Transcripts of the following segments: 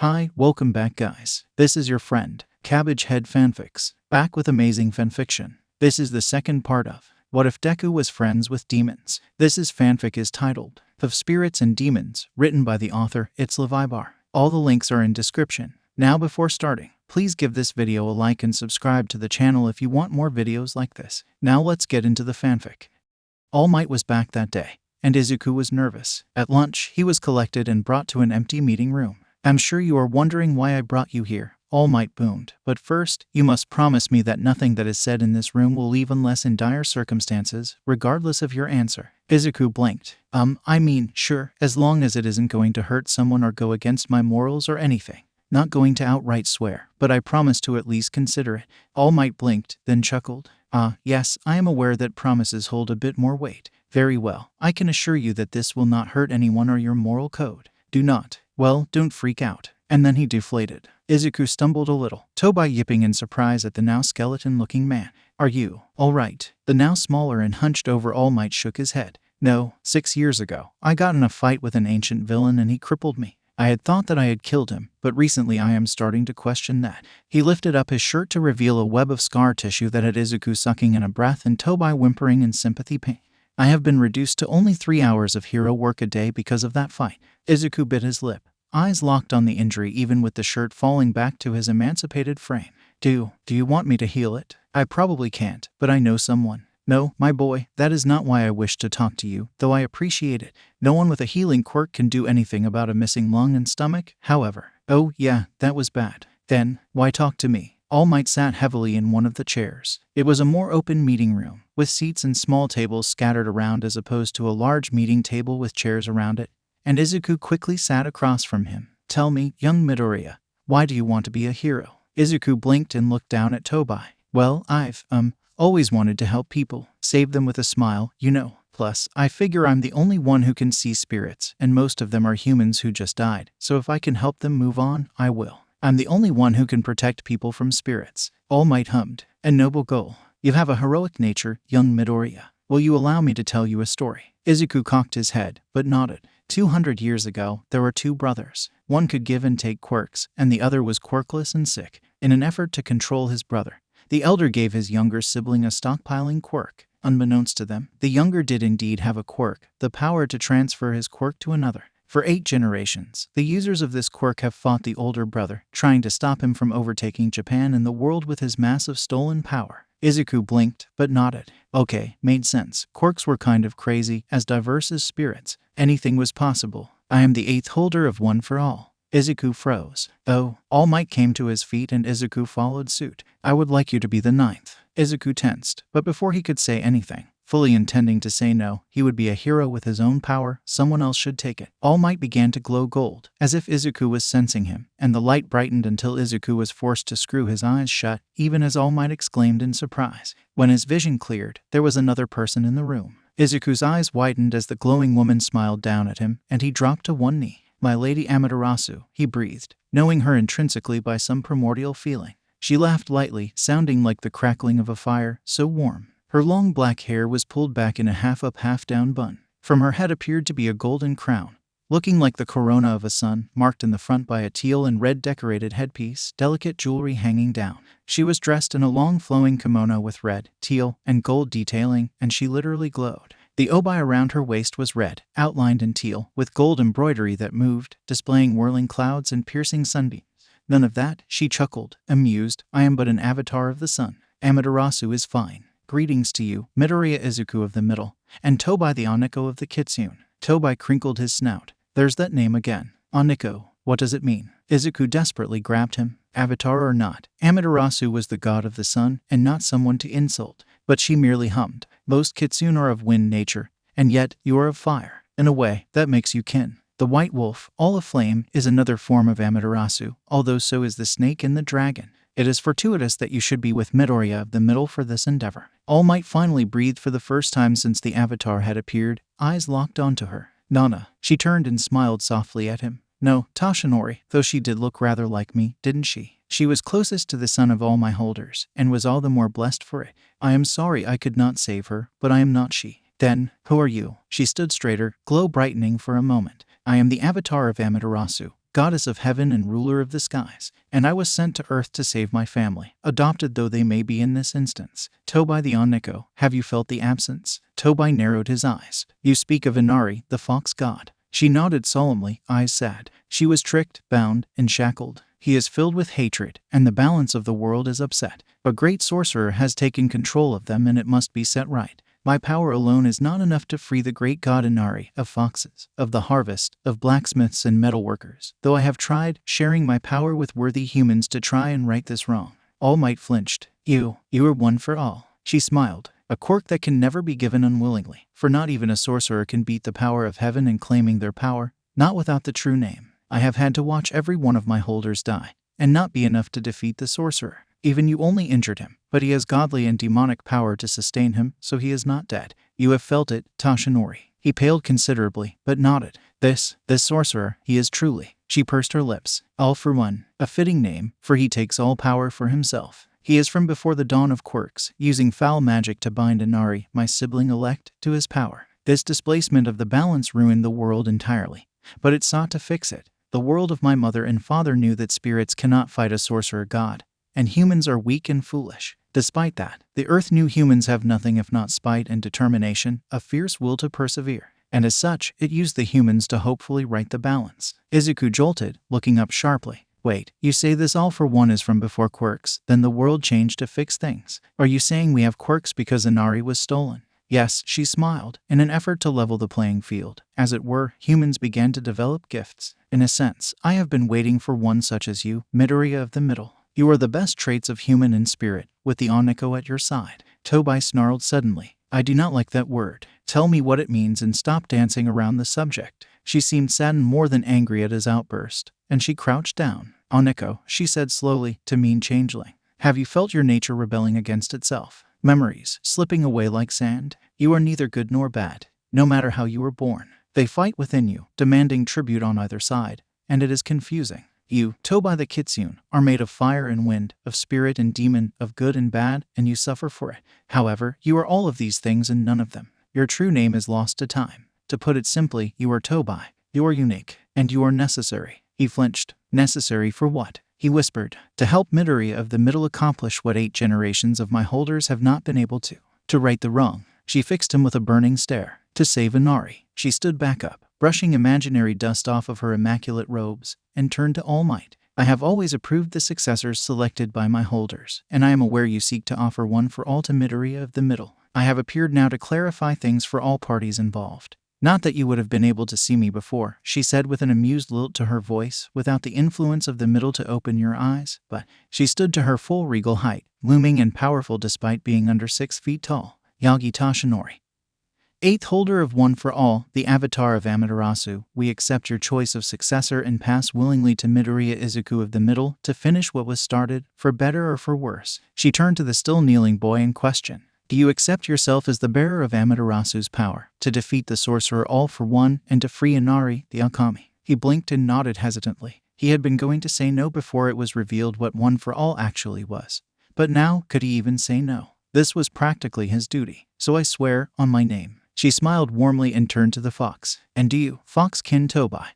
Hi, welcome back guys. This is your friend, Cabbage Head Fanfics, back with amazing fanfiction. This is the second part of What If Deku Was Friends with Demons. This fanfic is titled Of Spirits and Demons, written by the author Itslivybear. All the links are in description. Now before starting, please give this video a like and subscribe to the channel if you want more videos like this. Now let's get into the fanfic. All Might was back that day, and Izuku was nervous. At lunch, he was collected and brought to an empty meeting room. I'm sure you are wondering why I brought you here, All Might boomed. But first, you must promise me that nothing that is said in this room will leave unless in dire circumstances, regardless of your answer. Izuku blinked. Sure, as long as it isn't going to hurt someone or go against my morals or anything. Not going to outright swear, but I promise to at least consider it. All Might blinked, then chuckled. Yes, I am aware that promises hold a bit more weight. Very well, I can assure you that this will not hurt anyone or your moral code. Do not. Well, don't freak out. And then he deflated. Izuku stumbled a little, Tobai yipping in surprise at the now skeleton-looking man. Are you all right? The now smaller and hunched-over All Might shook his head. No, 6 years ago, I got in a fight with an ancient villain and he crippled me. I had thought that I had killed him, but recently I am starting to question that. He lifted up his shirt to reveal a web of scar tissue that had Izuku sucking in a breath and Tobai whimpering in sympathy pain. I have been reduced to only 3 hours of hero work a day because of that fight. Izuku bit his lip, eyes locked on the injury even with the shirt falling back to his emancipated frame. Do you want me to heal it? I probably can't, but I know someone. No, my boy, that is not why I wish to talk to you, though I appreciate it. No one with a healing quirk can do anything about a missing lung and stomach, however. Oh yeah, that was bad. Then, why talk to me? All Might sat heavily in one of the chairs. It was a more open meeting room, with seats and small tables scattered around as opposed to a large meeting table with chairs around it, and Izuku quickly sat across from him. Tell me, young Midoriya, why do you want to be a hero? Izuku blinked and looked down at Tobai. Well, I've, always wanted to help people, save them with a smile, you know. Plus, I figure I'm the only one who can see spirits, and most of them are humans who just died, so if I can help them move on, I will. I'm the only one who can protect people from spirits. All Might hummed. A noble goal. You have a heroic nature, young Midoriya. Will you allow me to tell you a story? Izuku cocked his head, but nodded. 200 years ago, there were two brothers. One could give and take quirks, and the other was quirkless and sick. In an effort to control his brother, the elder gave his younger sibling a stockpiling quirk. Unbeknownst to them, the younger did indeed have a quirk, the power to transfer his quirk to another. For 8 generations, the users of this quirk have fought the older brother, trying to stop him from overtaking Japan and the world with his massive stolen power. Izuku blinked, but nodded. Okay, made sense. Quirks were kind of crazy, as diverse as spirits. Anything was possible. I am the 8th holder of one for all. Izuku froze. Oh, All Might came to his feet and Izuku followed suit. I would like you to be the 9th. Izuku tensed, but before he could say anything, fully intending to say no, he would be a hero with his own power, someone else should take it. All Might began to glow gold, as if Izuku was sensing him, and the light brightened until Izuku was forced to screw his eyes shut, even as All Might exclaimed in surprise. When his vision cleared, there was another person in the room. Izuku's eyes widened as the glowing woman smiled down at him, and he dropped to one knee. My lady Amaterasu, he breathed, knowing her intrinsically by some primordial feeling. She laughed lightly, sounding like the crackling of a fire, so warm. Her long black hair was pulled back in a half-up, half-down bun. From her head appeared to be a golden crown, looking like the corona of a sun, marked in the front by a teal and red decorated headpiece, delicate jewelry hanging down. She was dressed in a long flowing kimono with red, teal, and gold detailing, and she literally glowed. The obi around her waist was red, outlined in teal, with gold embroidery that moved, displaying whirling clouds and piercing sunbeams. None of that, she chuckled, amused. I am but an avatar of the sun. Amaterasu is fine. Greetings to you, Midoriya Izuku of the middle, and Tobai the Oniko of the Kitsune. Tobai crinkled his snout. There's that name again. Oniko. What does it mean? Izuku desperately grabbed him. Avatar or not, Amaterasu was the god of the sun, and not someone to insult. But she merely hummed. Most Kitsune are of wind nature, and yet you are of fire. In a way, that makes you kin. The white wolf, all aflame, is another form of Amaterasu, although so is the snake and the dragon. It is fortuitous that you should be with Midoriya of the middle for this endeavor. All Might finally breathed for the first time since the avatar had appeared, eyes locked onto her. Nana. She turned and smiled softly at him. No, Toshinori, though she did look rather like me, didn't she? She was closest to the son of all my holders, and was all the more blessed for it. I am sorry I could not save her, but I am not she. Then, who are you? She stood straighter, glow brightening for a moment. I am the avatar of Amaterasu, goddess of heaven and ruler of the skies, and I was sent to earth to save my family, adopted though they may be in this instance. Tobai the Oniko, have you felt the absence? Tobai narrowed his eyes. You speak of Inari, the fox god. She nodded solemnly, eyes sad. She was tricked, bound, and shackled. He is filled with hatred, and the balance of the world is upset. A great sorcerer has taken control of them, and it must be set right. My power alone is not enough to free the great god Inari, of foxes, of the harvest, of blacksmiths and metalworkers, though I have tried, sharing my power with worthy humans to try and right this wrong. All Might flinched. You are one for all. She smiled, a quirk that can never be given unwillingly, for not even a sorcerer can beat the power of heaven in claiming their power, not without the true name. I have had to watch every one of my holders die, and not be enough to defeat the sorcerer. Even you only injured him, but he has godly and demonic power to sustain him, so he is not dead. You have felt it, Tashinori. He paled considerably, but nodded. This sorcerer, he is truly. She pursed her lips. All for one, a fitting name, for he takes all power for himself. He is from before the dawn of quirks, using foul magic to bind Inari, my sibling elect, to his power. This displacement of the balance ruined the world entirely, but it sought to fix it. The world of my mother and father knew that spirits cannot fight a sorcerer god, and humans are weak and foolish. Despite that, the earth knew humans have nothing if not spite and determination, a fierce will to persevere, and as such, it used the humans to hopefully right the balance. Izuku jolted, looking up sharply. Wait, you say this all for one is from before quirks, then the world changed to fix things. Are you saying we have quirks because Inari was stolen? Yes, she smiled, in an effort to level the playing field. As it were, humans began to develop gifts. In a sense, I have been waiting for one such as you, Midoriya of the Middle. You are the best traits of human and spirit, with the Oniko at your side. Tobai snarled suddenly. I do not like that word. Tell me what it means and stop dancing around the subject. She seemed saddened more than angry at his outburst, and she crouched down. Oniko, she said slowly, to mean changeling. Have you felt your nature rebelling against itself? Memories, slipping away like sand? You are neither good nor bad, no matter how you were born. They fight within you, demanding tribute on either side, and it is confusing. You, Tobai the Kitsune, are made of fire and wind, of spirit and demon, of good and bad, and you suffer for it. However, you are all of these things and none of them. Your true name is lost to time. To put it simply, you are Tobai. You are unique, and you are necessary. He flinched. Necessary for what? He whispered. To help Midoriya of the Middle accomplish what 8 generations of my holders have not been able to. To right the wrong. She fixed him with a burning stare. To save Inari. She stood back up, brushing imaginary dust off of her immaculate robes, and turned to All Might. I have always approved the successors selected by my holders, and I am aware you seek to offer one for all to Midoriya of the Middle. I have appeared now to clarify things for all parties involved. Not that you would have been able to see me before, she said with an amused lilt to her voice, without the influence of the Middle to open your eyes, but she stood to her full regal height, looming and powerful despite being under 6 feet tall. Yagi Tashinori. 8th holder of One for All, the avatar of Amaterasu, we accept your choice of successor and pass willingly to Midoriya Izuku of the Middle to finish what was started, for better or for worse. She turned to the still kneeling boy in question. Do you accept yourself as the bearer of Amaterasu's power, to defeat the sorcerer all for one, and to free Inari, the Akami? He blinked and nodded hesitantly. He had been going to say no before it was revealed what One for All actually was. But now, could he even say no? This was practically his duty. So I swear, on my name. She smiled warmly and turned to the fox. And do you, fox-kin Tobai,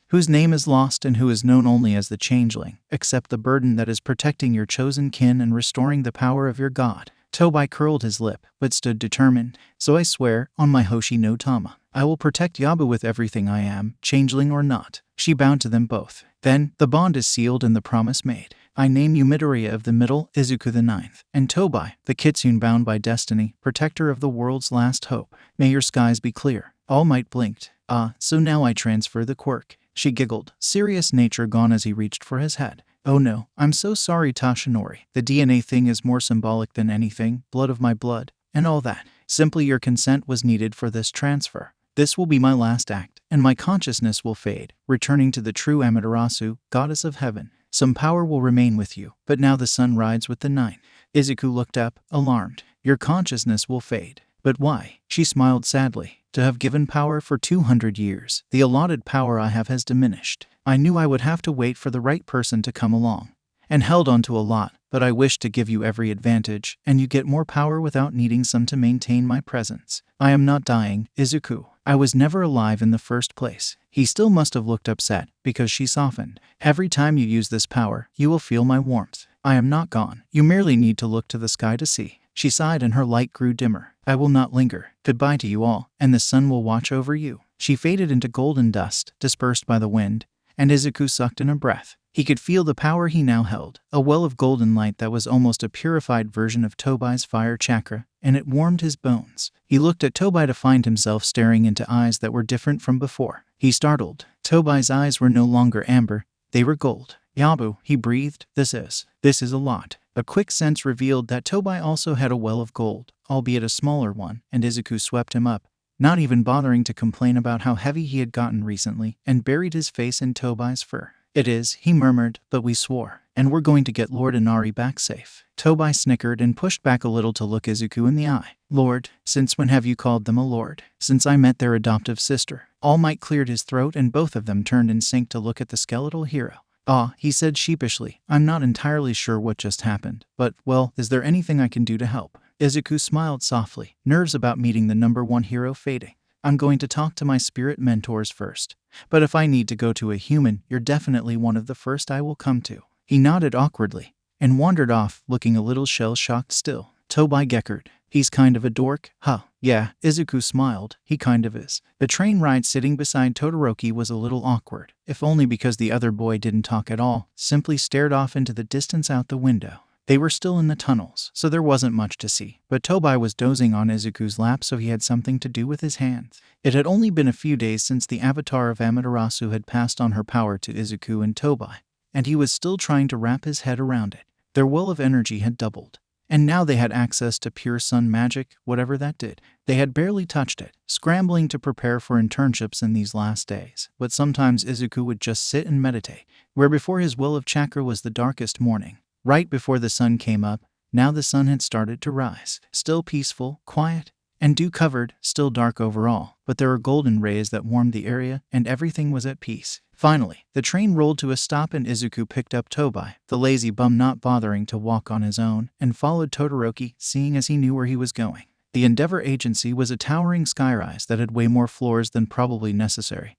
whose name is lost and who is known only as the Changeling, accept the burden that is protecting your chosen kin and restoring the power of your god? Tobai curled his lip, but stood determined. So I swear, on my Hoshi no Tama, I will protect Yubaba with everything I am, changeling or not. She bowed to them both. Then, the bond is sealed and the promise made. I name you Midoriya of the Middle, Izuku the 9th, and Tobai, the Kitsune bound by destiny, protector of the world's last hope. May your skies be clear. All Might blinked. So now I transfer the quirk. She giggled, serious nature gone as he reached for his head. Oh no, I'm so sorry Tashinori. The DNA thing is more symbolic than anything, blood of my blood, and all that. Simply your consent was needed for this transfer. This will be my last act, and my consciousness will fade, returning to the true Amaterasu, goddess of heaven. Some power will remain with you, but now the sun rides with the night. Izuku looked up, alarmed. Your consciousness will fade. But why? She smiled sadly. To have given power for 200 years, the allotted power I have has diminished. I knew I would have to wait for the right person to come along. and held onto a lot, but I wish to give you every advantage, and you get more power without needing some to maintain my presence. I am not dying, Izuku. I was never alive in the first place. He still must have looked upset, because she softened. Every time you use this power, you will feel my warmth. I am not gone. You merely need to look to the sky to see. She sighed and her light grew dimmer. I will not linger. Goodbye to you all, and the sun will watch over you. She faded into golden dust, dispersed by the wind, and Izuku sucked in a breath. He could feel the power he now held, a well of golden light that was almost a purified version of Tobai's fire chakra, and it warmed his bones. He looked at Tobai to find himself staring into eyes that were different from before. He startled. Tobai's eyes were no longer amber, they were gold. Yabu, he breathed, this is a lot. A quick sense revealed that Tobai also had a well of gold, albeit a smaller one, and Izuku swept him up, not even bothering to complain about how heavy he had gotten recently, and buried his face in Tobai's fur. It is, he murmured, but we swore, and we're going to get Lord Inari back safe. Tobai snickered and pushed back a little to look Izuku in the eye. Lord, since when have you called them a lord? Since I met their adoptive sister. All Might cleared his throat and both of them turned in sync to look at the skeletal hero. Ah, he said sheepishly, I'm not entirely sure what just happened, but, well, is there anything I can do to help? Izuku smiled softly, nerves about meeting the number one hero fading. I'm going to talk to my spirit mentors first, but if I need to go to a human, you're definitely one of the first I will come to. He nodded awkwardly, and wandered off, looking a little shell-shocked still. Tobai geckered. He's kind of a dork, huh? Yeah, Izuku smiled. He kind of is. The train ride sitting beside Todoroki was a little awkward, if only because the other boy didn't talk at all, simply stared off into the distance out the window. They were still in the tunnels, so there wasn't much to see, but Tobai was dozing on Izuku's lap so he had something to do with his hands. It had only been a few days since the avatar of Amaterasu had passed on her power to Izuku and Tobai, and he was still trying to wrap his head around it. Their well of energy had doubled, and now they had access to pure sun magic, whatever that did. They had barely touched it, scrambling to prepare for internships in these last days, but sometimes Izuku would just sit and meditate, where before his well of chakra was the darkest morning. Right before the sun came up, now the sun had started to rise. Still peaceful, quiet, and dew-covered, still dark overall, but there were golden rays that warmed the area, and everything was at peace. Finally, the train rolled to a stop and Izuku picked up Tobai, the lazy bum not bothering to walk on his own, and followed Todoroki, seeing as he knew where he was going. The Endeavor Agency was a towering skyrise that had way more floors than probably necessary,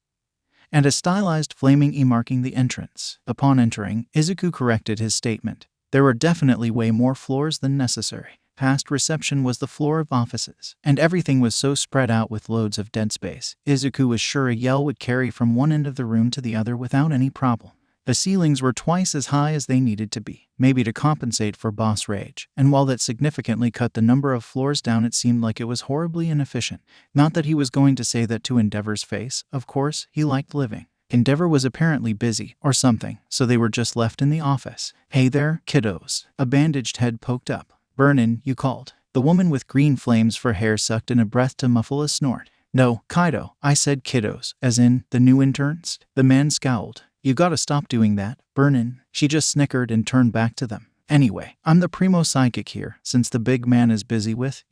and a stylized flaming E marking the entrance. Upon entering, Izuku corrected his statement. There were definitely way more floors than necessary. Past reception was the floor of offices, and everything was so spread out with loads of dead space. Izuku was sure a yell would carry from one end of the room to the other without any problem. The ceilings were twice as high as they needed to be, maybe to compensate for boss rage, and while that significantly cut the number of floors down, it seemed like it was horribly inefficient. Not that he was going to say that to Endeavor's face, of course, he liked living. Endeavor was apparently busy, or something, so they were just left in the office. Hey there, kiddos. A bandaged head poked up. Burn in, you called. The woman with green flames for hair sucked in a breath to muffle a snort. No, Kaido, I said kiddos, as in, the new interns? The man scowled. You gotta stop doing that, burn in. She just snickered and turned back to them. Anyway, I'm the primo sidekick here, since the big man is busy with,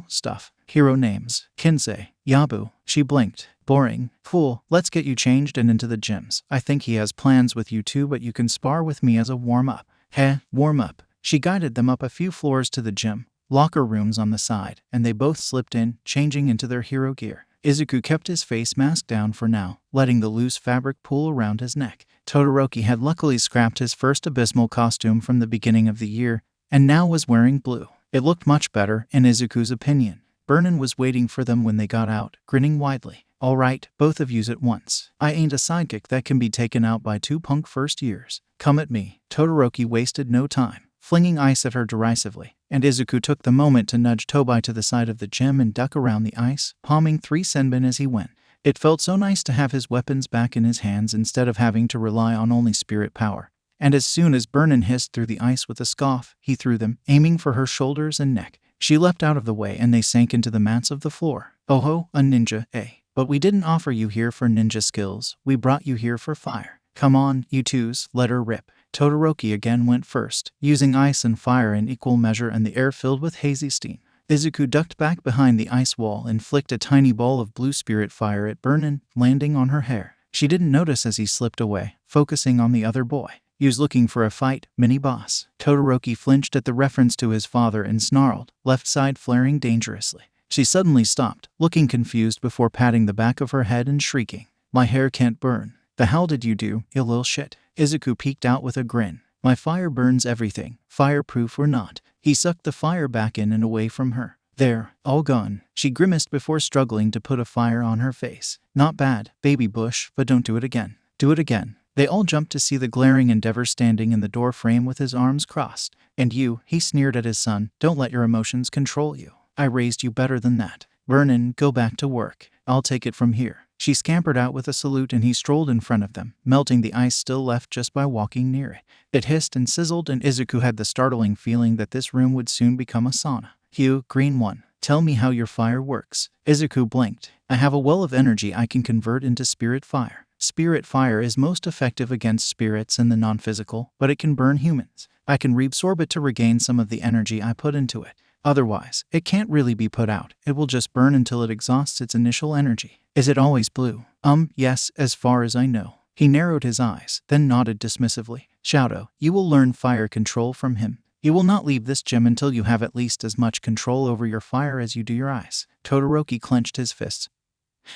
stuff. Hero names. Kinsei. Yabu. She blinked. Boring. Fool, let's get you changed and into the gyms. I think he has plans with you too, but you can spar with me as a warm-up. Heh, warm-up. She guided them up a few floors to the gym, locker rooms on the side, and they both slipped in, changing into their hero gear. Izuku kept his face mask down for now, letting the loose fabric pool around his neck. Todoroki had luckily scrapped his first abysmal costume from the beginning of the year, and now was wearing blue. It looked much better, in Izuku's opinion. Burnin was waiting for them when they got out, grinning widely. All right, both of yous at once. I ain't a sidekick that can be taken out by two punk first years. Come at me. Todoroki wasted no time, flinging ice at her derisively, and Izuku took the moment to nudge Tobai to the side of the gym and duck around the ice, palming 3 senbon as he went. It felt so nice to have his weapons back in his hands instead of having to rely on only spirit power. And as soon as Burnin hissed through the ice with a scoff, he threw them, aiming for her shoulders and neck. She leapt out of the way and they sank into the mats of the floor. Oh ho, a ninja, eh? But we didn't offer you here for ninja skills, we brought you here for fire. Come on, you twos, let her rip. Todoroki again went first, using ice and fire in equal measure and the air filled with hazy steam. Izuku ducked back behind the ice wall and flicked a tiny ball of blue spirit fire at Burnin, landing on her hair. She didn't notice as he slipped away, focusing on the other boy. "You's looking for a fight, mini-boss." Todoroki flinched at the reference to his father and snarled, left side flaring dangerously. She suddenly stopped, looking confused before patting the back of her head and shrieking, "My hair can't burn." "The hell did you do, you little shit?" Izuku peeked out with a grin. "My fire burns everything, fireproof or not." He sucked the fire back in and away from her. "There, all gone." She grimaced before struggling to put a fire on her face. "Not bad, baby bush, but don't do it again." "Do it again." They all jumped to see the glaring Endeavor standing in the door frame with his arms crossed. "And you," he sneered at his son, "don't let your emotions control you. I raised you better than that. Vernon, go back to work. I'll take it from here." She scampered out with a salute and he strolled in front of them, melting the ice still left just by walking near it. It hissed and sizzled and Izuku had the startling feeling that this room would soon become a sauna. "Hugh, green one, tell me how your fire works." Izuku blinked. "I have a well of energy I can convert into spirit fire. Spirit fire is most effective against spirits and the non-physical, but it can burn humans. I can reabsorb it to regain some of the energy I put into it. Otherwise, it can't really be put out. It will just burn until it exhausts its initial energy." "Is it always blue?" Yes, as far as I know." He narrowed his eyes, then nodded dismissively. "Shadow, you will learn fire control from him. You will not leave this gym until you have at least as much control over your fire as you do your eyes." Todoroki clenched his fists,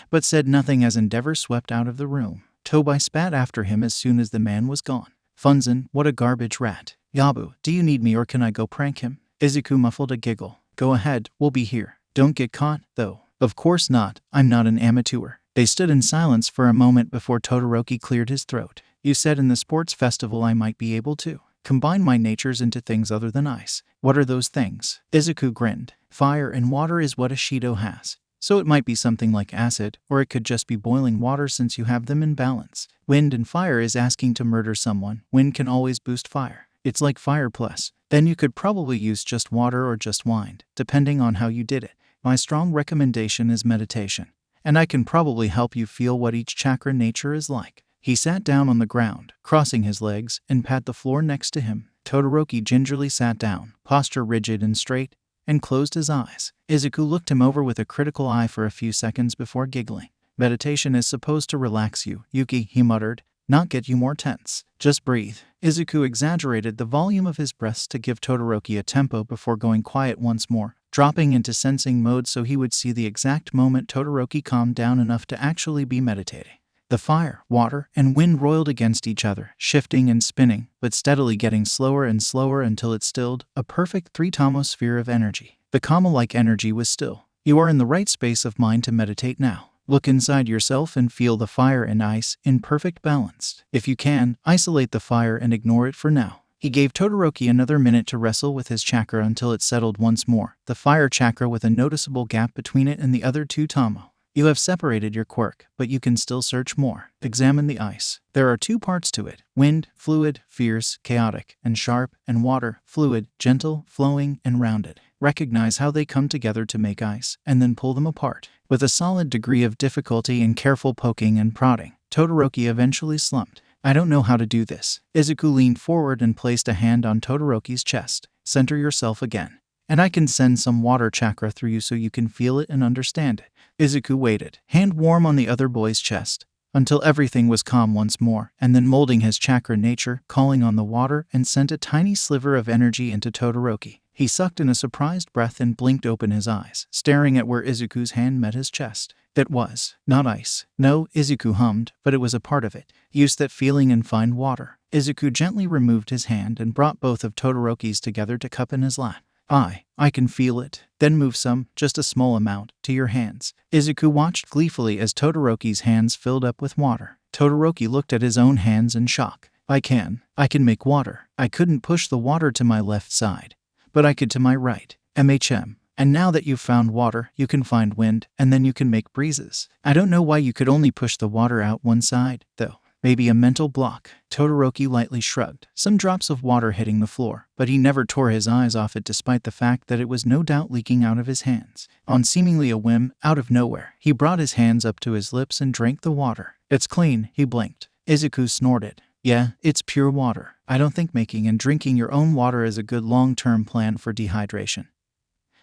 but said nothing as Endeavor swept out of the room. Tobai spat after him as soon as the man was gone. "Funzen, what a garbage rat. Yabu, do you need me or can I go prank him?" Izuku muffled a giggle. "Go ahead, we'll be here. Don't get caught, though." "Of course not, I'm not an amateur." They stood in silence for a moment before Todoroki cleared his throat. "You said in the sports festival I might be able to combine my natures into things other than ice. What are those things?" Izuku grinned. "Fire and water is what Ishido has. So it might be something like acid, or it could just be boiling water since you have them in balance. Wind and fire is asking to murder someone. Wind can always boost fire. It's like fire plus. Then you could probably use just water or just wind, depending on how you did it. My strong recommendation is meditation. And I can probably help you feel what each chakra nature is like." He sat down on the ground, crossing his legs, and pat the floor next to him. Todoroki gingerly sat down, posture rigid and straight, and closed his eyes. Izuku looked him over with a critical eye for a few seconds before giggling. "Meditation is supposed to relax you, Yuki," he muttered, "not get you more tense. Just breathe." Izuku exaggerated the volume of his breaths to give Todoroki a tempo before going quiet once more, dropping into sensing mode so he would see the exact moment Todoroki calmed down enough to actually be meditating. The fire, water, and wind roiled against each other, shifting and spinning, but steadily getting slower and slower until it stilled, a perfect three-tomo sphere of energy. The Kama-like energy was still. "You are in the right space of mind to meditate now. Look inside yourself and feel the fire and ice in perfect balance. If you can, isolate the fire and ignore it for now." He gave Todoroki another minute to wrestle with his chakra until it settled once more, the fire chakra with a noticeable gap between it and the other two tomo. "You have separated your quirk, but you can still search more. Examine the ice. There are two parts to it: wind, fluid, fierce, chaotic, and sharp, and water, fluid, gentle, flowing, and rounded. Recognize how they come together to make ice, and then pull them apart." With a solid degree of difficulty and careful poking and prodding, Todoroki eventually slumped. "I don't know how to do this." Izuku leaned forward and placed a hand on Todoroki's chest. "Center yourself again. And I can send some water chakra through you so you can feel it and understand it." Izuku waited, hand warm on the other boy's chest, until everything was calm once more, and then molding his chakra nature, calling on the water, and sent a tiny sliver of energy into Todoroki. He sucked in a surprised breath and blinked open his eyes, staring at where Izuku's hand met his chest. It was not ice. "No," Izuku hummed, "but it was a part of it. Use that feeling and find water." Izuku gently removed his hand and brought both of Todoroki's together to cup in his lap. I can feel it." "Then move some, just a small amount, to your hands." Izuku watched gleefully as Todoroki's hands filled up with water. Todoroki looked at his own hands in shock. I can make water. I couldn't push the water to my left side, but I could to my right. And now that you've found water, you can find wind, and then you can make breezes. I don't know why you could only push the water out one side, though. Maybe a mental block." Todoroki lightly shrugged, some drops of water hitting the floor, but he never tore his eyes off it despite the fact that it was no doubt leaking out of his hands. On seemingly a whim, out of nowhere, he brought his hands up to his lips and drank the water. "It's clean," he blinked. Izuku snorted. "Yeah, it's pure water. I don't think making and drinking your own water is a good long-term plan for dehydration.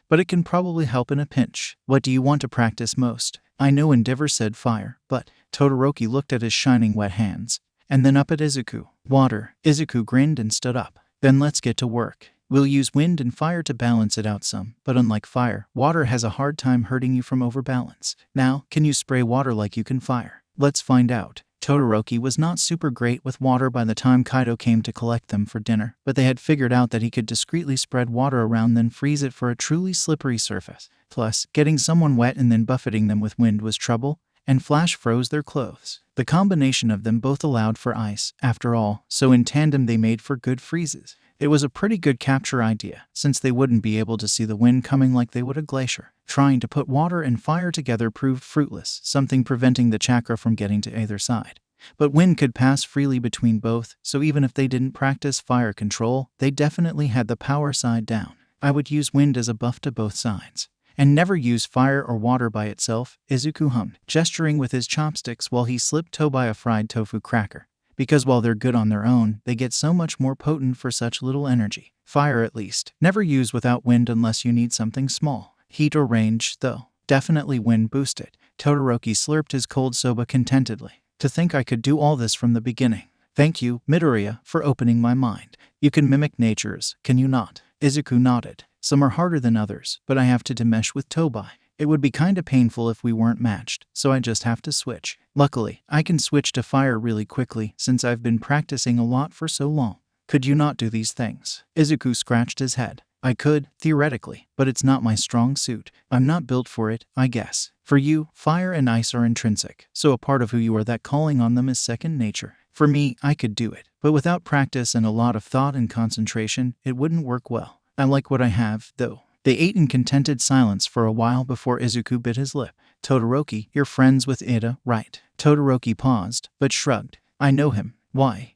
But it can probably help in a pinch. What do you want to practice most?" "I know Endeavor said fire, but..." Todoroki looked at his shining wet hands, and then up at Izuku. Water. Izuku grinned and stood up. Then let's get to work. We'll use wind and fire to balance it out some, but unlike fire, water has a hard time hurting you from overbalance. Now, can you spray water like you can fire? Let's find out. Todoroki was not super great with water by the time Kaido came to collect them for dinner, but they had figured out that he could discreetly spread water around then freeze it for a truly slippery surface. Plus, getting someone wet and then buffeting them with wind was trouble, and Flash froze their clothes. The combination of them both allowed for ice, after all, so in tandem they made for good freezes. It was a pretty good capture idea, since they wouldn't be able to see the wind coming like they would a glacier. Trying to put water and fire together proved fruitless, something preventing the chakra from getting to either side. But wind could pass freely between both, so even if they didn't practice fire control, they definitely had the power side down. I would use wind as a buff to both sides. And never use fire or water by itself, Izuku hummed, gesturing with his chopsticks while he slipped Tobai a fried tofu cracker. Because while they're good on their own, they get so much more potent for such little energy. Fire at least. Never use without wind unless you need something small. Heat or range, though. Definitely wind boosted. Todoroki slurped his cold soba contentedly. To think I could do all this from the beginning. Thank you, Midoriya, for opening my mind. You can mimic natures, can you not? Izuku nodded. Some are harder than others, but I have to mesh with Tobai. It would be kinda painful if we weren't matched, so I just have to switch. Luckily, I can switch to fire really quickly since I've been practicing a lot for so long. Could you not do these things? Izuku scratched his head. I could, theoretically, but it's not my strong suit. I'm not built for it, I guess. For you, fire and ice are intrinsic, so a part of who you are that calling on them is second nature. For me, I could do it, but without practice and a lot of thought and concentration, it wouldn't work well. I like what I have, though. They ate in contented silence for a while before Izuku bit his lip. Todoroki, you're friends with Iida, right? Todoroki paused, but shrugged. I know him. Why?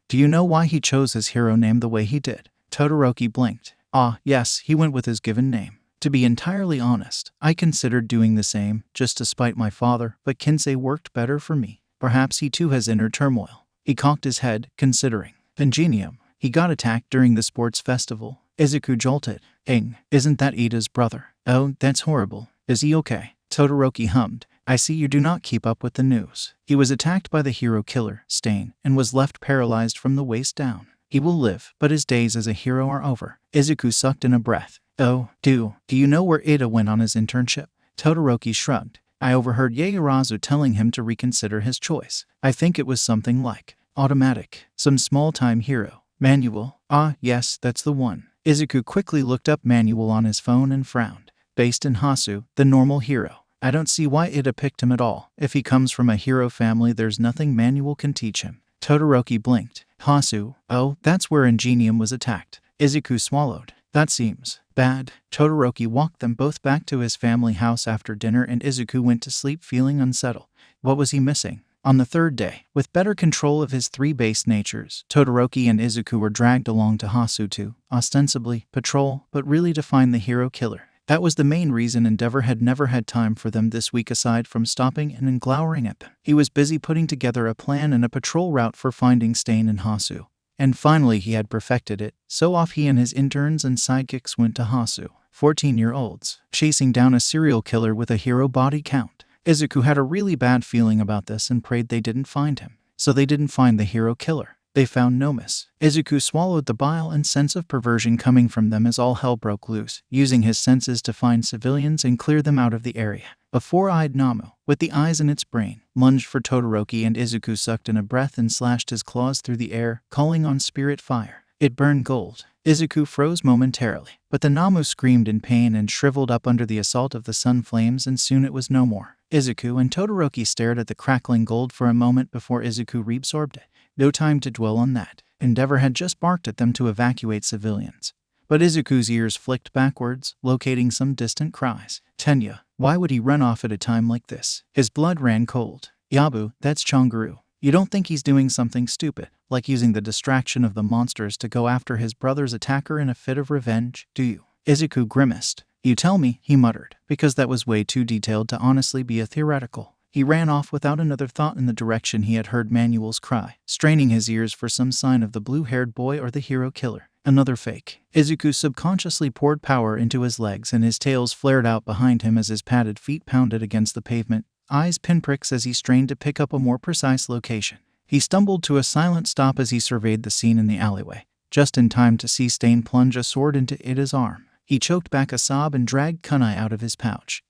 Do you know why he chose his hero name the way he did? Todoroki blinked. Ah, yes, he went with his given name. To be entirely honest, I considered doing the same, just to spite my father, but Kinsei worked better for me. Perhaps he too has inner turmoil. He cocked his head, considering. Ingenium. He got attacked during the sports festival. Izuku jolted. Isn't that Iida's brother? Oh, that's horrible. Is he okay? Todoroki hummed. I see you do not keep up with the news. He was attacked by the hero killer, Stain, and was left paralyzed from the waist down. He will live, but his days as a hero are over. Izuku sucked in a breath. Oh, do you know where Iida went on his internship? Todoroki shrugged. I overheard Yakuza telling him to reconsider his choice. I think it was something like automatic, some small-time hero. Manual. Ah, yes, that's the one. Izuku quickly looked up Manual on his phone and frowned. Based in Hasu, the normal hero. I don't see why Iida picked him at all. If he comes from a hero family, there's nothing Manual can teach him. Todoroki blinked. Hasu. Oh, that's where Ingenium was attacked. Izuku swallowed. That seems bad. Todoroki walked them both back to his family house after dinner and Izuku went to sleep feeling unsettled. What was he missing? On the third day, with better control of his three base natures, Todoroki and Izuku were dragged along to Hasu to, ostensibly, patrol, but really to find the hero killer. That was the main reason Endeavor had never had time for them this week aside from stopping and glowering at them. He was busy putting together a plan and a patrol route for finding Stain in Hasu. And finally he had perfected it, so off he and his interns and sidekicks went to Hasu, 14-year-olds, chasing down a serial killer with a hero body count. Izuku had a really bad feeling about this and prayed they didn't find him. So they didn't find the hero killer. They found Nomus. Izuku swallowed the bile and sense of perversion coming from them as all hell broke loose, using his senses to find civilians and clear them out of the area. A four-eyed Namu, with the eyes in its brain, lunged for Todoroki and Izuku sucked in a breath and slashed his claws through the air, calling on spirit fire. It burned gold. Izuku froze momentarily, but the Namu screamed in pain and shriveled up under the assault of the sun flames and soon it was no more. Izuku and Todoroki stared at the crackling gold for a moment before Izuku reabsorbed it. No time to dwell on that. Endeavor had just barked at them to evacuate civilians. But Izuku's ears flicked backwards, locating some distant cries. Tenya, why would he run off at a time like this? His blood ran cold. Yabu, that's Chongaru. You don't think he's doing something stupid, like using the distraction of the monsters to go after his brother's attacker in a fit of revenge, do you? Izuku grimaced. You tell me, he muttered, because that was way too detailed to honestly be a theoretical. He ran off without another thought in the direction he had heard Manuel's cry, straining his ears for some sign of the blue-haired boy or the hero killer. Another fake. Izuku subconsciously poured power into his legs and his tails flared out behind him as his padded feet pounded against the pavement, eyes pinpricks as he strained to pick up a more precise location. He stumbled to a silent stop as he surveyed the scene in the alleyway, just in time to see Stain plunge a sword into Iida's arm. He choked back a sob and dragged kunai out of his pouch,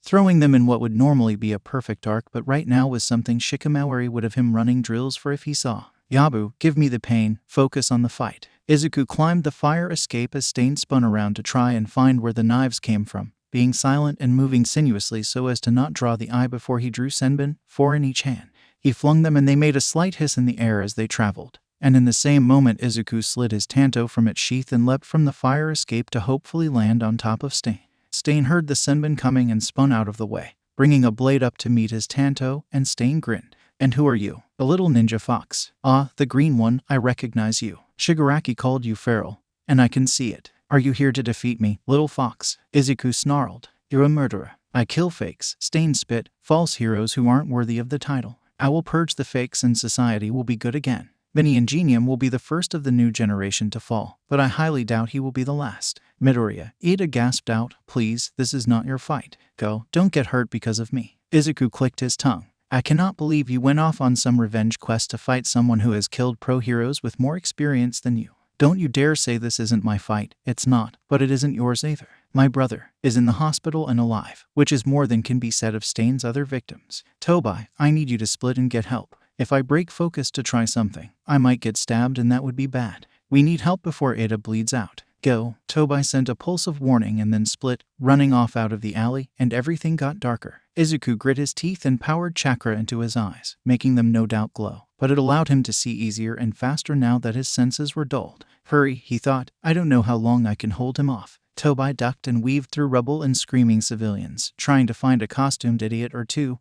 throwing them in what would normally be a perfect arc but right now was something Shikamaori would have him running drills for if he saw. Yabu, give me the pain, focus on the fight. Izuku climbed the fire escape as Stain spun around to try and find where the knives came from, being silent and moving sinuously so as to not draw the eye before he drew senbon, 4 in each hand. He flung them and they made a slight hiss in the air as they traveled. And in the same moment Izuku slid his tanto from its sheath and leapt from the fire escape to hopefully land on top of Stain. Stain heard the senbon coming and spun out of the way, bringing a blade up to meet his tanto, and Stain grinned. And who are you? The little ninja fox. Ah, the green one, I recognize you. Shigaraki called you feral, and I can see it. Are you here to defeat me, little fox? Izuku snarled. You're a murderer. I kill fakes, Stain spit, false heroes who aren't worthy of the title. I will purge the fakes and society will be good again. Mini Ingenium will be the first of the new generation to fall, but I highly doubt he will be the last. Midoriya, Iida gasped out, please, this is not your fight. Go, don't get hurt because of me. Izuku clicked his tongue. I cannot believe you went off on some revenge quest to fight someone who has killed pro heroes with more experience than you. Don't you dare say this isn't my fight. It's not, but it isn't yours either. My brother is in the hospital and alive, which is more than can be said of Stain's other victims. Tobai, I need you to split and get help. If I break focus to try something, I might get stabbed and that would be bad. We need help before Iida bleeds out. Go. Tobai sent a pulse of warning and then split, running off out of the alley, and everything got darker. Izuku grit his teeth and powered chakra into his eyes, making them no doubt glow. But it allowed him to see easier and faster now that his senses were dulled. Hurry, he thought. I don't know how long I can hold him off. Tobai ducked and weaved through rubble and screaming civilians, trying to find a costumed idiot or two.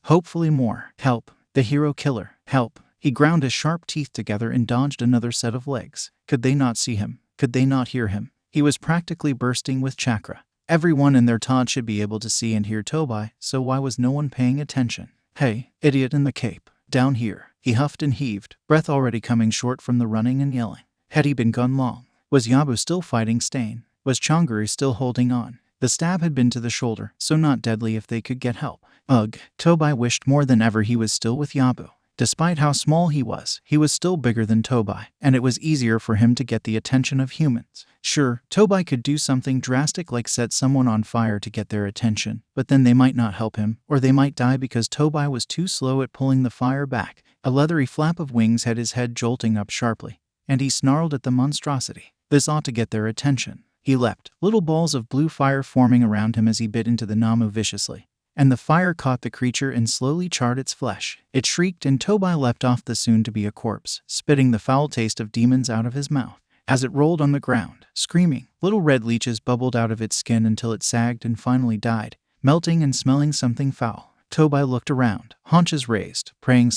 Hopefully more. Help. The hero killer. Help. He ground his sharp teeth together and dodged another set of legs. Could they not see him? Could they not hear him? He was practically bursting with chakra. Everyone and their Todd should be able to see and hear Tobai, so why was no one paying attention? Hey, idiot in the cape. Down here. He huffed and heaved, breath already coming short from the running and yelling. Had he been gone long? Was Yabu still fighting Stain? Was Changuru still holding on? The stab had been to the shoulder, so not deadly if they could get help. Ugh, Tobai wished more than ever he was still with Yabu. Despite how small he was still bigger than Tobai, and it was easier for him to get the attention of humans. Sure, Tobai could do something drastic like set someone on fire to get their attention, but then they might not help him, or they might die because Tobai was too slow at pulling the fire back. A leathery flap of wings had his head jolting up sharply, and he snarled at the monstrosity. This ought to get their attention. He leapt, little balls of blue fire forming around him as he bit into the Namu viciously. And the fire caught the creature and slowly charred its flesh. It shrieked and Tobai leapt off the soon-to-be a corpse, spitting the foul taste of demons out of his mouth. As it rolled on the ground, screaming, little red leeches bubbled out of its skin until it sagged and finally died, melting and smelling something foul. Tobai looked around, haunches raised, praying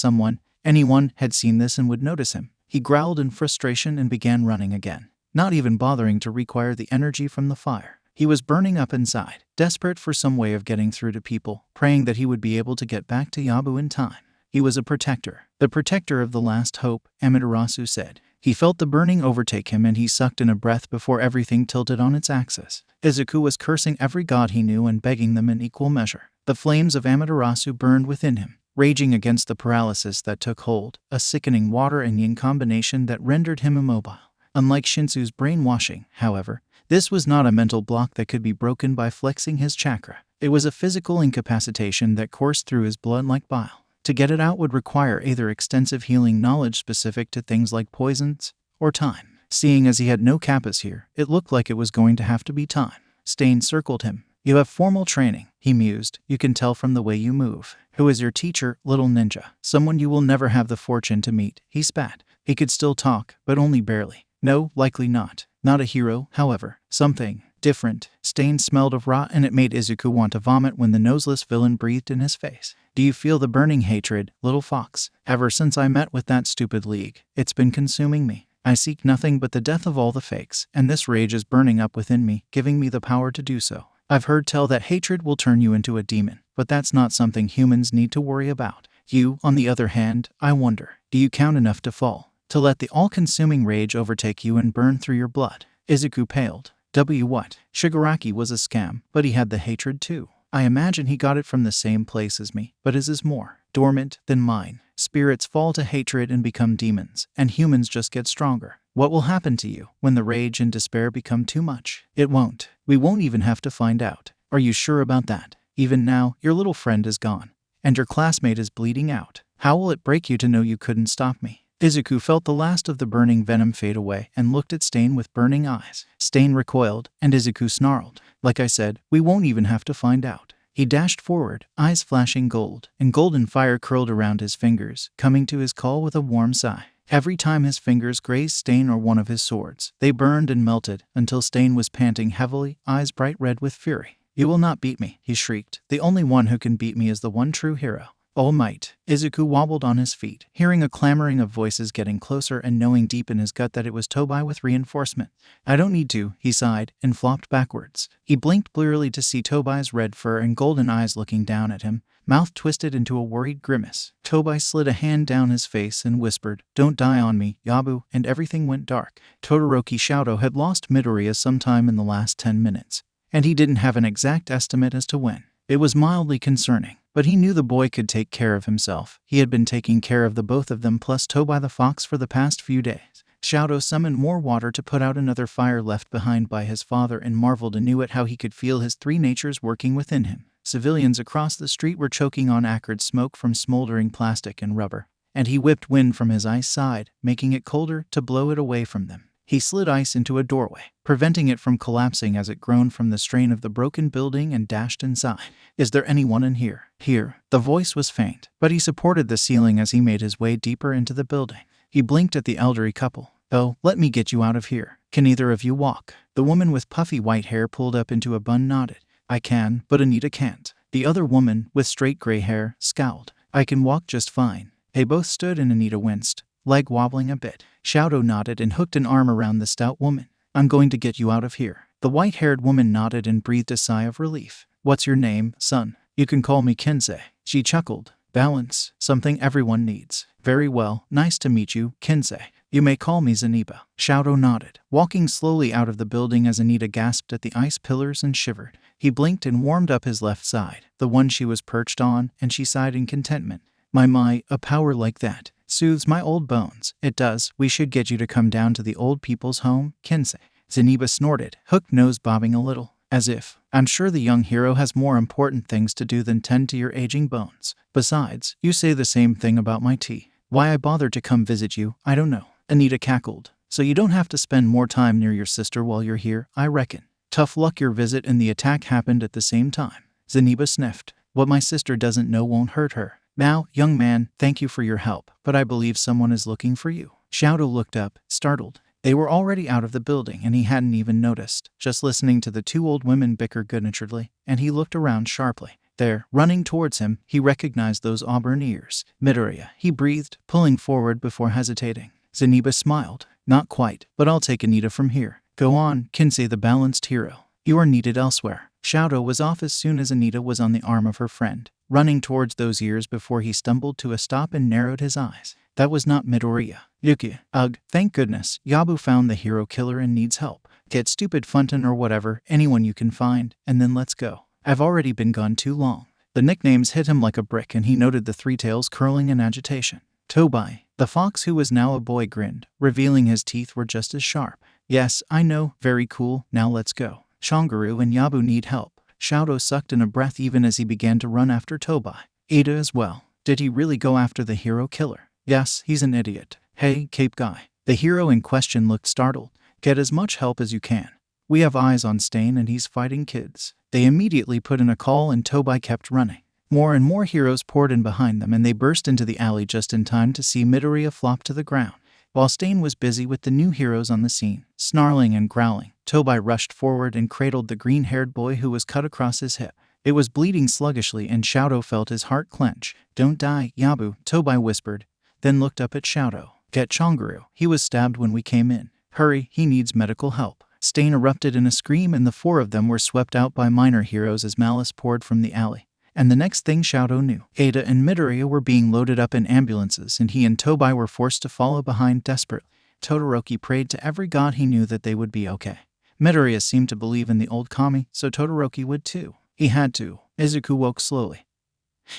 anyone had seen this and would notice him. He growled in frustration and began running again, not even bothering to require the energy from the fire. He was burning up inside, desperate for some way of getting through to people, praying that he would be able to get back to Yabu in time. He was a protector, the protector of the last hope, Amaterasu said. He felt the burning overtake him and he sucked in a breath before everything tilted on its axis. Izuku was cursing every god he knew and begging them in equal measure. The flames of Amaterasu burned within him, raging against the paralysis that took hold, a sickening water and yin combination that rendered him immobile. Unlike Shinsu's brainwashing, however, this was not a mental block that could be broken by flexing his chakra. It was a physical incapacitation that coursed through his blood like bile. To get it out would require either extensive healing knowledge specific to things like poisons, or time. Seeing as he had no kappas here, it looked like it was going to have to be time. Stain circled him. You have formal training, he mused. You can tell from the way you move. Who is your teacher, little ninja? Someone you will never have the fortune to meet, he spat. He could still talk, but only barely. No, likely not. Not a hero, however. Something different. Stain smelled of rot and it made Izuku want to vomit when the noseless villain breathed in his face. Do you feel the burning hatred, little fox? Ever since I met with that stupid league, it's been consuming me. I seek nothing but the death of all the fakes, and this rage is burning up within me, giving me the power to do so. I've heard tell that hatred will turn you into a demon, but that's not something humans need to worry about. You, on the other hand, I wonder, do you count enough to fall? To let the all-consuming rage overtake you and burn through your blood? Izuku paled. What? Shigaraki was a scam, but he had the hatred too. I imagine he got it from the same place as me, but his is more dormant than mine. spirits fall to hatred and become demons, and humans just get stronger. What will happen to you when the rage and despair become too much? It won't. We won't even have to find out. Are you sure about that? Even now, your little friend is gone, and your classmate is bleeding out. How will it break you to know you couldn't stop me? Izuku felt the last of the burning venom fade away and looked at Stain with burning eyes. Stain recoiled, and Izuku snarled. Like I said, we won't even have to find out. He dashed forward, eyes flashing gold, and golden fire curled around his fingers, coming to his call with a warm sigh. Every time his fingers grazed Stain or one of his swords, they burned and melted, until Stain was panting heavily, eyes bright red with fury. You will not beat me, he shrieked. The only one who can beat me is the one true hero. All might. Izuku wobbled on his feet, hearing a clamoring of voices getting closer and knowing deep in his gut that it was Tobai with reinforcement. I don't need to, he sighed, and flopped backwards. He blinked blearily to see Tobai's red fur and golden eyes looking down at him, mouth twisted into a worried grimace. Tobai slid a hand down his face and whispered, "Don't die on me, Yabu," and everything went dark. Todoroki Shouto had lost Midoriya sometime in the last 10 minutes, and he didn't have an exact estimate as to when. It was mildly concerning, but he knew the boy could take care of himself. He had been taking care of the both of them plus Tobai the fox for the past few days. Shouto summoned more water to put out another fire left behind by his father and marveled anew at how he could feel his three natures working within him. Civilians across the street were choking on acrid smoke from smoldering plastic and rubber, and he whipped wind from his ice side, making it colder, to blow it away from them. He slid ice into a doorway, preventing it from collapsing as it groaned from the strain of the broken building, and dashed inside. Is there anyone in here? Here. The voice was faint, but he supported the ceiling as he made his way deeper into the building. He blinked at the elderly couple. Oh, let me get you out of here. Can either of you walk? The woman with puffy white hair pulled up into a bun nodded. I can, but Anita can't. The other woman, with straight gray hair, scowled. I can walk just fine. They both stood and Anita winced, leg wobbling a bit. Shouto nodded and hooked an arm around the stout woman. I'm going to get you out of here. The white-haired woman nodded and breathed a sigh of relief. What's your name, son? You can call me Kinsei. She chuckled. Balance, something everyone needs. Very well, nice to meet you, Kinsei. You may call me Zeniba. Shouto nodded, walking slowly out of the building as Anita gasped at the ice pillars and shivered. He blinked and warmed up his left side, the one she was perched on, and she sighed in contentment. My, a power like that soothes my old bones. It does. We should get you to come down to the old people's home, Kinsei. Zeniba snorted, hooked nose bobbing a little, as if, I'm sure the young hero has more important things to do than tend to your aging bones. Besides, you say the same thing about my tea. Why I bothered to come visit you, I don't know. Anita cackled. So you don't have to spend more time near your sister while you're here, I reckon. Tough luck your visit and the attack happened at the same time. Zeniba sniffed. What my sister doesn't know won't hurt her. Now, young man, thank you for your help, but I believe someone is looking for you. Shouto looked up, startled. They were already out of the building and he hadn't even noticed, just listening to the two old women bicker good-naturedly, and he looked around sharply. There, running towards him, he recognized those auburn ears. Midoriya, he breathed, pulling forward before hesitating. Zeniba smiled. Not quite, but I'll take Anita from here. Go on, Kinsei the balanced hero. You are needed elsewhere. Shouto was off as soon as Anita was on the arm of her friend, running towards those ears before he stumbled to a stop and narrowed his eyes. That was not Midoriya. Yuki. Ugh, thank goodness. Yabu found the hero killer and needs help. Get stupid Funton or whatever, anyone you can find, and then let's go. I've already been gone too long. The nicknames hit him like a brick and he noted the three tails curling in agitation. Tobai, the fox who was now a boy, grinned, revealing his teeth were just as sharp. Yes, I know, very cool, now let's go. Shongaru and Yabu need help. Shouto sucked in a breath even as he began to run after Tobai. Iida as well. Did he really go after the hero killer? Yes, he's an idiot. Hey, Cape Guy. The hero in question looked startled. Get as much help as you can. We have eyes on Stain and he's fighting kids. They immediately put in a call and Tobai kept running. More and more heroes poured in behind them and they burst into the alley just in time to see Midoriya flop to the ground. While Stain was busy with the new heroes on the scene, snarling and growling, Tobai rushed forward and cradled the green-haired boy who was cut across his hip. It was bleeding sluggishly and Shouto felt his heart clench. Don't die, Yabu, Tobai whispered, then looked up at Shouto. Get Shongaru. He was stabbed when we came in. Hurry, he needs medical help. Stain erupted in a scream and the four of them were swept out by minor heroes as malice poured from the alley. And the next thing Shouto knew, Iida and Midoriya were being loaded up in ambulances and he and Tobai were forced to follow behind desperately. Todoroki prayed to every god he knew that they would be okay. Midoriya seemed to believe in the old kami, so Todoroki would too. He had to. Izuku woke slowly.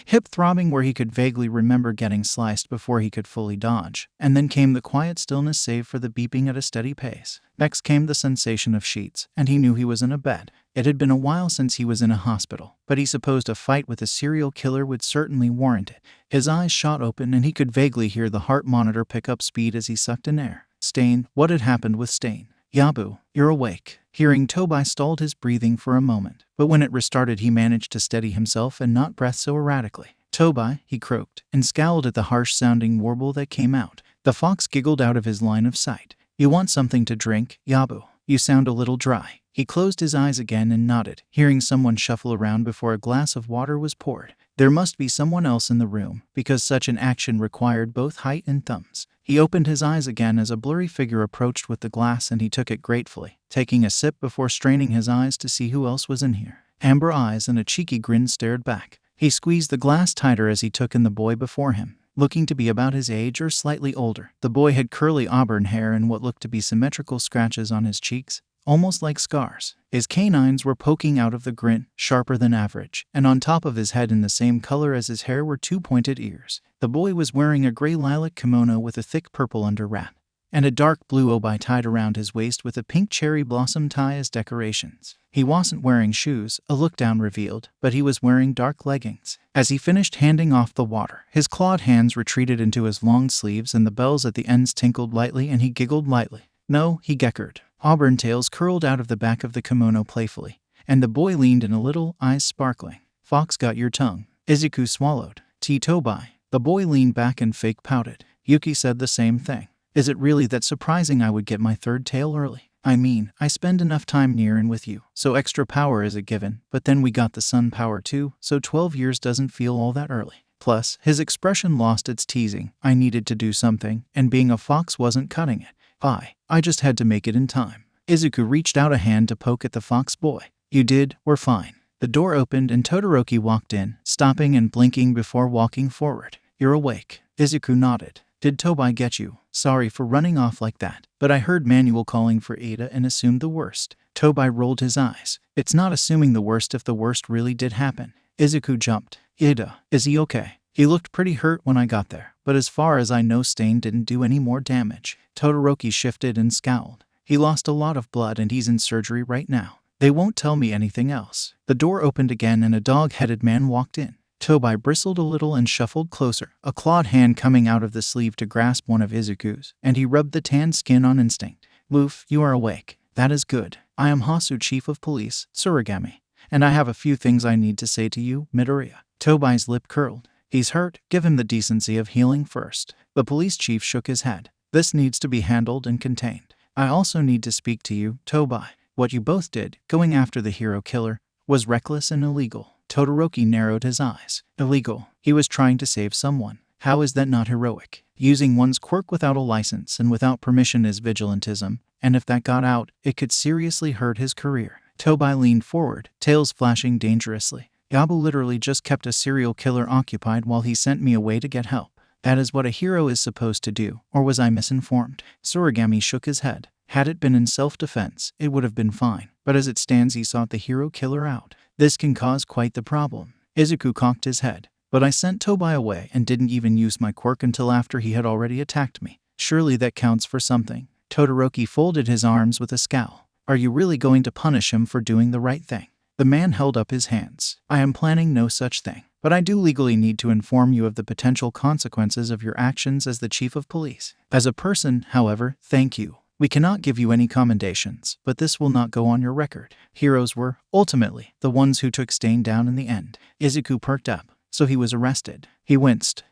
hip throbbing where he could vaguely remember getting sliced before he could fully dodge, and then came the quiet stillness save for the beeping at a steady pace. Next came the sensation of sheets, and he knew he was in a bed. It had been a while since he was in a hospital, but he supposed a fight with a serial killer would certainly warrant it. His eyes shot open and he could vaguely hear the heart monitor pick up speed as he sucked in air. Stain, what had happened with Stain? Yabu, you're awake. Hearing Tobai stalled his breathing for a moment, but when it restarted he managed to steady himself and not breath so erratically. Tobai, he croaked, and scowled at the harsh-sounding warble that came out. The fox giggled out of his line of sight. You want something to drink, Yabu? You sound a little dry. He closed his eyes again and nodded, hearing someone shuffle around before a glass of water was poured. There must be someone else in the room, because such an action required both height and thumbs. He opened his eyes again as a blurry figure approached with the glass and he took it gratefully, taking a sip before straining his eyes to see who else was in here. Amber eyes and a cheeky grin stared back. He squeezed the glass tighter as he took in the boy before him, looking to be about his age or slightly older. The boy had curly auburn hair and what looked to be symmetrical scratches on his cheeks, almost like scars. His canines were poking out of the grin, sharper than average, and on top of his head in the same color as his hair were two pointed ears. The boy was wearing a gray lilac kimono with a thick purple underwrap, and a dark blue obi tied around his waist with a pink cherry blossom tie as decorations. He wasn't wearing shoes, a look-down revealed, but he was wearing dark leggings. As he finished handing off the water, his clawed hands retreated into his long sleeves and the bells at the ends tinkled lightly and he giggled lightly. No, he geckered. Auburn tails curled out of the back of the kimono playfully, and the boy leaned in a little, eyes sparkling. Fox got your tongue. Izuku swallowed. Tobai. The boy leaned back and fake pouted. Yuki said the same thing. Is it really that surprising I would get my third tail early? I mean, I spend enough time near and with you, so extra power is a given, but then we got the sun power too, so 12 years doesn't feel all that early. Plus, his expression lost its teasing. I needed to do something, and being a fox wasn't cutting it. I just had to make it in time. Izuku reached out a hand to poke at the fox boy. You did, we're fine. The door opened and Todoroki walked in, stopping and blinking before walking forward. You're awake. Izuku nodded. Did Tobai get you? Sorry for running off like that, but I heard Manuel calling for Iida and assumed the worst. Tobai rolled his eyes. It's not assuming the worst if the worst really did happen. Izuku jumped. Iida, is he okay? He looked pretty hurt when I got there, but as far as I know Stain didn't do any more damage. Todoroki shifted and scowled. He lost a lot of blood and he's in surgery right now. They won't tell me anything else. The door opened again and a dog-headed man walked in. Tobai bristled a little and shuffled closer, a clawed hand coming out of the sleeve to grasp one of Izuku's, and he rubbed the tanned skin on instinct. Woof, you are awake. That is good. I am Hasu, Chief of Police, Tsurigami, and I have a few things I need to say to you, Midoriya. Tobai's lip curled. He's hurt, give him the decency of healing first. The police chief shook his head. This needs to be handled and contained. I also need to speak to you, Tobai. What you both did, going after the hero killer, was reckless and illegal. Todoroki narrowed his eyes. Illegal. He was trying to save someone. How is that not heroic? Using one's quirk without a license and without permission is vigilantism, and if that got out, it could seriously hurt his career. Tobai leaned forward, tails flashing dangerously. Yabu literally just kept a serial killer occupied while he sent me away to get help. That is what a hero is supposed to do, or was I misinformed? Tsurigami shook his head. Had it been in self-defense, it would have been fine, but as it stands he sought the hero killer out. This can cause quite the problem. Izuku cocked his head. But I sent Tobai away and didn't even use my quirk until after he had already attacked me. Surely that counts for something. Todoroki folded his arms with a scowl. Are you really going to punish him for doing the right thing? The man held up his hands. I am planning no such thing, but I do legally need to inform you of the potential consequences of your actions as the chief of police. As a person, however, thank you. We cannot give you any commendations, but this will not go on your record. Heroes were, ultimately, the ones who took Stain down in the end. Izuku perked up. So he was arrested. He winced.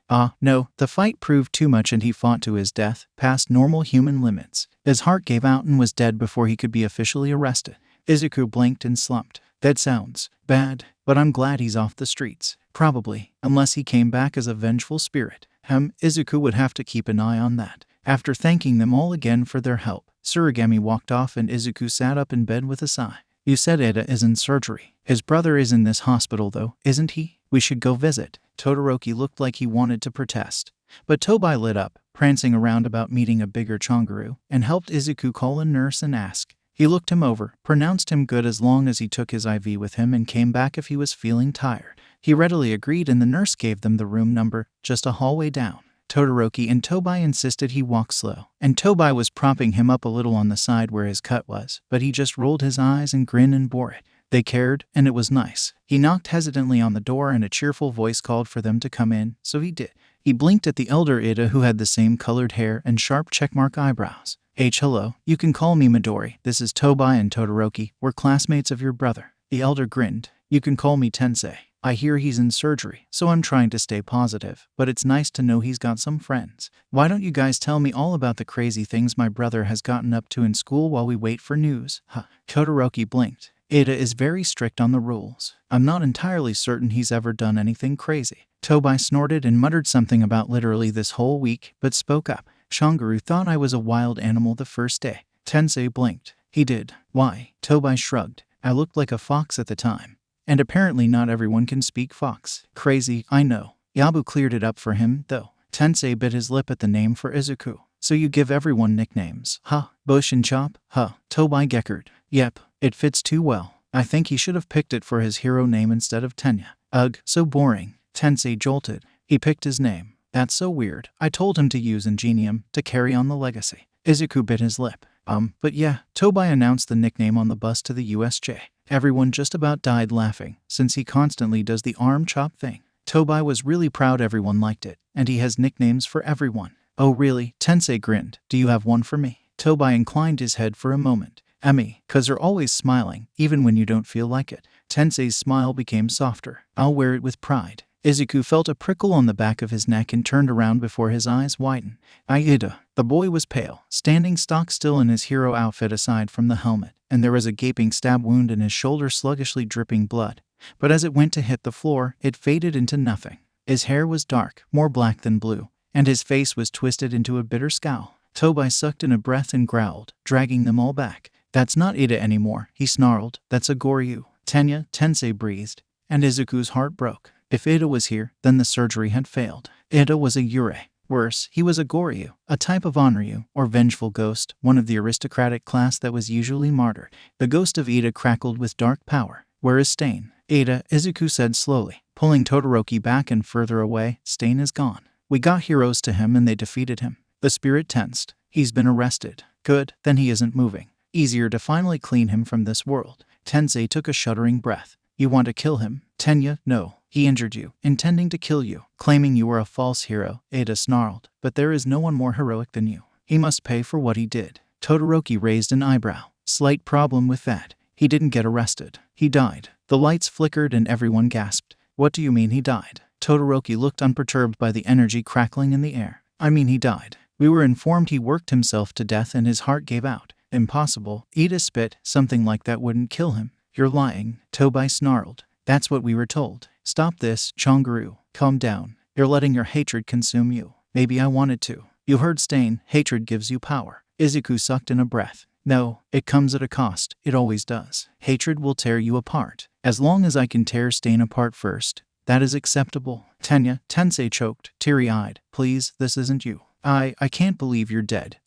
No, the fight proved too much and he fought to his death, past normal human limits. His heart gave out and was dead before he could be officially arrested. Izuku blinked and slumped. That sounds bad, but I'm glad he's off the streets. Probably, unless he came back as a vengeful spirit. Izuku would have to keep an eye on that. After thanking them all again for their help, Tsurigami walked off and Izuku sat up in bed with a sigh. You said Iida is in surgery. His brother is in this hospital though, isn't he? We should go visit. Todoroki looked like he wanted to protest. But Tobai lit up, prancing around about meeting a bigger Chongaru, and helped Izuku call a nurse and ask, He looked him over, pronounced him good as long as he took his IV with him and came back if he was feeling tired. He readily agreed and the nurse gave them the room number, just a hallway down. Todoroki and Tobai insisted he walk slow, and Tobai was propping him up a little on the side where his cut was, but he just rolled his eyes and grinned and bore it. They cared, and it was nice. He knocked hesitantly on the door and a cheerful voice called for them to come in, so he did. He blinked at the elder Iida who had the same colored hair and sharp checkmark eyebrows. Hello, you can call me Midori. This is Tobai and Todoroki. We're classmates of your brother. The elder grinned. You can call me Tensei. I hear he's in surgery, so I'm trying to stay positive, but it's nice to know he's got some friends. Why don't you guys tell me all about the crazy things my brother has gotten up to in school while we wait for news? Todoroki blinked. Iida is very strict on the rules. I'm not entirely certain he's ever done anything crazy. Tobai snorted and muttered something about literally this whole week, but spoke up. Shanguru thought I was a wild animal the first day. Tensei blinked. He did. Why? Tobai shrugged. I looked like a fox at the time. And apparently not everyone can speak fox. Crazy, I know. Yabu cleared it up for him, though. Tensei bit his lip at the name for Izuku. So you give everyone nicknames, huh? Bush and Chop, huh? Tobai geckered. Yep, it fits too well. I think he should have picked it for his hero name instead of Tenya. Ugh, so boring. Tensei jolted. He picked his name. That's so weird. I told him to use Ingenium to carry on the legacy. Izuku bit his lip. But yeah, Tobai announced the nickname on the bus to the USJ. Everyone just about died laughing, since he constantly does the arm chop thing. Tobai was really proud everyone liked it, and he has nicknames for everyone. Oh really? Tensei grinned. Do you have one for me? Tobai inclined his head for a moment. Emmy, 'cause you're always smiling, even when you don't feel like it. Tensei's smile became softer. I'll wear it with pride. Izuku felt a prickle on the back of his neck and turned around before his eyes widened. Iida. The boy was pale, standing stock still in his hero outfit aside from the helmet, and there was a gaping stab wound in his shoulder sluggishly dripping blood. But as it went to hit the floor, it faded into nothing. His hair was dark, more black than blue, and his face was twisted into a bitter scowl. Tobai sucked in a breath and growled, dragging them all back. That's not Iida anymore, he snarled. That's a Goryu. Tenya, Tensei breathed, and Izuku's heart broke. If Iida was here, then the surgery had failed. Iida was a Yurei. Worse, he was a Goryu, a type of Onryu, or vengeful ghost, one of the aristocratic class that was usually martyred. The ghost of Iida crackled with dark power. Where is Stain? Iida, Izuku said slowly, pulling Todoroki back and further away. Stain is gone. We got heroes to him and they defeated him. The spirit tensed. He's been arrested. Good, then he isn't moving. Easier to finally clean him from this world. Tensei took a shuddering breath. You want to kill him? Tenya, no. He injured you, intending to kill you, claiming you were a false hero, Iida snarled. But there is no one more heroic than you. He must pay for what he did. Todoroki raised an eyebrow. Slight problem with that. He didn't get arrested. He died. The lights flickered and everyone gasped. What do you mean he died? Todoroki looked unperturbed by the energy crackling in the air. I mean he died. We were informed he worked himself to death and his heart gave out. Impossible. Iida spit. Something like that wouldn't kill him. You're lying. Tobai snarled. That's what we were told. Stop this, Changuru. Calm down. You're letting your hatred consume you. Maybe I wanted to. You heard Stain. Hatred gives you power. Izuku sucked in a breath. No, it comes at a cost. It always does. Hatred will tear you apart. As long as I can tear Stain apart first, that is acceptable. Tenya, Tensei choked, teary-eyed. Please, this isn't you. I can't believe you're dead.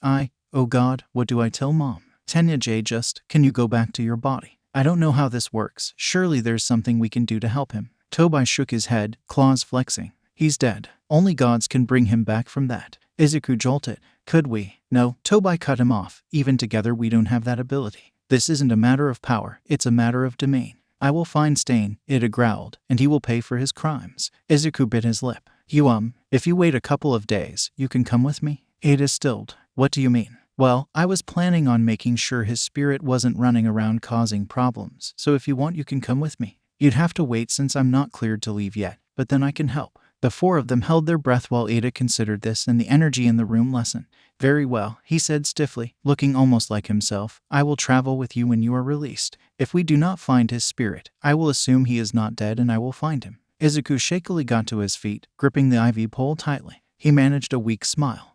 Oh God, what do I tell Mom? Tenya J, can you go back to your body? I don't know how this works. Surely there's something we can do to help him. Tobai shook his head, claws flexing. He's dead. Only gods can bring him back from that. Izuku jolted. Could we? No, Tobai cut him off. Even together we don't have that ability. This isn't a matter of power, it's a matter of domain. I will find Stain, Iida growled, and he will pay for his crimes. Izuku bit his lip. If you wait a couple of days, you can come with me? Iida stilled. What do you mean? Well, I was planning on making sure his spirit wasn't running around causing problems, so if you want you can come with me. You'd have to wait since I'm not cleared to leave yet, but then I can help. The four of them held their breath while Iida considered this and the energy in the room lessened. Very well, he said stiffly, looking almost like himself. I will travel with you when you are released. If we do not find his spirit, I will assume he is not dead and I will find him. Izuku shakily got to his feet, gripping the IV pole tightly. He managed a weak smile.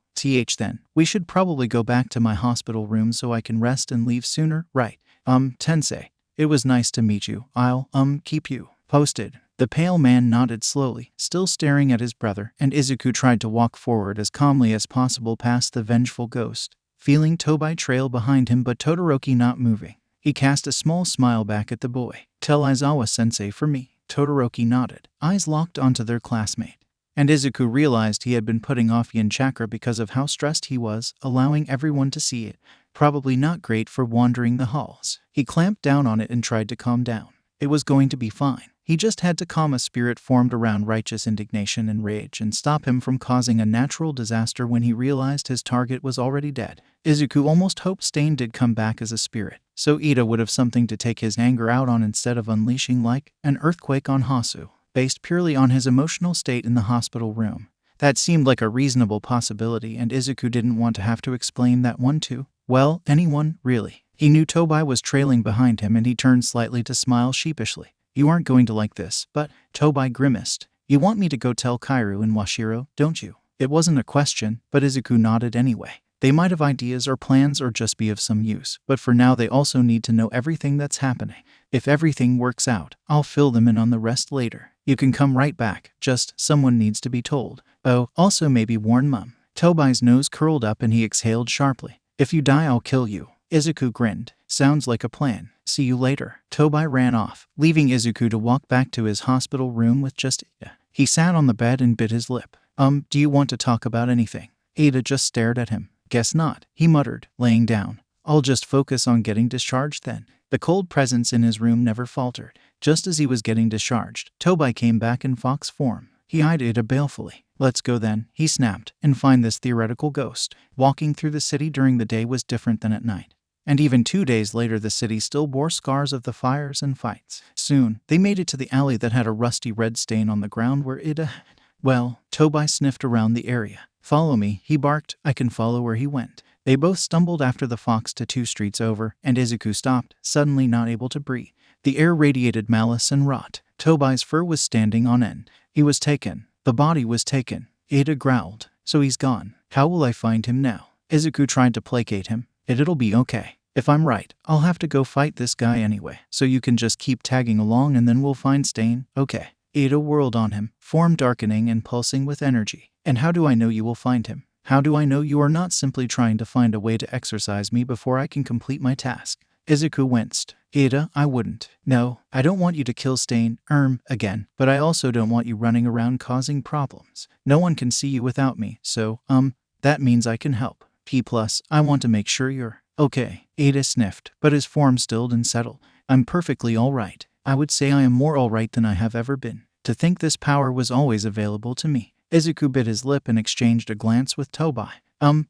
Then, we should probably go back to my hospital room so I can rest and leave sooner, right? Tensei. It was nice to meet you. I'll, keep you posted. The pale man nodded slowly, still staring at his brother, and Izuku tried to walk forward as calmly as possible past the vengeful ghost. feeling Tobai trail behind him but Todoroki not moving. He cast a small smile back at the boy. "Tell Aizawa-sensei for me." Todoroki nodded, eyes locked onto their classmate. And Izuku realized he had been putting off yin chakra because of how stressed he was, allowing everyone to see it. Probably not great for wandering the halls. He clamped down on it and tried to calm down. It was going to be fine. He just had to calm a spirit formed around righteous indignation and rage and stop him from causing a natural disaster when he realized his target was already dead. Izuku almost hoped Stain did come back as a spirit, so Iida would have something to take his anger out on instead of unleashing like an earthquake on Hasu, based purely on his emotional state in the hospital room. That seemed like a reasonable possibility, and Izuku didn't want to have to explain that one to, well, anyone, really. He knew Tobai was trailing behind him and he turned slightly to smile sheepishly. "You aren't going to like this, but," Tobai grimaced. "You want me to go tell Kairu and Washiro, don't you?" It wasn't a question, but Izuku nodded anyway. They might have ideas or plans or just be of some use, but for now they also need to know everything that's happening. If everything works out, I'll fill them in on the rest later. You can come right back, just someone needs to be told. Oh, also maybe warn Mum. Tobai's nose curled up and he exhaled sharply. "If you die, I'll kill you." Izuku grinned. "Sounds like a plan. See you later." Tobai ran off, leaving Izuku to walk back to his hospital room with just Iida. He sat on the bed and bit his lip. Do you want to talk about anything?" Iida just stared at him. "Guess not," he muttered, laying down. "I'll just focus on getting discharged then." The cold presence in his room never faltered. Just as he was getting discharged, Tobai came back in fox form. He eyed Iida balefully. "Let's go then," he snapped, "and find this theoretical ghost." Walking through the city during the day was different than at night. And even 2 days later the city still bore scars of the fires and fights. Soon, they made it to the alley that had a rusty red stain on the ground where Iida had. Well, Tobai sniffed around the area. "Follow me," he barked. "I can follow where he went." They both stumbled after the fox to 2 streets over, and Izuku stopped, suddenly not able to breathe. The air radiated malice and rot. Tobai's fur was standing on end. He was taken. The body was taken. Iida growled. "So he's gone. How will I find him now?" Izuku tried to placate him. It'll be okay. If I'm right, I'll have to go fight this guy anyway, so you can just keep tagging along and then we'll find Stain, okay?" Iida whirled on him, form darkening and pulsing with energy. "And how do I know you will find him? How do I know you are not simply trying to find a way to exorcise me before I can complete my task?" Izuku winced. "Iida, I wouldn't. No, I don't want you to kill Stain, again, but I also don't want you running around causing problems. No one can see you without me, so, that means I can help. Plus, I want to make sure you're okay." Iida sniffed, but his form stilled and settled. "I'm perfectly all right. I would say I am more all right than I have ever been. To think this power was always available to me." Izuku bit his lip and exchanged a glance with Tobai.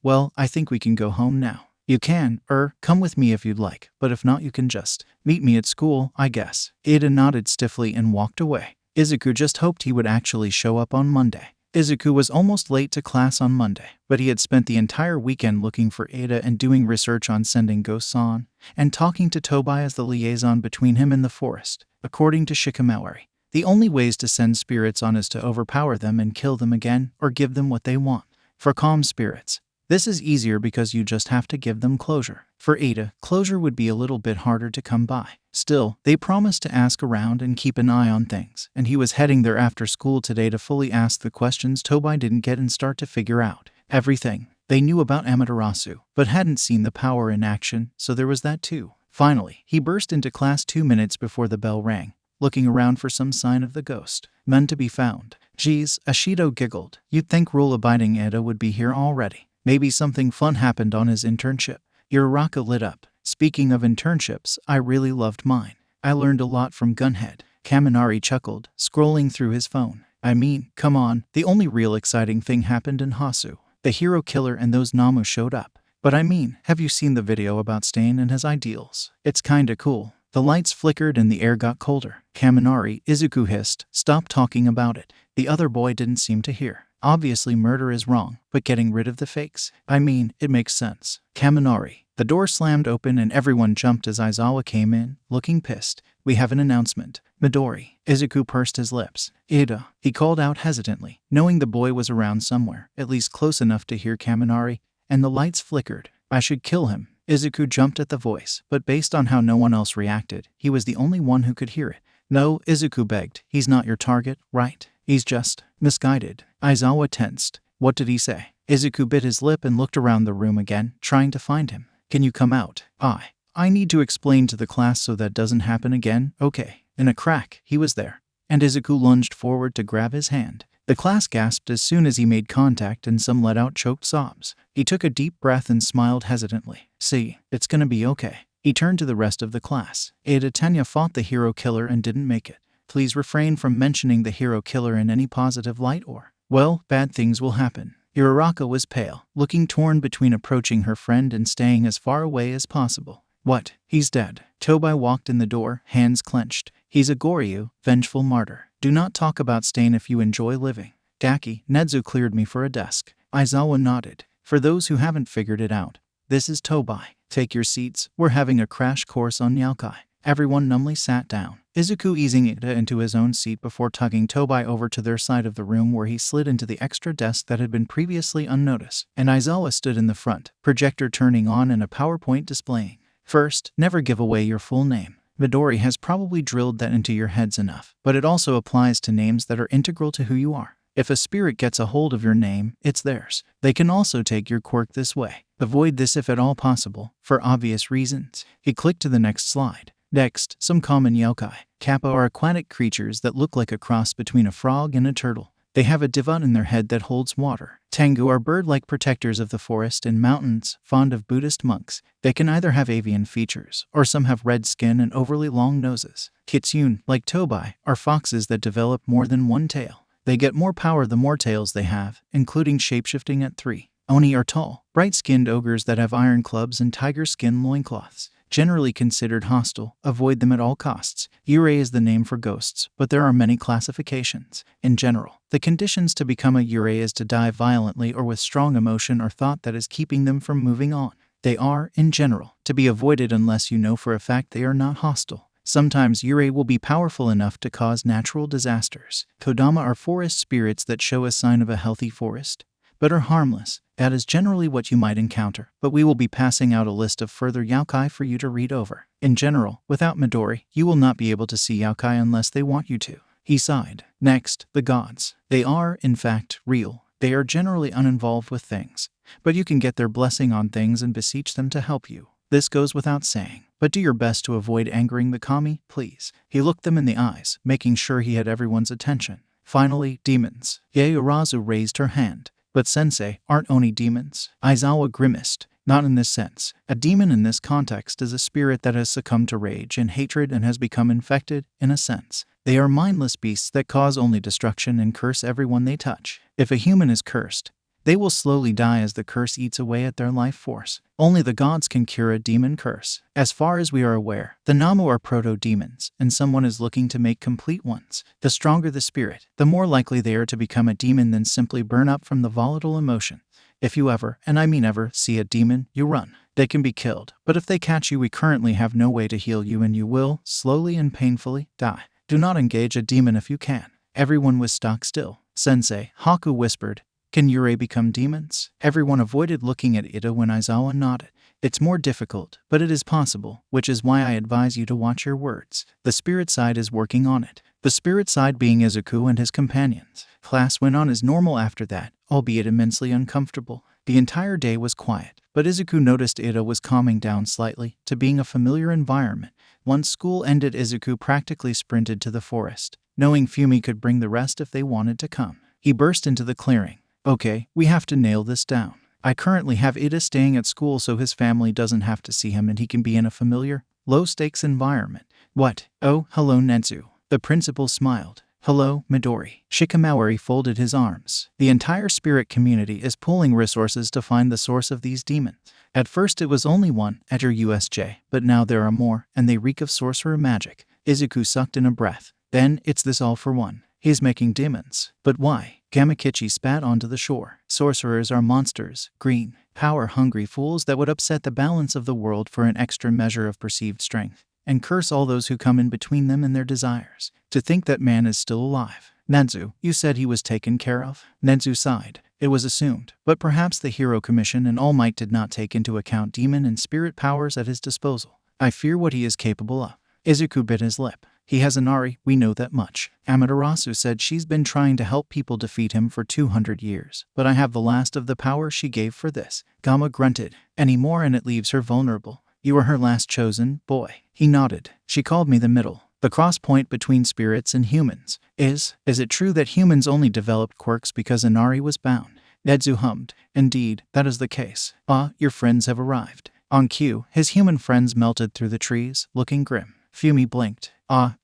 Well, I think we can go home now." "You can, come with me if you'd like, but if not you can just meet me at school, I guess." Iida nodded stiffly and walked away. Izuku just hoped he would actually show up on Monday. Izuku was almost late to class on Monday, but he had spent the entire weekend looking for Iida and doing research on sending ghosts on, and talking to Tobai as the liaison between him and the forest. According to Shikamaru, the only ways to send spirits on is to overpower them and kill them again, or give them what they want. For calm spirits, this is easier because you just have to give them closure. For Iida, closure would be a little bit harder to come by. Still, they promised to ask around and keep an eye on things, and he was heading there after school today to fully ask the questions Tobai didn't get and start to figure out everything. They knew about Amaterasu, but hadn't seen the power in action, so there was that too. Finally, he burst into class 2 minutes before the bell rang, looking around for some sign of the ghost. None to be found. "Geez," Ashido giggled. "You'd think rule-abiding Iida would be here already. Maybe something fun happened on his internship." Uraraka lit up. "Speaking of internships, I really loved mine. I learned a lot from Gunhead." Kaminari chuckled, scrolling through his phone. "I mean, come on, the only real exciting thing happened in Hasu. The hero killer and those Namu showed up. But I mean, have you seen the video about Stain and his ideals? It's kinda cool." The lights flickered and the air got colder. "Kaminari," Izuku hissed, "stop talking about it." The other boy didn't seem to hear. "Obviously murder is wrong, but getting rid of the fakes? I mean, it makes sense." "Kaminari." The door slammed open and everyone jumped as Aizawa came in, looking pissed. "We have an announcement." "Midori." Izuku pursed his lips. "Iida," he called out hesitantly, knowing the boy was around somewhere, at least close enough to hear Kaminari, and the lights flickered. "I should kill him." Izuku jumped at the voice, but based on how no one else reacted, he was the only one who could hear it. "No," Izuku begged, "he's not your target, right? He's just misguided." Aizawa tensed. "What did he say?" Izuku bit his lip and looked around the room again, trying to find him. Can you come out? I need to explain to the class so that doesn't happen again, okay. In a crack, he was there, and Izuku lunged forward to grab his hand. The class gasped as soon as he made contact and some let out choked sobs. He took a deep breath and smiled hesitantly. See, it's gonna be okay. He turned to the rest of the class. Iida Tenya fought the hero killer and didn't make it. Please refrain from mentioning the hero killer in any positive light or, well, bad things will happen. Uraraka was pale, looking torn between approaching her friend and staying as far away as possible. What? He's dead. Tobai walked in the door, hands clenched. He's a Goryu, vengeful martyr. Do not talk about Stain if you enjoy living. Daki, Nezu cleared me for a desk. Aizawa nodded. For those who haven't figured it out, this is Tobai. Take your seats, we're having a crash course on Yakai. Everyone numbly sat down. Izuku easing Iida into his own seat before tugging Tobai over to their side of the room where he slid into the extra desk that had been previously unnoticed, and Aizawa stood in the front, projector turning on and a PowerPoint displaying. First, never give away your full name. Midori has probably drilled that into your heads enough, but it also applies to names that are integral to who you are. If a spirit gets a hold of your name, it's theirs. They can also take your quirk this way. Avoid this if at all possible, for obvious reasons. He clicked to the next slide. Next, some common yokai. Kappa are aquatic creatures that look like a cross between a frog and a turtle. They have a divan in their head that holds water. Tengu are bird-like protectors of the forest and mountains, fond of Buddhist monks. They can either have avian features, or some have red skin and overly long noses. Kitsune, like Tobai, are foxes that develop more than one tail. They get more power the more tails they have, including shapeshifting at 3. Oni are tall, bright-skinned ogres that have iron clubs and tiger skin loincloths. Generally considered hostile, avoid them at all costs. Yurei is the name for ghosts, but there are many classifications. In general, the conditions to become a Yurei is to die violently or with strong emotion or thought that is keeping them from moving on. They are, in general, to be avoided unless you know for a fact they are not hostile. Sometimes Yurei will be powerful enough to cause natural disasters. Kodama are forest spirits that show a sign of a healthy forest, but are harmless. That is generally what you might encounter, but we will be passing out a list of further yokai for you to read over. In general, without Midori, you will not be able to see yokai unless they want you to. He sighed. Next, the gods. They are, in fact, real. They are generally uninvolved with things, but you can get their blessing on things and beseech them to help you. This goes without saying, but do your best to avoid angering the kami, please. He looked them in the eyes, making sure he had everyone's attention. Finally, demons. Yaoyorozu raised her hand. But sensei, aren't oni demons? Aizawa grimaced. Not in this sense. A demon in this context is a spirit that has succumbed to rage and hatred and has become infected, in a sense. They are mindless beasts that cause only destruction and curse everyone they touch. If a human is cursed, they will slowly die as the curse eats away at their life force. Only the gods can cure a demon curse. As far as we are aware, the Namu are proto-demons, and someone is looking to make complete ones. The stronger the spirit, the more likely they are to become a demon than simply burn up from the volatile emotion. If you ever, and I mean ever, see a demon, you run. They can be killed, but if they catch you, we currently have no way to heal you and you will, slowly and painfully, die. Do not engage a demon if you can. Everyone was stock still. Sensei, Haku whispered, can Yurei become demons? Everyone avoided looking at Iida when Aizawa nodded. It's more difficult, but it is possible, which is why I advise you to watch your words. The spirit side is working on it. The spirit side being Izuku and his companions. Class went on as normal after that, albeit immensely uncomfortable. The entire day was quiet, but Izuku noticed Iida was calming down slightly, to being a familiar environment. Once school ended, Izuku practically sprinted to the forest, knowing Fumi could bring the rest if they wanted to come. He burst into the clearing. Okay, we have to nail this down. I currently have Iida staying at school so his family doesn't have to see him and he can be in a familiar, low-stakes environment. What? Oh, hello Nezu. The principal smiled. Hello, Midori. Shikamaori folded his arms. The entire spirit community is pooling resources to find the source of these demons. At first it was only one, at your USJ, but now there are more, and they reek of sorcerer magic. Izuku sucked in a breath. Then, it's this all for one. He's making demons. But why? Gamakichi spat onto the shore. Sorcerers are monsters, green, power-hungry fools that would upset the balance of the world for an extra measure of perceived strength, and curse all those who come in between them and their desires. To think that man is still alive. Nezu, you said he was taken care of? Nezu sighed. It was assumed, but perhaps the Hero Commission and All Might did not take into account demon and spirit powers at his disposal. I fear what he is capable of. Izuku bit his lip. He has Inari, we know that much. Amaterasu said she's been trying to help people defeat him for 200 years, but I have the last of the power she gave for this. Gamma grunted. Any more and it leaves her vulnerable. You were her last chosen boy. He nodded. She called me the middle. The cross point between spirits and humans. Is it true that humans only developed quirks because Inari was bound? Nedzu hummed. Indeed, that is the case. Your friends have arrived. On cue, his human friends melted through the trees, looking grim. Fumi blinked.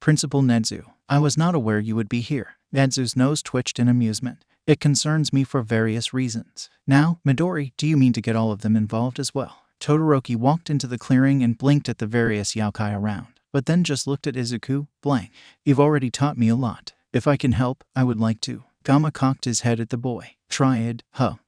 Principal Nedzu, I was not aware you would be here. Nedzu's nose twitched in amusement. It concerns me for various reasons. Now, Midori, do you mean to get all of them involved as well? Todoroki walked into the clearing and blinked at the various yokai around, but then just looked at Izuku, blank. You've already taught me a lot. If I can help, I would like to. Gamma cocked his head at the boy. Triad,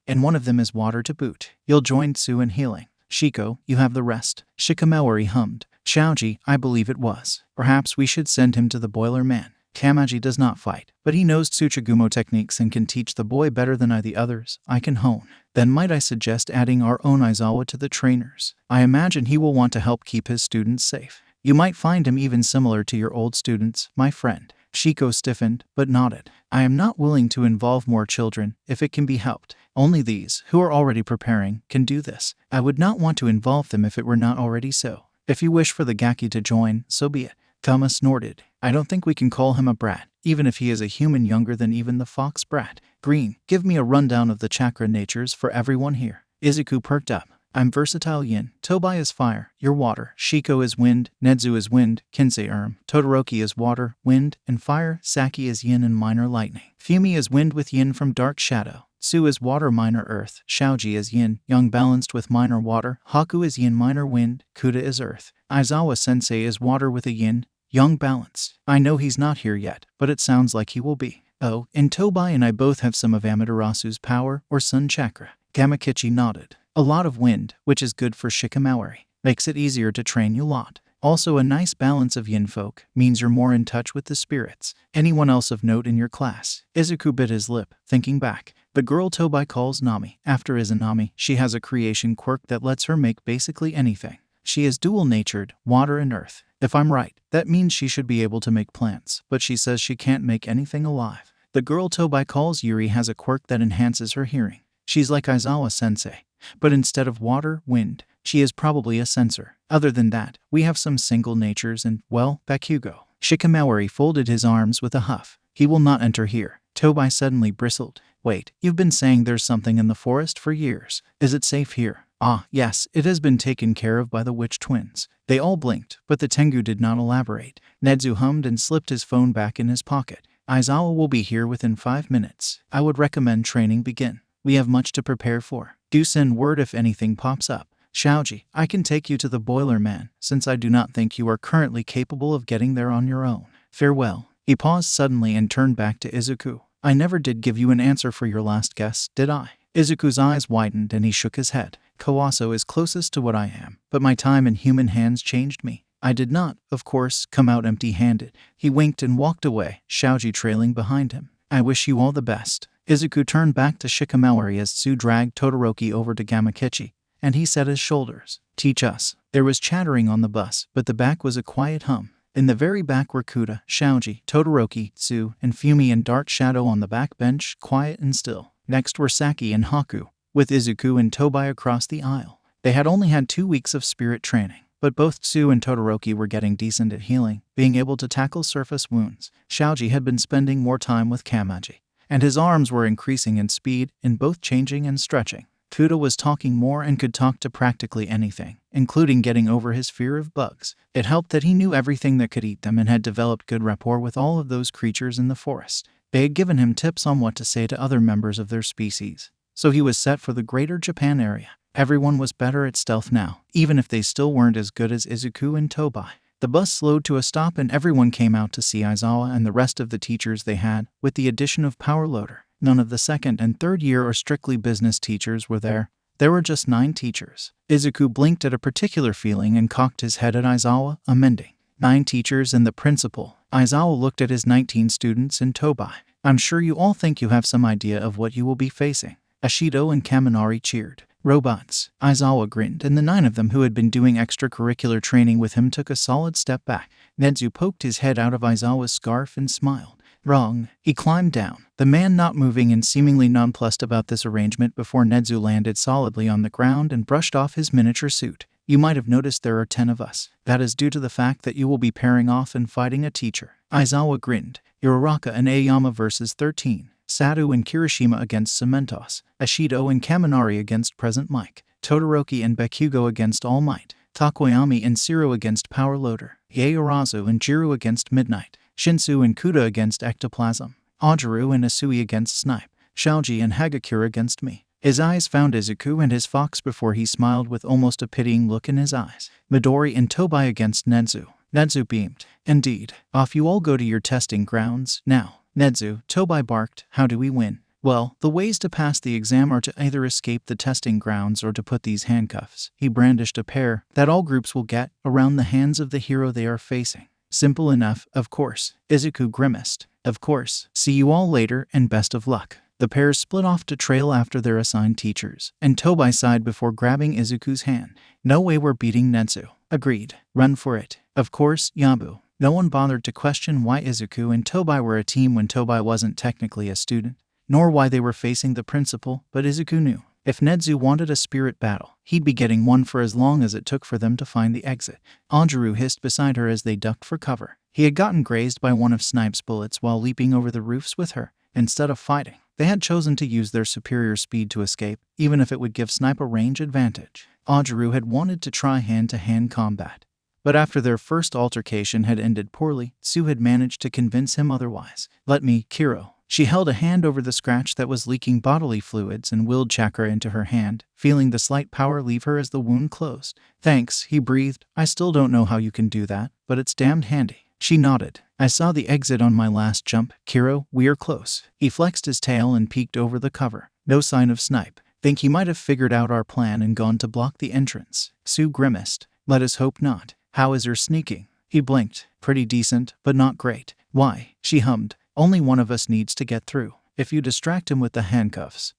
and one of them is water to boot. You'll join Tsu in healing. Shiko, you have the rest. Shikamaori hummed. Shaoji, I believe it was. Perhaps we should send him to the Boiler Man. Kamaji does not fight, but he knows Tsuchigumo techniques and can teach the boy better than the others. I can hone. Then might I suggest adding our own Aizawa to the trainers? I imagine he will want to help keep his students safe. You might find him even similar to your old students, my friend. Shiko stiffened, but nodded. I am not willing to involve more children, if it can be helped. Only these, who are already preparing, can do this. I would not want to involve them if it were not already so. If you wish for the Gaki to join, so be it. Kama snorted. I don't think we can call him a brat, even if he is a human younger than even the fox brat. Green, give me a rundown of the chakra natures for everyone here. Izuku perked up. I'm versatile yin. Tobai is fire, you're water. Shiko is wind, Nedzu is wind, Kinsei Todoroki is water, wind, and fire. Saki is yin and minor lightning. Fumi is wind with yin from dark shadow. Tsu is water minor earth. Shaoji is yin, young balanced with minor water. Haku is yin minor wind. Kuda is earth. Aizawa sensei is water with a yin, young balanced. I know he's not here yet, but it sounds like he will be. And Tobai and I both have some of Amaterasu's power, or sun chakra. Gamakichi nodded. A lot of wind, which is good for Shikamaori. Makes it easier to train you lot. Also a nice balance of yin folk, means you're more in touch with the spirits. Anyone else of note in your class? Izuku bit his lip, thinking back. The girl Tobai calls Nami. After Izanami, she has a creation quirk that lets her make basically anything. She is dual-natured, water and earth. If I'm right, that means she should be able to make plants, but she says she can't make anything alive. The girl Tobai calls Yuri has a quirk that enhances her hearing. She's like Aizawa-sensei, but instead of water, wind. She is probably a sensor. Other than that, we have some single natures and, well, Bakugo. Shikamaori folded his arms with a huff. He will not enter here. Tobai suddenly bristled. Wait, you've been saying there's something in the forest for years. Is it safe here? Yes, it has been taken care of by the witch twins. They all blinked, but the Tengu did not elaborate. Nedzu hummed and slipped his phone back in his pocket. Aizawa will be here within 5 minutes. I would recommend training begin. We have much to prepare for. Do send word if anything pops up. Shaoji, I can take you to the Boiler Man, since I do not think you are currently capable of getting there on your own. Farewell. He paused suddenly and turned back to Izuku. I never did give you an answer for your last guess, did I? Izuku's eyes widened and he shook his head. Kawaso is closest to what I am, but my time in human hands changed me. I did not, of course, come out empty-handed. He winked and walked away, Shaoji trailing behind him. I wish you all the best. Izuku turned back to Shikamaori as Tsu dragged Todoroki over to Gamakichi, and he set his shoulders. Teach us. There was chattering on the bus, but the back was a quiet hum. In the very back were Kuda, Shaoji, Todoroki, Tsu, and Fumi and Dark Shadow on the back bench, quiet and still. Next were Saki and Haku, with Izuku and Tobai across the aisle. They had only had 2 weeks of spirit training, but both Tsu and Todoroki were getting decent at healing, being able to tackle surface wounds. Shaoji had been spending more time with Kamaji, and his arms were increasing in speed, in both changing and stretching. Kuda was talking more and could talk to practically anything, including getting over his fear of bugs. It helped that he knew everything that could eat them and had developed good rapport with all of those creatures in the forest. They had given him tips on what to say to other members of their species, so he was set for the greater Japan area. Everyone was better at stealth now, even if they still weren't as good as Izuku and Tobai. The bus slowed to a stop and everyone came out to see Aizawa and the rest of the teachers they had, with the addition of Power Loader. None of the second and third year or strictly business teachers were there. There were just 9 teachers. Izuku blinked at a particular feeling and cocked his head at Aizawa, amending. 9 teachers and the principal. Aizawa looked at his 19 students and Tobai. I'm sure you all think you have some idea of what you will be facing. Ashido and Kaminari cheered. Robots. Aizawa grinned, and the 9 of them who had been doing extracurricular training with him took a solid step back. Nedzu poked his head out of Aizawa's scarf and smiled. Wrong. He climbed down, the man not moving and seemingly nonplussed about this arrangement before Nedzu landed solidly on the ground and brushed off his miniature suit. You might have noticed there are 10 of us. That is due to the fact that you will be pairing off and fighting a teacher. Aizawa grinned. Uraraka and Aoyama versus 13. Sado and Kirishima against Cementos. Ashido and Kaminari against Present Mike. Todoroki and Bakugo against All Might. Takoyami and Siro against Power Loader. Yaorazu and Jiru against Midnight. Shinsu and Kuda against Ectoplasm. Ajaru and Asui against Snipe. Shaoji and Hagakure against me. His eyes found Izuku and his fox before he smiled with almost a pitying look in his eyes. Midori and Tobai against Nedzu. Nedzu beamed. Indeed. Off you all go to your testing grounds. Now. Nedzu, Tobai barked. How do we win? Well, the ways to pass the exam are to either escape the testing grounds or to put these handcuffs. He brandished a pair that all groups will get around the hands of the hero they are facing. Simple enough, of course. Izuku grimaced. Of course. See you all later and best of luck. The pairs split off to trail after their assigned teachers, and Tobai sighed before grabbing Izuku's hand. No way we're beating Nedzu. Agreed. Run for it. Of course, Yabu. No one bothered to question why Izuku and Tobai were a team when Tobai wasn't technically a student, nor why they were facing the principal, but Izuku knew. If Nedzu wanted a spirit battle, he'd be getting one for as long as it took for them to find the exit. Anjuru hissed beside her as they ducked for cover. He had gotten grazed by one of Snipe's bullets while leaping over the roofs with her. Instead of fighting, they had chosen to use their superior speed to escape, even if it would give Snipe a range advantage. Ajaru had wanted to try hand-to-hand combat, but after their first altercation had ended poorly, Tsu had managed to convince him otherwise. Let me, Kiro. She held a hand over the scratch that was leaking bodily fluids and willed chakra into her hand, feeling the slight power leave her as the wound closed. Thanks, he breathed. I still don't know how you can do that, but it's damned handy. She nodded. I saw the exit on my last jump. Kiro, we are close. He flexed his tail and peeked over the cover. No sign of Snipe. Think he might have figured out our plan and gone to block the entrance. Sue grimaced. Let us hope not. How is your sneaking? He blinked. Pretty decent, but not great. Why? She hummed. Only one of us needs to get through. If you distract him with the handcuffs,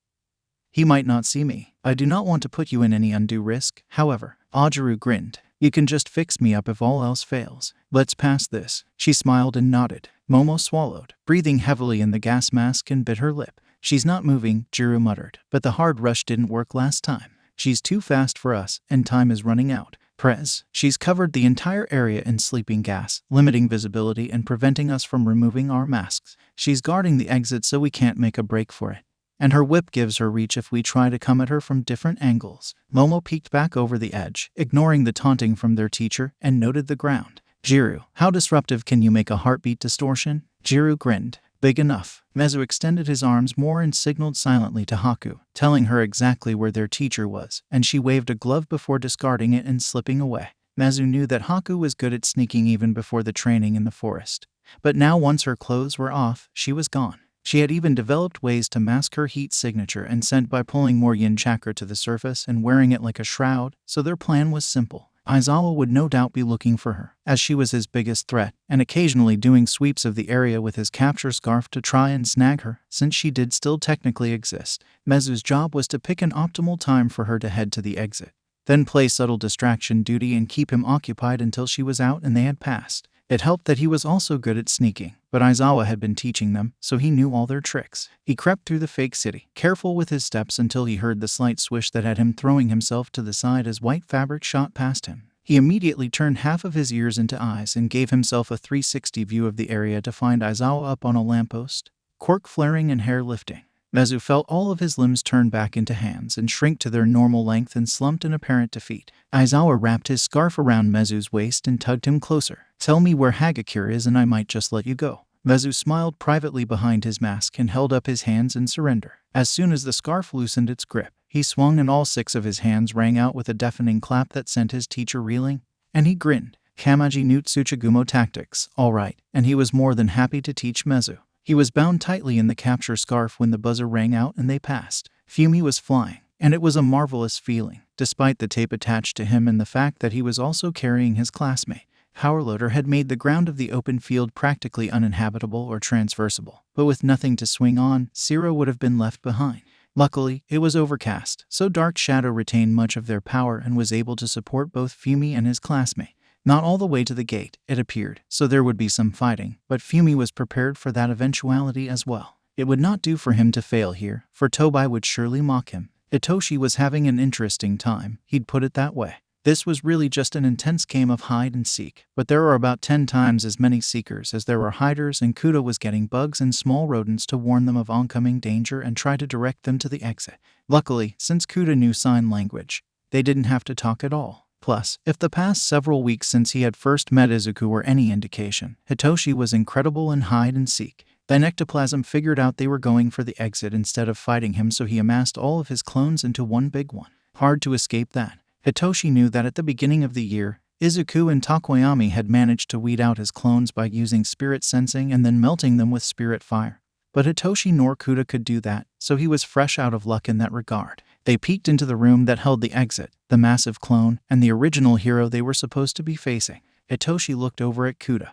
he might not see me. I do not want to put you in any undue risk, however. Ajaru grinned. You can just fix me up if all else fails. Let's pass this. She smiled and nodded. Momo swallowed, breathing heavily in the gas mask, and bit her lip. She's not moving, Jiru muttered, but the hard rush didn't work last time. She's too fast for us, and time is running out. Prez, she's covered the entire area in sleeping gas, limiting visibility and preventing us from removing our masks. She's guarding the exit so we can't make a break for it. And her whip gives her reach if we try to come at her from different angles. Momo peeked back over the edge, ignoring the taunting from their teacher, and noted the ground. Jiru, how disruptive can you make a heartbeat distortion? Jiru grinned. Big enough. Mezu extended his arms more and signaled silently to Haku, telling her exactly where their teacher was, and she waved a glove before discarding it and slipping away. Mezu knew that Haku was good at sneaking even before the training in the forest. But now once her clothes were off, she was gone. She had even developed ways to mask her heat signature and scent by pulling more yin chakra to the surface and wearing it like a shroud, so their plan was simple. Aizawa would no doubt be looking for her, as she was his biggest threat, and occasionally doing sweeps of the area with his capture scarf to try and snag her, since she did still technically exist. Mezu's job was to pick an optimal time for her to head to the exit, then play subtle distraction duty and keep him occupied until she was out and they had passed. It helped that he was also good at sneaking, but Aizawa had been teaching them, so he knew all their tricks. He crept through the fake city, careful with his steps until he heard the slight swish that had him throwing himself to the side as white fabric shot past him. He immediately turned half of his ears into eyes and gave himself a 360 view of the area to find Aizawa up on a lamppost, quirk flaring and hair lifting. Mezu felt all of his limbs turn back into hands and shrink to their normal length and slumped in apparent defeat. Aizawa wrapped his scarf around Mezu's waist and tugged him closer. Tell me where Hagakure is and I might just let you go. Mezu smiled privately behind his mask and held up his hands in surrender. As soon as the scarf loosened its grip, he swung and all 6 of his hands rang out with a deafening clap that sent his teacher reeling, and he grinned. Kamaji knew Tsuchigumo tactics, all right, and he was more than happy to teach Mezu. He was bound tightly in the capture scarf when the buzzer rang out and they passed. Fumi was flying, and it was a marvelous feeling, despite the tape attached to him and the fact that he was also carrying his classmate. Powerloader had made the ground of the open field practically uninhabitable or transversable, but with nothing to swing on, Siro would have been left behind. Luckily, it was overcast, so Dark Shadow retained much of their power and was able to support both Fumi and his classmate. Not all the way to the gate, it appeared, so there would be some fighting, but Fumi was prepared for that eventuality as well. It would not do for him to fail here, for Tobai would surely mock him. Itoshi was having an interesting time, he'd put it that way. This was really just an intense game of hide and seek, but there were about 10 times as many seekers as there were hiders, and Kudo was getting bugs and small rodents to warn them of oncoming danger and try to direct them to the exit. Luckily, since Kudo knew sign language, they didn't have to talk at all. Plus, if the past several weeks since he had first met Izuku were any indication, Hitoshi was incredible in hide and seek. Then Ectoplasm figured out they were going for the exit instead of fighting him, so he amassed all of his clones into one big one. Hard to escape that. Hitoshi knew that at the beginning of the year, Izuku and Takoyami had managed to weed out his clones by using spirit sensing and then melting them with spirit fire. But Hitoshi nor Kuda could do that, so he was fresh out of luck in that regard. They peeked into the room that held the exit, the massive clone, and the original hero they were supposed to be facing. Hitoshi looked over at Kuda,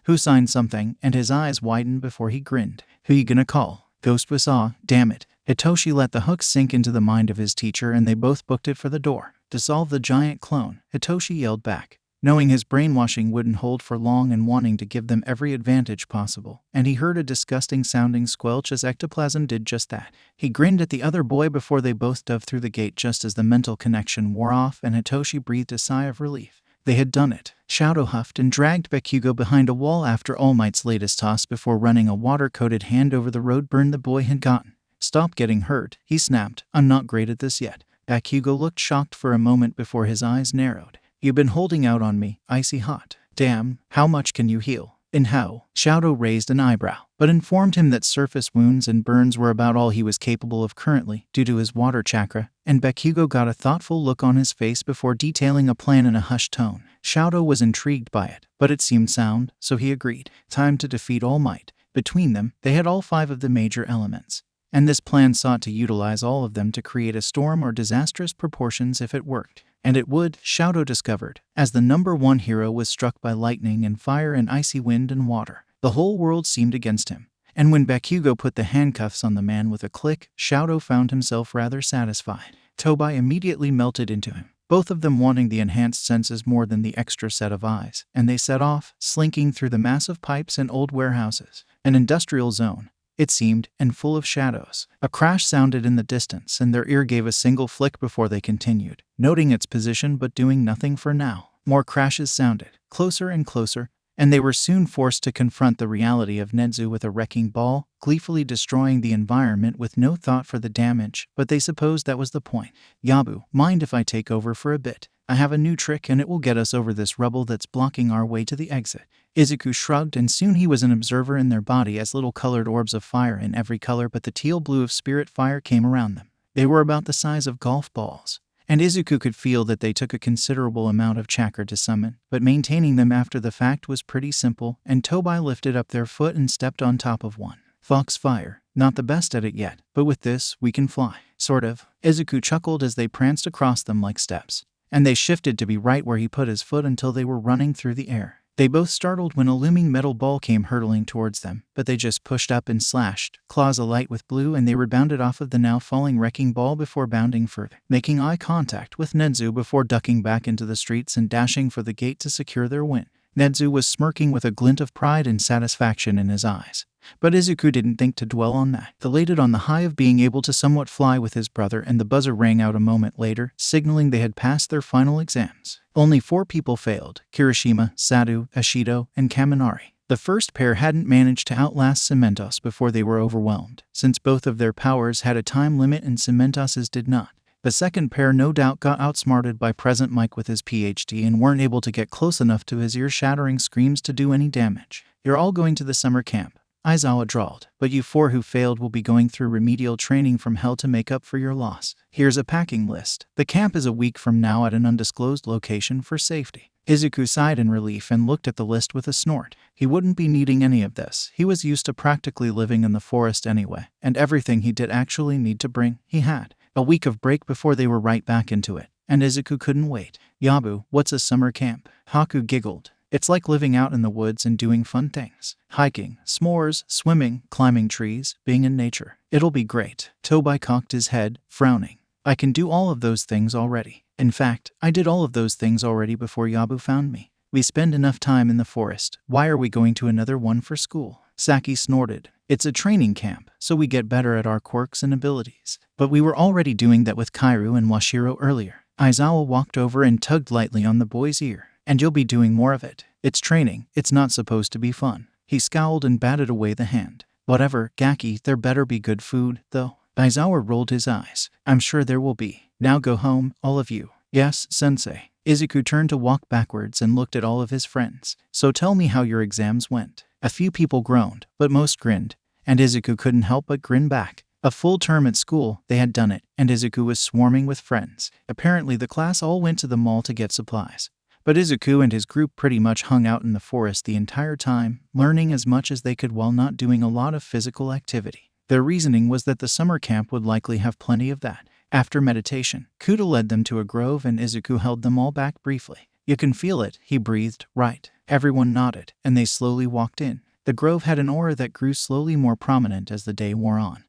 who signed something, and his eyes widened before he grinned. "Who you gonna call?" Ghost was damn it. Hitoshi let the hook sink into the mind of his teacher, and they both booked it for the door. "Dissolve the giant clone," Hitoshi yelled back, knowing his brainwashing wouldn't hold for long and wanting to give them every advantage possible, and he heard a disgusting-sounding squelch as Ectoplasm did just that. He grinned at the other boy before they both dove through the gate just as the mental connection wore off, and Hitoshi breathed a sigh of relief. They had done it. Shadow huffed and dragged Bakugo behind a wall after All Might's latest toss before running a water-coated hand over the road burn the boy had gotten. "Stop getting hurt," he snapped. "I'm not great at this yet." Bakugo looked shocked for a moment before his eyes narrowed. "You've been holding out on me, icy hot." "Damn, how much can you heal?" "And how?" Shadow raised an eyebrow, but informed him that surface wounds and burns were about all he was capable of currently, due to his water chakra, and Bakugo got a thoughtful look on his face before detailing a plan in a hushed tone. Shadow was intrigued by it, but it seemed sound, so he agreed. Time to defeat All Might. Between them, they had all 5 of the major elements, and this plan sought to utilize all of them to create a storm or disastrous proportions if it worked. And it would, Shadow discovered, as the #1 hero was struck by lightning and fire and icy wind and water. The whole world seemed against him, and when Bakugo put the handcuffs on the man with a click, Shadow found himself rather satisfied. Tobai immediately melted into him, both of them wanting the enhanced senses more than the extra set of eyes, and they set off, slinking through the massive pipes and old warehouses. An industrial zone, it seemed, and full of shadows. A crash sounded in the distance, and their ear gave a single flick before they continued, noting its position but doing nothing for now. More crashes sounded, closer and closer, and they were soon forced to confront the reality of Nedzu with a wrecking ball, gleefully destroying the environment with no thought for the damage, but they supposed that was the point. "Yabu, mind if I take over for a bit? I have a new trick and it will get us over this rubble that's blocking our way to the exit." Izuku shrugged, and soon he was an observer in their body as little colored orbs of fire in every color but the teal blue of spirit fire came around them. They were about the size of golf balls, and Izuku could feel that they took a considerable amount of chakra to summon, but maintaining them after the fact was pretty simple, and Tobai lifted up their foot and stepped on top of one. "Fox fire. Not the best at it yet, but with this, we can fly." "Sort of." Izuku chuckled as they pranced across them like steps, and they shifted to be right where he put his foot until they were running through the air. They both startled when a looming metal ball came hurtling towards them, but they just pushed up and slashed, claws alight with blue, and they rebounded off of the now falling wrecking ball before bounding further, making eye contact with Nedzu before ducking back into the streets and dashing for the gate to secure their win. Nedzu was smirking with a glint of pride and satisfaction in his eyes. But Izuku didn't think to dwell on that. Elated on the high of being able to somewhat fly with his brother, and the buzzer rang out a moment later, signaling they had passed their final exams. Only 4 people failed: Kirishima, Sadu, Ashido, and Kaminari. The first pair hadn't managed to outlast Cementos before they were overwhelmed, since both of their powers had a time limit and Cementos's did not. The second pair no doubt got outsmarted by Present Mike with his PhD and weren't able to get close enough to his ear-shattering screams to do any damage. "You're all going to the summer camp," Aizawa drawled, "but you 4 who failed will be going through remedial training from hell to make up for your loss. Here's a packing list. The camp is a week from now at an undisclosed location for safety." Izuku sighed in relief and looked at the list with a snort. He wouldn't be needing any of this. He was used to practically living in the forest anyway, and everything he did actually need to bring, he had. A week of break before they were right back into it, and Izuku couldn't wait. "Yabu, what's a summer camp?" Haku giggled. "It's like living out in the woods and doing fun things. Hiking, s'mores, swimming, climbing trees, being in nature. It'll be great." Tobai cocked his head, frowning. "I can do all of those things already. In fact, I did all of those things already before Yabu found me." We spend enough time in the forest. Why are we going to another one for school? Saki snorted. It's a training camp, so we get better at our quirks and abilities. But we were already doing that with Kairu and Washiro earlier. Aizawa walked over and tugged lightly on the boy's ear. And you'll be doing more of it. It's training. It's not supposed to be fun. He scowled and batted away the hand. Whatever, Gaki, there better be good food, though. Aizawa rolled his eyes. I'm sure there will be. Now go home, all of you. Yes, sensei. Izuku turned to walk backwards and looked at all of his friends. So tell me how your exams went. A few people groaned, but most grinned, and Izuku couldn't help but grin back. A full term at school, they had done it, and Izuku was swarming with friends. Apparently the class all went to the mall to get supplies. But Izuku and his group pretty much hung out in the forest the entire time, learning as much as they could while not doing a lot of physical activity. Their reasoning was that the summer camp would likely have plenty of that. After meditation, Kuda led them to a grove and Izuku held them all back briefly. You can feel it, he breathed. Right. Everyone nodded, and they slowly walked in. The grove had an aura that grew slowly more prominent as the day wore on.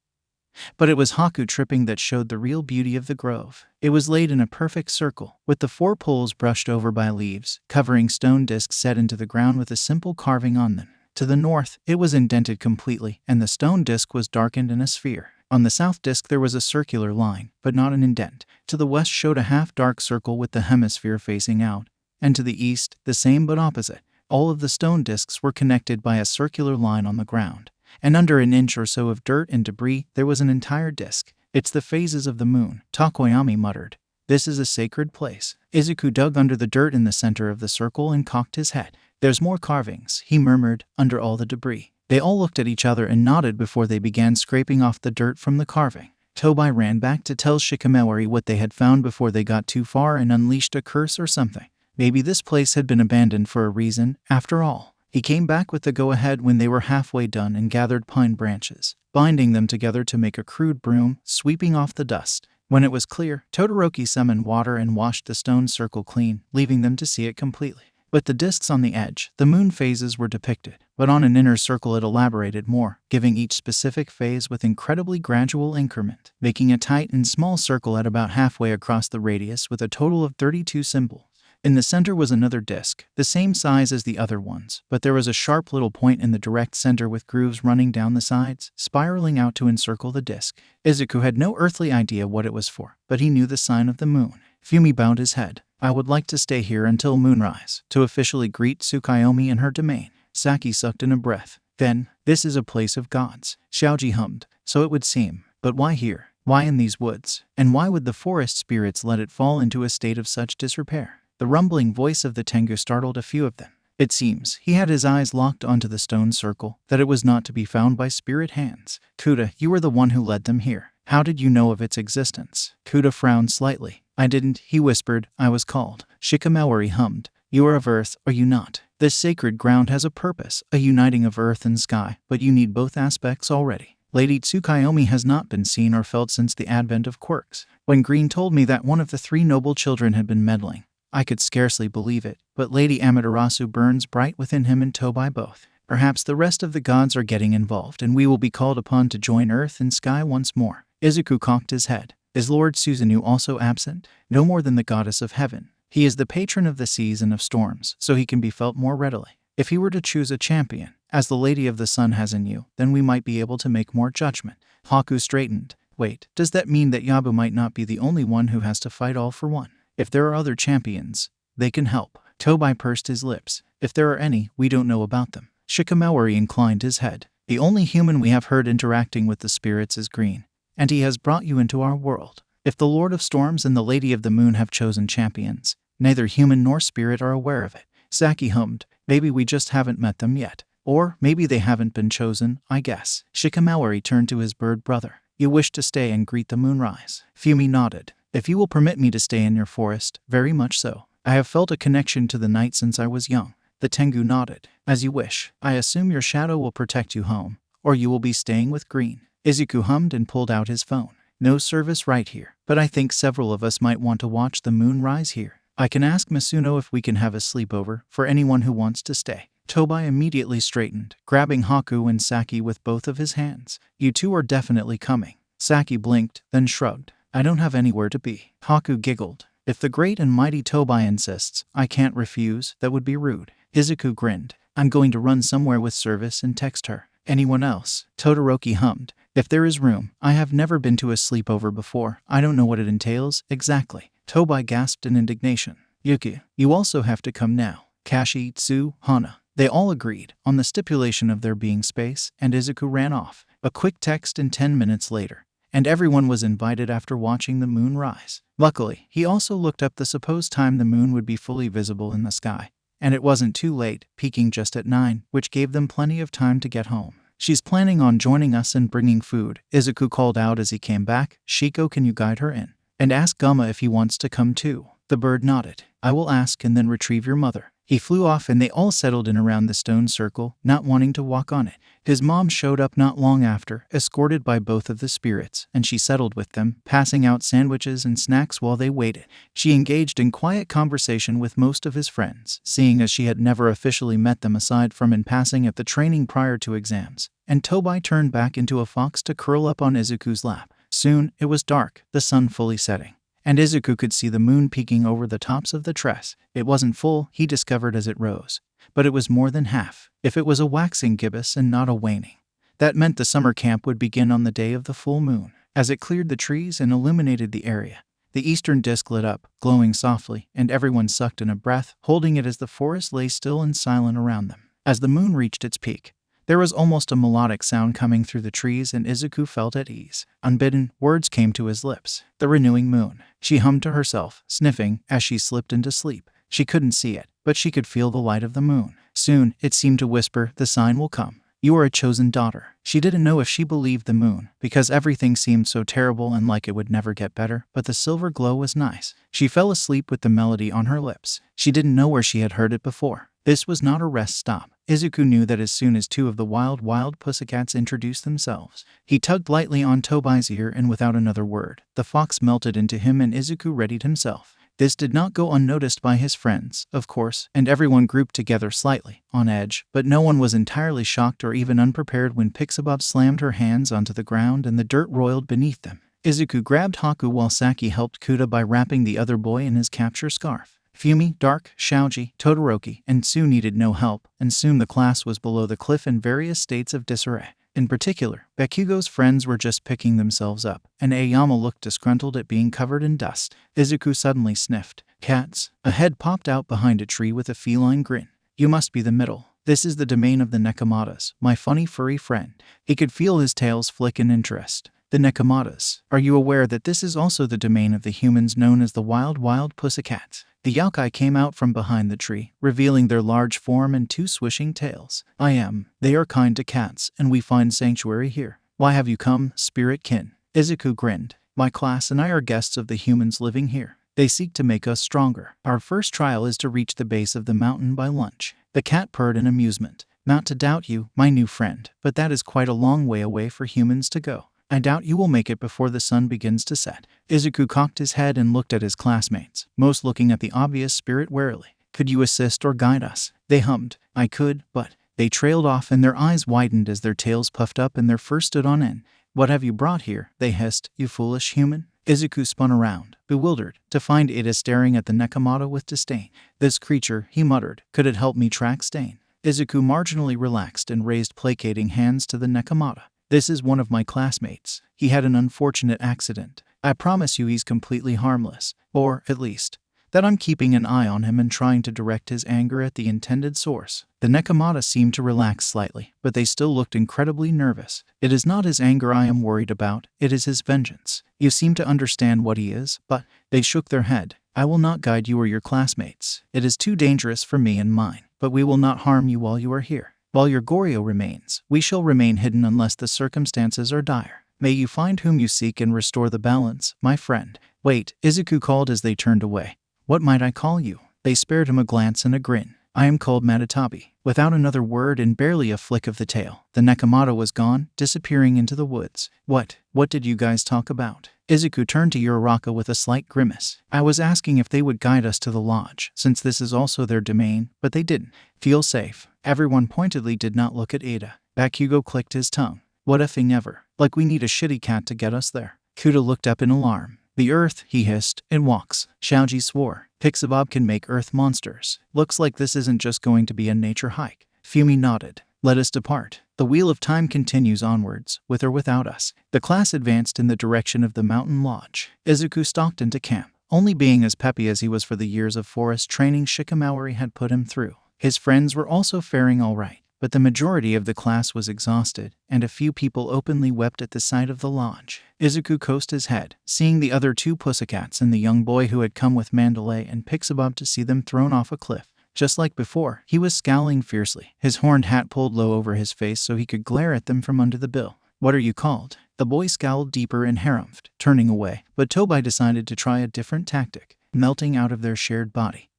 But it was Haku tripping that showed the real beauty of the grove. It was laid in a perfect circle, with the four poles brushed over by leaves, covering stone discs set into the ground with a simple carving on them. To the north, it was indented completely, and the stone disc was darkened in a sphere. On the south disc there was a circular line, but not an indent. To the west showed a half-dark circle with the hemisphere facing out, and to the east, the same but opposite. All of the stone discs were connected by a circular line on the ground. And under an inch or so of dirt and debris, there was an entire disc. It's the phases of the moon, Takoyami muttered. This is a sacred place. Izuku dug under the dirt in the center of the circle and cocked his head. There's more carvings, he murmured, under all the debris. They all looked at each other and nodded before they began scraping off the dirt from the carving. Tobai ran back to tell Shikamaru what they had found before they got too far and unleashed a curse or something. Maybe this place had been abandoned for a reason, after all. He came back with the go-ahead when they were halfway done and gathered pine branches, binding them together to make a crude broom, sweeping off the dust. When it was clear, Todoroki summoned water and washed the stone circle clean, leaving them to see it completely. With the discs on the edge, the moon phases were depicted, but on an inner circle it elaborated more, giving each specific phase with incredibly gradual increment, making a tight and small circle at about halfway across the radius with a total of 32 symbols. In the center was another disc, the same size as the other ones, but there was a sharp little point in the direct center with grooves running down the sides, spiraling out to encircle the disc. Izuku had no earthly idea what it was for, but he knew the sign of the moon. Fumi bowed his head. I would like to stay here until moonrise, to officially greet Tsukuyomi and her domain. Saki sucked in a breath. Then, this is a place of gods. Xiaoji hummed. So it would seem. But why here? Why in these woods? And why would the forest spirits let it fall into a state of such disrepair? The rumbling voice of the Tengu startled a few of them. It seems, he had his eyes locked onto the stone circle, that it was not to be found by spirit hands. Kuda, you were the one who led them here. How did you know of its existence? Kuda frowned slightly. I didn't, he whispered. I was called. Shikamaru hummed. You are of earth, are you not? This sacred ground has a purpose, a uniting of earth and sky, but you need both aspects already. Lady Tsukuyomi has not been seen or felt since the advent of quirks. When Green told me that one of the 3 noble children had been meddling, I could scarcely believe it, but Lady Amaterasu burns bright within him and Tobai both. Perhaps the rest of the gods are getting involved and we will be called upon to join earth and sky once more. Izuku cocked his head. Is Lord Susanoo also absent? No more than the goddess of heaven. He is the patron of the seas and of storms, so he can be felt more readily. If he were to choose a champion, as the Lady of the Sun has in you, then we might be able to make more judgment. Haku straightened. Wait, does that mean that Yabu might not be the only one who has to fight all for one? If there are other champions, they can help. Tobai pursed his lips. If there are any, we don't know about them. Shikamaru inclined his head. The only human we have heard interacting with the spirits is Green, and he has brought you into our world. If the Lord of Storms and the Lady of the Moon have chosen champions, neither human nor spirit are aware of it. Saki hummed. Maybe we just haven't met them yet. Or maybe they haven't been chosen, I guess. Shikamaru turned to his bird brother. You wish to stay and greet the moonrise? Fumi nodded. If you will permit me to stay in your forest, very much so. I have felt a connection to the night since I was young. The Tengu nodded. As you wish. I assume your shadow will protect you home, or you will be staying with Green. Izuku hummed and pulled out his phone. No service right here, but I think several of us might want to watch the moon rise here. I can ask Masuno if we can have a sleepover for anyone who wants to stay. Tobai immediately straightened, grabbing Haku and Saki with both of his hands. You two are definitely coming. Saki blinked, then shrugged. I don't have anywhere to be. Haku giggled. If the great and mighty Tobai insists, I can't refuse, that would be rude. Izuku grinned. I'm going to run somewhere with service and text her. Anyone else? Todoroki hummed. If there is room. I have never been to a sleepover before. I don't know what it entails, exactly. Tobai gasped in indignation. Yuki, you also have to come now. Kashi, Tsu, Hana. They all agreed, on the stipulation of there being space, and Izuku ran off. A quick text and 10 minutes later. And everyone was invited after watching the moon rise. Luckily, he also looked up the supposed time the moon would be fully visible in the sky. And it wasn't too late, peaking just at 9, which gave them plenty of time to get home. She's planning on joining us and bringing food, Izuku called out as he came back. Shiko, can you guide her in? And ask Gama if he wants to come too. The bird nodded. I will ask and then retrieve your mother. He flew off and they all settled in around the stone circle, not wanting to walk on it. His mom showed up not long after, escorted by both of the spirits, and she settled with them, passing out sandwiches and snacks while they waited. She engaged in quiet conversation with most of his friends, seeing as she had never officially met them aside from in passing at the training prior to exams. And Tobai turned back into a fox to curl up on Izuku's lap. Soon, it was dark, the sun fully setting. And Izuku could see the moon peeking over the tops of the tress. It wasn't full, he discovered as it rose. But it was more than half, if it was a waxing gibbous and not a waning. That meant the summer camp would begin on the day of the full moon. As it cleared the trees and illuminated the area, the eastern disk lit up, glowing softly, and everyone sucked in a breath, holding it as the forest lay still and silent around them. As the moon reached its peak, there was almost a melodic sound coming through the trees, and Izuku felt at ease. Unbidden, words came to his lips. The renewing moon. She hummed to herself, sniffing, as she slipped into sleep. She couldn't see it, but she could feel the light of the moon. Soon, it seemed to whisper, the sign will come. You are a chosen daughter. She didn't know if she believed the moon, because everything seemed so terrible and like it would never get better, but the silver glow was nice. She fell asleep with the melody on her lips. She didn't know where she had heard it before. This was not a rest stop. Izuku knew that as soon as two of the wild pussycats introduced themselves. He tugged lightly on Tobai's ear, and without another word, the fox melted into him and Izuku readied himself. This did not go unnoticed by his friends, of course, and everyone grouped together slightly, on edge, but no one was entirely shocked or even unprepared when Pixabop slammed her hands onto the ground and the dirt roiled beneath them. Izuku grabbed Haku while Saki helped Kuda by wrapping the other boy in his capture scarf. Fumi, Dark, Shaoji, Todoroki, and Tsu needed no help, and soon the class was below the cliff in various states of disarray. In particular, Bakugo's friends were just picking themselves up, and Aoyama looked disgruntled at being covered in dust. Izuku suddenly sniffed. Cats. A head popped out behind a tree with a feline grin. You must be the middle. This is the domain of the Nekamadas, my funny furry friend. He could feel his tails flick in interest. The Nekamadas. Are you aware that this is also the domain of the humans known as the wild pussycats? The yokai came out from behind the tree, revealing their large form and two swishing tails. I am. They are kind to cats, and we find sanctuary here. Why have you come, spirit kin? Izuku grinned. My class and I are guests of the humans living here. They seek to make us stronger. Our first trial is to reach the base of the mountain by lunch. The cat purred in amusement. Not to doubt you, my new friend, but that is quite a long way away for humans to go. I doubt you will make it before the sun begins to set. Izuku cocked his head and looked at his classmates, most looking at the obvious spirit warily. Could you assist or guide us? They hummed. I could, but... They trailed off and their eyes widened as their tails puffed up and their fur stood on end. What have you brought here? They hissed. You foolish human? Izuku spun around, bewildered, to find Iida staring at the Nekomata with disdain. This creature, he muttered. Could it help me track Stain? Izuku marginally relaxed and raised placating hands to the Nekomata. This is one of my classmates. He had an unfortunate accident. I promise you he's completely harmless. Or, at least, that I'm keeping an eye on him and trying to direct his anger at the intended source. The Nekomata seemed to relax slightly, but they still looked incredibly nervous. It is not his anger I am worried about, it is his vengeance. You seem to understand what he is, but... They shook their head. I will not guide you or your classmates. It is too dangerous for me and mine, but we will not harm you while you are here. While your Goryo remains, we shall remain hidden unless the circumstances are dire. May you find whom you seek and restore the balance, my friend. Wait, Izuku called as they turned away. What might I call you? They spared him a glance and a grin. I am called Matatabi. Without another word and barely a flick of the tail, the Nekomata was gone, disappearing into the woods. What did you guys talk about? Izuku turned to Uraraka with a slight grimace. I was asking if they would guide us to the lodge, since this is also their domain, but they didn't. Feel safe. Everyone pointedly did not look at Iida. Bakugo clicked his tongue. What effing ever. Like we need a shitty cat to get us there. Kuda looked up in alarm. The earth, he hissed, it walks. Xiaoji swore. Pixabab can make earth monsters. Looks like this isn't just going to be a nature hike. Fumi nodded. Let us depart. The wheel of time continues onwards, with or without us. The class advanced in the direction of the mountain lodge. Izuku stalked into camp, only being as peppy as he was for the years of forest training Shikamaori had put him through. His friends were also faring all right, but the majority of the class was exhausted, and a few people openly wept at the sight of the lodge. Izuku coasted his head, seeing the other two pussycats and the young boy who had come with Mandalay and Pixabab to see them thrown off a cliff. Just like before, he was scowling fiercely, his horned hat pulled low over his face so he could glare at them from under the bill. What are you called? The boy scowled deeper and harumphed, turning away, but Tobai decided to try a different tactic, melting out of their shared body.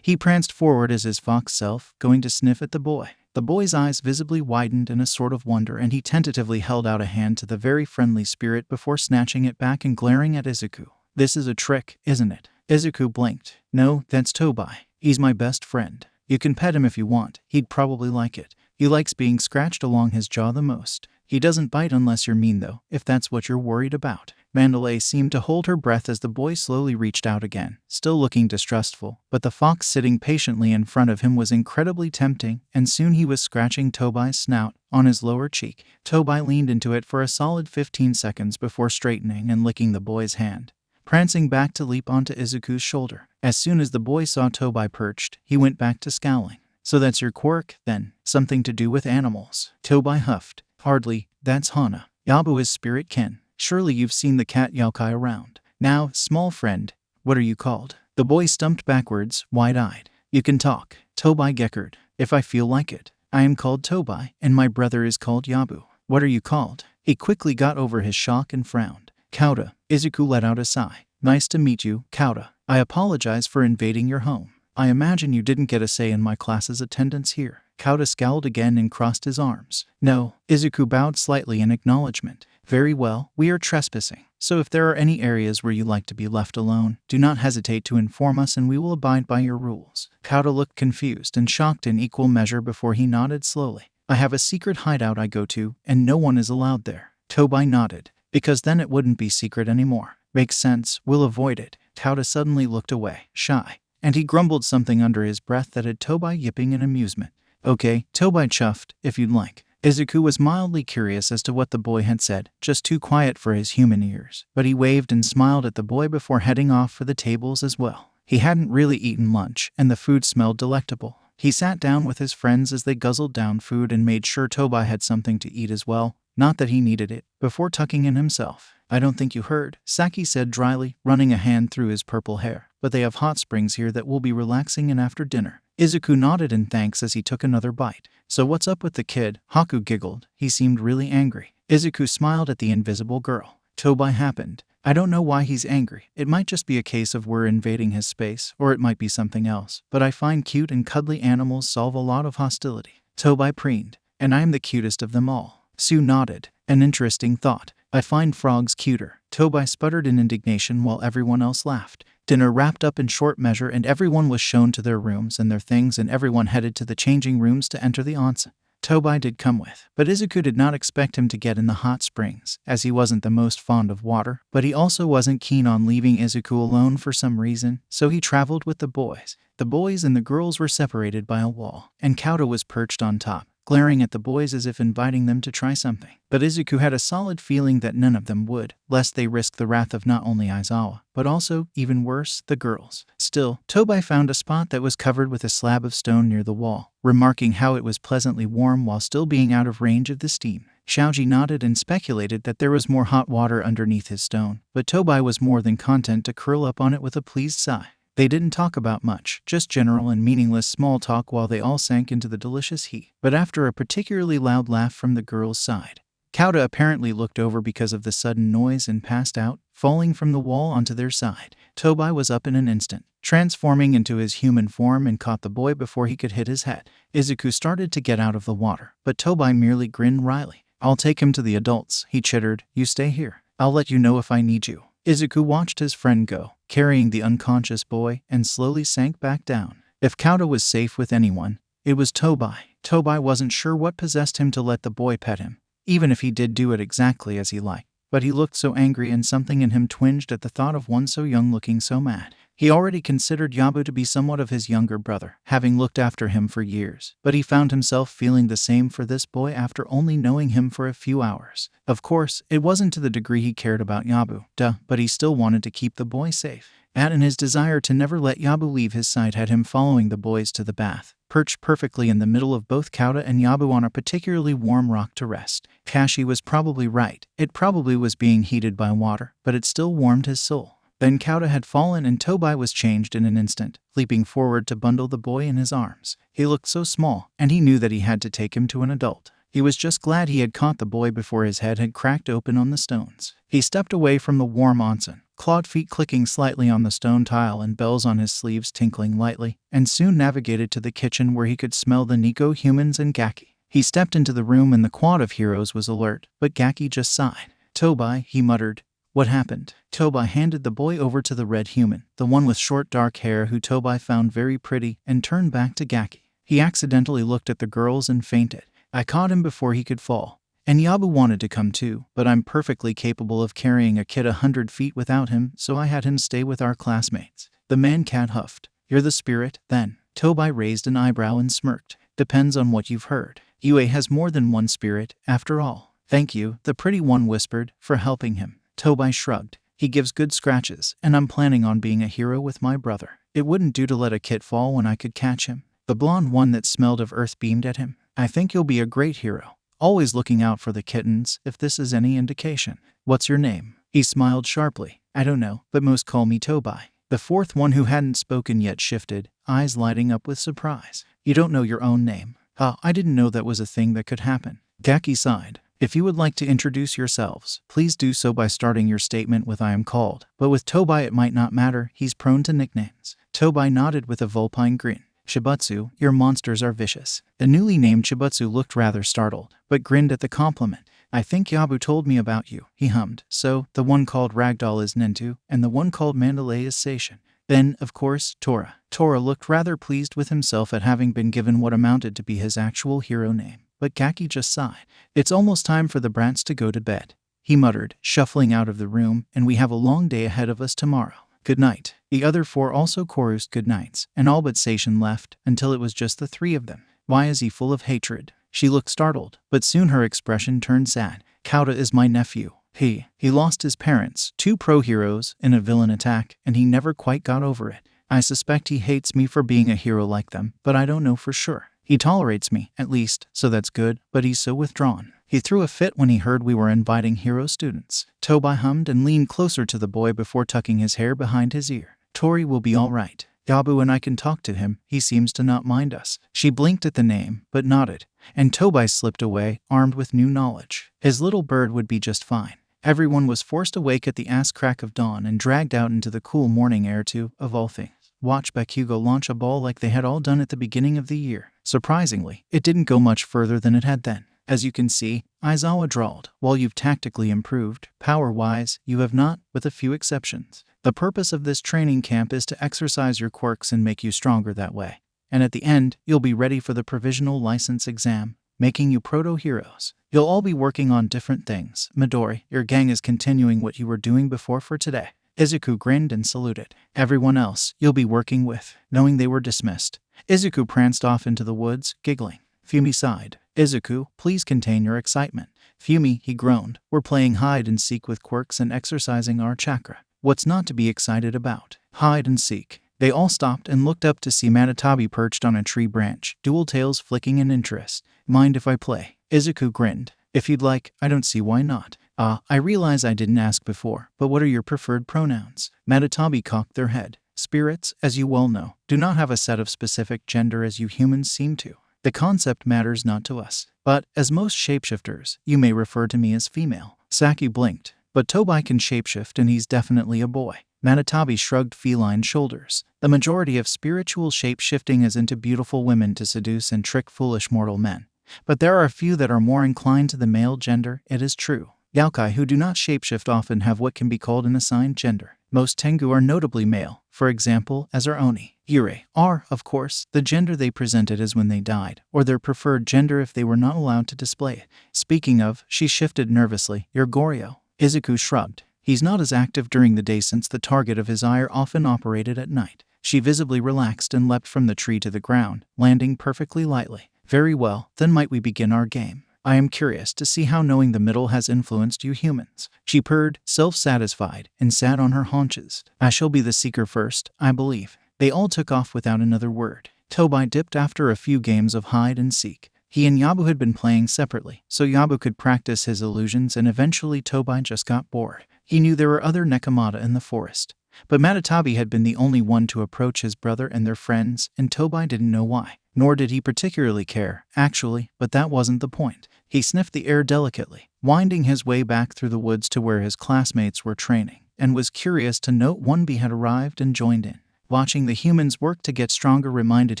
He pranced forward as his fox self, going to sniff at the boy. The boy's eyes visibly widened in a sort of wonder, and he tentatively held out a hand to the very friendly spirit before snatching it back and glaring at Izuku. This is a trick, isn't it? Izuku blinked. No, that's Tobai. He's my best friend. You can pet him if you want. He'd probably like it. He likes being scratched along his jaw the most. He doesn't bite unless you're mean though, if that's what you're worried about. Mandalay seemed to hold her breath as the boy slowly reached out again, still looking distrustful, but the fox sitting patiently in front of him was incredibly tempting, and soon he was scratching Tobai's snout on his lower cheek. Tobai leaned into it for a solid 15 seconds before straightening and licking the boy's hand, prancing back to leap onto Izuku's shoulder. As soon as the boy saw Tobai perched, he went back to scowling. So that's your quirk, then? Something to do with animals? Tobai huffed. Hardly. That's Hana. Yabu is spirit kin. Surely you've seen the cat yokai around. Now, small friend, what are you called? The boy stumped backwards, wide-eyed. You can talk. Tobai geckered. If I feel like it. I am called Tobai, and my brother is called Yabu. What are you called? He quickly got over his shock and frowned. Kauta. Izuku let out a sigh. Nice to meet you, Kauta. I apologize for invading your home. I imagine you didn't get a say in my class's attendance here. Kauta scowled again and crossed his arms. No. Izuku bowed slightly in acknowledgement. Very well, we are trespassing. So if there are any areas where you like to be left alone, do not hesitate to inform us and we will abide by your rules. Kauta looked confused and shocked in equal measure before he nodded slowly. I have a secret hideout I go to, and no one is allowed there. Tobai nodded. Because then it wouldn't be secret anymore. Makes sense, we'll avoid it. Kauta suddenly looked away, shy, and he grumbled something under his breath that had Tobai yipping in amusement. Okay, Tobai chuffed, if you'd like. Izuku was mildly curious as to what the boy had said, just too quiet for his human ears, but he waved and smiled at the boy before heading off for the tables as well. He hadn't really eaten lunch, and the food smelled delectable. He sat down with his friends as they guzzled down food and made sure Tobai had something to eat as well, not that he needed it, before tucking in himself. I don't think you heard, Saki said dryly, running a hand through his purple hair, but they have hot springs here that will be relaxing in after dinner. Izuku nodded in thanks as he took another bite. So what's up with the kid? Haku giggled. He seemed really angry. Izuku smiled at the invisible girl. Tobai happened. I don't know why he's angry. It might just be a case of we're invading his space, or it might be something else. But I find cute and cuddly animals solve a lot of hostility. Tobai preened. And I am the cutest of them all. Sue nodded. An interesting thought. I find frogs cuter. Tobai sputtered in indignation while everyone else laughed. Dinner wrapped up in short measure and everyone was shown to their rooms and their things and everyone headed to the changing rooms to enter the onsen. Tobai did come with, but Izuku did not expect him to get in the hot springs, as he wasn't the most fond of water, but he also wasn't keen on leaving Izuku alone for some reason, so he traveled with the boys. The boys and the girls were separated by a wall, and Kauta was perched on top, glaring at the boys as if inviting them to try something. But Izuku had a solid feeling that none of them would, lest they risk the wrath of not only Aizawa, but also, even worse, the girls. Still, Tobai found a spot that was covered with a slab of stone near the wall, remarking how it was pleasantly warm while still being out of range of the steam. Xiaoji nodded and speculated that there was more hot water underneath his stone, but Tobai was more than content to curl up on it with a pleased sigh. They didn't talk about much, just general and meaningless small talk while they all sank into the delicious heat. But after a particularly loud laugh from the girl's side, Kauta apparently looked over because of the sudden noise and passed out, falling from the wall onto their side. Tobai was up in an instant, transforming into his human form and caught the boy before he could hit his head. Izuku started to get out of the water, but Tobai merely grinned wryly. I'll take him to the adults, he chittered. You stay here. I'll let you know if I need you. Izuku watched his friend go, carrying the unconscious boy, and slowly sank back down. If Kauta was safe with anyone, it was Tobai. Tobai wasn't sure what possessed him to let the boy pet him, even if he did do it exactly as he liked. but he looked so angry and something in him twinged at the thought of one so young looking so mad. He already considered Yabu to be somewhat of his younger brother, having looked after him for years, but he found himself feeling the same for this boy after only knowing him for a few hours. Of course, it wasn't to the degree he cared about Yabu, but he still wanted to keep the boy safe. And his desire to never let Yabu leave his side had him following the boys to the bath, perched perfectly in the middle of both Kauta and Yabu on a particularly warm rock to rest. Kashi was probably right. It probably was being heated by water, but it still warmed his soul. Then Kauta had fallen and Tobai was changed in an instant, leaping forward to bundle the boy in his arms. He looked so small, and he knew that he had to take him to an adult. He was just glad he had caught the boy before his head had cracked open on the stones. He stepped away from the warm onsen, clawed feet clicking slightly on the stone tile and bells on his sleeves tinkling lightly, and soon navigated to the kitchen where he could smell the Nico humans and Gaki. He stepped into the room and the quad of heroes was alert, but Gaki just sighed. "Tobai," he muttered. "What happened?" Tobai handed the boy over to the red human, the one with short dark hair who Tobai found very pretty, and turned back to Gaki. He accidentally looked at the girls and fainted. "I caught him before he could fall. And Yabu wanted to come too, but I'm perfectly capable of carrying a kid 100 feet without him, so I had him stay with our classmates." The man-cat huffed. "You're the spirit, then?" Tobai raised an eyebrow and smirked. "Depends on what you've heard. Yue has more than one spirit, after all." "Thank you," the pretty one whispered, "for helping him." Tobai shrugged. "He gives good scratches, and I'm planning on being a hero with my brother. It wouldn't do to let a kid fall when I could catch him." The blonde one that smelled of earth beamed at him. "I think you'll be a great hero. Always looking out for the kittens, if this is any indication." "What's your name?" He smiled sharply. "I don't know, but most call me Tobai." The fourth one who hadn't spoken yet shifted, eyes lighting up with surprise. "You don't know your own name?" I didn't know that was a thing that could happen." Gaki sighed. "If you would like to introduce yourselves, please do so by starting your statement with 'I am called,' but with Tobai it might not matter, he's prone to nicknames." Tobai nodded with a vulpine grin. "Shibutsu, your monsters are vicious." The newly named Shibutsu looked rather startled, but grinned at the compliment. "I think Yabu told me about you," he hummed. "So, the one called Ragdoll is Nentu, and the one called Mandalay is Seishin. Then, of course, Tora." Tora looked rather pleased with himself at having been given what amounted to be his actual hero name, but Gaki just sighed. "It's almost time for the brats to go to bed," he muttered, shuffling out of the room, "and we have a long day ahead of us tomorrow. Good night." The other four also chorused good nights, and all but Seishin left, until it was just the three of them. "Why is he full of hatred?" She looked startled, but soon her expression turned sad. "Kauta is my nephew. He lost his parents, 2 pro-heroes, in a villain attack, and he never quite got over it. I suspect he hates me for being a hero like them, but I don't know for sure. He tolerates me, at least, so that's good, but he's so withdrawn. He threw a fit when he heard we were inviting hero students." Tobai hummed and leaned closer to the boy before tucking his hair behind his ear. "Tori will be all right. Yabu and I can talk to him, he seems to not mind us." She blinked at the name, but nodded, and Tobai slipped away, armed with new knowledge. His little bird would be just fine. Everyone was forced awake at the ass crack of dawn and dragged out into the cool morning air to, of all things, watch Bakugo launch a ball like they had all done at the beginning of the year. Surprisingly, it didn't go much further than it had then. "As you can see," Aizawa drawled, "while you've tactically improved, power-wise, you have not, with a few exceptions. The purpose of this training camp is to exercise your quirks and make you stronger that way. And at the end, you'll be ready for the provisional license exam, making you proto-heroes. You'll all be working on different things. Midori, your gang is continuing what you were doing before for today." Izuku grinned and saluted. "Everyone else, you'll be working with." Knowing they were dismissed, Izuku pranced off into the woods, giggling. Fumi sighed. "Izuku, please contain your excitement." "Fumi," he groaned, "we're playing hide and seek with quirks and exercising our chakra. What's not to be excited about?" "Hide and seek." They all stopped and looked up to see Matatabi perched on a tree branch, dual tails flicking in interest. "Mind if I play?" Izuku grinned. "If you'd like, I don't see why not." I realize I didn't ask before, but what are your preferred pronouns?" Matatabi cocked their head. "Spirits, as you well know, do not have a set of specific gender as you humans seem to. The concept matters not to us. But, as most shapeshifters, you may refer to me as female." Saki blinked. "But Tobai can shapeshift and he's definitely a boy." Matatabi shrugged feline shoulders. "The majority of spiritual shape-shifting is into beautiful women to seduce and trick foolish mortal men. But there are a few that are more inclined to the male gender, it is true. Yaokai who do not shapeshift often have what can be called an assigned gender. Most Tengu are notably male, for example, as are Oni. Yurei are, of course, the gender they presented as when they died, or their preferred gender if they were not allowed to display it. Speaking of," she shifted nervously, "you're Goryo." Izuku shrugged. He's not as active during the day since the target of his ire often operated at night. She visibly relaxed and leapt from the tree to the ground, landing perfectly lightly. Very well, then might we begin our game? I am curious to see how knowing the middle has influenced you humans. She purred, self-satisfied, and sat on her haunches. I shall be the seeker first, I believe. They all took off without another word. Tobai dipped after a few games of hide and seek. He and Yabu had been playing separately, so Yabu could practice his illusions, and eventually Tobai just got bored. He knew there were other Nekomata in the forest, but Matatabi had been the only one to approach his brother and their friends, and Tobai didn't know why. Nor did he particularly care, actually, but that wasn't the point. He sniffed the air delicately, winding his way back through the woods to where his classmates were training, and was curious to note 1B had arrived and joined in. Watching the humans work to get stronger reminded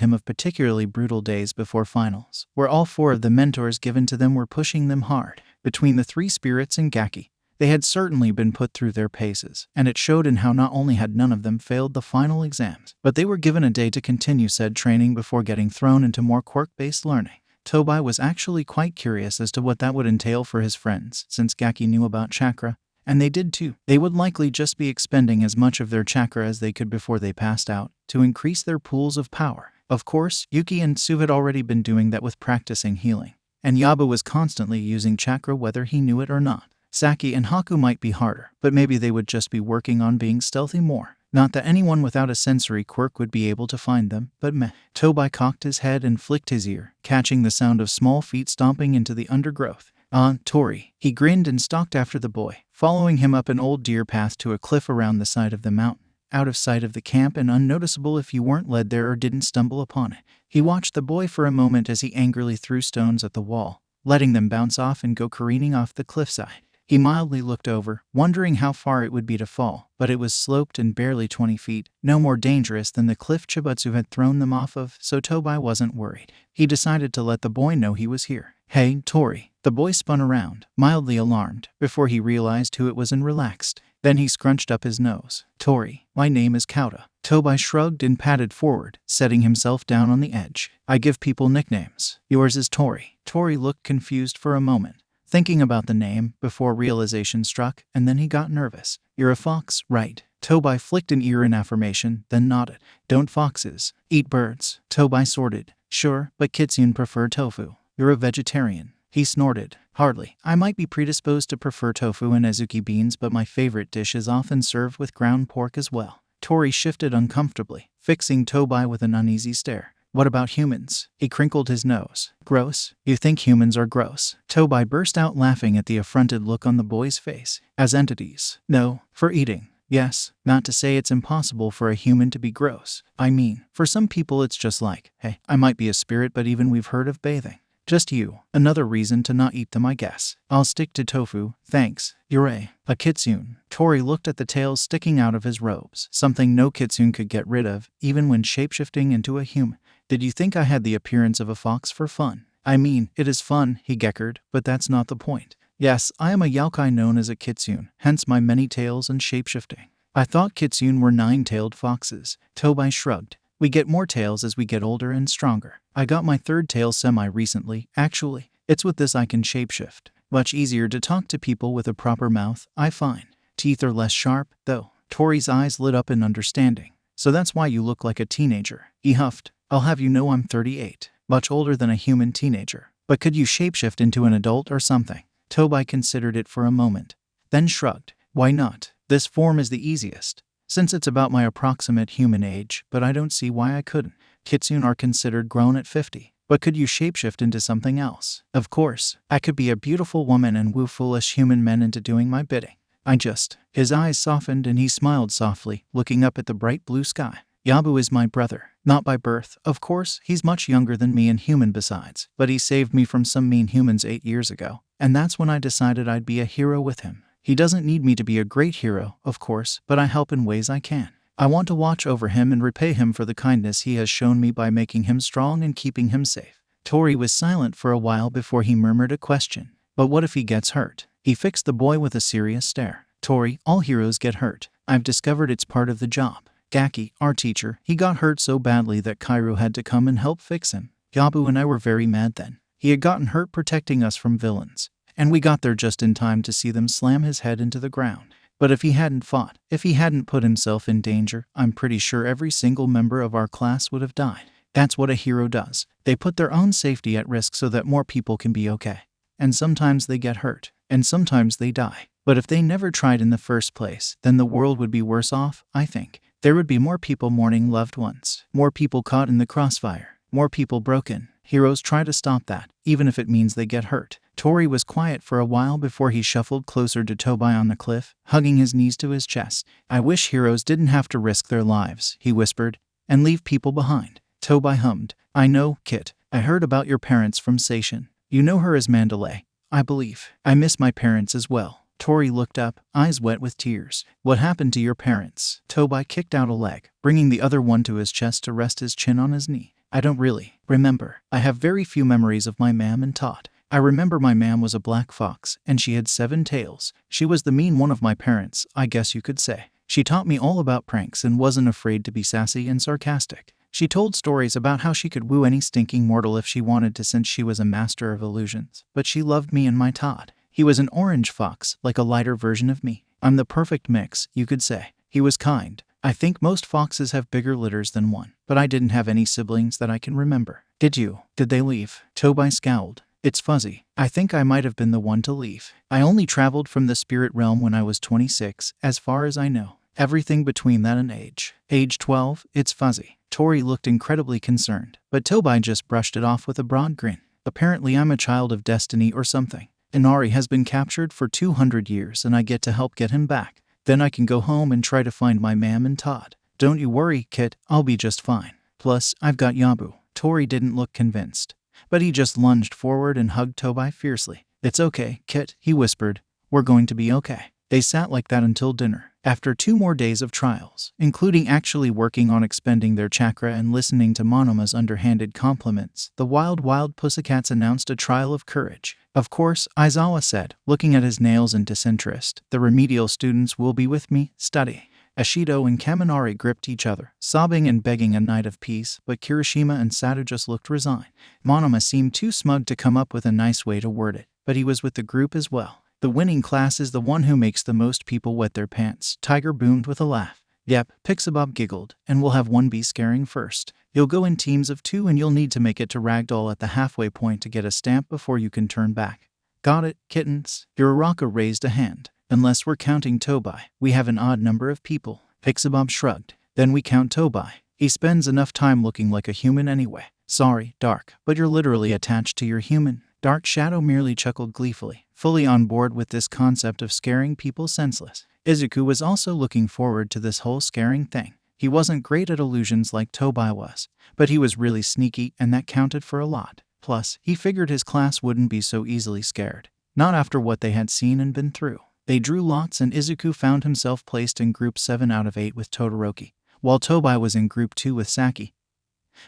him of particularly brutal days before finals, where all 4 of the mentors given to them were pushing them hard. Between the 3 spirits and Gaki, they had certainly been put through their paces, and it showed in how not only had none of them failed the final exams, but they were given a day to continue said training before getting thrown into more quirk-based learning. Tobai was actually quite curious as to what that would entail for his friends, since Gaki knew about chakra, and they did too. They would likely just be expending as much of their chakra as they could before they passed out, to increase their pools of power. Of course, Yuki and Su had already been doing that with practicing healing, and Yabu was constantly using chakra whether he knew it or not. Saki and Haku might be harder, but maybe they would just be working on being stealthy more. Not that anyone without a sensory quirk would be able to find them, but meh. Tobai cocked his head and flicked his ear, catching the sound of small feet stomping into the undergrowth. Tori. He grinned and stalked after the boy, following him up an old deer path to a cliff around the side of the mountain, out of sight of the camp and unnoticeable if you weren't led there or didn't stumble upon it. He watched the boy for a moment as he angrily threw stones at the wall, letting them bounce off and go careening off the cliffside. He mildly looked over, wondering how far it would be to fall, but it was sloped and barely 20 feet, no more dangerous than the cliff Chibutsu had thrown them off of, so Tobai wasn't worried. He decided to let the boy know he was here. Hey, Tori. The boy spun around, mildly alarmed, before he realized who it was and relaxed. Then he scrunched up his nose. Tori, my name is Kauta. Tobai shrugged and padded forward, setting himself down on the edge. I give people nicknames. Yours is Tori. Tori looked confused for a moment, thinking about the name, before realization struck, and then he got nervous. You're a fox, right? Tobai flicked an ear in affirmation, then nodded. Don't foxes eat birds? Tobai sorted. Sure, but Kitsune prefer tofu. You're a vegetarian. He snorted. Hardly. I might be predisposed to prefer tofu and azuki beans, but my favorite dish is often served with ground pork as well. Tori shifted uncomfortably, fixing Tobai with an uneasy stare. What about humans? He crinkled his nose. Gross? You think humans are gross? Tobai burst out laughing at the affronted look on the boy's face. As entities? No. For eating? Yes. Not to say it's impossible for a human to be gross. I mean, for some people it's just like, hey, I might be a spirit, but even we've heard of bathing. Just you. Another reason to not eat them, I guess. I'll stick to tofu, thanks. You're a kitsune. Tori looked at the tails sticking out of his robes, something no kitsune could get rid of, even when shapeshifting into a human. Did you think I had the appearance of a fox for fun? I mean, it is fun, he geckered, but that's not the point. Yes, I am a yokai known as a kitsune, hence my many tails and shapeshifting. I thought kitsune were 9-tailed foxes. Tobai shrugged. We get more tails as we get older and stronger. I got my 3rd tail semi-recently, actually. It's with this I can shapeshift. Much easier to talk to people with a proper mouth, I find. Teeth are less sharp, though. Tori's eyes lit up in understanding. So that's why you look like a teenager. He huffed. I'll have you know I'm 38. Much older than a human teenager. But could you shapeshift into an adult or something? Tobai considered it for a moment, then shrugged. Why not? This form is the easiest, since it's about my approximate human age, but I don't see why I couldn't. Kitsune are considered grown at 50. But could you shapeshift into something else? Of course. I could be a beautiful woman and woo foolish human men into doing my bidding. His eyes softened and he smiled softly, looking up at the bright blue sky. Yabu is my brother. Not by birth, of course, he's much younger than me and human besides, but he saved me from some mean humans 8 years ago, and that's when I decided I'd be a hero with him. He doesn't need me to be a great hero, of course, but I help in ways I can. I want to watch over him and repay him for the kindness he has shown me by making him strong and keeping him safe. Tori was silent for a while before he murmured a question. But what if he gets hurt? He fixed the boy with a serious stare. Tori, all heroes get hurt. I've discovered it's part of the job. Gaki, our teacher, he got hurt so badly that Kairu had to come and help fix him. Yabu and I were very mad then. He had gotten hurt protecting us from villains, and we got there just in time to see them slam his head into the ground. But if he hadn't fought, if he hadn't put himself in danger, I'm pretty sure every single member of our class would have died. That's what a hero does. They put their own safety at risk so that more people can be okay. And sometimes they get hurt, and sometimes they die. But if they never tried in the first place, then the world would be worse off, I think. There would be more people mourning loved ones, more people caught in the crossfire, more people broken. Heroes try to stop that, even if it means they get hurt. Tori was quiet for a while before he shuffled closer to Tobai on the cliff, hugging his knees to his chest. I wish heroes didn't have to risk their lives, he whispered, and leave people behind. Tobai hummed. I know, Kit. I heard about your parents from Seishin. You know her as Mandalay, I believe. I miss my parents as well. Tori looked up, eyes wet with tears. What happened to your parents? Tobai kicked out a leg, bringing the other one to his chest to rest his chin on his knee. I don't really remember. I have very few memories of my mam and Todd. I remember my mam was a black fox, and she had 7 tails. She was the mean one of my parents, I guess you could say. She taught me all about pranks and wasn't afraid to be sassy and sarcastic. She told stories about how she could woo any stinking mortal if she wanted to since she was a master of illusions. But she loved me and my Todd. He was an orange fox, like a lighter version of me. I'm the perfect mix, you could say. He was kind. I think most foxes have bigger litters than one, but I didn't have any siblings that I can remember. Did you? Did they leave? Tobai scowled. It's fuzzy. I think I might have been the one to leave. I only traveled from the spirit realm when I was 26, as far as I know. Everything between that and age 12, it's fuzzy. Tori looked incredibly concerned, but Tobai just brushed it off with a broad grin. Apparently I'm a child of destiny or something. Inari has been captured for 200 years and I get to help get him back. Then I can go home and try to find my mam and Todd. Don't you worry, Kit, I'll be just fine. Plus, I've got Yabu. Tori didn't look convinced, but he just lunged forward and hugged Tobai fiercely. It's okay, Kit, he whispered. We're going to be okay. They sat like that until dinner. After 2 more days of trials, including actually working on expending their chakra and listening to Monoma's underhanded compliments, the wild pussycats announced a trial of courage. Of course, Aizawa said, looking at his nails in disinterest, the remedial students will be with me, study. Ashido and Kaminari gripped each other, sobbing and begging a night of peace, but Kirishima and Sato just looked resigned. Monoma seemed too smug to come up with a nice way to word it, but he was with the group as well. The winning class is the one who makes the most people wet their pants, Tiger boomed with a laugh. Yep, Pixabob giggled, and we'll have one be scaring first. You'll go in teams of 2 and you'll need to make it to Ragdoll at the halfway point to get a stamp before you can turn back. Got it, kittens? Uraraka raised a hand. Unless we're counting Tobai, we have an odd number of people. Pixabob shrugged. Then we count Tobai. He spends enough time looking like a human anyway. Sorry, Dark, but you're literally attached to your human. Dark Shadow merely chuckled gleefully, fully on board with this concept of scaring people senseless. Izuku was also looking forward to this whole scaring thing. He wasn't great at illusions like Tobai was, but he was really sneaky and that counted for a lot. Plus, he figured his class wouldn't be so easily scared. Not after what they had seen and been through. They drew lots and Izuku found himself placed in group 7 out of 8 with Todoroki, while Tobai was in group 2 with Saki,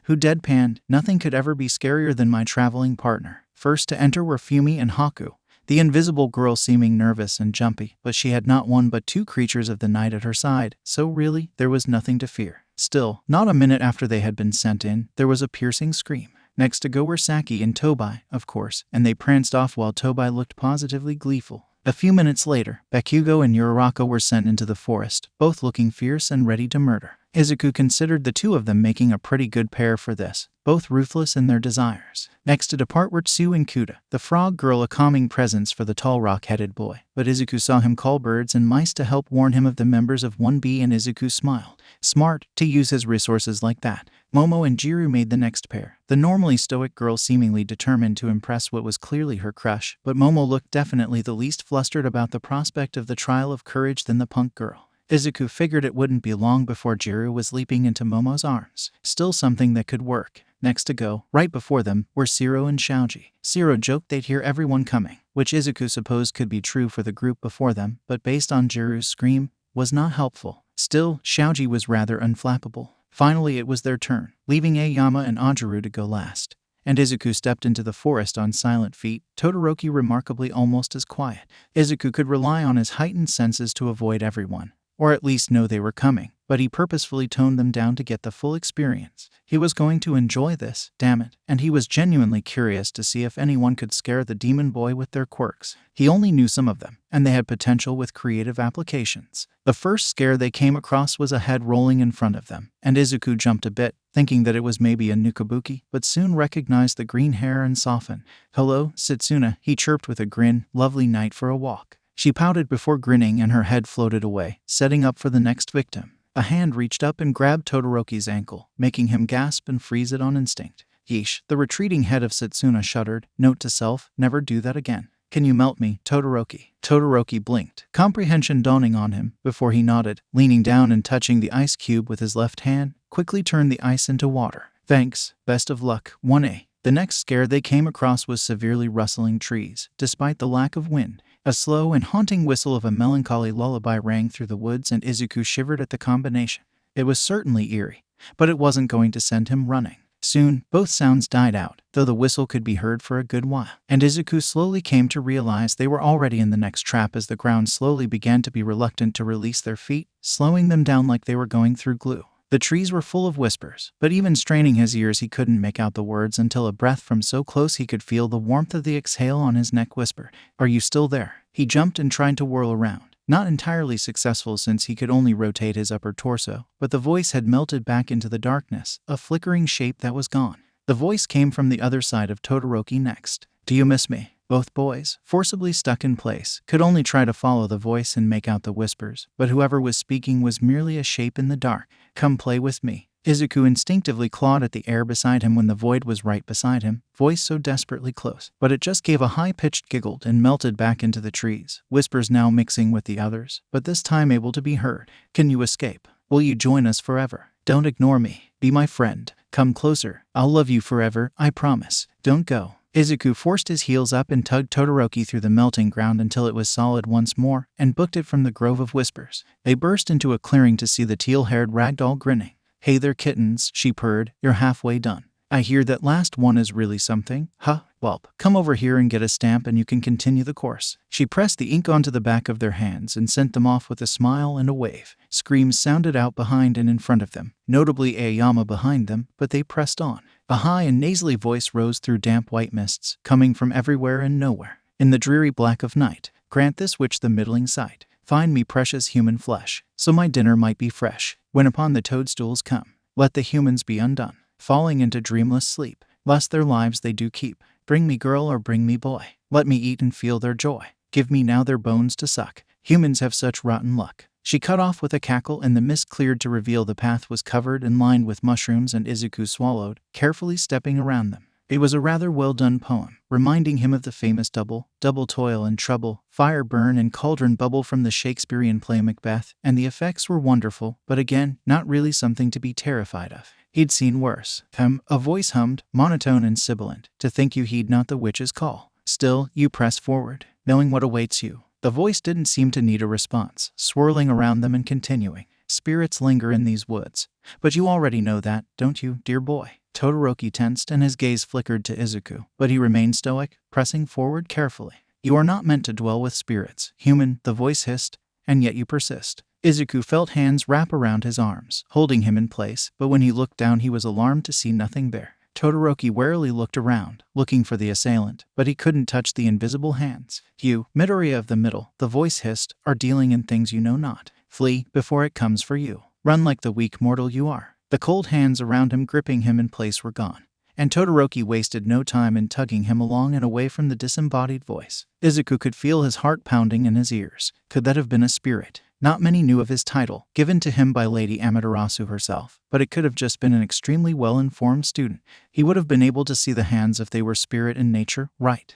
who deadpanned, "Nothing could ever be scarier than my traveling partner." First to enter were Fumi and Haku, the invisible girl seeming nervous and jumpy, but she had not one but 2 creatures of the night at her side, so really, there was nothing to fear. Still, not a minute after they had been sent in, there was a piercing scream. Next to go were Saki and Tobai, of course, and they pranced off while Tobai looked positively gleeful. A few minutes later, Bakugo and Uraraka were sent into the forest, both looking fierce and ready to murder. Izuku considered the 2 of them making a pretty good pair for this, both ruthless in their desires. Next to depart were Tsu and Kuda, the frog girl a calming presence for the tall rock-headed boy. But Izuku saw him call birds and mice to help warn him of the members of 1B and Izuku smiled. Smart, to use his resources like that. Momo and Jiru made the next pair, the normally stoic girl seemingly determined to impress what was clearly her crush, but Momo looked definitely the least flustered about the prospect of the trial of courage than the punk girl. Izuku figured it wouldn't be long before Jiru was leaping into Momo's arms. Still something that could work. Next to go, right before them, were Shiro and Shaoji. Shiro joked they'd hear everyone coming, which Izuku supposed could be true for the group before them, but based on Jiru's scream, was not helpful. Still, Shaoji was rather unflappable. Finally it was their turn, leaving Aoyama and Ajaru to go last. And Izuku stepped into the forest on silent feet, Todoroki remarkably almost as quiet. Izuku could rely on his heightened senses to avoid everyone, or at least know they were coming. but he purposefully toned them down to get the full experience. He was going to enjoy this, damn it, and he was genuinely curious to see if anyone could scare the demon boy with their quirks. He only knew some of them, and they had potential with creative applications. The first scare they came across was a head rolling in front of them, and Izuku jumped a bit, thinking that it was maybe a nukabuki, but soon recognized the green hair and softened. "Hello, Setsuna," he chirped with a grin. "Lovely night for a walk." She pouted before grinning and her head floated away, setting up for the next victim. A hand reached up and grabbed Todoroki's ankle, making him gasp and freeze it on instinct. Yeesh, the retreating head of Setsuna shuddered. Note to self, never do that again. "Can you melt me, Todoroki?" Todoroki blinked, comprehension dawning on him, before he nodded, leaning down and touching the ice cube with his left hand, quickly turned the ice into water. "Thanks, best of luck, 1A. The next scare they came across was severely rustling trees, despite the lack of wind. A slow and haunting whistle of a melancholy lullaby rang through the woods and Izuku shivered at the combination. It was certainly eerie, but it wasn't going to send him running. Soon, both sounds died out, though the whistle could be heard for a good while, and Izuku slowly came to realize they were already in the next trap as the ground slowly began to be reluctant to release their feet, slowing them down like they were going through glue. The trees were full of whispers, but even straining his ears he couldn't make out the words until a breath from so close he could feel the warmth of the exhale on his neck whispered, "Are you still there?" He jumped and tried to whirl around, not entirely successful since he could only rotate his upper torso, but the voice had melted back into the darkness, a flickering shape that was gone. The voice came from the other side of Todoroki next. "Do you miss me?" Both boys, forcibly stuck in place, could only try to follow the voice and make out the whispers, but whoever was speaking was merely a shape in the dark. "Come play with me." Izuku instinctively clawed at the air beside him when the void was right beside him, voice so desperately close. But it just gave a high-pitched giggle and melted back into the trees, whispers now mixing with the others, but this time able to be heard. "Can you escape? Will you join us forever? Don't ignore me. Be my friend. Come closer. I'll love you forever, I promise. Don't go." Izuku forced his heels up and tugged Todoroki through the melting ground until it was solid once more, and booked it from the grove of whispers. They burst into a clearing to see the teal-haired ragdoll grinning. "Hey there, kittens," she purred. "You're halfway done. I hear that last one is really something. Huh? Whelp. Come over here and get a stamp and you can continue the course." She pressed the ink onto the back of their hands and sent them off with a smile and a wave. Screams sounded out behind and in front of them, notably Aoyama behind them, but they pressed on. A high and nasally voice rose through damp white mists, coming from everywhere and nowhere. "In the dreary black of night, grant this witch the middling sight. Find me precious human flesh, so my dinner might be fresh. When upon the toadstools come, let the humans be undone, falling into dreamless sleep, lest their lives they do keep. Bring me girl or bring me boy, let me eat and feel their joy. Give me now their bones to suck, humans have such rotten luck." She cut off with a cackle and the mist cleared to reveal the path was covered and lined with mushrooms and Izuku swallowed, carefully stepping around them. It was a rather well-done poem, reminding him of the famous double toil and trouble, fire burn and cauldron bubble from the Shakespearean play Macbeth, and the effects were wonderful, but again, not really something to be terrified of. He'd seen worse. A voice hummed, monotone and sibilant, "To think you heed not the witch's call. Still, you press forward, knowing what awaits you." The voice didn't seem to need a response, swirling around them and continuing. "Spirits linger in these woods. But you already know that, don't you, dear boy?" Todoroki tensed and his gaze flickered to Izuku, but he remained stoic, pressing forward carefully. "You are not meant to dwell with spirits, human," the voice hissed, "and yet you persist." Izuku felt hands wrap around his arms, holding him in place, but when he looked down he was alarmed to see nothing there. Todoroki warily looked around, looking for the assailant, but he couldn't touch the invisible hands. "You, Midoriya of the Middle," the voice hissed, "are dealing in things you know not. Flee before it comes for you. Run like the weak mortal you are." The cold hands around him gripping him in place were gone, and Todoroki wasted no time in tugging him along and away from the disembodied voice. Izuku could feel his heart pounding in his ears. Could that have been a spirit? Not many knew of his title, given to him by Lady Amaterasu herself, but it could have just been an extremely well-informed student. He would have been able to see the hands if they were spirit in nature, right?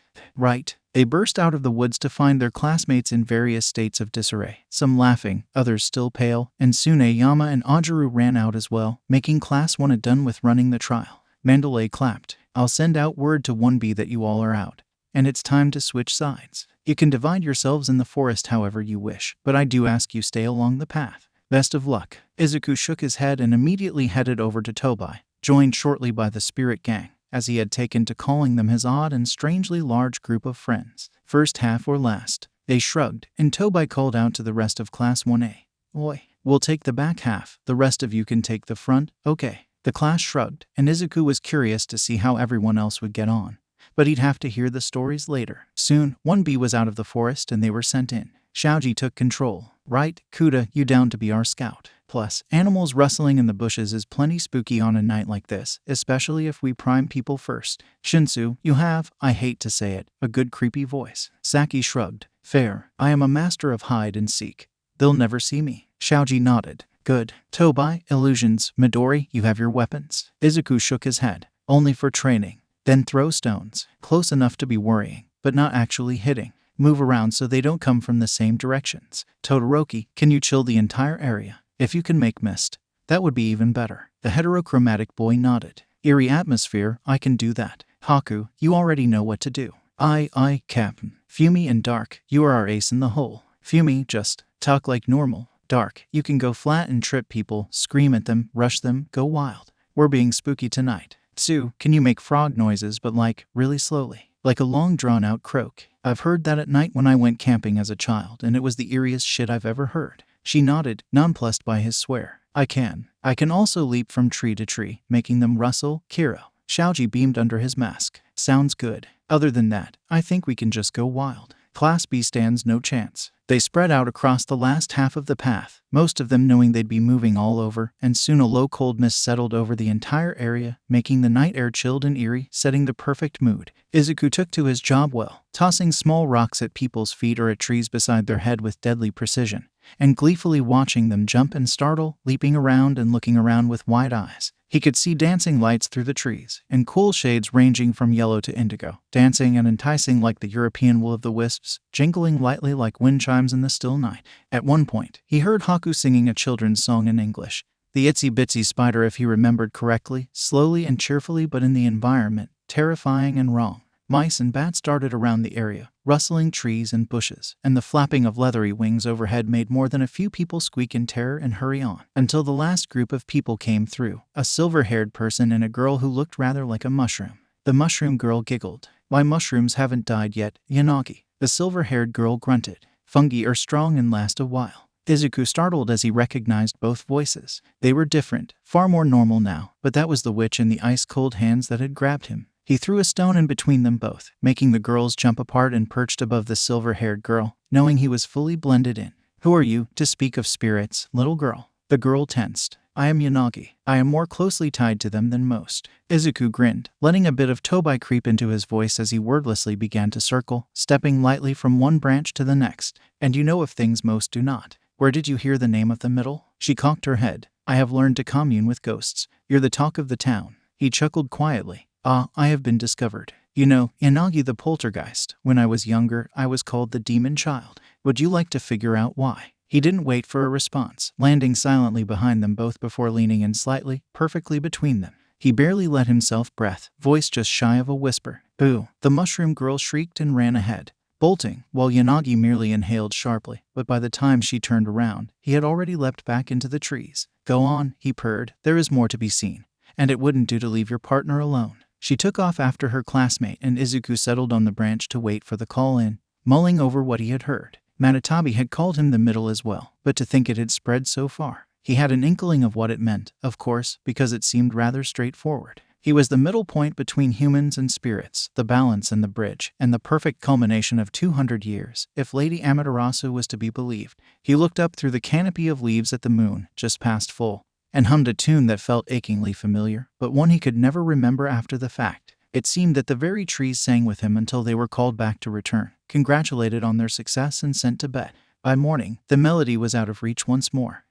They burst out of the woods to find their classmates in various states of disarray, some laughing, others still pale, and soon Aoyama and Ajaru ran out as well, making Class 1 done with running the trial. Mandalay clapped. "I'll send out word to 1B that you all are out, and it's time to switch sides. You can divide yourselves in the forest however you wish, but I do ask you stay along the path. Best of luck." Izuku shook his head and immediately headed over to Tobai, joined shortly by the spirit gang, as he had taken to calling them his odd and strangely large group of friends. First half or last, they shrugged, and Tobai called out to the rest of Class 1A. "Oi, We'll take the back half, the rest of you can take the front, okay. The class shrugged, and Izuku was curious to see how everyone else would get on. But he'd have to hear the stories later. Soon, 1B was out of the forest and they were sent in. Shoji took control. Right, Kuda, you down to be our scout? Plus, animals rustling in the bushes is plenty spooky on a night like this, especially if we prime people first. Shinsu, you have, I hate to say it, a good creepy voice. Saki shrugged. Fair, I am a master of hide and seek. They'll never see me. Shoji nodded. Good. Tobai, illusions, Midori, you have your weapons. Izuku shook his head. Only for training. Then throw stones. Close enough to be worrying, but not actually hitting. Move around so they don't come from the same directions. Todoroki, can you chill the entire area? If you can make mist, that would be even better. The heterochromatic boy nodded. Eerie atmosphere, I can do that. Haku, you already know what to do. Aye, Captain. Fumi and Dark, you are our ace in the hole. Fumi, just talk like normal. Dark, you can go flat and trip people, scream at them, rush them, go wild. We're being spooky tonight. Tsu, can you make frog noises but like, really slowly? Like a long drawn-out croak. I've heard that at night when I went camping as a child and it was the eeriest shit I've ever heard. She nodded, nonplussed by his swear. I can also leap from tree to tree, making them rustle. Kiro. Shoji beamed under his mask. Sounds good. Other than that, I think we can just go wild. Class B stands no chance. They spread out across the last half of the path, most of them knowing they'd be moving all over, and soon a low cold mist settled over the entire area, making the night air chilled and eerie, setting the perfect mood. Izuku took to his job well, tossing small rocks at people's feet or at trees beside their head with deadly precision, and gleefully watching them jump and startle, leaping around and looking around with wide eyes. He could see dancing lights through the trees, and cool shades ranging from yellow to indigo, dancing and enticing like the European will-o'-the-wisps, jingling lightly like wind chimes in the still night. At one point, he heard Haku singing a children's song in English. The itsy bitsy spider, if he remembered correctly, slowly and cheerfully, but in the environment, terrifying and wrong. Mice and bats darted around the area, rustling trees and bushes, and the flapping of leathery wings overhead made more than a few people squeak in terror and hurry on, until the last group of people came through, a silver-haired person and a girl who looked rather like a mushroom. The mushroom girl giggled. Why, mushrooms haven't died yet, Yanagi. The silver-haired girl grunted. Fungi are strong and last a while. Izuku startled as he recognized both voices. They were different, far more normal now, but that was the witch in the ice-cold hands that had grabbed him. He threw a stone in between them both, making the girls jump apart and perched above the silver-haired girl, knowing he was fully blended in. Who are you, to speak of spirits, little girl? The girl tensed. I am Yanagi. I am more closely tied to them than most. Izuku grinned, letting a bit of Tobai creep into his voice as he wordlessly began to circle, stepping lightly from one branch to the next. And you know of things most do not. Where did you hear the name of the middle? She cocked her head. I have learned to commune with ghosts. You're the talk of the town. He chuckled quietly. Ah, I have been discovered. You know, Yanagi the poltergeist. When I was younger, I was called the demon child. Would you like to figure out why? He didn't wait for a response, landing silently behind them both before leaning in slightly, perfectly between them. He barely let himself breath, voice just shy of a whisper. Boo! The mushroom girl shrieked and ran ahead, bolting, while Yanagi merely inhaled sharply, but by the time she turned around, he had already leapt back into the trees. Go on, he purred, there is more to be seen, and it wouldn't do to leave your partner alone. She took off after her classmate and Izuku settled on the branch to wait for the call in, mulling over what he had heard. Matatabi had called him the middle as well, but to think it had spread so far. He had an inkling of what it meant, of course, because it seemed rather straightforward. He was the middle point between humans and spirits, the balance and the bridge, and the perfect culmination of 200 years, if Lady Amaterasu was to be believed. He looked up through the canopy of leaves at the moon, just past full, and hummed a tune that felt achingly familiar, but one he could never remember after the fact. It seemed that the very trees sang with him until they were called back to return, congratulated on their success and sent to bed. By morning, the melody was out of reach once more.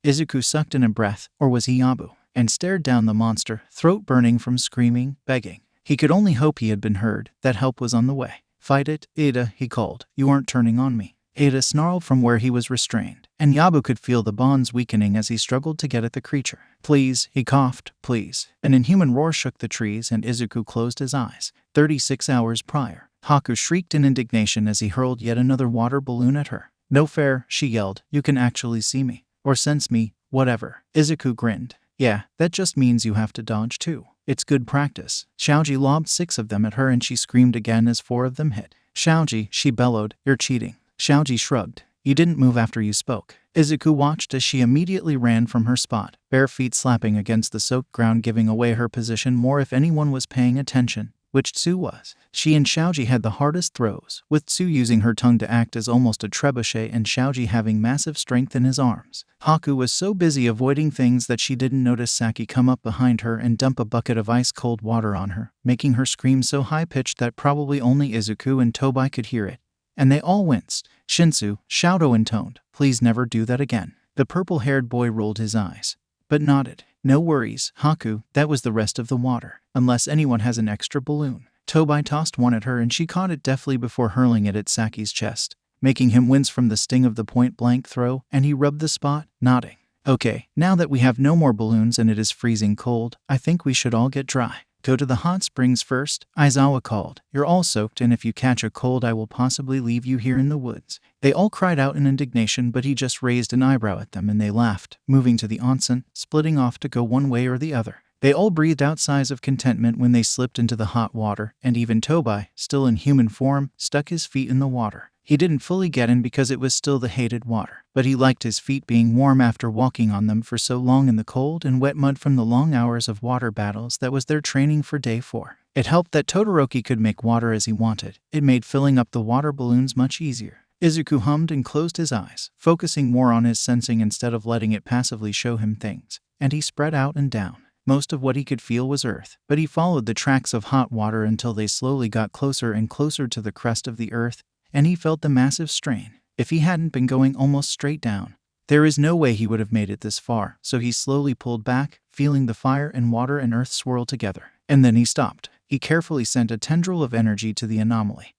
Izuku sucked in a breath, or was he Yabu, and stared down the monster, throat burning from screaming, begging. He could only hope he had been heard, that help was on the way. Fight it, Iida, he called. You aren't turning on me. Iida snarled from where he was restrained, and Yabu could feel the bonds weakening as he struggled to get at the creature. Please, he coughed, please. An inhuman roar shook the trees and Izuku closed his eyes. 36 hours prior, Haku shrieked in indignation as he hurled yet another water balloon at her. No fair, she yelled. You can actually see me. Or sense me, whatever. Izuku grinned. Yeah, that just means you have to dodge too. It's good practice. Shoji lobbed 6 of them at her and she screamed again as 4 of them hit. Shoji, she bellowed, you're cheating. Shoji shrugged. You didn't move after you spoke. Izuku watched as she immediately ran from her spot, bare feet slapping against the soaked ground, giving away her position more if anyone was paying attention, which Tsu was. She and Xiaoji had the hardest throws, with Tsu using her tongue to act as almost a trebuchet and Xiaoji having massive strength in his arms. Haku was so busy avoiding things that she didn't notice Saki come up behind her and dump a bucket of ice-cold water on her, making her scream so high-pitched that probably only Izuku and Tobai could hear it. And they all winced. Shinsu, Shouto intoned, "Please never do that again." The purple-haired boy rolled his eyes, but nodded. "No worries, Haku, that was the rest of the water. Unless anyone has an extra balloon." Tobai tossed one at her and she caught it deftly before hurling it at Saki's chest, making him wince from the sting of the point-blank throw, and he rubbed the spot, nodding. "Okay, now that we have no more balloons and it is freezing cold, I think we should all get dry. Go to the hot springs first," Aizawa called. "You're all soaked, and if you catch a cold I will possibly leave you here in the woods." They all cried out in indignation, but he just raised an eyebrow at them and they laughed, moving to the onsen, splitting off to go one way or the other. They all breathed out sighs of contentment when they slipped into the hot water, and even Tobai, still in human form, stuck his feet in the water. He didn't fully get in because it was still the hated water, but he liked his feet being warm after walking on them for so long in the cold and wet mud from the long hours of water battles that was their training for day 4. It helped that Todoroki could make water as he wanted. It made filling up the water balloons much easier. Izuku hummed and closed his eyes, focusing more on his sensing instead of letting it passively show him things, and he spread out and down. Most of what he could feel was earth, but he followed the tracks of hot water until they slowly got closer and closer to the crest of the earth, and he felt the massive strain. If he hadn't been going almost straight down, there is no way he would have made it this far, so he slowly pulled back, feeling the fire and water and earth swirl together. And then he stopped. He carefully sent a tendril of energy to the anomaly,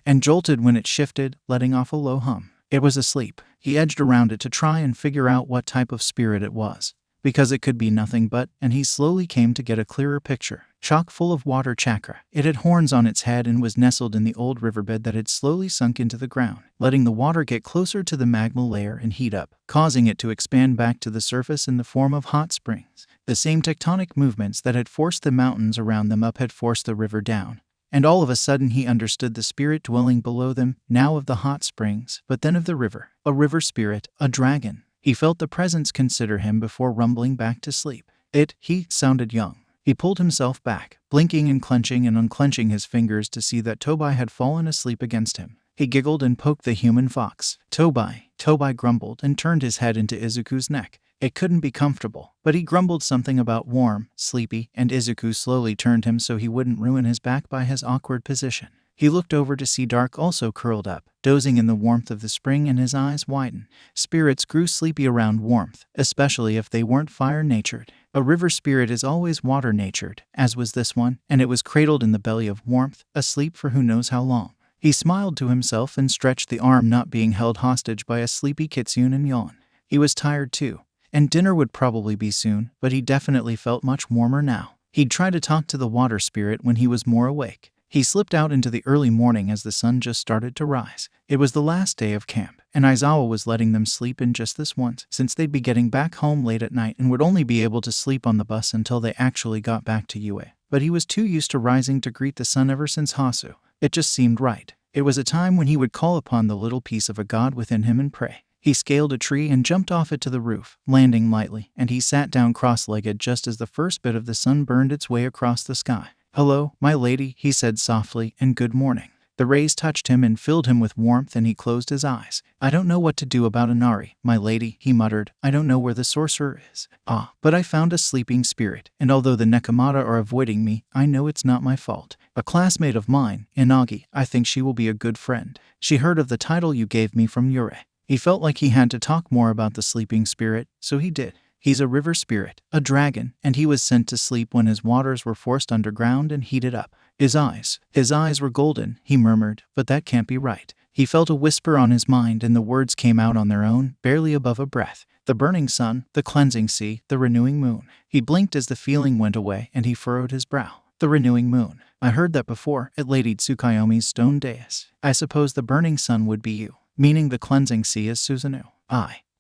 and jolted when it shifted, letting off a low hum. It was asleep. He edged around it to try and figure out what type of spirit it was, because it could be nothing but, and he slowly came to get a clearer picture. Chock full of water chakra. It had horns on its head and was nestled in the old riverbed that had slowly sunk into the ground, letting the water get closer to the magma layer and heat up, causing it to expand back to the surface in the form of hot springs. The same tectonic movements that had forced the mountains around them up had forced the river down. And all of a sudden he understood the spirit dwelling below them, now of the hot springs, but then of the river. A river spirit, a dragon. He felt the presence consider him before rumbling back to sleep. He sounded young. He pulled himself back, blinking and clenching and unclenching his fingers to see that Tobai had fallen asleep against him. He giggled and poked the human fox. Tobai grumbled and turned his head into Izuku's neck. It couldn't be comfortable, but he grumbled something about warm, sleepy, and Izuku slowly turned him so he wouldn't ruin his back by his awkward position. He looked over to see Dark also curled up, dozing in the warmth of the spring, and his eyes widened. Spirits grew sleepy around warmth, especially if they weren't fire-natured. A river spirit is always water-natured, as was this one, and it was cradled in the belly of warmth, asleep for who knows how long. He smiled to himself and stretched the arm, not being held hostage by a sleepy kitsune, and yawned. He was tired too, and dinner would probably be soon, but he definitely felt much warmer now. He'd try to talk to the water spirit when he was more awake. He slipped out into the early morning as the sun just started to rise. It was the last day of camp, and Aizawa was letting them sleep in just this once, since they'd be getting back home late at night and would only be able to sleep on the bus until they actually got back to UA. But he was too used to rising to greet the sun ever since Hasu. It just seemed right. It was a time when he would call upon the little piece of a god within him and pray. He scaled a tree and jumped off it to the roof, landing lightly, and he sat down cross-legged just as the first bit of the sun burned its way across the sky. "Hello, my lady," he said softly, "and good morning." The rays touched him and filled him with warmth, and he closed his eyes. "I don't know what to do about Inari, my lady," he muttered. "I don't know where the sorcerer is. But I found a sleeping spirit, and although the Nekomata are avoiding me, I know it's not my fault. A classmate of mine, Inagi, I think she will be a good friend. She heard of the title you gave me from Yure." He felt like he had to talk more about the sleeping spirit, so he did. He's a river spirit, a dragon, and he was sent to sleep when his waters were forced underground and heated up. His eyes were golden, he murmured, but that can't be right. He felt a whisper on his mind, and the words came out on their own, barely above a breath. The burning sun, the cleansing sea, the renewing moon. He blinked as the feeling went away, and he furrowed his brow. The renewing moon. I heard that before, at Lady Tsukuyomi's stone dais. I suppose the burning sun would be you, meaning the cleansing sea is Susanoo.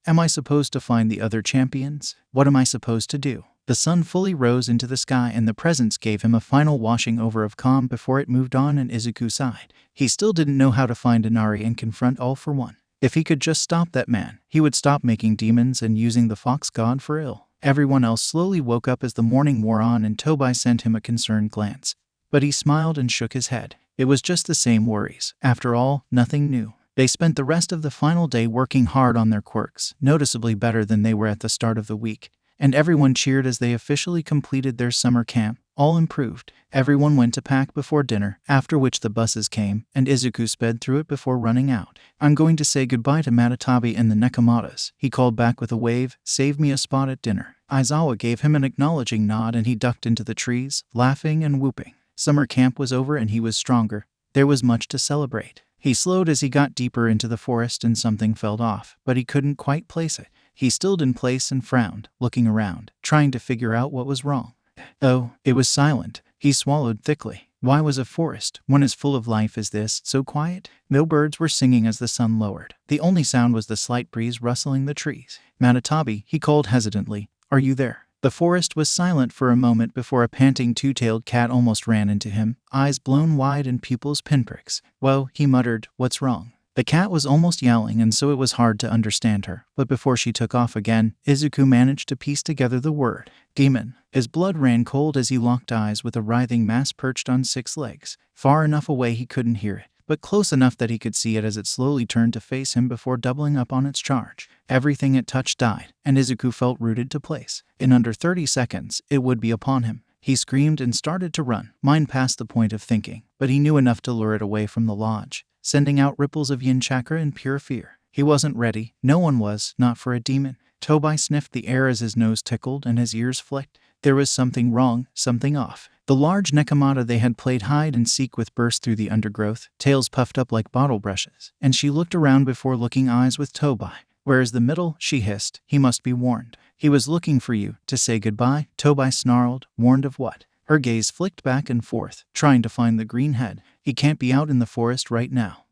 Am I supposed to find the other champions? What am I supposed to do? The sun fully rose into the sky, and the presence gave him a final washing over of calm before it moved on, and Izuku sighed. He still didn't know how to find Inari and confront All for One. If he could just stop that man, he would stop making demons and using the fox god for ill. Everyone else slowly woke up as the morning wore on and Tobai sent him a concerned glance. But he smiled and shook his head. It was just the same worries. After all, nothing new. They spent the rest of the final day working hard on their quirks, noticeably better than they were at the start of the week. And everyone cheered as they officially completed their summer camp. All improved. Everyone went to pack before dinner, after which the buses came, and Izuku sped through it before running out. I'm going to say goodbye to Matatabi and the Nekamatas, he called back with a wave. Save me a spot at dinner. Aizawa gave him an acknowledging nod and he ducked into the trees, laughing and whooping. Summer camp was over and he was stronger. There was much to celebrate. He slowed as he got deeper into the forest and something fell off, but he couldn't quite place it. He stilled in place and frowned, looking around, trying to figure out what was wrong. Oh, it was silent. He swallowed thickly. Why was a forest, one as full of life as this, so quiet? No birds were singing as the sun lowered. The only sound was the slight breeze rustling the trees. Matatabi, he called hesitantly, are you there? The forest was silent for a moment before a panting two-tailed cat almost ran into him, eyes blown wide and pupils pinpricks. Whoa, he muttered, what's wrong? The cat was almost yowling and so it was hard to understand her, but before she took off again, Izuku managed to piece together the word, demon. His blood ran cold as he locked eyes with a writhing mass perched on 6 legs. Far enough away he couldn't hear it, but close enough that he could see it as it slowly turned to face him before doubling up on its charge. Everything it touched died, and Izuku felt rooted to place. In under 30 seconds, it would be upon him. He screamed and started to run, mind past the point of thinking, but he knew enough to lure it away from the lodge, sending out ripples of yin chakra in pure fear. He wasn't ready. No one was, not for a demon. Tobai sniffed the air as his nose tickled and his ears flicked. There was something wrong, something off. The large Nekomata they had played hide and seek with burst through the undergrowth, tails puffed up like bottle brushes, and she looked around before looking eyes with Tobai. Where's the middle? She hissed. He must be warned. He was looking for you, to say goodbye, Tobai snarled. Warned of what? Her gaze flicked back and forth, trying to find the green head. He can't be out in the forest right now.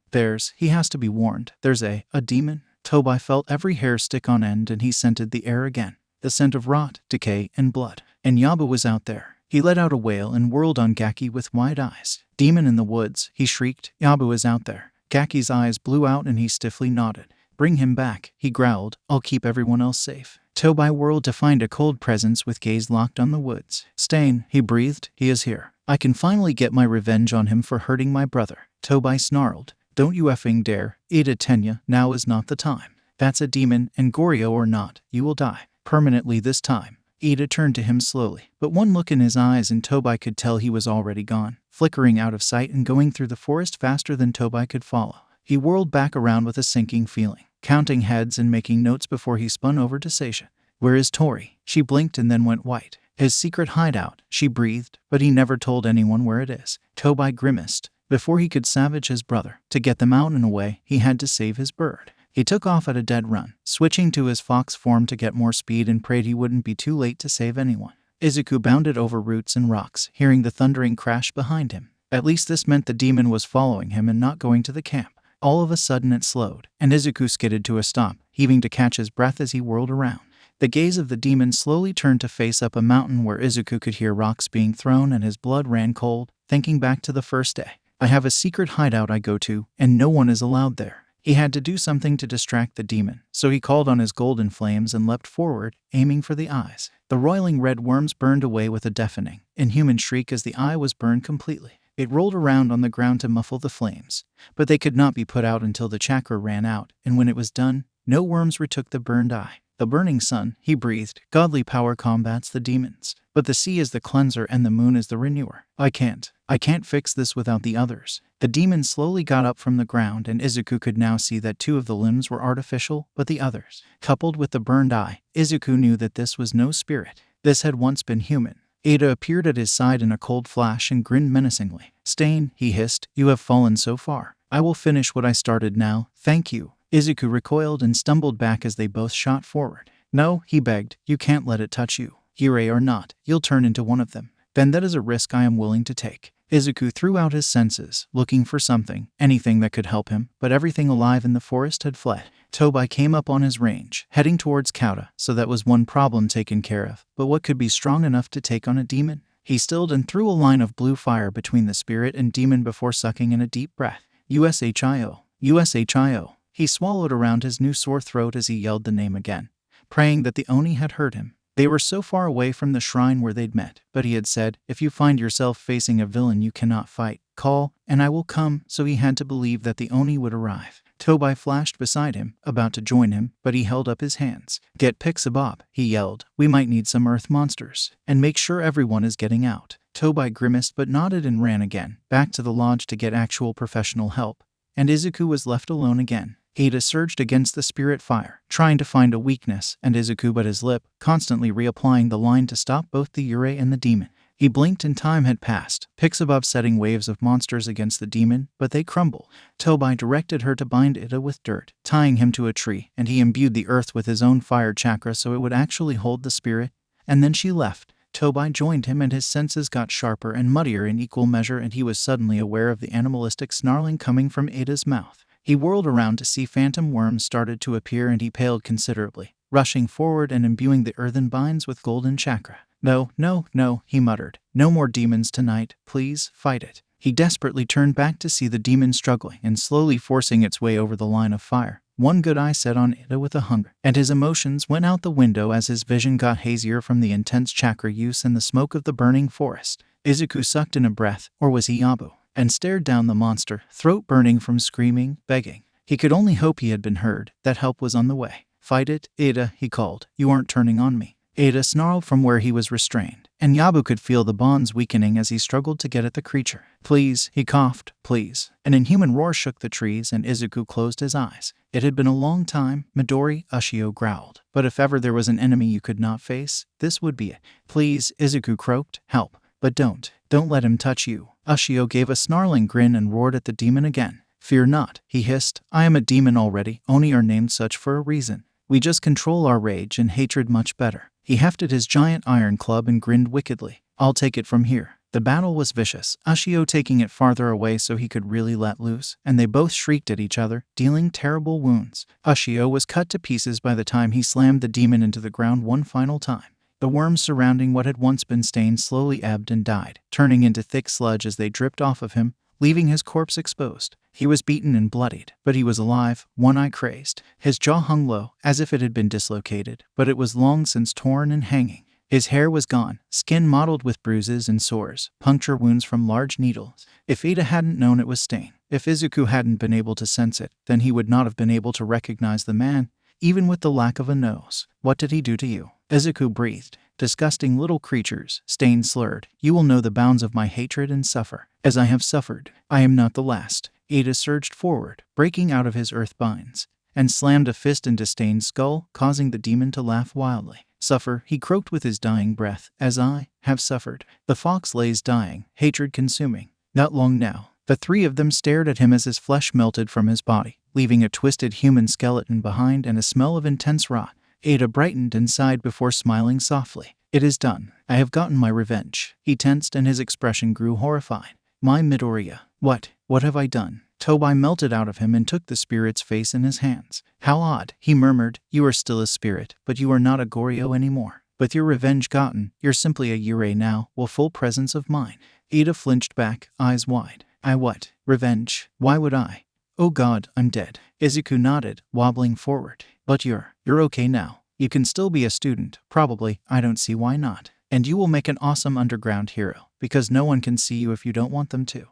He has to be warned. There's a demon? Tobai felt every hair stick on end and he scented the air again. The scent of rot, decay, and blood. And Yubaba was out there. He let out a wail and whirled on Gaki with wide eyes. Demon in the woods, he shrieked. Yubaba is out there. Gaki's eyes blew out and he stiffly nodded. Bring him back, he growled. I'll keep everyone else safe. Tobai whirled to find a cold presence with gaze locked on the woods. Stain, he breathed. He is here. I can finally get my revenge on him for hurting my brother. Tobai snarled. Don't you effing dare, Iida Tenya, now is not the time. That's a demon, and Goryo or not, you will die. Permanently this time. Iida turned to him slowly, but one look in his eyes and Tobai could tell he was already gone, flickering out of sight and going through the forest faster than Tobai could follow. He whirled back around with a sinking feeling, counting heads and making notes before he spun over to Seisha. Where is Tori? She blinked and then went white. His secret hideout, she breathed, but he never told anyone where it is. Tobai grimaced. Before he could savage his brother, to get them out and away, he had to save his bird. He took off at a dead run, switching to his fox form to get more speed and prayed he wouldn't be too late to save anyone. Izuku bounded over roots and rocks, hearing the thundering crash behind him. At least this meant the demon was following him and not going to the camp. All of a sudden it slowed, and Izuku skidded to a stop, heaving to catch his breath as he whirled around. The gaze of the demon slowly turned to face up a mountain where Izuku could hear rocks being thrown and his blood ran cold, thinking back to the first day. I have a secret hideout I go to, and no one is allowed there. He had to do something to distract the demon, so he called on his golden flames and leapt forward, aiming for the eyes. The roiling red worms burned away with a deafening, inhuman shriek as the eye was burned completely. It rolled around on the ground to muffle the flames, but they could not be put out until the chakra ran out, and when it was done, no worms retook the burned eye. The burning sun, he breathed, godly power combats the demons. But the sea is the cleanser and the moon is the renewer. I can't fix this without the others. The demon slowly got up from the ground and Izuku could now see that 2 of the limbs were artificial, but the others, coupled with the burned eye, Izuku knew that this was no spirit. This had once been human. Iida appeared at his side in a cold flash and grinned menacingly. Stain, he hissed, you have fallen so far. I will finish what I started now, thank you. Izuku recoiled and stumbled back as they both shot forward. No, he begged, you can't let it touch you. Arie or not, you'll turn into one of them. Then that is a risk I am willing to take. Izuku threw out his senses, looking for something, anything that could help him, but everything alive in the forest had fled. Tobai came up on his range, heading towards Kauta, so that was one problem taken care of, but what could be strong enough to take on a demon? He stilled and threw a line of blue fire between the spirit and demon before sucking in a deep breath. USHIO. USHIO. He swallowed around his new sore throat as he yelled the name again, praying that the Oni had heard him. They were so far away from the shrine where they'd met, but he had said, if you find yourself facing a villain you cannot fight, call, and I will come, so he had to believe that the Oni would arrive. Tobai flashed beside him, about to join him, but he held up his hands. Get Pixabob, he yelled. We might need some earth monsters. And make sure everyone is getting out. Tobai grimaced but nodded and ran again, back to the lodge to get actual professional help. And Izuku was left alone again. Iida surged against the spirit fire, trying to find a weakness, and Izuku bit his lip, constantly reapplying the line to stop both the Yurei and the demon. He blinked and time had passed, Pixabob setting waves of monsters against the demon, but they crumbled. Tobai directed her to bind Iida with dirt, tying him to a tree, and he imbued the earth with his own fire chakra so it would actually hold the spirit, and then she left. Tobai joined him and his senses got sharper and muddier in equal measure, and he was suddenly aware of the animalistic snarling coming from Iida's mouth. He whirled around to see phantom worms started to appear and he paled considerably, rushing forward and imbuing the earthen binds with golden chakra. No, no, no, he muttered. No more demons tonight, please, fight it. He desperately turned back to see the demon struggling and slowly forcing its way over the line of fire. One good eye set on Iida with a hunger, and his emotions went out the window as his vision got hazier from the intense chakra use and the smoke of the burning forest. Izuku sucked in a breath, or was he Yabu, and stared down the monster, throat burning from screaming, begging. He could only hope he had been heard, that help was on the way. Fight it, Iida, he called. You aren't turning on me. Iida snarled from where he was restrained, and Yabu could feel the bonds weakening as he struggled to get at the creature. Please, he coughed, please. An inhuman roar shook the trees and Izuku closed his eyes. It had been a long time, Midori, Ushio growled. But if ever there was an enemy you could not face, this would be it. Please, Izuku croaked, help. But don't let him touch you. Ushio gave a snarling grin and roared at the demon again. Fear not, he hissed. I am a demon already, Oni are named such for a reason. We just control our rage and hatred much better. He hefted his giant iron club and grinned wickedly. I'll take it from here. The battle was vicious, Ushio taking it farther away so he could really let loose, and they both shrieked at each other, dealing terrible wounds. Ushio was cut to pieces by the time he slammed the demon into the ground one final time. The worms surrounding what had once been Stain slowly ebbed and died, turning into thick sludge as they dripped off of him, leaving his corpse exposed. He was beaten and bloodied, but he was alive, one eye crazed. His jaw hung low, as if it had been dislocated, but it was long since torn and hanging. His hair was gone, skin mottled with bruises and sores, puncture wounds from large needles. If Iida hadn't known it was Stain, if Izuku hadn't been able to sense it, then he would not have been able to recognize the man, even with the lack of a nose. What did he do to you? Izuku breathed. Disgusting little creatures, Stain slurred. You will know the bounds of my hatred and suffer, as I have suffered. I am not the last. Iida surged forward, breaking out of his earth binds, and slammed a fist into Stain's skull, causing the demon to laugh wildly. Suffer, he croaked with his dying breath, as I have suffered. The fox lays dying, hatred consuming. Not long now. The three of them stared at him as his flesh melted from his body, leaving a twisted human skeleton behind and a smell of intense rot. Iida brightened and sighed before smiling softly. It is done. I have gotten my revenge. He tensed and his expression grew horrified. My Midoriya. What have I done? Tobai melted out of him and took the spirit's face in his hands. How odd, he murmured. You are still a spirit, but you are not a Goryo anymore. With your revenge gotten, you're simply a Yurei now, with full presence of mind. Iida flinched back, eyes wide. I what? Revenge? Why would I? Oh God, I'm dead. Izuku nodded, wobbling forward. But you're okay now. You can still be a student, probably, I don't see why not. And you will make an awesome underground hero, because no one can see you if you don't want them to.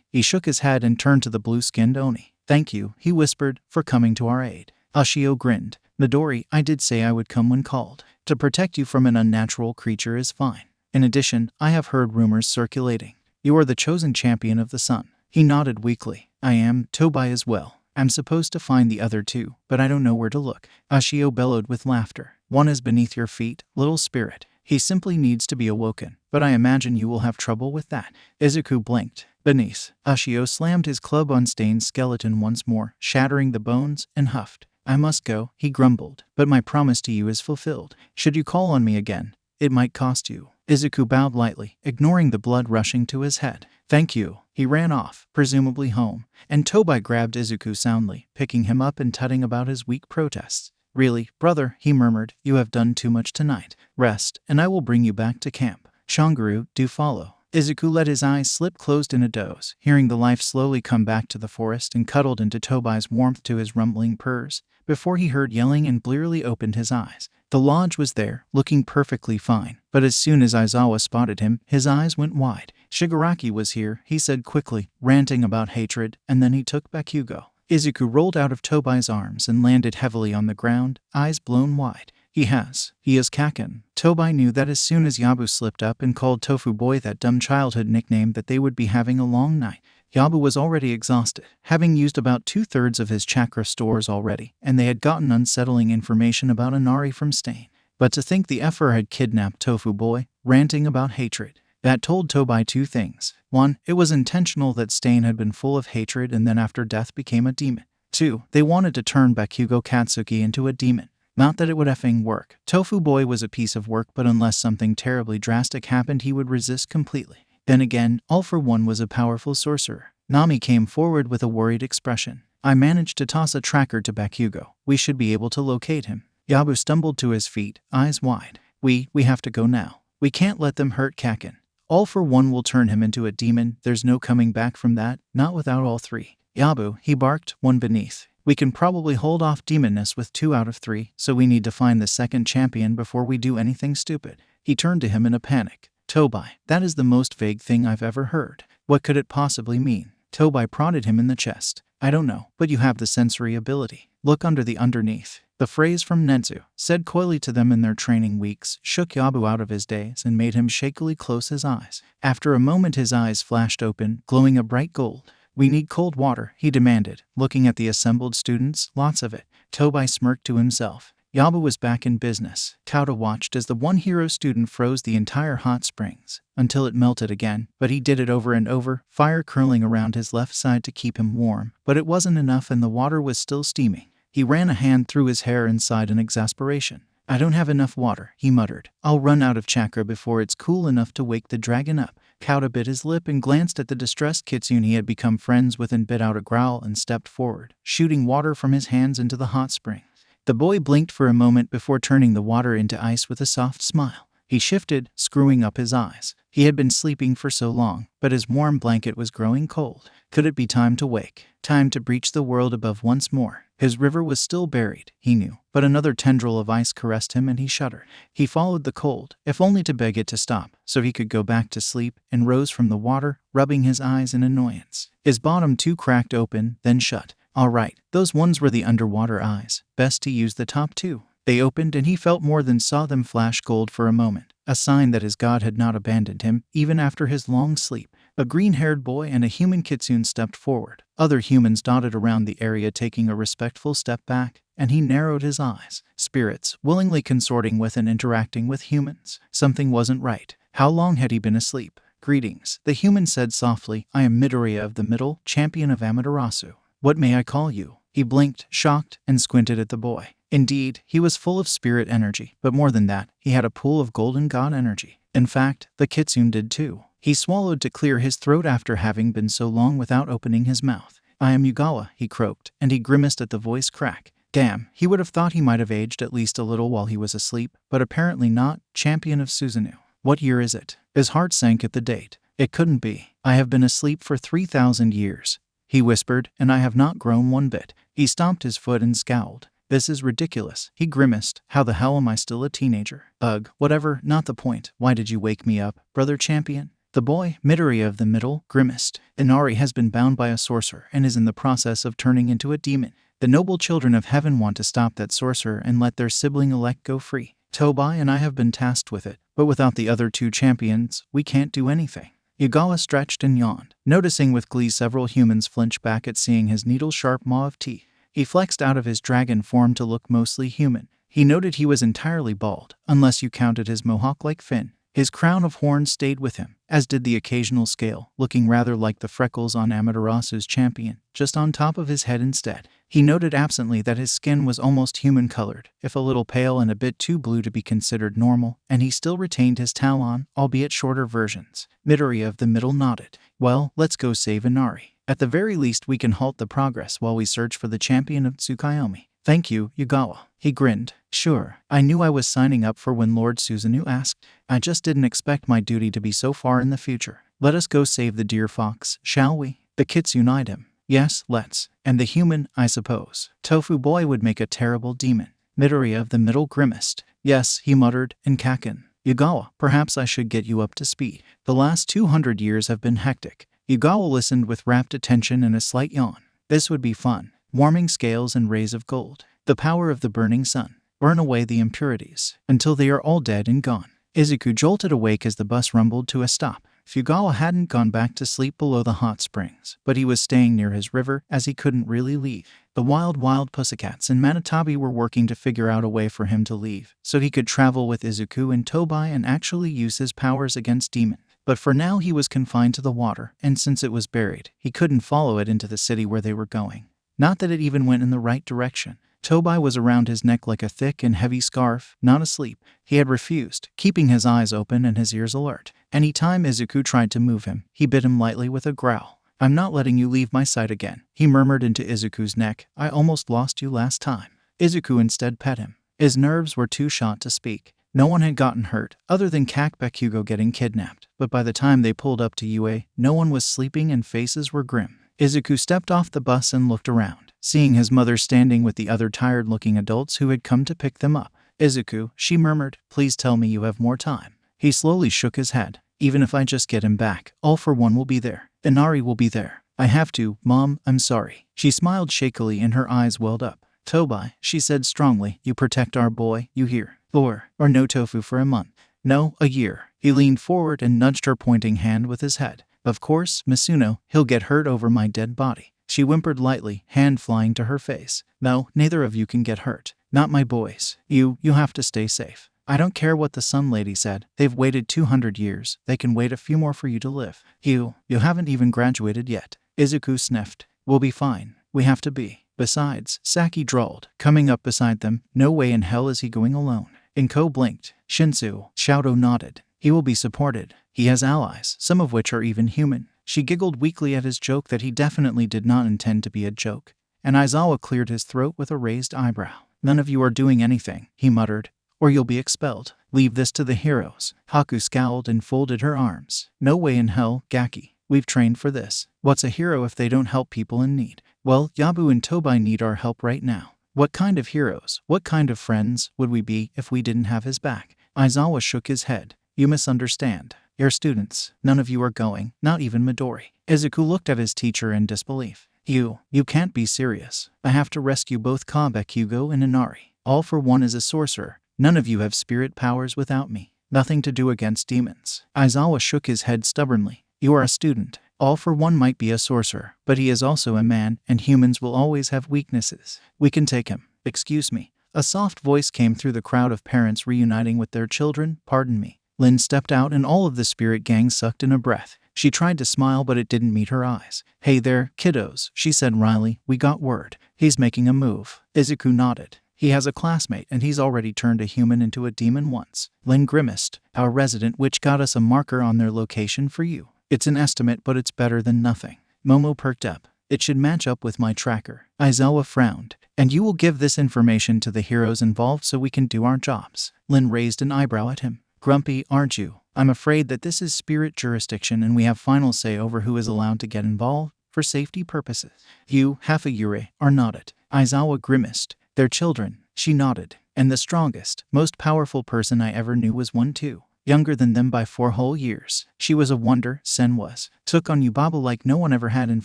He shook his head and turned to the blue-skinned Oni. Thank you, he whispered, for coming to our aid. Ushio grinned. Midori, I did say I would come when called. To protect you from an unnatural creature is fine. In addition, I have heard rumors circulating. You are the chosen champion of the sun. He nodded weakly. I am, Tobai as well. I'm supposed to find the other two, but I don't know where to look. Ushio bellowed with laughter. One is beneath your feet, little spirit. He simply needs to be awoken, but I imagine you will have trouble with that. Izuku blinked. Beneath. Ushio slammed his club on Stain's skeleton once more, shattering the bones, and huffed. I must go, he grumbled, but my promise to you is fulfilled. Should you call on me again, it might cost you. Izuku bowed lightly, ignoring the blood rushing to his head. Thank you. He ran off, presumably home, and Tobai grabbed Izuku soundly, picking him up and tutting about his weak protests. Really, brother, he murmured, you have done too much tonight. Rest, and I will bring you back to camp. Shanguru, do follow. Izuku let his eyes slip closed in a doze, hearing the life slowly come back to the forest and cuddled into Tobai's warmth to his rumbling purrs, before he heard yelling and blearily opened his eyes. The lodge was there, looking perfectly fine, but as soon as Aizawa spotted him, his eyes went wide. Shigaraki was here, he said quickly, ranting about hatred, and then he took Bakugo. Izuku rolled out of Tobai's arms and landed heavily on the ground, eyes blown wide. He is Kaken. Tobai knew that as soon as Yabu slipped up and called Tofu Boy that dumb childhood nickname that they would be having a long night. Yabu was already exhausted, having used about 2/3 of his chakra stores already, and they had gotten unsettling information about Inari from Stain. But to think the Effer had kidnapped Tofu Boy, ranting about hatred. That told Tobai two things. 1. It was intentional that Stain had been full of hatred and then after death became a demon. 2. They wanted to turn Bakugo Katsuki into a demon. Not that it would effing work. Tofu Boy was a piece of work, but unless something terribly drastic happened, he would resist completely. Then again, All for One was a powerful sorcerer. Nami came forward with a worried expression. I managed to toss a tracker to Bakugo. We should be able to locate him. Yabu stumbled to his feet, eyes wide. We have to go now. We can't let them hurt Kaken. All for One will turn him into a demon. There's no coming back from that, not without all three. Yabu, he barked, one beneath. We can probably hold off demonness with 2 out of 3, so we need to find the second champion before we do anything stupid. He turned to him in a panic. Tobai, that is the most vague thing I've ever heard. What could it possibly mean? Tobai prodded him in the chest. I don't know, but you have the sensory ability. Look under the underneath. The phrase from Netsu, said coyly to them in their training weeks, shook Yabu out of his daze and made him shakily close his eyes. After a moment his eyes flashed open, glowing a bright gold. We need cold water, he demanded, looking at the assembled students, lots of it. Tobai smirked to himself. Yabu was back in business. Kauta watched as the one hero student froze the entire hot springs, until it melted again, but he did it over and over, fire curling around his left side to keep him warm. But it wasn't enough and the water was still steaming. He ran a hand through his hair and sighed in exasperation. I don't have enough water, he muttered. I'll run out of chakra before it's cool enough to wake the dragon up. Kauta bit his lip and glanced at the distressed kitsune he had become friends with and bit out a growl and stepped forward, shooting water from his hands into the hot springs. The boy blinked for a moment before turning the water into ice with a soft smile. He shifted, screwing up his eyes. He had been sleeping for so long, but his warm blanket was growing cold. Could it be time to wake? Time to breach the world above once more? His river was still buried, he knew, but another tendril of ice caressed him and he shuddered. He followed the cold, if only to beg it to stop, so he could go back to sleep, and rose from the water, rubbing his eyes in annoyance. His bottom two cracked open, then shut. All right, those ones were the underwater eyes. Best to use the top two. They opened and he felt more than saw them flash gold for a moment, a sign that his god had not abandoned him, even after his long sleep. A green-haired boy and a human kitsune stepped forward. Other humans dotted around the area taking a respectful step back, and he narrowed his eyes. Spirits, willingly consorting with and interacting with humans. Something wasn't right. How long had he been asleep? Greetings, the human said softly. I am Midoriya of the Middle, champion of Amaterasu. What may I call you? He blinked, shocked, and squinted at the boy. Indeed, he was full of spirit energy, but more than that, he had a pool of golden god energy. In fact, the kitsune did too. He swallowed to clear his throat after having been so long without opening his mouth. I am Yugawa, he croaked, and he grimaced at the voice crack. Damn, he would have thought he might have aged at least a little while he was asleep, but apparently not. Champion of Susanoo. What year is it? His heart sank at the date. It couldn't be. I have been asleep for 3,000 years. He whispered, and I have not grown one bit. He stomped his foot and scowled. This is ridiculous. He grimaced. How the hell am I still a teenager? Ugh, whatever, not the point. Why did you wake me up, brother champion? The boy, Midoriya of the Middle, grimaced. Inari has been bound by a sorcerer and is in the process of turning into a demon. The noble children of heaven want to stop that sorcerer and let their sibling elect go free. Tobai and I have been tasked with it, but without the other two champions, we can't do anything. Yugawa stretched and yawned, noticing with glee several humans flinch back at seeing his needle-sharp maw of teeth. He flexed out of his dragon form to look mostly human. He noted he was entirely bald, unless you counted his mohawk-like fin. His crown of horns stayed with him, as did the occasional scale, looking rather like the freckles on Amaterasu's champion, just on top of his head instead. He noted absently that his skin was almost human-colored, if a little pale and a bit too blue to be considered normal, and he still retained his talon, albeit shorter versions. Midoriya of the Middle nodded. Well, let's go save Inari. At the very least we can halt the progress while we search for the champion of Tsukuyomi. Thank you, Yugawa. He grinned. Sure, I knew I was signing up for when Lord Susanoo asked. I just didn't expect my duty to be so far in the future. Let us go save the dear fox, shall we? The kitsune eyed him. Yes, let's. And the human, I suppose. Tofu boy would make a terrible demon. Midoriya of the middle grimaced. Yes, he muttered, and Kaken. Yugawa, perhaps I should get you up to speed. The last 200 years have been hectic. Yugawa listened with rapt attention and a slight yawn. This would be fun. Warming scales and rays of gold. The power of the burning sun. Burn away the impurities, until they are all dead and gone. Izuku jolted awake as the bus rumbled to a stop. Fugawa hadn't gone back to sleep below the hot springs, but he was staying near his river as he couldn't really leave. The wild pussycats in Manitabi were working to figure out a way for him to leave, so he could travel with Izuku and Tobai and actually use his powers against demons. But for now he was confined to the water, and since it was buried, he couldn't follow it into the city where they were going. Not that it even went in the right direction. Tobai was around his neck like a thick and heavy scarf, not asleep. He had refused, keeping his eyes open and his ears alert. Any time Izuku tried to move him, he bit him lightly with a growl. I'm not letting you leave my sight again, he murmured into Izuku's neck. I almost lost you last time. Izuku instead pet him. His nerves were too shot to speak. No one had gotten hurt, other than Bakugo getting kidnapped, but by the time they pulled up to UA, no one was sleeping and faces were grim. Izuku stepped off the bus and looked around, seeing his mother standing with the other tired-looking adults who had come to pick them up. Izuku, she murmured, please tell me you have more time. He slowly shook his head. Even if I just get him back, All for One will be there. Inari will be there. I have to, Mom, I'm sorry. She smiled shakily and her eyes welled up. Tobai, she said strongly, you protect our boy, you hear? Or no tofu for a month. No, a year. He leaned forward and nudged her pointing hand with his head. Of course, Masuno, he'll get hurt over my dead body. She whimpered lightly, hand flying to her face. No, neither of you can get hurt. Not my boys. You have to stay safe. I don't care what the Sun Lady said. They've waited 200 years. They can wait a few more for you to live. You haven't even graduated yet. Izuku sniffed. We'll be fine. We have to be. Besides, Saki drawled, coming up beside them. No way in hell is he going alone. Inko blinked. Shinsu, Shoudo nodded. He will be supported. He has allies, some of which are even human. She giggled weakly at his joke that he definitely did not intend to be a joke. And Aizawa cleared his throat with a raised eyebrow. None of you are doing anything, he muttered, or you'll be expelled. Leave this to the heroes. Haku scowled and folded her arms. No way in hell, Gaki. We've trained for this. What's a hero if they don't help people in need? Well, Yabu and Tobai need our help right now. What kind of heroes, what kind of friends would we be if we didn't have his back? Aizawa shook his head. You misunderstand. You're students. None of you are going, not even Midori. Izuku looked at his teacher in disbelief. You can't be serious. I have to rescue both Bakugo and Inari. All for One is a sorcerer. None of you have spirit powers without me. Nothing to do against demons. Aizawa shook his head stubbornly. You are a student. All for One might be a sorcerer, but he is also a man, and humans will always have weaknesses. We can take him. Excuse me. A soft voice came through the crowd of parents reuniting with their children. Pardon me. Lin stepped out and all of the spirit gang sucked in a breath. She tried to smile but it didn't meet her eyes. Hey there, kiddos, she said wryly. We got word. He's making a move. Izuku nodded. He has a classmate and he's already turned a human into a demon once. Lin grimaced. Our resident witch got us a marker on their location for you. It's an estimate but it's better than nothing. Momo perked up. It should match up with my tracker. Aizawa frowned. And you will give this information to the heroes involved so we can do our jobs. Lin raised an eyebrow at him. Grumpy, aren't you? I'm afraid that this is spirit jurisdiction and we have final say over who is allowed to get involved for safety purposes. You, half a Yurei, are not it. Aizawa grimaced. They're children. She nodded. And the strongest, most powerful person I ever knew was one too. Younger than them by 4 whole years. She was a wonder, Sen was. Took on Yubaba like no one ever had and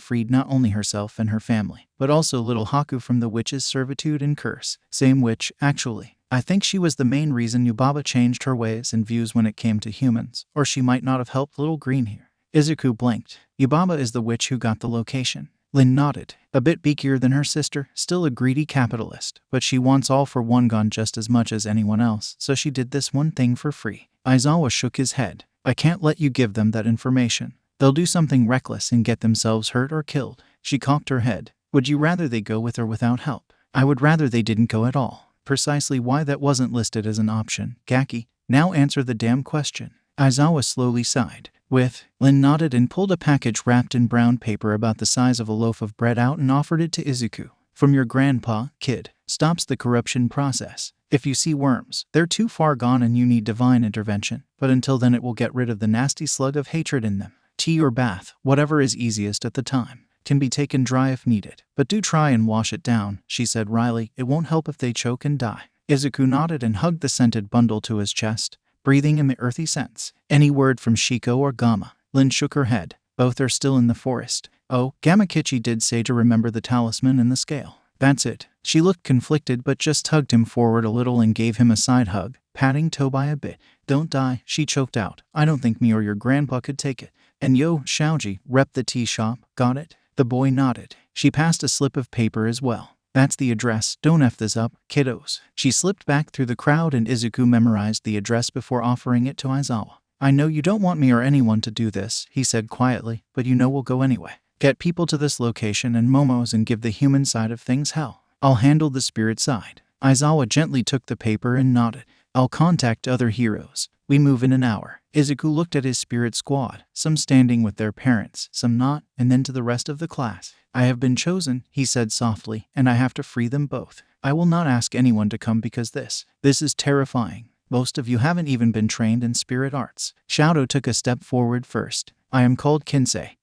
freed not only herself and her family, but also little Haku from the witch's servitude and curse. Same witch, actually. I think she was the main reason Yubaba changed her ways and views when it came to humans, or she might not have helped little Green here. Izuku blinked. Yubaba is the witch who got the location. Lin nodded. A bit beakier than her sister, still a greedy capitalist, but she wants All for One gone just as much as anyone else, so she did this one thing for free. Aizawa shook his head. I can't let you give them that information. They'll do something reckless and get themselves hurt or killed. She cocked her head. Would you rather they go with or without help? I would rather they didn't go at all. Precisely why that wasn't listed as an option. Gaki, now answer the damn question. Aizawa slowly sighed. Lin nodded and pulled a package wrapped in brown paper about the size of a loaf of bread out and offered it to Izuku. From your grandpa, kid. Stops the corruption process. If you see worms, they're too far gone and you need divine intervention. But until then it will get rid of the nasty slug of hatred in them. Tea or bath, whatever is easiest at the time. Can be taken dry if needed. But do try and wash it down, she said wryly. It won't help if they choke and die. Izuku nodded and hugged the scented bundle to his chest, breathing in the earthy scents. Any word from Shiko or Gamma? Lin shook her head. Both are still in the forest. Oh, Gamakichi did say to remember the talisman and the scale. That's it. She looked conflicted but just tugged him forward a little and gave him a side hug, patting Tobai a bit. Don't die, she choked out. I don't think me or your grandpa could take it. And yo, Shaoji, rep the tea shop, got it? The boy nodded. She passed a slip of paper as well. That's the address. Don't F this up, kiddos. She slipped back through the crowd and Izuku memorized the address before offering it to Aizawa. I know you don't want me or anyone to do this, he said quietly, but you know we'll go anyway. Get people to this location and Momo's and give the human side of things hell. I'll handle the spirit side. Aizawa gently took the paper and nodded. I'll contact other heroes. We move in an hour. Izuku looked at his spirit squad, some standing with their parents, some not, and then to the rest of the class. I have been chosen, he said softly, and I have to free them both. I will not ask anyone to come because this is terrifying. Most of you haven't even been trained in spirit arts. Shadow took a step forward first. I am called Kinsei.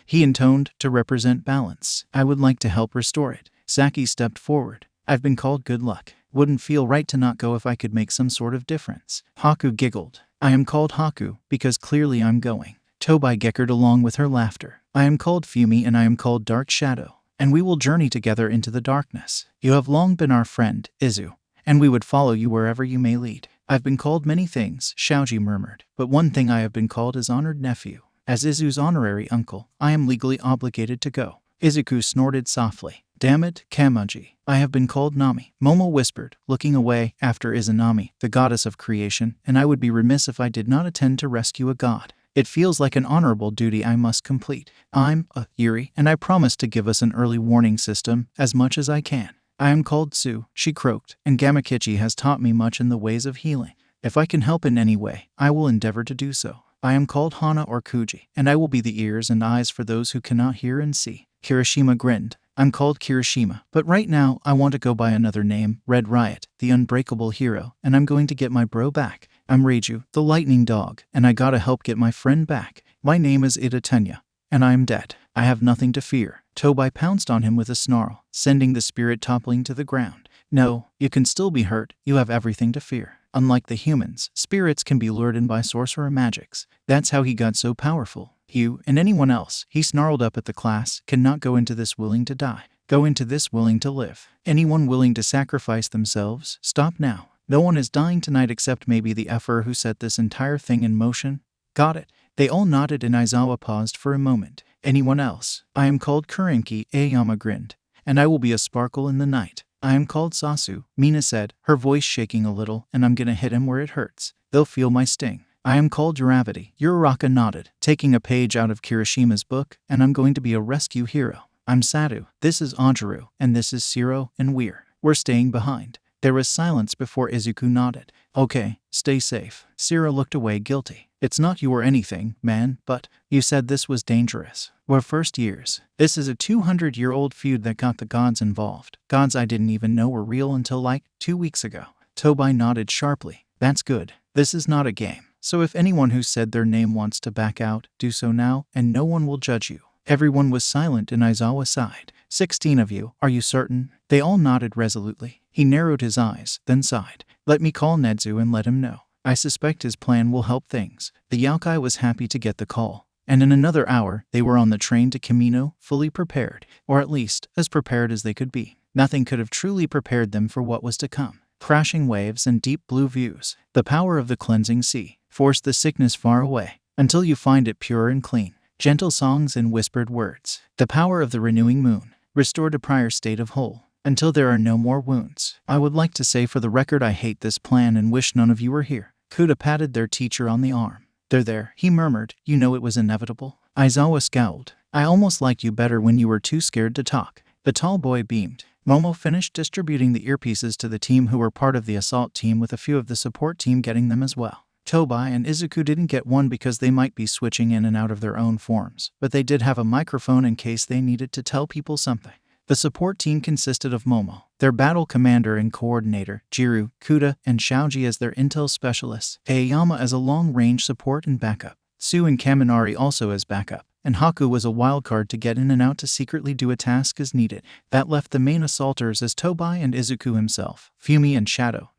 He intoned to represent balance. I would like to help restore it. Saki stepped forward. I've been called good luck. Wouldn't feel right to not go if I could make some sort of difference. Haku giggled. I am called Haku because clearly I'm going. Tobai geckered along with her laughter. I am called Fumi and I am called Dark Shadow, and we will journey together into the darkness. You have long been our friend, Izu, and we would follow you wherever you may lead. I've been called many things, Shaoji murmured, but one thing I have been called is honored nephew. As Izu's honorary uncle, I am legally obligated to go. Izuku snorted softly. Damn it, Kamaji. I have been called Nami. Momo whispered, looking away after Izanami, the goddess of creation, and I would be remiss if I did not attend to rescue a god. It feels like an honorable duty I must complete. I'm a Yuri, and I promise to give us an early warning system as much as I can. I am called Tsu, she croaked, and Gamakichi has taught me much in the ways of healing. If I can help in any way, I will endeavor to do so. I am called Hana or Kuji, and I will be the ears and eyes for those who cannot hear and see. Kirishima grinned. I'm called Kirishima, but right now I want to go by another name, Red Riot, the unbreakable hero, and I'm going to get my bro back. I'm Reiju, the lightning dog, and I gotta help get my friend back. My name is Iida Tenya, and I am dead. I have nothing to fear. Tobai pounced on him with a snarl, sending the spirit toppling to the ground. No, you can still be hurt. You have everything to fear. Unlike the humans, spirits can be lured in by sorcerer magics. That's how he got so powerful. You and anyone else, he snarled up at the class, cannot go into this willing to die. Go into this willing to live. Anyone willing to sacrifice themselves, stop now. No one is dying tonight except maybe the effer who set this entire thing in motion. Got it. They all nodded and Aizawa paused for a moment. Anyone else? I am called Kurenki, Aoyama grinned, and I will be a sparkle in the night. I am called Sasu, Mina said, her voice shaking a little, and I'm gonna hit him where it hurts. They'll feel my sting. I am called Duravity. Uraraka nodded, taking a page out of Kirishima's book, and I'm going to be a rescue hero. I'm Sadu, this is Anjuru, and this is Siro and We're staying behind. There was silence before Izuku nodded. Okay, stay safe. Siro looked away guilty. It's not you or anything, man, but you said this was dangerous. We're first years. This is a 200-year-old feud that got the gods involved. Gods I didn't even know were real until like 2 weeks ago. Tobai nodded sharply. That's good. This is not a game. So if anyone who said their name wants to back out, do so now, and no one will judge you. Everyone was silent and Aizawa sighed. 16 of you, are you certain? They all nodded resolutely. He narrowed his eyes, then sighed. Let me call Nedzu and let him know. I suspect his plan will help things. The Yakuza was happy to get the call, and in another hour, they were on the train to Kamino, fully prepared, or at least, as prepared as they could be. Nothing could have truly prepared them for what was to come. Crashing waves and deep blue views. The power of the cleansing sea. Force the sickness far away, until you find it pure and clean. Gentle songs and whispered words. The power of the renewing moon. Restore to prior state of whole, until there are no more wounds. I would like to say for the record I hate this plan and wish none of you were here. Kuda patted their teacher on the arm. They're there, he murmured. You know it was inevitable. Aizawa scowled. I almost liked you better when you were too scared to talk. The tall boy beamed. Momo finished distributing the earpieces to the team who were part of the assault team, with a few of the support team getting them as well. Tobai and Izuku didn't get one because they might be switching in and out of their own forms, but they did have a microphone in case they needed to tell people something. The support team consisted of Momo, their battle commander and coordinator, Jiru, Kuda, and Shaoji as their intel specialists, Aoyama as a long-range support and backup, Sue and Kaminari also as backup, and Haku was a wild card to get in and out to secretly do a task as needed. That left the main assaulters as Tobai and Izuku himself, Fumi and Shadow,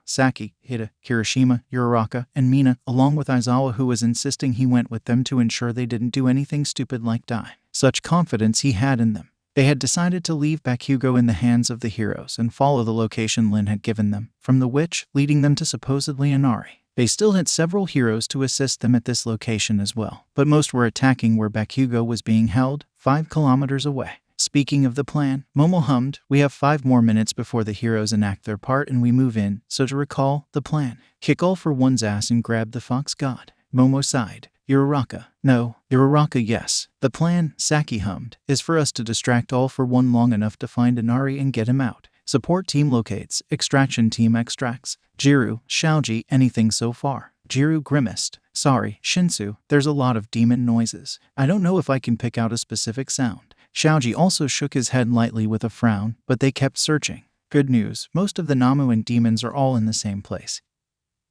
Saki, Hida, Kirishima, Uraraka, and Mina, along with Aizawa, who was insisting he went with them to ensure they didn't do anything stupid like die. Such confidence he had in them. They had decided to leave Bakugo in the hands of the heroes and follow the location Lin had given them, from the witch, leading them to supposedly Inari. They still had several heroes to assist them at this location as well, but most were attacking where Bakugo was being held, 5 kilometers away. Speaking of the plan, Momo hummed, "We have 5 more minutes before the heroes enact their part and we move in, so to recall, the plan. Kick all for one's ass and grab the fox god." Momo sighed. Uraraka. No. Uraraka, yes. The plan, Saki hummed, is for us to distract all for one long enough to find Inari and get him out. Support team locates, extraction team extracts. Jiru, Shaoji, anything so far? Jiru grimaced. Sorry, Shinsu, there's a lot of demon noises. I don't know if I can pick out a specific sound. Shaoji also shook his head lightly with a frown, but they kept searching. Good news, most of the Namu and demons are all in the same place,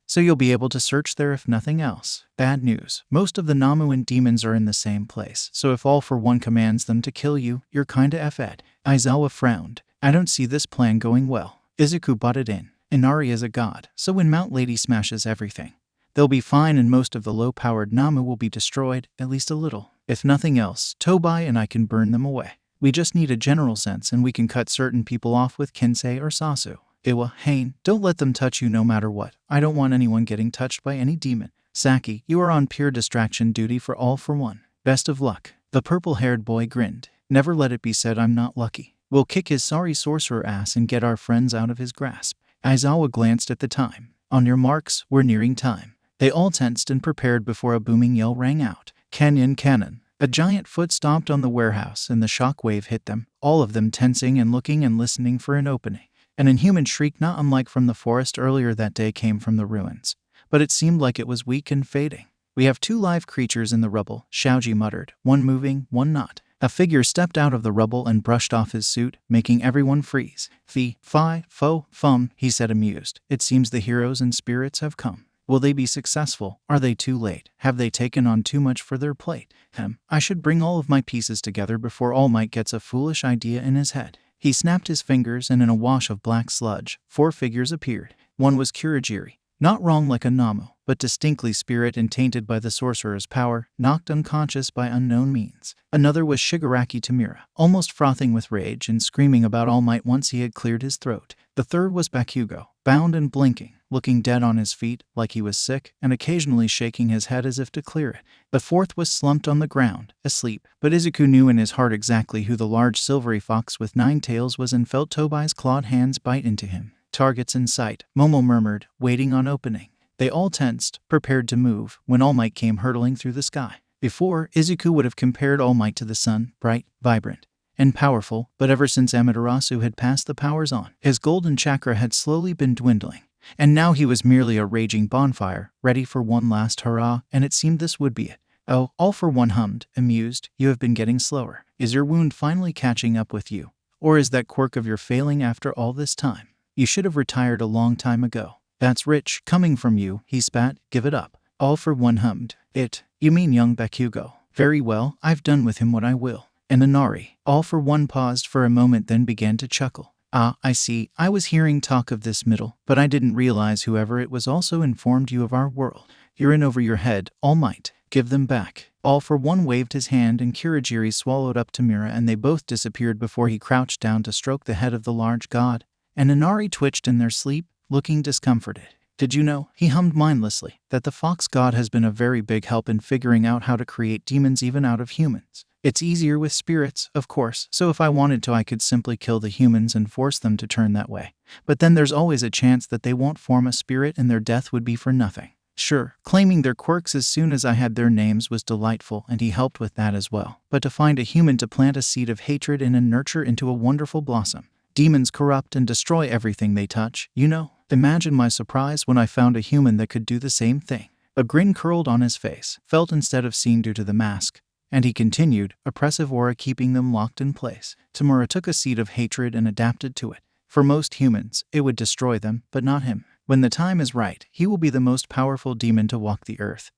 so you'll be able to search there if nothing else. Bad news, most of the Namu and demons are in the same place, so if All for One commands them to kill you, you're kinda F-ed. Aizawa frowned. I don't see this plan going well. Izuku butted in. Inari is a god, so when Mount Lady smashes everything, they'll be fine and most of the low-powered Namu will be destroyed, at least a little. If nothing else, Tobai and I can burn them away. We just need a general sense and we can cut certain people off with Kinsei or Sasu. Iwa, Hain, don't let them touch you no matter what. I don't want anyone getting touched by any demon. Saki, you are on pure distraction duty for All for One. Best of luck. The purple-haired boy grinned. Never let it be said I'm not lucky. We'll kick his sorry sorcerer ass and get our friends out of his grasp. Aizawa glanced at the time. On your marks, we're nearing time. They all tensed and prepared before a booming yell rang out. Canyon cannon. A giant foot stomped on the warehouse and the shockwave hit them, all of them tensing and looking and listening for an opening. An inhuman shriek not unlike from the forest earlier that day came from the ruins, but it seemed like it was weak and fading. We have 2 live creatures in the rubble, Shaoji muttered, one moving, one not. A figure stepped out of the rubble and brushed off his suit, making everyone freeze. Fum, he said amused. It seems the heroes and spirits have come. Will they be successful? Are they too late? Have they taken on too much for their plate? I should bring all of my pieces together before All Might gets a foolish idea in his head. He snapped his fingers and in a wash of black sludge, 4 figures appeared. One was Kurogiri. Not wrong like a Namu, but distinctly spirit and tainted by the sorcerer's power, knocked unconscious by unknown means. Another was Shigaraki Tamura, almost frothing with rage and screaming about All Might once he had cleared his throat. The third was Bakugo, bound and blinking, looking dead on his feet like he was sick and occasionally shaking his head as if to clear it. The fourth was slumped on the ground, asleep, but Izuku knew in his heart exactly who the large silvery fox with 9 tails was and felt Tobai's clawed hands bite into him. Targets in sight, Momo murmured, waiting on opening. They all tensed, prepared to move, when All Might came hurtling through the sky. Before, Izuku would have compared All Might to the sun, bright, vibrant, and powerful, but ever since Amaterasu had passed the powers on, his golden chakra had slowly been dwindling. And now he was merely a raging bonfire, ready for one last hurrah, and it seemed this would be it. Oh, All for One hummed, amused, you have been getting slower. Is your wound finally catching up with you? Or is that quirk of your failing after all this time? You should have retired a long time ago. That's rich, coming from you, he spat, give it up. All for One hummed. You mean young Bakugo. Very well, I've done with him what I will. And Inari. All for One paused for a moment then began to chuckle. Ah, I see, I was hearing talk of this middle, but I didn't realize whoever it was also informed you of our world. You're in over your head, All Might. Give them back. All for One waved his hand and Kurogiri swallowed up Tamura and they both disappeared before he crouched down to stroke the head of the large god. And Inari twitched in their sleep, looking discomforted. Did you know, he hummed mindlessly, that the fox god has been a very big help in figuring out how to create demons even out of humans. It's easier with spirits, of course, so if I wanted to I could simply kill the humans and force them to turn that way. But then there's always a chance that they won't form a spirit and their death would be for nothing. Sure, claiming their quirks as soon as I had their names was delightful and he helped with that as well. But to find a human to plant a seed of hatred in and nurture into a wonderful blossom. Demons corrupt and destroy everything they touch, you know. Imagine my surprise when I found a human that could do the same thing. A grin curled on his face, felt instead of seen due to the mask. And he continued, oppressive aura keeping them locked in place. Tamura took a seed of hatred and adapted to it. For most humans, it would destroy them, but not him. When the time is right, he will be the most powerful demon to walk the earth.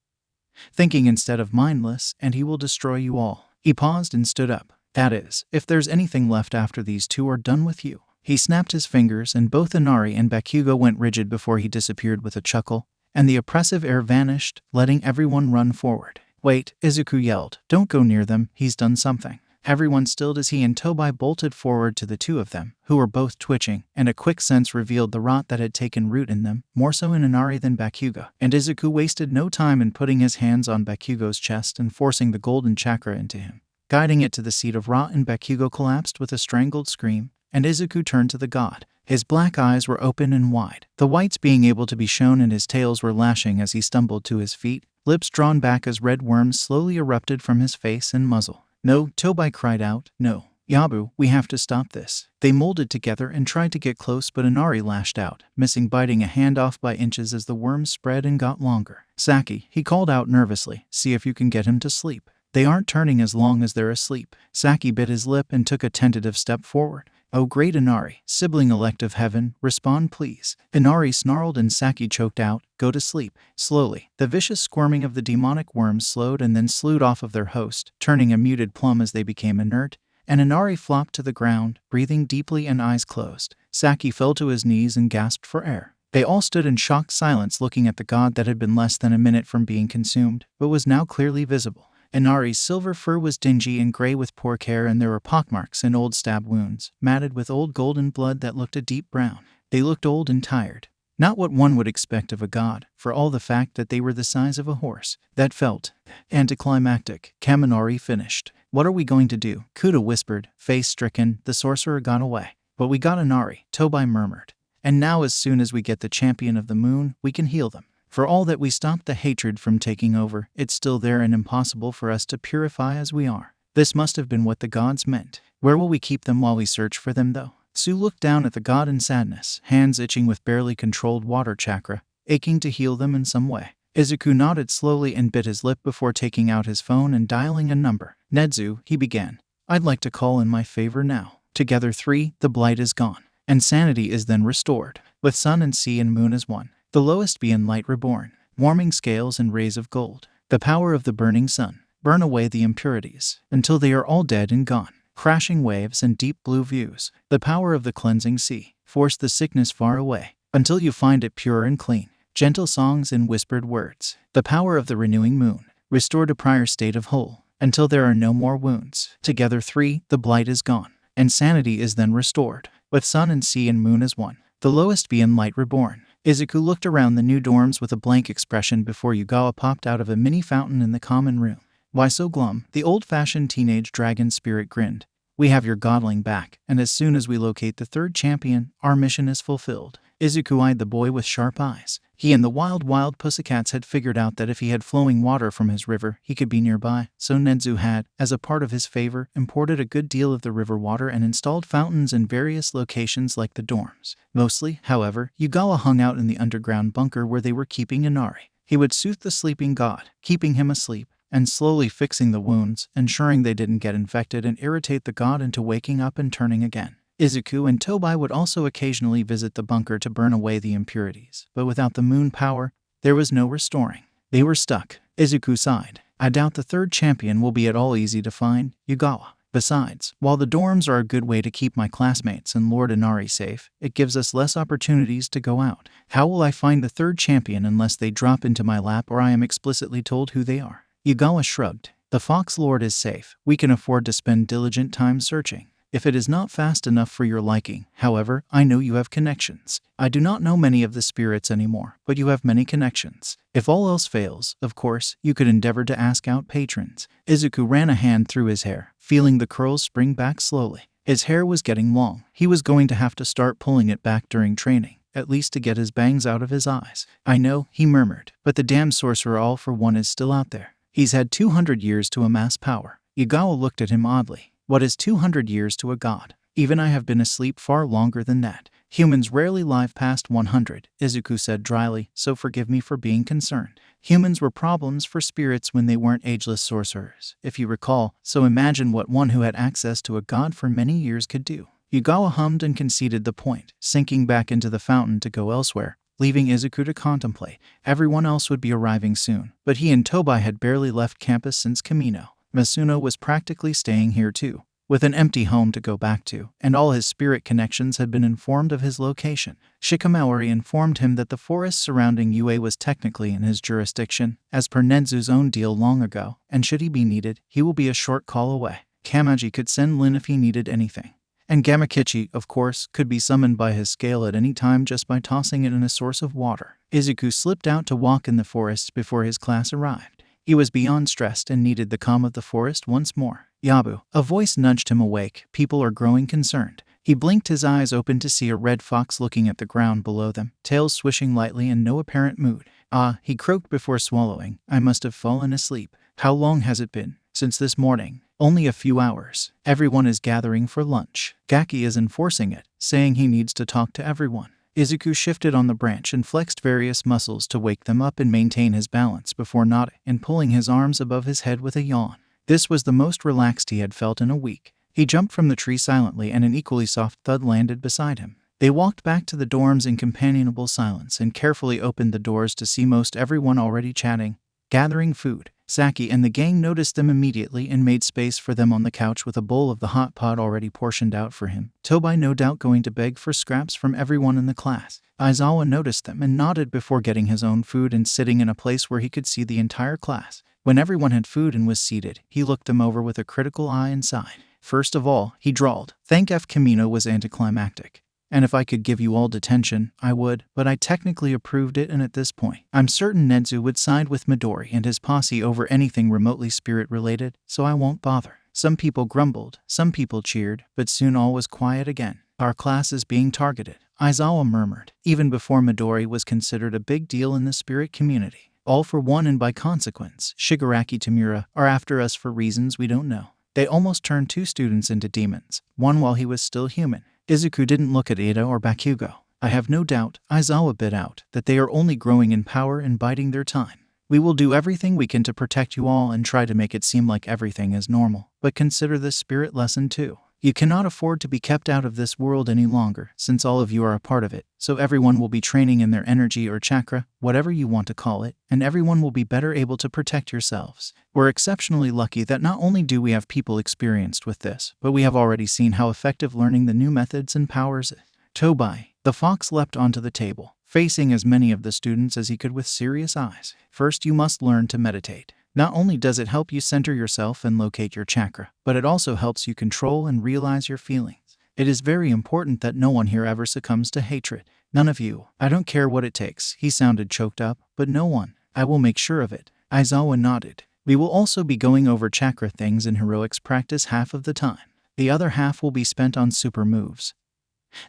thinking instead of mindless, and he will destroy you all. He paused and stood up. That is, if there's anything left after these two are done with you. He snapped his fingers and both Inari and Bakugo went rigid before he disappeared with a chuckle, and the oppressive air vanished, letting everyone run forward. Wait, Izuku yelled. Don't go near them, he's done something. Everyone stilled as he and Tobai bolted forward to the two of them, who were both twitching, and a quick sense revealed the rot that had taken root in them, more so in Inari than Bakugo. And Izuku wasted no time in putting his hands on Bakugo's chest and forcing the golden chakra into him, guiding it to the seat of rot, and Bakugo collapsed with a strangled scream, and Izuku turned to the god. His black eyes were open and wide, the whites being able to be shown, and his tails were lashing as he stumbled to his feet, lips drawn back as red worms slowly erupted from his face and muzzle. No, Tobai cried out. No. Yabu, we have to stop this. They molded together and tried to get close, but Inari lashed out, missing biting a hand off by inches as the worms spread and got longer. Saki, he called out nervously, see if you can get him to sleep. They aren't turning as long as they're asleep. Saki bit his lip and took a tentative step forward. Oh great Inari, sibling elect of heaven, respond please. Inari snarled and Saki choked out, go to sleep. Slowly, the vicious squirming of the demonic worms slowed and then slewed off of their host, turning a muted plum as they became inert, and Inari flopped to the ground, breathing deeply and eyes closed. Saki fell to his knees and gasped for air. They all stood in shocked silence looking at the god that had been less than a minute from being consumed, but was now clearly visible. Inari's silver fur was dingy and gray with poor care, and there were pockmarks and old stab wounds, matted with old golden blood that looked a deep brown. They looked old and tired. Not what one would expect of a god, for all the fact that they were the size of a horse. That felt anticlimactic. Kaminari finished. What are we going to do? Kuda whispered, face stricken. The sorcerer got away. But we got Inari, Tobai murmured. And now as soon as we get the champion of the moon, we can heal them. For all that we stopped the hatred from taking over, it's still there and impossible for us to purify as we are. This must have been what the gods meant. Where will we keep them while we search for them though? Su looked down at the god in sadness, hands itching with barely controlled water chakra, aching to heal them in some way. Izuku nodded slowly and bit his lip before taking out his phone and dialing a number. Nedzu, he began. I'd like to call in my favor now. Together 3, the blight is gone, and sanity is then restored, with sun and sea and moon as one. The lowest be in light reborn, warming scales and rays of gold. The power of the burning sun, burn away the impurities, until they are all dead and gone. Crashing waves and deep blue views. The power of the cleansing sea, force the sickness far away, until you find it pure and clean. Gentle songs and whispered words. The power of the renewing moon, restore to prior state of whole, until there are no more wounds. Together 3, the blight is gone, and sanity is then restored, with sun and sea and moon as one. The lowest be in light reborn. Izuku looked around the new dorms with a blank expression before Yugawa popped out of a mini fountain in the common room. Why so glum? The old-fashioned teenage dragon spirit grinned. We have your godling back, and as soon as we locate the third champion, our mission is fulfilled. Izuku eyed the boy with sharp eyes. He and the wild pussycats had figured out that if he had flowing water from his river, he could be nearby, so Nedzu had, as a part of his favor, imported a good deal of the river water and installed fountains in various locations like the dorms. Mostly, however, Yugawa hung out in the underground bunker where they were keeping Inari. He would soothe the sleeping god, keeping him asleep, and slowly fixing the wounds, ensuring they didn't get infected and irritate the god into waking up and turning again. Izuku and Tobai would also occasionally visit the bunker to burn away the impurities, but without the moon power, there was no restoring. They were stuck. Izuku sighed. I doubt the third champion will be at all easy to find, Yugawa. Besides, while the dorms are a good way to keep my classmates and Lord Inari safe, it gives us less opportunities to go out. How will I find the third champion unless they drop into my lap or I am explicitly told who they are? Yugawa shrugged. The Fox Lord is safe. We can afford to spend diligent time searching. If it is not fast enough for your liking, however, I know you have connections. I do not know many of the spirits anymore, but you have many connections. If all else fails, of course, you could endeavor to ask out patrons. Izuku ran a hand through his hair, feeling the curls spring back slowly. His hair was getting long. He was going to have to start pulling it back during training, at least to get his bangs out of his eyes. I know, he murmured, but the damn sorcerer all for one is still out there. He's had 200 years to amass power. Yugawa looked at him oddly. What is 200 years to a god? Even I have been asleep far longer than that. Humans rarely live past 100, Izuku said dryly, so forgive me for being concerned. Humans were problems for spirits when they weren't ageless sorcerers, if you recall, so imagine what one who had access to a god for many years could do. Yugawa hummed and conceded the point, sinking back into the fountain to go elsewhere, leaving Izuku to contemplate. Everyone else would be arriving soon, but he and Tobai had barely left campus since Kamino. Masuno was practically staying here too, with an empty home to go back to, and all his spirit connections had been informed of his location. Shikamaori informed him that the forest surrounding UA was technically in his jurisdiction, as per Nenzu's own deal long ago, and should he be needed, he will be a short call away. Kamaji could send Lin if he needed anything. And Gamakichi, of course, could be summoned by his scale at any time just by tossing it in a source of water. Izuku slipped out to walk in the forest before his class arrived. He was beyond stressed and needed the calm of the forest once more. Yabu, a voice nudged him awake. People are growing concerned. He blinked his eyes open to see a red fox looking at the ground below them, tail swishing lightly in no apparent mood. Ah, he croaked before swallowing. I must have fallen asleep. How long has it been? Since this morning. Only a few hours. Everyone is gathering for lunch. Gaki is enforcing it, saying he needs to talk to everyone. Izuku shifted on the branch and flexed various muscles to wake them up and maintain his balance before nodding and pulling his arms above his head with a yawn. This was the most relaxed he had felt in a week. He jumped from the tree silently and an equally soft thud landed beside him. They walked back to the dorms in companionable silence and carefully opened the doors to see most everyone already chatting, gathering food. Saki and the gang noticed them immediately and made space for them on the couch with a bowl of the hot pot already portioned out for him. Tobai no doubt going to beg for scraps from everyone in the class. Aizawa noticed them and nodded before getting his own food and sitting in a place where he could see the entire class. When everyone had food and was seated, he looked them over with a critical eye and sighed. First of all, he drawled, "Thank F. Kamino was anticlimactic. And if I could give you all detention, I would, but I technically approved it and at this point, I'm certain Nenzu would side with Midori and his posse over anything remotely spirit-related, so I won't bother." Some people grumbled, some people cheered, but soon all was quiet again. Our class is being targeted, Aizawa murmured, even before Midori was considered a big deal in the spirit community. All for one and by consequence, Shigaraki Tamura are after us for reasons we don't know. They almost turned 2 students into demons, one while he was still human. Izuku didn't look at Iida or Bakugo. I have no doubt, Aizawa bit out, that they are only growing in power and biding their time. We will do everything we can to protect you all and try to make it seem like everything is normal, but consider this spirit lesson too. You cannot afford to be kept out of this world any longer, since all of you are a part of it, so everyone will be training in their energy or chakra, whatever you want to call it, and everyone will be better able to protect yourselves. We're exceptionally lucky that not only do we have people experienced with this, but we have already seen how effective learning the new methods and powers is. Tobai, the fox, leapt onto the table, facing as many of the students as he could with serious eyes. First, you must learn to meditate. Not only does it help you center yourself and locate your chakra, but it also helps you control and realize your feelings. It is very important that no one here ever succumbs to hatred. None of you. I don't care what it takes. He sounded choked up, but no one. I will make sure of it. Aizawa nodded. We will also be going over chakra things in heroics practice half of the time. The other half will be spent on super moves.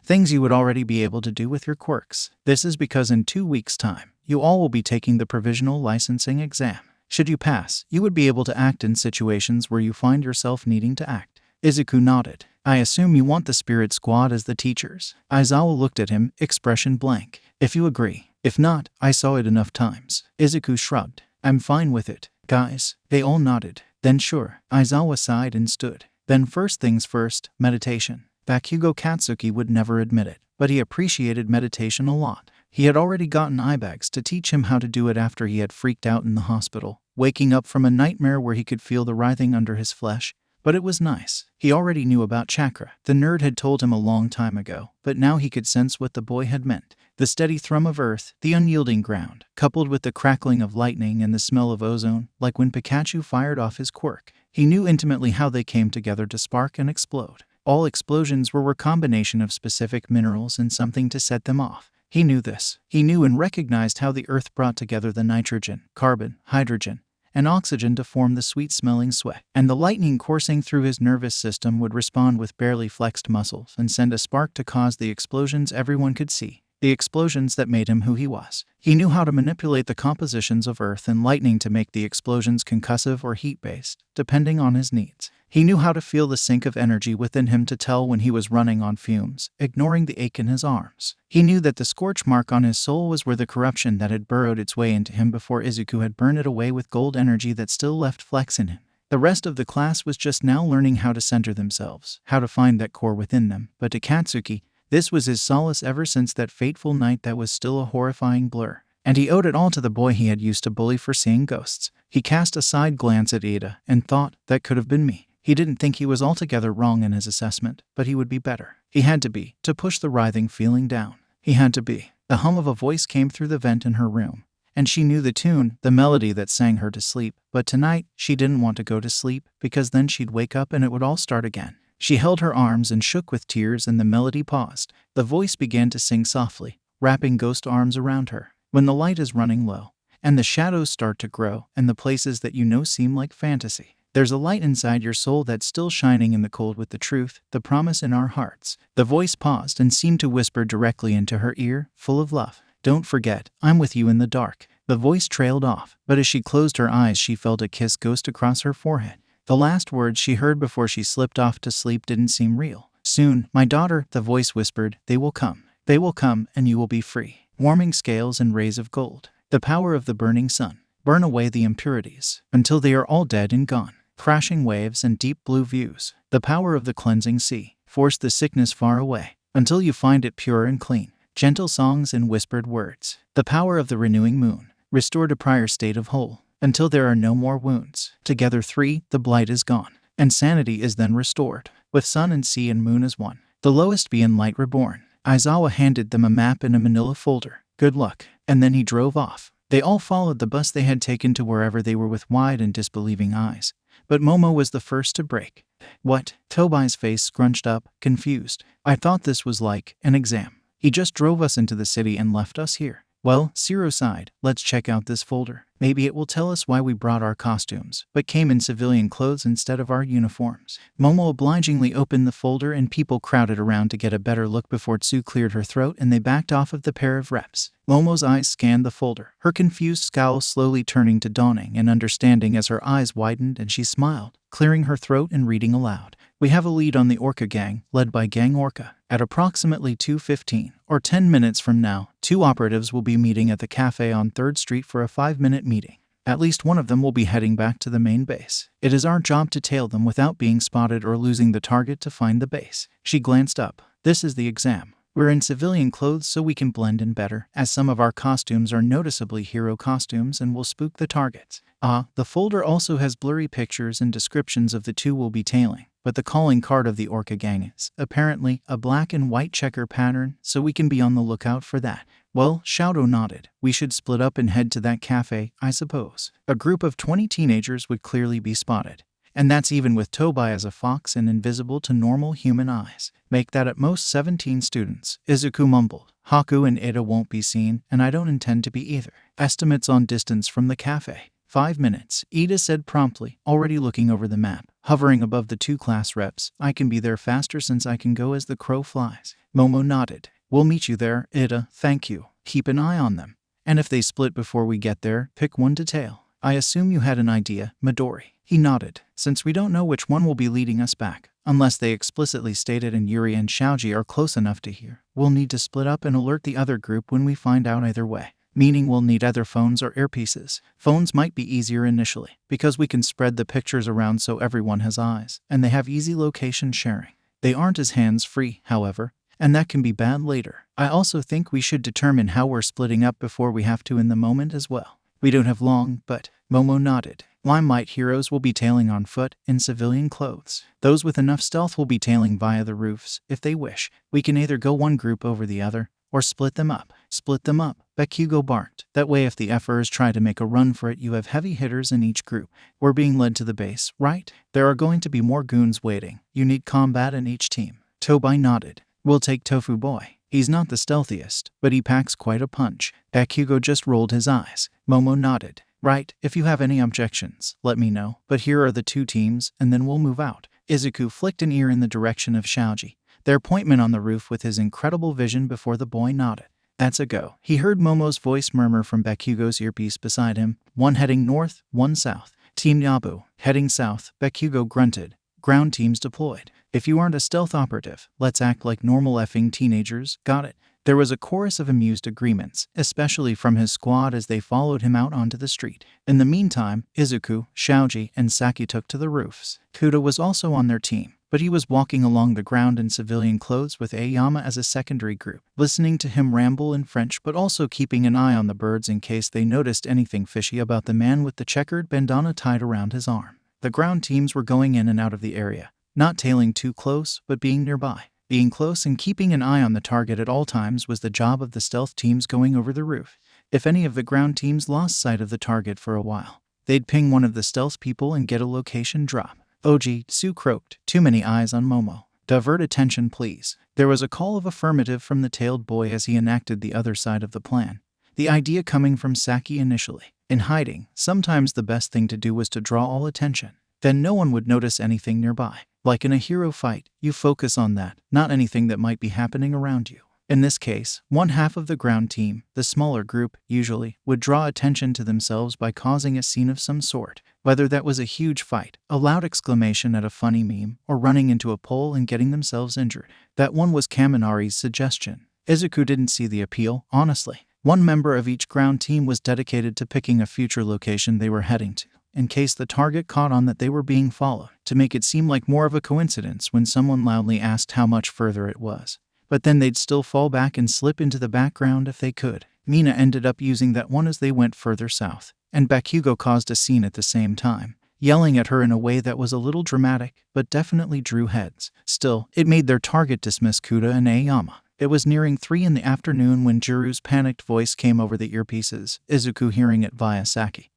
Things you would already be able to do with your quirks. This is because in 2 weeks' time, you all will be taking the provisional licensing exam. Should you pass, you would be able to act in situations where you find yourself needing to act. Izuku nodded. I assume you want the spirit squad as the teachers. Aizawa looked at him, expression blank. If you agree. If not, I saw it enough times. Izuku shrugged. I'm fine with it. Guys, they all nodded. Then sure. Aizawa sighed and stood. Then first things first, meditation. Bakugo Katsuki would never admit it, but he appreciated meditation a lot. He had already gotten Ibags to teach him how to do it after he had freaked out in the hospital, waking up from a nightmare where he could feel the writhing under his flesh. But it was nice. He already knew about chakra. The nerd had told him a long time ago, but now he could sense what the boy had meant. The steady thrum of earth, the unyielding ground, coupled with the crackling of lightning and the smell of ozone, like when Pikachu fired off his quirk. He knew intimately how they came together to spark and explode. All explosions were a combination of specific minerals and something to set them off. He knew this. He knew and recognized how the earth brought together the nitrogen, carbon, hydrogen, and oxygen to form the sweet-smelling sweat. And the lightning coursing through his nervous system would respond with barely flexed muscles and send a spark to cause the explosions everyone could see. The explosions that made him who he was. He knew how to manipulate the compositions of earth and lightning to make the explosions concussive or heat-based, depending on his needs. He knew how to feel the sink of energy within him to tell when he was running on fumes, ignoring the ache in his arms. He knew that the scorch mark on his soul was where the corruption that had burrowed its way into him before Izuku had burned it away with gold energy that still left flecks in him. The rest of the class was just now learning how to center themselves, how to find that core within them, but to Katsuki, This was his solace ever since that fateful night that was still a horrifying blur. And he owed it all to the boy he had used to bully for seeing ghosts. He cast a side glance at Iida and thought, that could have been me. He didn't think he was altogether wrong in his assessment, but he would be better. He had to be, to push the writhing feeling down. He had to be. The hum of a voice came through the vent in her room, and she knew the tune, the melody that sang her to sleep. But tonight, she didn't want to go to sleep, because then she'd wake up and it would all start again. She held her arms and shook with tears, and the melody paused. The voice began to sing softly, wrapping ghost arms around her. When the light is running low, and the shadows start to grow, and the places that you know seem like fantasy, there's a light inside your soul that's still shining in the cold with the truth, the promise in our hearts. The voice paused and seemed to whisper directly into her ear, full of love. Don't forget, I'm with you in the dark. The voice trailed off, but as she closed her eyes she felt a kiss ghost across her forehead. The last words she heard before she slipped off to sleep didn't seem real. Soon, my daughter, the voice whispered, they will come. They will come, and you will be free. Warming scales and rays of gold. The power of the burning sun. Burn away the impurities, until they are all dead and gone. Crashing waves and deep blue views. The power of the cleansing sea. Force the sickness far away, until you find it pure and clean. Gentle songs and whispered words. The power of the renewing moon. Restore to prior state of whole, until there are no more wounds. Together 3, the blight is gone, and sanity is then restored. With sun and sea and moon as one. The lowest be in light reborn. Aizawa handed them a map in a manila folder. Good luck. And then he drove off. They all followed the bus they had taken to wherever they were with wide and disbelieving eyes. But Momo was the first to break. What? Tobai's face scrunched up, confused. I thought this was like an exam. He just drove us into the city and left us here. Well, Zero sighed. Let's check out this folder. Maybe it will tell us why we brought our costumes, but came in civilian clothes instead of our uniforms. Momo obligingly opened the folder and people crowded around to get a better look before Tsu cleared her throat and they backed off of the pair of reps. Momo's eyes scanned the folder, her confused scowl slowly turning to dawning and understanding as her eyes widened and she smiled, clearing her throat and reading aloud. We have a lead on the Orca gang, led by Gang Orca. At approximately 2:15, or 10 minutes from now, 2 operatives will be meeting at the cafe on 3rd Street for a 5-minute meeting. At least one of them will be heading back to the main base. It is our job to tail them without being spotted or losing the target to find the base. She glanced up. This is the exam. We're in civilian clothes so we can blend in better, as some of our costumes are noticeably hero costumes and will spook the targets. The folder also has blurry pictures and descriptions of the 2 we'll be tailing. But the calling card of the Orca gang is, apparently, a black and white checker pattern, so we can be on the lookout for that. Well, Shoudo nodded. We should split up and head to that cafe, I suppose. A group of 20 teenagers would clearly be spotted. And that's even with Tobai as a fox and invisible to normal human eyes. Make that at most 17 students, Izuku mumbled. Haku and Iida won't be seen, and I don't intend to be either. Estimates on distance from the cafe. 5 minutes, Iida said promptly, already looking over the map. Hovering above the 2 class reps, I can be there faster since I can go as the crow flies. Momo nodded. We'll meet you there, Iida, thank you. Keep an eye on them. And if they split before we get there, pick one to tail. I assume you had an idea, Midori. He nodded. Since we don't know which one will be leading us back, unless they explicitly stated and Yuri and Shaoji are close enough to hear, we'll need to split up and alert the other group when we find out either way. Meaning we'll need either phones or earpieces. Phones might be easier initially, because we can spread the pictures around so everyone has eyes, and they have easy location sharing. They aren't as hands-free, however, and that can be bad later. I also think we should determine how we're splitting up before we have to in the moment as well. We don't have long, but Momo nodded. Limelight heroes will be tailing on foot, in civilian clothes. Those with enough stealth will be tailing via the roofs, if they wish. We can either go one group over the other, or split them up. Split them up, Bakugo barked. That way if the FRs try to make a run for it you have heavy hitters in each group. We're being led to the base, right? There are going to be more goons waiting. You need combat in each team. Tobai nodded. We'll take Tofu Boy. He's not the stealthiest, but he packs quite a punch. Bakugo just rolled his eyes. Momo nodded. Right, if you have any objections, let me know. But here are the 2 teams, and then we'll move out. Izuku flicked an ear in the direction of Shaoji, their pointman on the roof with his incredible vision before the boy nodded. That's a go. He heard Momo's voice murmur from Bakugo's earpiece beside him, one heading north, one south. Team Yabu, heading south, Bakugo grunted. Ground teams deployed. If you aren't a stealth operative, let's act like normal effing teenagers, got it? There was a chorus of amused agreements, especially from his squad as they followed him out onto the street. In the meantime, Izuku, Shaoji, and Saki took to the roofs. Kuda was also on their team. but he was walking along the ground in civilian clothes with Aoyama as a secondary group, listening to him ramble in French but also keeping an eye on the birds in case they noticed anything fishy about the man with the checkered bandana tied around his arm. The ground teams were going in and out of the area, not tailing too close but being nearby. Being close and keeping an eye on the target at all times was the job of the stealth teams going over the roof. If any of the ground teams lost sight of the target for a while, they'd ping one of the stealth people and get a location drop. "OG," Sue croaked. "Too many eyes on Momo. Divert attention, please." There was a call of affirmative from the tailed boy as he enacted the other side of the plan. The idea coming from Saki initially. In hiding, sometimes the best thing to do was to draw all attention. Then no one would notice anything nearby. Like in a hero fight, you focus on that, not anything that might be happening around you. In this case, one half of the ground team, the smaller group, usually, would draw attention to themselves by causing a scene of some sort, whether that was a huge fight, a loud exclamation at a funny meme, or running into a pole and getting themselves injured. That one was Kaminari's suggestion. Izuku didn't see the appeal, honestly. One member of each ground team was dedicated to picking a future location they were heading to, in case the target caught on that they were being followed, to make it seem like more of a coincidence when someone loudly asked how much further it was. But then they'd still fall back and slip into the background if they could. Mina ended up using that one as they went further south, and Bakugo caused a scene at the same time, yelling at her in a way that was a little dramatic, but definitely drew heads. Still, it made their target dismiss Kuda and Aoyama. It was nearing 3 in the afternoon when Jiru's panicked voice came over the earpieces, Izuku hearing it via Saki,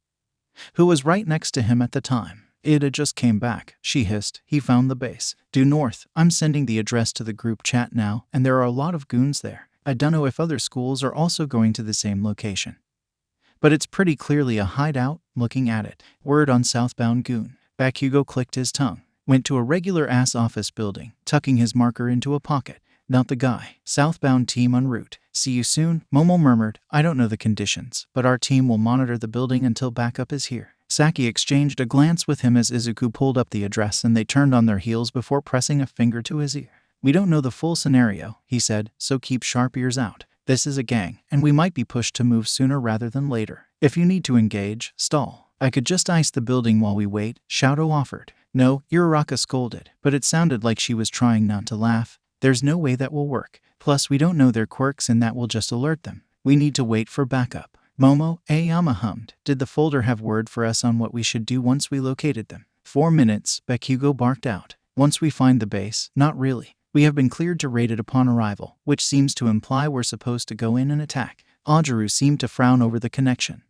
who was right next to him at the time. "Iida just came back," she hissed. "He found the base. Due north. I'm sending the address to the group chat now, and there are a lot of goons there. I don't know if other schools are also going to the same location, but it's pretty clearly a hideout, looking at it. Word on southbound goon." Bakugo clicked his tongue, went to a regular-ass office building, tucking his marker into a pocket. "Not the guy. Southbound team en route. See you soon," Momo murmured. "I don't know the conditions, but our team will monitor the building until backup is here." Saki exchanged a glance with him as Izuku pulled up the address and they turned on their heels before pressing a finger to his ear. "We don't know the full scenario," he said, "so keep sharp ears out. This is a gang, and we might be pushed to move sooner rather than later. If you need to engage, stall." "I could just ice the building while we wait," Shadow offered. "No," Uraraka scolded, but it sounded like she was trying not to laugh. "There's no way that will work. Plus, we don't know their quirks and that will just alert them. We need to wait for backup." "Momo," Aoyama hummed. "Did the folder have word for us on what we should do once we located them?" 4 minutes, Bakugo barked out. "Once we find the base, not really. We have been cleared to raid it upon arrival, which seems to imply we're supposed to go in and attack." Ajiru seemed to frown over the connection.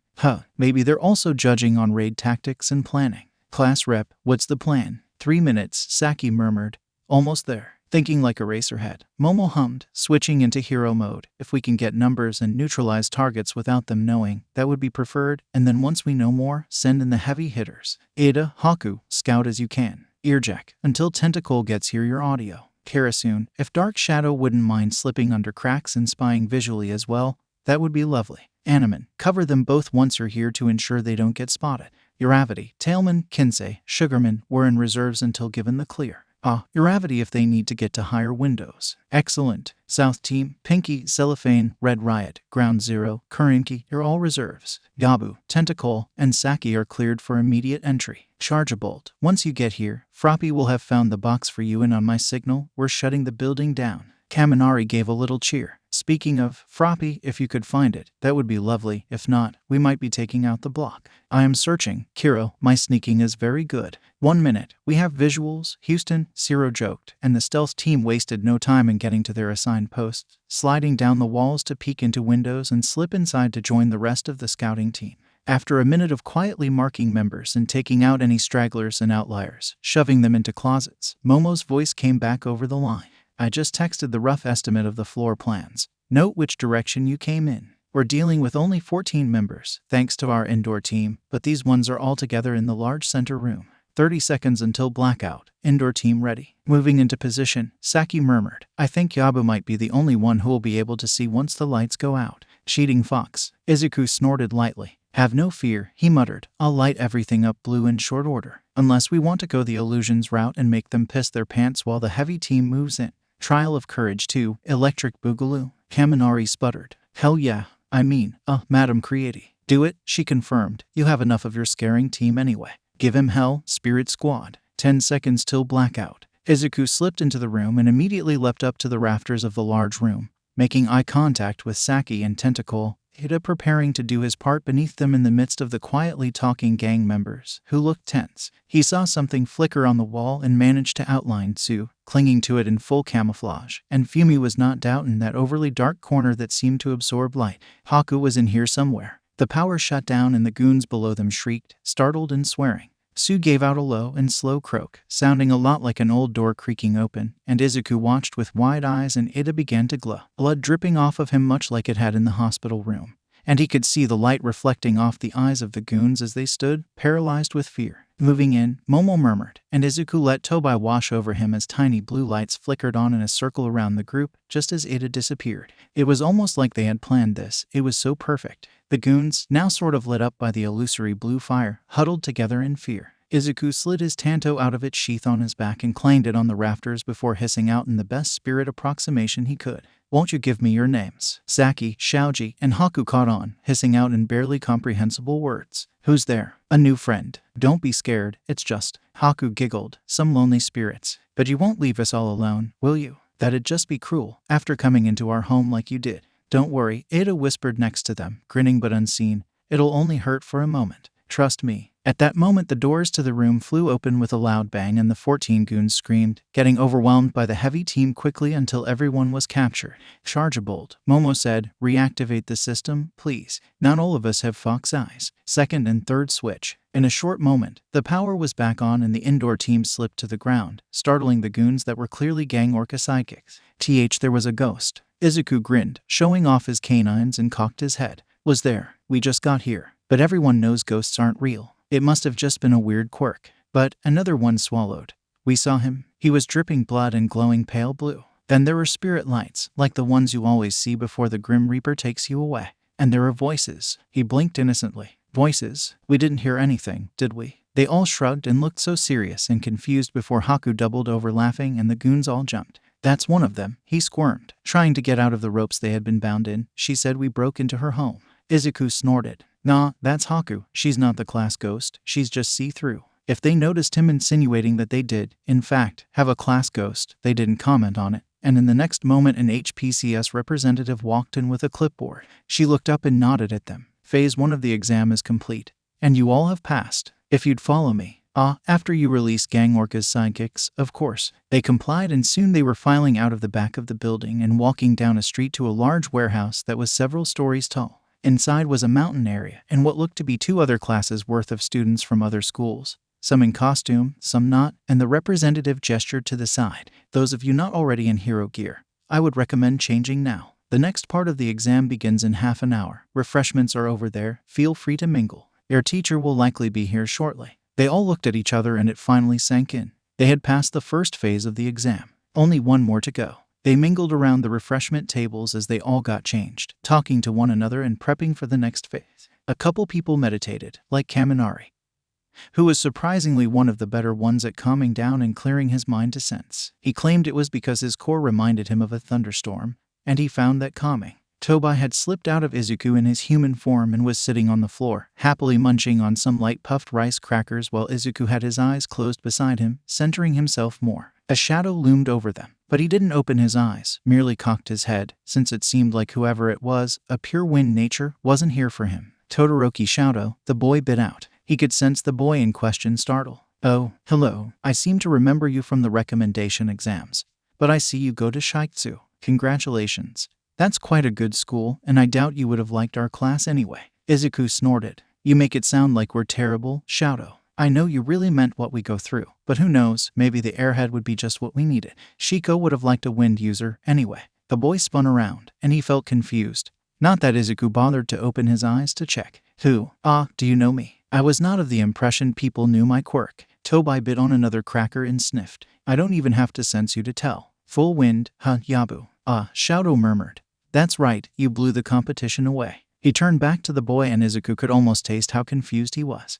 Maybe they're also judging on raid tactics and planning. "Class rep, what's the plan?" 3 minutes, Saki murmured. "Almost there." Thinking like a racerhead, Momo hummed, switching into hero mode. "If we can get numbers and neutralize targets without them knowing, that would be preferred, and then once we know more, send in the heavy hitters. Iida, Haku, scout as you can. Earjack, until Tentacle gets here your audio. Karasun, if Dark Shadow wouldn't mind slipping under cracks and spying visually as well, that would be lovely. Animan, cover them both once you're here to ensure they don't get spotted. Uravity, Tailman, Kinsei, Sugarman were in reserves until given the clear. Uravity if they need to get to higher windows." "Excellent. South Team, Pinky, Cellophane, Red Riot, Ground Zero, Kurinki, you're all reserves. Yabu, Tentacle, and Saki are cleared for immediate entry. Charge a bolt. Once you get here, Froppy will have found the box for you, and on my signal, we're shutting the building down." Kaminari gave a little cheer. "Speaking of, Froppy, if you could find it, that would be lovely. If not, we might be taking out the block." "I am searching, Kiro. My sneaking is very good." 1 minute. "We have visuals," Houston, Zero joked, and the stealth team wasted no time in getting to their assigned posts, sliding down the walls to peek into windows and slip inside to join the rest of the scouting team. After a minute of quietly marking members and taking out any stragglers and outliers, shoving them into closets, Momo's voice came back over the line. "I just texted the rough estimate of the floor plans. Note which direction you came in. We're dealing with only 14 members, thanks to our indoor team, but these ones are all together in the large center room. 30 seconds until blackout. Indoor team ready." Moving into position, Saki murmured, "I think Yabu might be the only one who will be able to see once the lights go out." "Cheating fox." Izuku snorted lightly. "Have no fear," he muttered. "I'll light everything up blue in short order. Unless we want to go the illusions route and make them piss their pants while the heavy team moves in." "Trial of Courage 2, Electric Boogaloo." Kaminari sputtered. "Hell yeah. Madam Creati." "Do it," she confirmed. "You have enough of your scaring team anyway. Give him hell, Spirit Squad." 10 seconds till blackout. Izuku slipped into the room and immediately leapt up to the rafters of the large room, making eye contact with Saki and Tentacle, Iida preparing to do his part beneath them in the midst of the quietly talking gang members, who looked tense. He saw something flicker on the wall and managed to outline Tsu, clinging to it in full camouflage, and Fumi was not doubting that overly dark corner that seemed to absorb light. Haku was in here somewhere. The power shut down and the goons below them shrieked, startled and swearing. Tsu gave out a low and slow croak, sounding a lot like an old door creaking open, and Izuku watched with wide eyes and Iida began to glow, blood dripping off of him much like it had in the hospital room. And he could see the light reflecting off the eyes of the goons as they stood, paralyzed with fear. Moving in, Momo murmured, and Izuku let Tobai wash over him as tiny blue lights flickered on in a circle around the group, just as Iida disappeared. It was almost like they had planned this, it was so perfect. The goons, now sort of lit up by the illusory blue fire, huddled together in fear. Izuku slid his tanto out of its sheath on his back and clanged it on the rafters before hissing out in the best spirit approximation he could. "Won't you give me your names?" Saki, Shaoji, and Haku caught on, hissing out in barely comprehensible words. "Who's there?" "A new friend. Don't be scared, it's just..." Haku giggled, "Some lonely spirits. But you won't leave us all alone, will you? That'd just be cruel, after coming into our home like you did." "Don't worry," Iida whispered next to them, grinning but unseen. "It'll only hurt for a moment. Trust me." At that moment the doors to the room flew open with a loud bang and the 14 goons screamed, getting overwhelmed by the heavy team quickly until everyone was captured. "Chargeable," Momo said. "Reactivate the system, please. Not all of us have fox eyes." Second and third switch. In a short moment, the power was back on and the indoor team slipped to the ground, startling the goons that were clearly gang orca sidekicks. There was a ghost. Izuku grinned, showing off his canines and cocked his head. "Was there? We just got here. But everyone knows ghosts aren't real. It must have just been a weird quirk." But another one swallowed. "We saw him. He was dripping blood and glowing pale blue. Then there were spirit lights, like the ones you always see before the Grim Reaper takes you away. And there are voices." He blinked innocently. "Voices? We didn't hear anything, did we?" They all shrugged and looked so serious and confused before Haku doubled over laughing and the goons all jumped. "That's one of them," he squirmed, trying to get out of the ropes they had been bound in. "She said we broke into her home." Izuku snorted. "Nah, that's Haku. She's not the class ghost. She's just see-through." If they noticed him insinuating that they did, in fact, have a class ghost, they didn't comment on it. And in the next moment an HPCS representative walked in with a clipboard. She looked up and nodded at them. "Phase 1 of the exam is complete. And you all have passed. If you'd follow me." After you release Gang Orca's sidekicks, of course." They complied and soon they were filing out of the back of the building and walking down a street to a large warehouse that was several stories tall. Inside was a mountain area and what looked to be 2 other classes worth of students from other schools. Some in costume, some not, and the representative gestured to the side. "Those of you not already in hero gear, I would recommend changing now. The next part of the exam begins in half an hour. Refreshments are over there. Feel free to mingle. Your teacher will likely be here shortly." They all looked at each other and it finally sank in. They had passed the first phase of the exam. Only one more to go. They mingled around the refreshment tables as they all got changed, talking to one another and prepping for the next phase. A couple people meditated, like Kaminari, who was surprisingly one of the better ones at calming down and clearing his mind to sense. He claimed it was because his core reminded him of a thunderstorm, and he found that calming. Tobai had slipped out of Izuku in his human form and was sitting on the floor, happily munching on some light-puffed rice crackers while Izuku had his eyes closed beside him, centering himself more. A shadow loomed over them, but he didn't open his eyes, merely cocked his head, since it seemed like whoever it was, a pure wind nature, wasn't here for him. "Todoroki Shadow," the boy bit out. He could sense the boy in question startle. "Oh, hello. I seem to remember you from the recommendation exams. But I see you go to Shiitsu. Congratulations. That's quite a good school, and I doubt you would have liked our class anyway." Izuku snorted. "You make it sound like we're terrible, Shadow. I know you really meant what we go through, but who knows, maybe the airhead would be just what we needed. Shiko would have liked a wind user, anyway." The boy spun around, and he felt confused. Not that Izuku bothered to open his eyes to check. "Who? Do you know me? I was not of the impression people knew my quirk." Tobai bit on another cracker and sniffed. "I don't even have to sense you to tell. Full wind, Yabu." Shadow murmured. "That's right, you blew the competition away." He turned back to the boy and Izuku could almost taste how confused he was.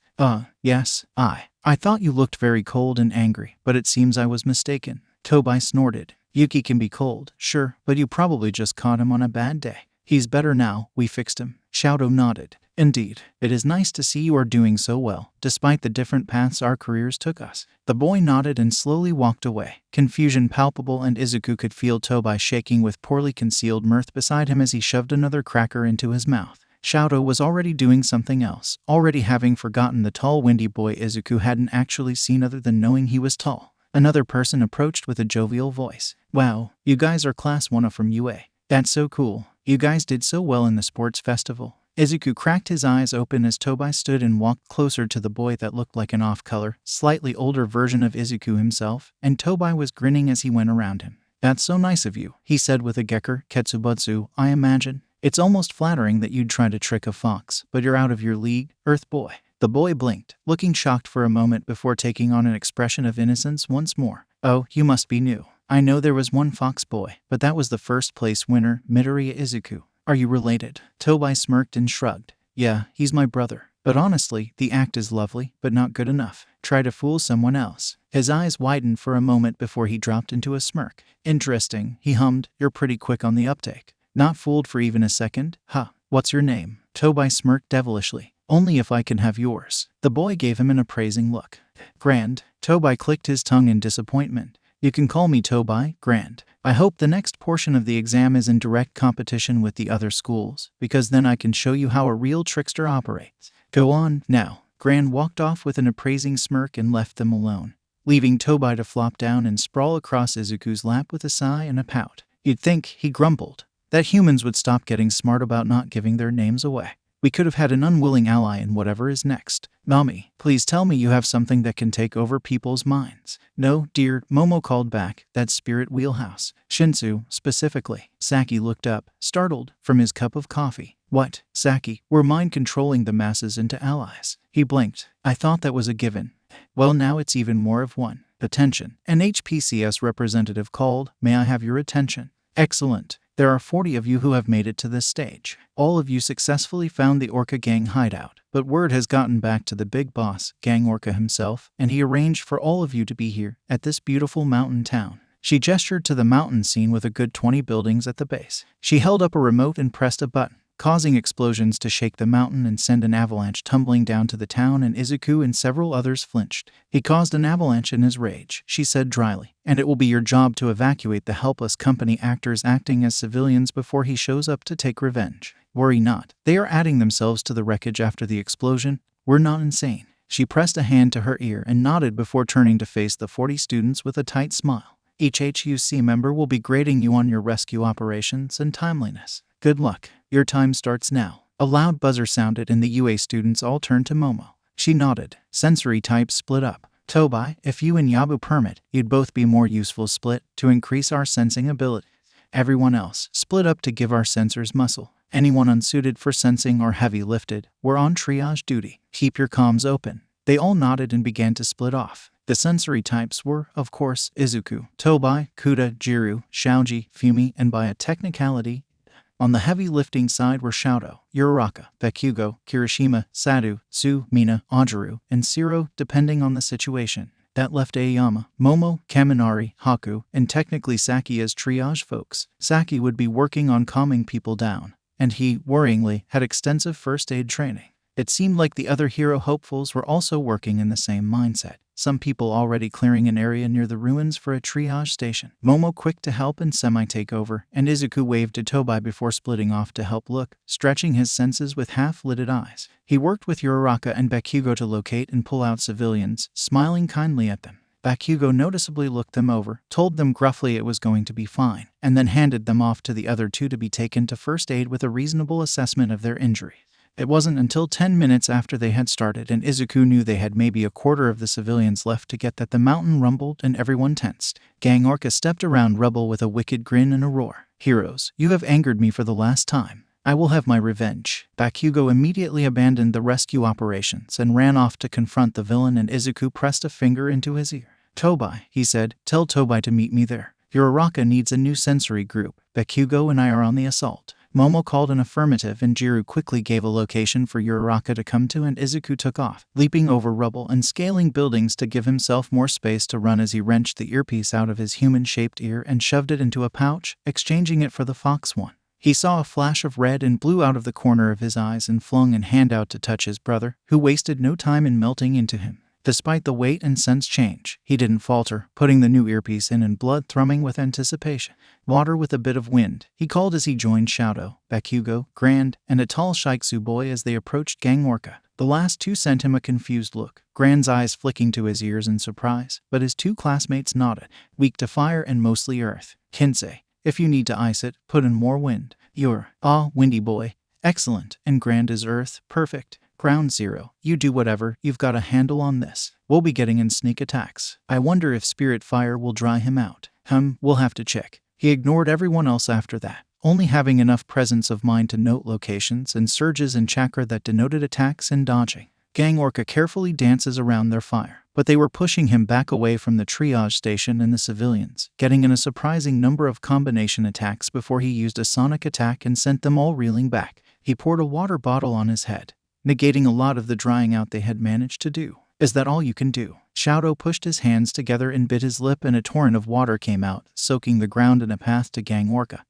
Yes, I thought you looked very cold and angry, but it seems I was mistaken." Tobai snorted. "Yuki can be cold, sure, but you probably just caught him on a bad day. He's better now, we fixed him." Shadow nodded. Indeed, it is nice to see you are doing so well, despite the different paths our careers took us. The boy nodded and slowly walked away, confusion palpable, and Izuku could feel Tobai shaking with poorly concealed mirth beside him as he shoved another cracker into his mouth. Shouto was already doing something else, already having forgotten the tall windy boy Izuku hadn't actually seen other than knowing he was tall. Another person approached with a jovial voice. Wow, you guys are class 1 from UA. That's so cool. You guys did so well in the sports festival. Izuku cracked his eyes open as Tobai stood and walked closer to the boy that looked like an off-color, slightly older version of Izuku himself, and Tobai was grinning as he went around him. That's so nice of you, he said with a gekker, Ketsubutsu, I imagine. It's almost flattering that you'd try to trick a fox, but you're out of your league, Earth Boy. The boy blinked, looking shocked for a moment before taking on an expression of innocence once more. Oh, you must be new. I know there was one fox boy, but that was the first place winner, Midoriya Izuku. Are you related? Tobai smirked and shrugged. Yeah, he's my brother. But honestly, the act is lovely, but not good enough. Try to fool someone else. His eyes widened for a moment before he dropped into a smirk. Interesting, he hummed. You're pretty quick on the uptake. Not fooled for even a second? Huh. What's your name? Tobai smirked devilishly. Only if I can have yours. The boy gave him an appraising look. Grand. Tobai clicked his tongue in disappointment. You can call me Tobai, Grand. I hope the next portion of the exam is in direct competition with the other schools, because then I can show you how a real trickster operates. Go on, now. Grand walked off with an appraising smirk and left them alone, leaving Tobai to flop down and sprawl across Izuku's lap with a sigh and a pout. You'd think, he grumbled, that humans would stop getting smart about not giving their names away. We could have had an unwilling ally in whatever is next. Mommy, please tell me you have something that can take over people's minds. No, dear, Momo called back, that's spirit wheelhouse. Shinsu, specifically. Saki looked up, startled, from his cup of coffee. What, Saki, we're mind-controlling the masses into allies. He blinked. I thought that was a given. Well, now it's even more of one. Attention. An HPCS representative called. May I have your attention? Excellent. There are 40 of you who have made it to this stage. All of you successfully found the Orca Gang hideout, but word has gotten back to the big boss, Gang Orca himself, and he arranged for all of you to be here, at this beautiful mountain town. She gestured to the mountain scene with a good 20 buildings at the base. She held up a remote and pressed a button, causing explosions to shake the mountain and send an avalanche tumbling down to the town, and Izuku and several others flinched. He caused an avalanche in his rage, she said dryly, and it will be your job to evacuate the helpless company actors acting as civilians before he shows up to take revenge. Worry not, they are adding themselves to the wreckage after the explosion. We're not insane. She pressed a hand to her ear and nodded before turning to face the 40 students with a tight smile. Each HUC member will be grading you on your rescue operations and timeliness. Good luck. Your time starts now. A loud buzzer sounded and the UA students all turned to Momo. She nodded. Sensory types split up. Tobai, if you and Yabu permit, you'd both be more useful split to increase our sensing ability. Everyone else, split up to give our sensors muscle. Anyone unsuited for sensing or heavy lifted, we're on triage duty. Keep your comms open. They all nodded and began to split off. The sensory types were, of course, Izuku, Tobai, Kuda, Jiru, Shaoji, Fumi, and by a technicality, on the heavy lifting side were Shouto, Uraraka, Bakugo, Kirishima, Sadu, Tsu, Mina, Ajaru, and Siro, depending on the situation. That left Aoyama, Momo, Kaminari, Haku, and technically Saki as triage folks. Saki would be working on calming people down, and he, worryingly, had extensive first aid training. It seemed like the other hero hopefuls were also working in the same mindset. Some people already clearing an area near the ruins for a triage station. Momo quick to help and semi-take over, and Izuku waved to Tobai before splitting off to help look, stretching his senses with half-lidded eyes. He worked with Uraraka and Bakugo to locate and pull out civilians, smiling kindly at them. Bakugo noticeably looked them over, told them gruffly it was going to be fine, and then handed them off to the other two to be taken to first aid with a reasonable assessment of their injuries. It wasn't until 10 minutes after they had started and Izuku knew they had maybe a quarter of the civilians left to get that the mountain rumbled and everyone tensed. Gang Orca stepped around Rebel with a wicked grin and a roar. Heroes, you have angered me for the last time. I will have my revenge. Bakugo immediately abandoned the rescue operations and ran off to confront the villain, and Izuku pressed a finger into his ear. Tobai, he said, tell Tobai to meet me there. Uraraka needs a new sensory group. Bakugo and I are on the assault. Momo called an affirmative and Jiru quickly gave a location for Uraraka to come to, and Izuku took off, leaping over rubble and scaling buildings to give himself more space to run as he wrenched the earpiece out of his human-shaped ear and shoved it into a pouch, exchanging it for the fox one. He saw a flash of red and blue out of the corner of his eyes and flung a hand out to touch his brother, who wasted no time in melting into him. Despite the weight and sense change, he didn't falter, putting the new earpiece in and blood thrumming with anticipation. Water with a bit of wind, he called as he joined Shadow, Bakugo, Grand, and a tall Shiksu boy as they approached Gang Orca. The last two sent him a confused look, Grand's eyes flicking to his ears in surprise, but his two classmates nodded. Weak to fire and mostly earth. Kinsei, if you need to ice it, put in more wind. You're, windy boy. Excellent, and Grand is earth, perfect. Ground Zero, you do whatever, you've got a handle on this. We'll be getting in sneak attacks. I wonder if Spirit Fire will dry him out. We'll have to check. He ignored everyone else after that, only having enough presence of mind to note locations and surges in chakra that denoted attacks and dodging. Gang Orca carefully dances around their fire, but they were pushing him back away from the triage station and the civilians, getting in a surprising number of combination attacks before he used a sonic attack and sent them all reeling back. He poured a water bottle on his head, negating a lot of the drying out they had managed to do. Is that all you can do? Shadow pushed his hands together and bit his lip, and a torrent of water came out, soaking the ground in a path to Gang Orca,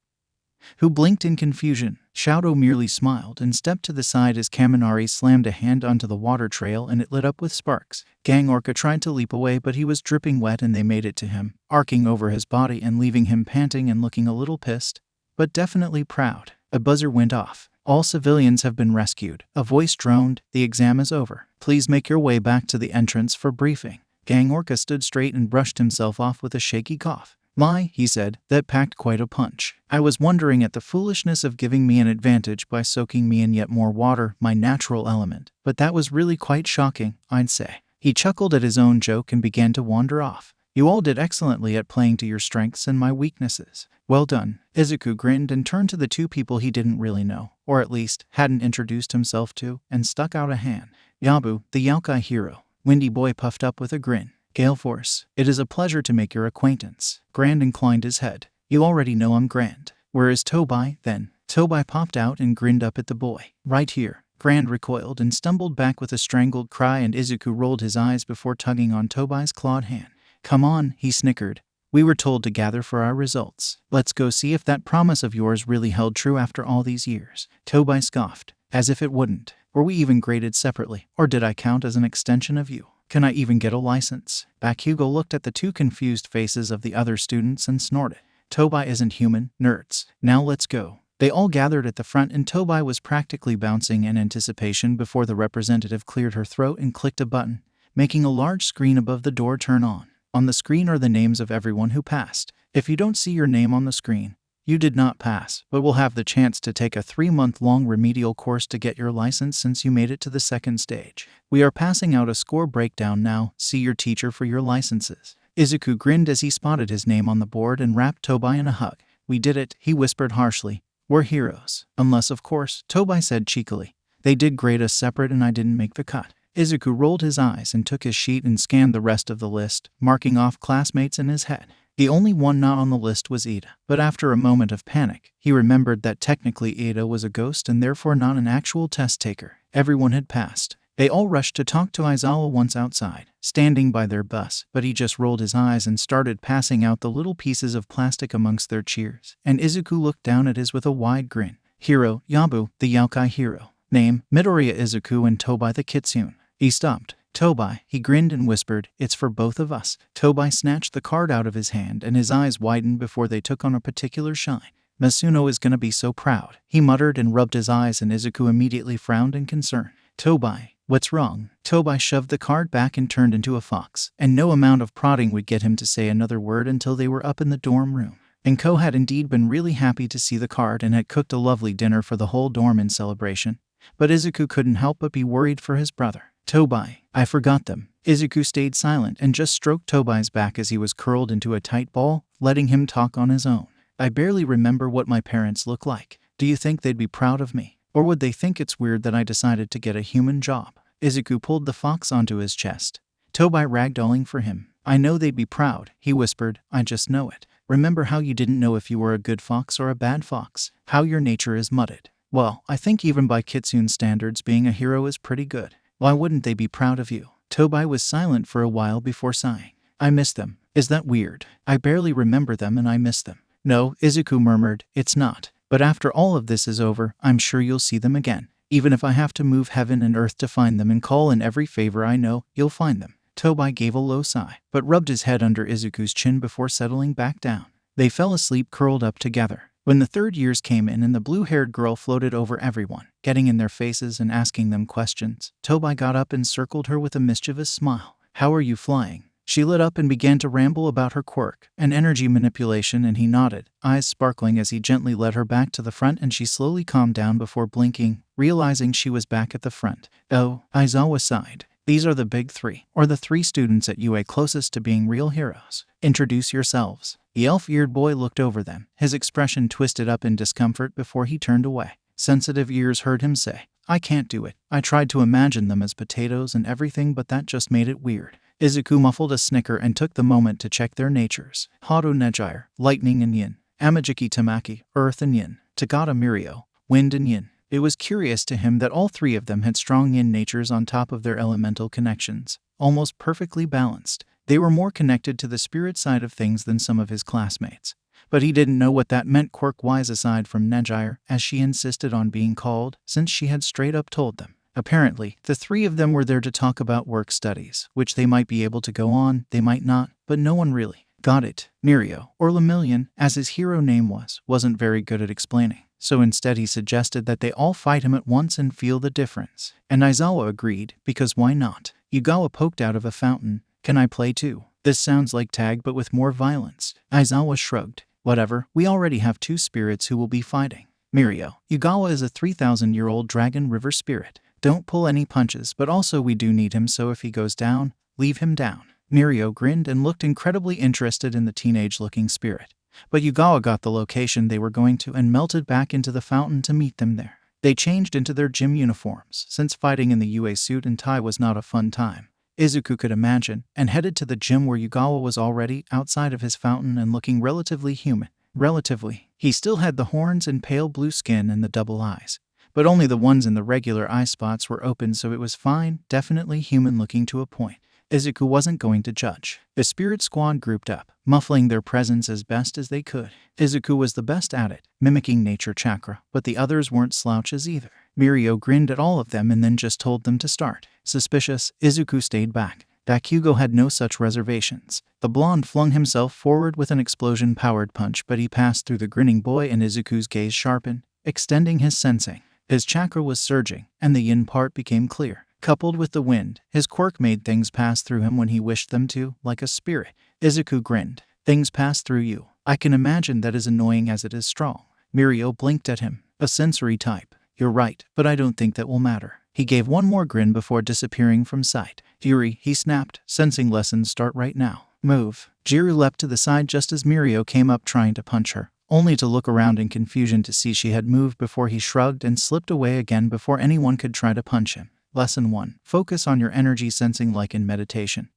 who blinked in confusion. Shadow merely smiled and stepped to the side as Kaminari slammed a hand onto the water trail and it lit up with sparks. Gang Orca tried to leap away, but he was dripping wet and they made it to him, arcing over his body and leaving him panting and looking a little pissed, but definitely proud. A buzzer went off. All civilians have been rescued. A voice droned, the exam is over. Please make your way back to the entrance for briefing. Gang Orca stood straight and brushed himself off with a shaky cough. My, he said, that packed quite a punch. I was wondering at the foolishness of giving me an advantage by soaking me in yet more water, my natural element. But that was really quite shocking, I'd say. He chuckled at his own joke and began to wander off. You all did excellently at playing to your strengths and my weaknesses. Well done. Izuku grinned and turned to the two people he didn't really know, or at least hadn't introduced himself to, and stuck out a hand. Yabu, the Yakuza hero. Windy boy puffed up with a grin. Gale Force, it is a pleasure to make your acquaintance. Grand inclined his head. You already know I'm Grand. Where is Tobai, then? Tobai popped out and grinned up at the boy. Right here. Grand recoiled and stumbled back with a strangled cry, and Izuku rolled his eyes before tugging on Tobai's clawed hand. Come on, he snickered. We were told to gather for our results. Let's go see if that promise of yours really held true after all these years. Tobai scoffed. As if it wouldn't. Were we even graded separately? Or did I count as an extension of you? Can I even get a license? Bakugo looked at the two confused faces of the other students and snorted. Tobai isn't human, nerds. Now let's go. They all gathered at the front and Tobai was practically bouncing in anticipation before the representative cleared her throat and clicked a button, making a large screen above the door turn on. On the screen are the names of everyone who passed. If you don't see your name on the screen, you did not pass, but will have the chance to take a 3-month-long remedial course to get your license since you made it to the second stage. We are passing out a score breakdown now. See your teacher for your licenses. Izuku grinned as he spotted his name on the board and wrapped Tobai in a hug. We did it, he whispered harshly. We're heroes. Unless, of course, Tobai said cheekily. They did grade us separate and I didn't make the cut. Izuku rolled his eyes and took his sheet and scanned the rest of the list, marking off classmates in his head. The only one not on the list was Iida, but after a moment of panic, he remembered that technically Iida was a ghost and therefore not an actual test taker. Everyone had passed. They all rushed to talk to Aizawa once outside, standing by their bus, but he just rolled his eyes and started passing out the little pieces of plastic amongst their cheers, and Izuku looked down at his with a wide grin. Hero, Yabu, the Yakuza hero. Name, Midoriya Izuku and Tobai the Kitsune. He stopped. Tobai, he grinned and whispered, it's for both of us. Tobai snatched the card out of his hand and his eyes widened before they took on a particular shine. Masuno is gonna be so proud, he muttered and rubbed his eyes, and Izuku immediately frowned in concern. Tobai, what's wrong? Tobai shoved the card back and turned into a fox, and no amount of prodding would get him to say another word until they were up in the dorm room. Enko had indeed been really happy to see the card and had cooked a lovely dinner for the whole dorm in celebration, but Izuku couldn't help but be worried for his brother. Tobai, I forgot them. Izuku stayed silent and just stroked Tobai's back as he was curled into a tight ball, letting him talk on his own. I barely remember what my parents look like. Do you think they'd be proud of me? Or would they think it's weird that I decided to get a human job? Izuku pulled the fox onto his chest. Tobai ragdolling for him. I know they'd be proud, he whispered. I just know it. Remember how you didn't know if you were a good fox or a bad fox? How your nature is mudded. Well, I think even by Kitsune standards being a hero is pretty good. Why wouldn't they be proud of you? Tobai was silent for a while before sighing. I miss them. Is that weird? I barely remember them and I miss them. No, Izuku murmured, it's not. But after all of this is over, I'm sure you'll see them again. Even if I have to move heaven and earth to find them and call in every favor I know, you'll find them. Tobai gave a low sigh, but rubbed his head under Izuku's chin before settling back down. They fell asleep curled up together. When the third years came in and the blue-haired girl floated over everyone, getting in their faces and asking them questions, Tobai got up and circled her with a mischievous smile. How are you flying? She lit up and began to ramble about her quirk and energy manipulation, and he nodded, eyes sparkling as he gently led her back to the front, and she slowly calmed down before blinking, realizing she was back at the front. Oh, Aizawa sighed. These are the big three, or the three students at UA closest to being real heroes. Introduce yourselves. The elf-eared boy looked over them, his expression twisted up in discomfort before he turned away. Sensitive ears heard him say, I can't do it. I tried to imagine them as potatoes and everything, but that just made it weird. Izuku muffled a snicker and took the moment to check their natures. Haru Nejire, lightning and yin. Amajiki Tamaki, earth and yin. Tagata Mirio, wind and yin. It was curious to him that all three of them had strong yin natures on top of their elemental connections, almost perfectly balanced. They were more connected to the spirit side of things than some of his classmates. But he didn't know what that meant quirk-wise aside from Nejire, as she insisted on being called, since she had straight up told them. Apparently, the three of them were there to talk about work studies, which they might be able to go on, they might not, but no one really got it. Mirio, or Lemillion, as his hero name wasn't very good at explaining. So instead he suggested that they all fight him at once and feel the difference. And Aizawa agreed, because why not? Yugawa poked out of a fountain. Can I play too? This sounds like tag but with more violence. Aizawa shrugged. Whatever, we already have two spirits who will be fighting. Mirio, Yugawa is a 3,000-year-old dragon river spirit. Don't pull any punches, but also we do need him, so if he goes down, leave him down. Mirio grinned and looked incredibly interested in the teenage-looking spirit. But Yugawa got the location they were going to and melted back into the fountain to meet them there. They changed into their gym uniforms, since fighting in the UA suit and tie was not a fun time. Izuku could imagine, and headed to the gym where Yugawa was already outside of his fountain and looking relatively human. Relatively. He still had the horns and pale blue skin and the double eyes. But only the ones in the regular eye spots were open, so it was fine, definitely human looking to a point. Izuku wasn't going to judge. The spirit squad grouped up, muffling their presence as best as they could. Izuku was the best at it, mimicking nature chakra, but the others weren't slouches either. Mirio grinned at all of them and then just told them to start. Suspicious, Izuku stayed back. Bakugo had no such reservations. The blonde flung himself forward with an explosion-powered punch, but he passed through the grinning boy and Izuku's gaze sharpened, extending his sensing. His chakra was surging, and the yin part became clear. Coupled with the wind, his quirk made things pass through him when he wished them to, like a spirit. Izuku grinned. Things pass through you. I can imagine that is annoying as it is strong. Mirio blinked at him. A sensory type. You're right, but I don't think that will matter. He gave one more grin before disappearing from sight. Fury, he snapped. Sensing lessons start right now. Move. Jiru leapt to the side just as Mirio came up trying to punch her, only to look around in confusion to see she had moved before he shrugged and slipped away again before anyone could try to punch him. Lesson 1. Focus on your energy sensing like in meditation.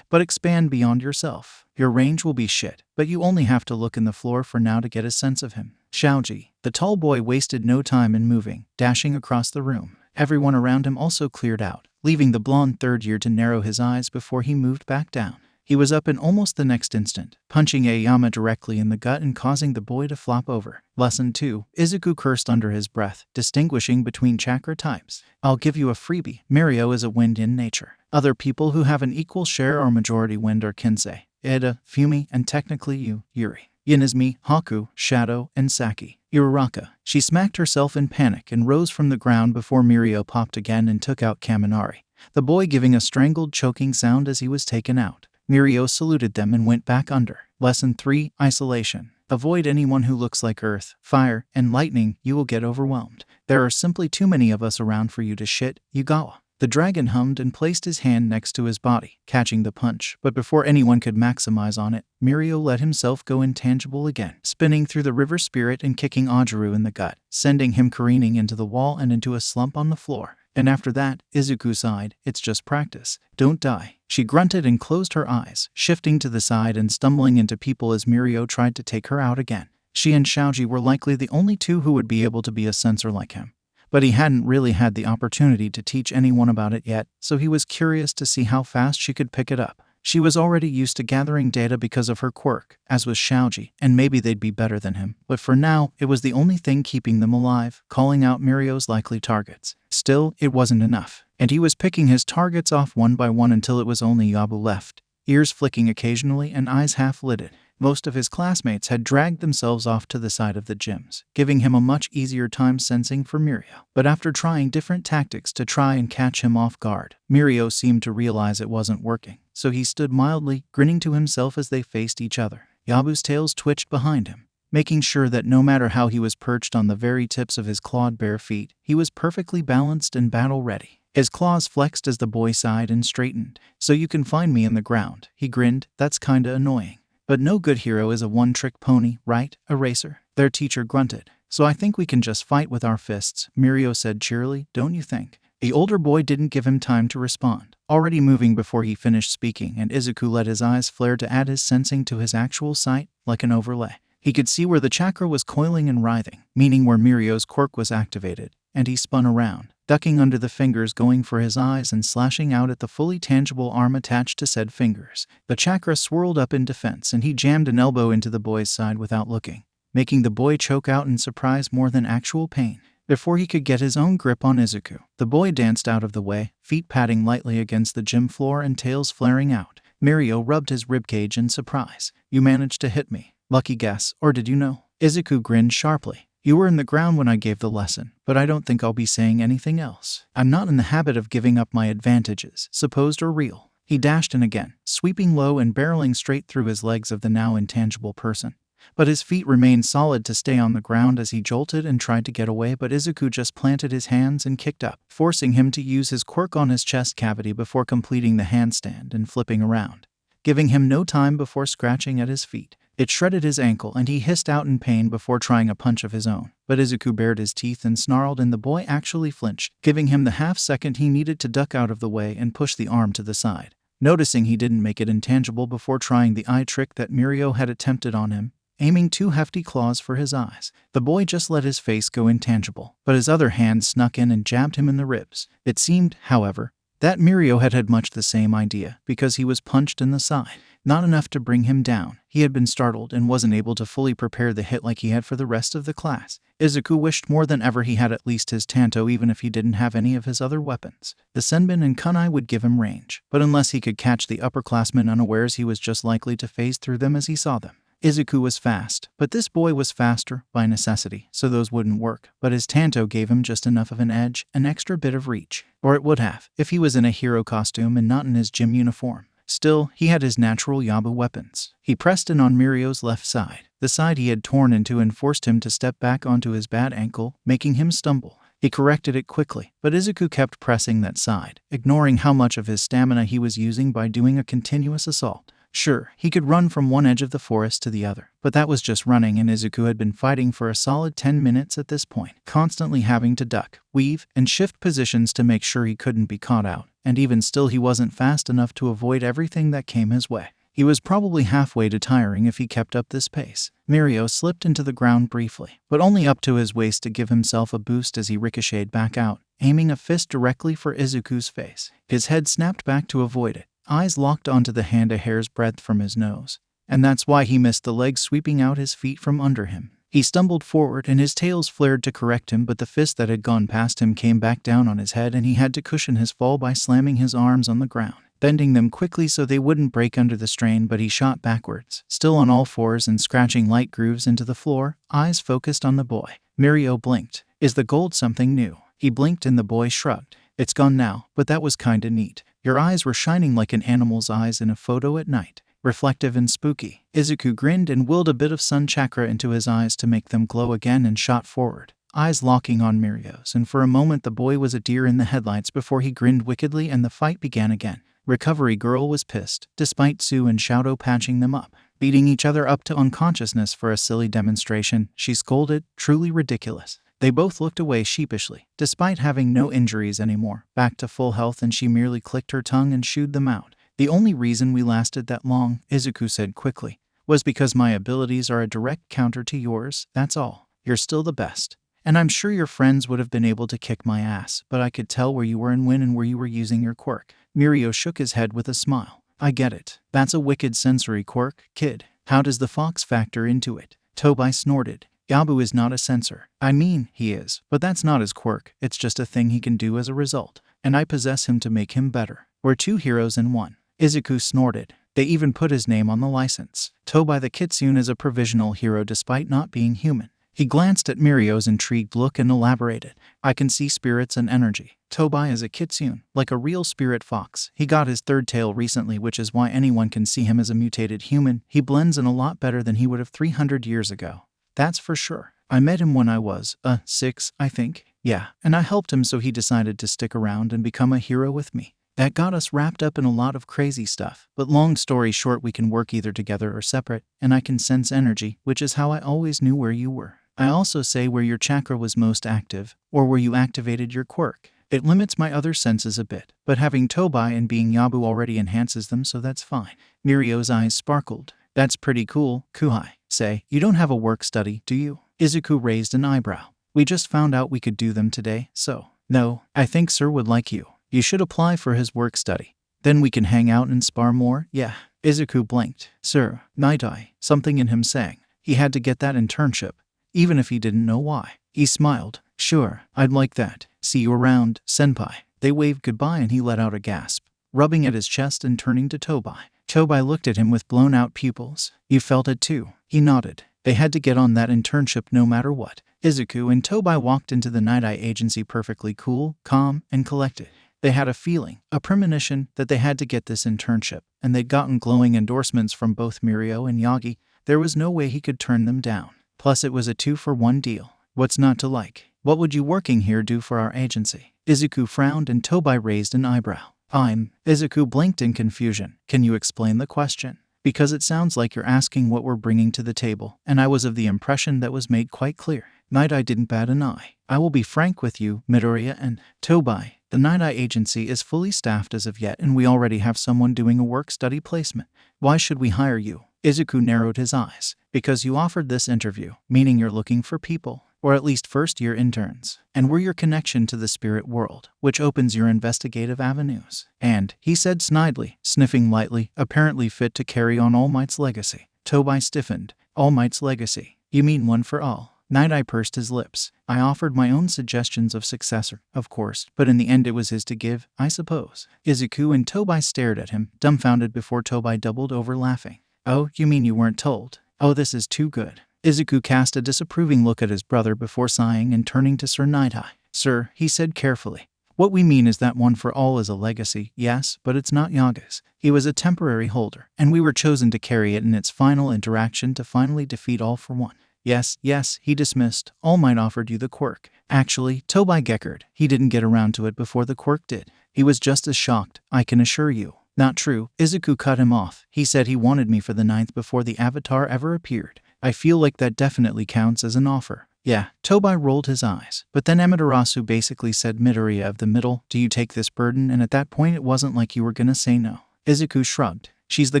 But expand beyond yourself. Your range will be shit, but you only have to look in the floor for now to get a sense of him. Xiaoji, the tall boy, wasted no time in moving, dashing across the room. Everyone around him also cleared out, leaving the blonde third year to narrow his eyes before he moved back down. He was up in almost the next instant, punching Aoyama directly in the gut and causing the boy to flop over. Lesson 2. Izuku cursed under his breath, distinguishing between chakra types. I'll give you a freebie. Mirio is a wind in nature. Other people who have an equal share or majority wind are Kinsei, Iida, Fumi, and technically you, Yuri. Yin is me, Haku, Shadow, and Saki. Uraraka. She smacked herself in panic and rose from the ground before Mirio popped again and took out Kaminari, the boy giving a strangled choking sound as he was taken out. Mirio saluted them and went back under. Lesson 3. Isolation. Avoid anyone who looks like earth, fire, and lightning. You will get overwhelmed. There are simply too many of us around for you to shit, Yugawa. The dragon hummed and placed his hand next to his body, catching the punch, but before anyone could maximize on it, Mirio let himself go intangible again, spinning through the river spirit and kicking Ajaru in the gut, sending him careening into the wall and into a slump on the floor. And after that, Izuku sighed, it's just practice. Don't die. She grunted and closed her eyes, shifting to the side and stumbling into people as Mirio tried to take her out again. She and Xiaoji were likely the only two who would be able to be a censor like him. But he hadn't really had the opportunity to teach anyone about it yet, so he was curious to see how fast she could pick it up. She was already used to gathering data because of her quirk, as was Shaoji, and maybe they'd be better than him. But for now, it was the only thing keeping them alive, calling out Mirio's likely targets. Still, it wasn't enough, and he was picking his targets off one by one until it was only Yabu left, ears flicking occasionally and eyes half-lidded. Most of his classmates had dragged themselves off to the side of the gyms, giving him a much easier time sensing for Mirio. But after trying different tactics to try and catch him off guard, Mirio seemed to realize it wasn't working, so he stood mildly, grinning to himself as they faced each other. Yabu's tails twitched behind him, making sure that no matter how he was perched on the very tips of his clawed bare feet, he was perfectly balanced and battle-ready. His claws flexed as the boy sighed and straightened. "So you can find me in the ground," he grinned. "That's kinda annoying. But no good hero is a one-trick pony, right, Eraser?" Their teacher grunted. "So I think we can just fight with our fists," Mirio said cheerily, "don't you think?" The older boy didn't give him time to respond, already moving before he finished speaking, and Izuku let his eyes flare to add his sensing to his actual sight, like an overlay. He could see where the chakra was coiling and writhing, meaning where Mirio's quirk was activated, and he spun around, ducking under the fingers, going for his eyes and slashing out at the fully tangible arm attached to said fingers. The chakra swirled up in defense, and he jammed an elbow into the boy's side without looking, making the boy choke out in surprise more than actual pain. Before he could get his own grip on Izuku, the boy danced out of the way, feet patting lightly against the gym floor and tails flaring out. Mirio rubbed his ribcage in surprise. "You managed to hit me. Lucky guess, or did you know?" Izuku grinned sharply. "You were in the ground when I gave the lesson, but I don't think I'll be saying anything else. I'm not in the habit of giving up my advantages, supposed or real." He dashed in again, sweeping low and barreling straight through his legs of the now intangible person. But his feet remained solid to stay on the ground as he jolted and tried to get away, but Izuku just planted his hands and kicked up, forcing him to use his quirk on his chest cavity before completing the handstand and flipping around, giving him no time before scratching at his feet. It shredded his ankle, and he hissed out in pain before trying a punch of his own. But Izuku bared his teeth and snarled, and the boy actually flinched, giving him the half-second he needed to duck out of the way and push the arm to the side. Noticing he didn't make it intangible before trying the eye trick that Mirio had attempted on him, aiming 2 hefty claws for his eyes, the boy just let his face go intangible, but his other hand snuck in and jabbed him in the ribs. It seemed, however, that Mirio had much the same idea, because he was punched in the side. Not enough to bring him down. He had been startled and wasn't able to fully prepare the hit like he had for the rest of the class. Izuku wished more than ever he had at least his Tanto, even if he didn't have any of his other weapons. The Senbin and Kunai would give him range, but unless he could catch the upperclassmen unawares, he was just likely to phase through them as he saw them. Izuku was fast, but this boy was faster, by necessity, so those wouldn't work, but his Tanto gave him just enough of an edge, an extra bit of reach. Or it would have, if he was in a hero costume and not in his gym uniform. Still, he had his natural Yabu weapons. He pressed in on Mirio's left side, the side he had torn into, and forced him to step back onto his bad ankle, making him stumble. He corrected it quickly, but Izuku kept pressing that side, ignoring how much of his stamina he was using by doing a continuous assault. Sure, he could run from one edge of the forest to the other, but that was just running, and Izuku had been fighting for a solid 10 minutes at this point, constantly having to duck, weave, and shift positions to make sure he couldn't be caught out, and even still he wasn't fast enough to avoid everything that came his way. He was probably halfway to tiring if he kept up this pace. Mirio slipped into the ground briefly, but only up to his waist to give himself a boost as he ricocheted back out, aiming a fist directly for Izuku's face. His head snapped back to avoid it, eyes locked onto the hand a hair's breadth from his nose. And that's why he missed the leg sweeping out his feet from under him. He stumbled forward and his tails flared to correct him, but the fist that had gone past him came back down on his head, and he had to cushion his fall by slamming his arms on the ground, bending them quickly so they wouldn't break under the strain. But he shot backwards, still on all fours and scratching light grooves into the floor, eyes focused on the boy. Mirio blinked. "Is the gold something new?" He blinked and the boy shrugged. "It's gone now, but that was kinda neat. Your eyes were shining like an animal's eyes in a photo at night. Reflective and spooky." Izuku grinned and willed a bit of sun chakra into his eyes to make them glow again and shot forward, eyes locking on Mirio's, and for a moment the boy was a deer in the headlights before he grinned wickedly and the fight began again. Recovery Girl was pissed, despite Sue and Shadow patching them up, beating each other up to unconsciousness for a silly demonstration. She scolded, "Truly ridiculous." They both looked away sheepishly, despite having no injuries anymore, back to full health, and she merely clicked her tongue and shooed them out. "The only reason we lasted that long," Izuku said quickly, "was because my abilities are a direct counter to yours, that's all. You're still the best. And I'm sure your friends would have been able to kick my ass, but I could tell where you were and when and where you were using your quirk." Mirio shook his head with a smile. I get it. That's a wicked sensory quirk, kid. How does the fox factor into it? Tobai snorted. Yabu is not a censor. I mean, he is, but that's not his quirk. It's just a thing he can do as a result. And I possess him to make him better. We're two heroes in one. Izuku snorted. They even put his name on the license. Tobai the Kitsune is a provisional hero despite not being human. He glanced at Mirio's intrigued look and elaborated. I can see spirits and energy. Tobai is a kitsune, like a real spirit fox. He got his third tail recently, which is why anyone can see him as a mutated human. He blends in a lot better than he would have 300 years ago. That's for sure. I met him when I was, 6, I think. Yeah, and I helped him, so he decided to stick around and become a hero with me. That got us wrapped up in a lot of crazy stuff. But long story short, we can work either together or separate, and I can sense energy, which is how I always knew where you were. I also say where your chakra was most active, or where you activated your quirk. It limits my other senses a bit, but having Tobai and being Yabu already enhances them, so that's fine. Mirio's eyes sparkled. That's pretty cool, Kuhai. Say, you don't have a work study, do you? Izuku raised an eyebrow. We just found out we could do them today, so. No, I think Sir would like you. You should apply for his work study. Then we can hang out and spar more, yeah. Izuku blinked. Sir, Nighteye, something in him sang. He had to get that internship, even if he didn't know why. He smiled. Sure, I'd like that. See you around, senpai. They waved goodbye and he let out a gasp, rubbing at his chest and turning to Tobai. Tobai looked at him with blown-out pupils. You felt it too. He nodded. They had to get on that internship no matter what. Izuku and Tobai walked into the Nighteye agency perfectly cool, calm, and collected. They had a feeling, a premonition, that they had to get this internship, and they'd gotten glowing endorsements from both Mirio and Yagi. There was no way he could turn them down. Plus it was a 2-for-1 deal. What's not to like? What would you working here do for our agency? Izuku frowned and Tobai raised an eyebrow. Izuku blinked in confusion. Can you explain the question? Because it sounds like you're asking what we're bringing to the table, and I was of the impression that was made quite clear. Nighteye didn't bat an eye. I will be frank with you, Midoriya and Tobai. The Nighteye agency is fully staffed as of yet, and we already have someone doing a work-study placement. Why should we hire you? Izuku narrowed his eyes. Because you offered this interview, meaning you're looking for people, or at least first-year interns, and we're your connection to the spirit world, which opens your investigative avenues. And, he said snidely, sniffing lightly, apparently fit to carry on All Might's legacy. Tobai stiffened. All Might's legacy? You mean one for all? Nighteye pursed his lips. I offered my own suggestions of successor, of course, but in the end it was his to give, I suppose. Izuku and Tobai stared at him, dumbfounded, before Tobai doubled over laughing. Oh, you mean you weren't told? Oh, this is too good. Izuku cast a disapproving look at his brother before sighing and turning to Sir Nighteye. Sir, he said carefully. What we mean is that one for all is a legacy, yes, but it's not Yaga's. He was a temporary holder, and we were chosen to carry it in its final interaction to finally defeat All for One. Yes, he dismissed. All Might offered you the quirk. Actually, Tobai geckered. He didn't get around to it before the quirk did. He was just as shocked, I can assure you. Not true. Izuku cut him off. He said he wanted me for the 9th before the avatar ever appeared. I feel like that definitely counts as an offer. Yeah, Tobai rolled his eyes. But then Amaterasu basically said, Midoriya of the Middle, do you take this burden? And at that point it wasn't like you were gonna say no. Izuku shrugged. She's the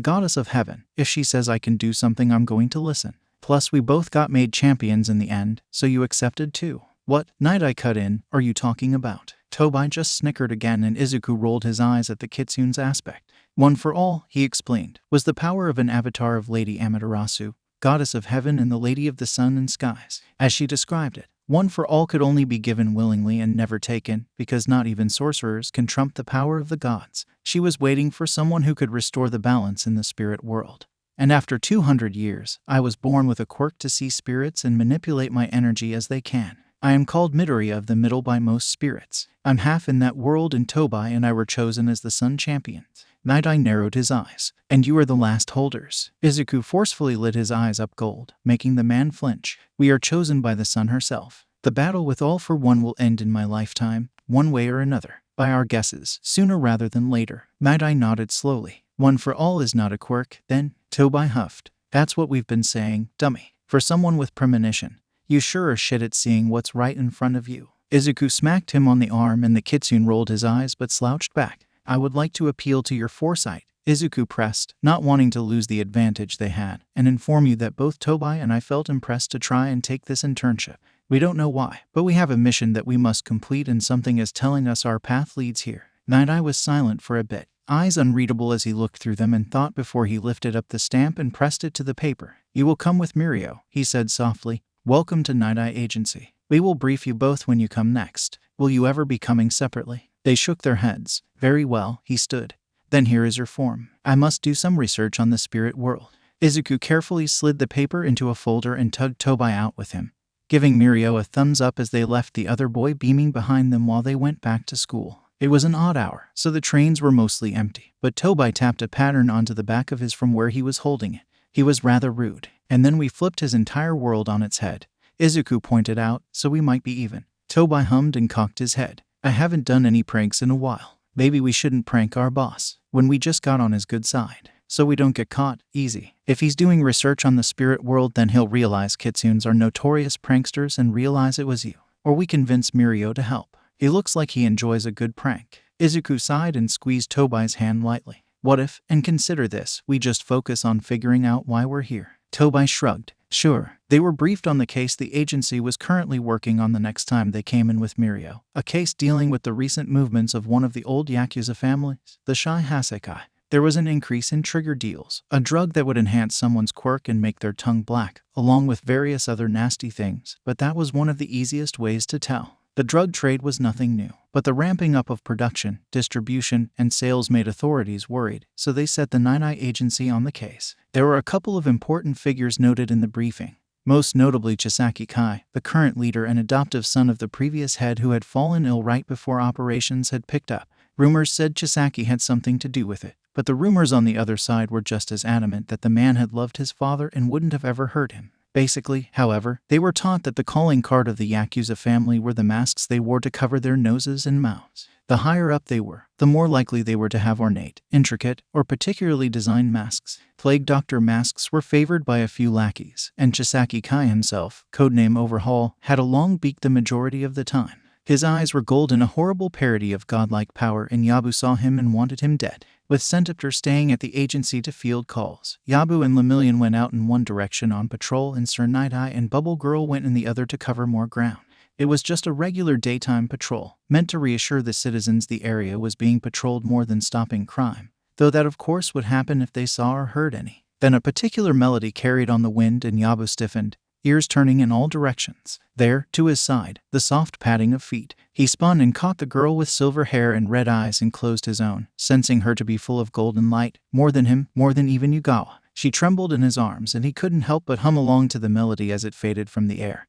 goddess of heaven. If she says I can do something, I'm going to listen. Plus we both got made champions in the end, so you accepted too. What? Nighteye cut in, are you talking about? Tobai just snickered again and Izuku rolled his eyes at the kitsune's aspect. One for all, he explained, was the power of an avatar of Lady Amaterasu, goddess of heaven and the lady of the sun and skies. As she described it, one for all could only be given willingly and never taken, because not even sorcerers can trump the power of the gods. She was waiting for someone who could restore the balance in the spirit world. And after 200 years, I was born with a quirk to see spirits and manipulate my energy as they can. I am called Midoriya of the Middle by most spirits. I'm half in that world, and Tobai and I were chosen as the Sun Champions. Nighteye narrowed his eyes. And you are the last holders. Izuku forcefully lit his eyes up gold, making the man flinch. We are chosen by the sun herself. The battle with All for One will end in my lifetime, one way or another. By our guesses, sooner rather than later. Nighteye nodded slowly. One for all is not a quirk, then? Tobai huffed. That's what we've been saying, dummy. For someone with premonition, you sure are shit at seeing what's right in front of you. Izuku smacked him on the arm and the kitsune rolled his eyes but slouched back. I would like to appeal to your foresight, Izuku pressed, not wanting to lose the advantage they had, and inform you that both Tobai and I felt impressed to try and take this internship. We don't know why, but we have a mission that we must complete and something is telling us our path leads here. Nighteye was silent for a bit. eyes unreadable as he looked through them and thought before he lifted up the stamp and pressed it to the paper. "You will come with Mirio," he said softly. "Welcome to Nighteye Agency. We will brief you both when you come next. Will you ever be coming separately?" They shook their heads. "Very well," he stood. "Then here is your form. I must do some research on the spirit world." Izuku carefully slid the paper into a folder and tugged Tobai out with him, giving Mirio a thumbs up as they left, the other boy beaming behind them while they went back to school. It was an odd hour, so the trains were mostly empty, but Tobai tapped a pattern onto the back of his from where he was holding it. He was rather rude. "And then we flipped his entire world on its head," Izuku pointed out, "so we might be even." Tobai hummed and cocked his head. "I haven't done any pranks in a while. Maybe we shouldn't prank our boss when we just got on his good side, so we don't get caught easy. If he's doing research on the spirit world, then he'll realize kitsunes are notorious pranksters and realize it was you. Or we convince Mirio to help. He looks like he enjoys a good prank." Izuku sighed and squeezed Tobai's hand lightly. "What if, and consider this, we just focus on figuring out why we're here?" Tobai shrugged. "Sure." They were briefed on the case the agency was currently working on the next time they came in with Mirio, a case dealing with the recent movements of one of the old Yakuza families, the Shai Hasekai. There was an increase in trigger deals, a drug that would enhance someone's quirk and make their tongue black, along with various other nasty things, but that was one of the easiest ways to tell. The drug trade was nothing new, but the ramping up of production, distribution, and sales made authorities worried, so they set the Nighteye Agency on the case. There were a couple of important figures noted in the briefing, most notably Chisaki Kai, the current leader and adoptive son of the previous head who had fallen ill right before operations had picked up. Rumors said Chisaki had something to do with it, but the rumors on the other side were just as adamant that the man had loved his father and wouldn't have ever hurt him. Basically, however, they were taught that the calling card of the Yakuza family were the masks they wore to cover their noses and mouths. The higher up they were, the more likely they were to have ornate, intricate, or particularly designed masks. Plague Doctor masks were favored by a few lackeys, and Chisaki Kai himself, codename Overhaul, had a long beak the majority of the time. His eyes were gold in a horrible parody of godlike power, and Yabu saw him and wanted him dead. With Centipter staying at the agency to field calls, Yabu and Lemillion went out in one direction on patrol, and Sir Nighteye and Bubble Girl went in the other to cover more ground. It was just a regular daytime patrol, meant to reassure the citizens the area was being patrolled more than stopping crime, though that of course would happen if they saw or heard any. Then a particular melody carried on the wind and Yabu stiffened, ears turning in all directions. There, to his side, the soft padding of feet. He spun and caught the girl with silver hair and red eyes and closed his own, sensing her to be full of golden light, more than him, more than even Yugawa. She trembled in his arms and he couldn't help but hum along to the melody as it faded from the air.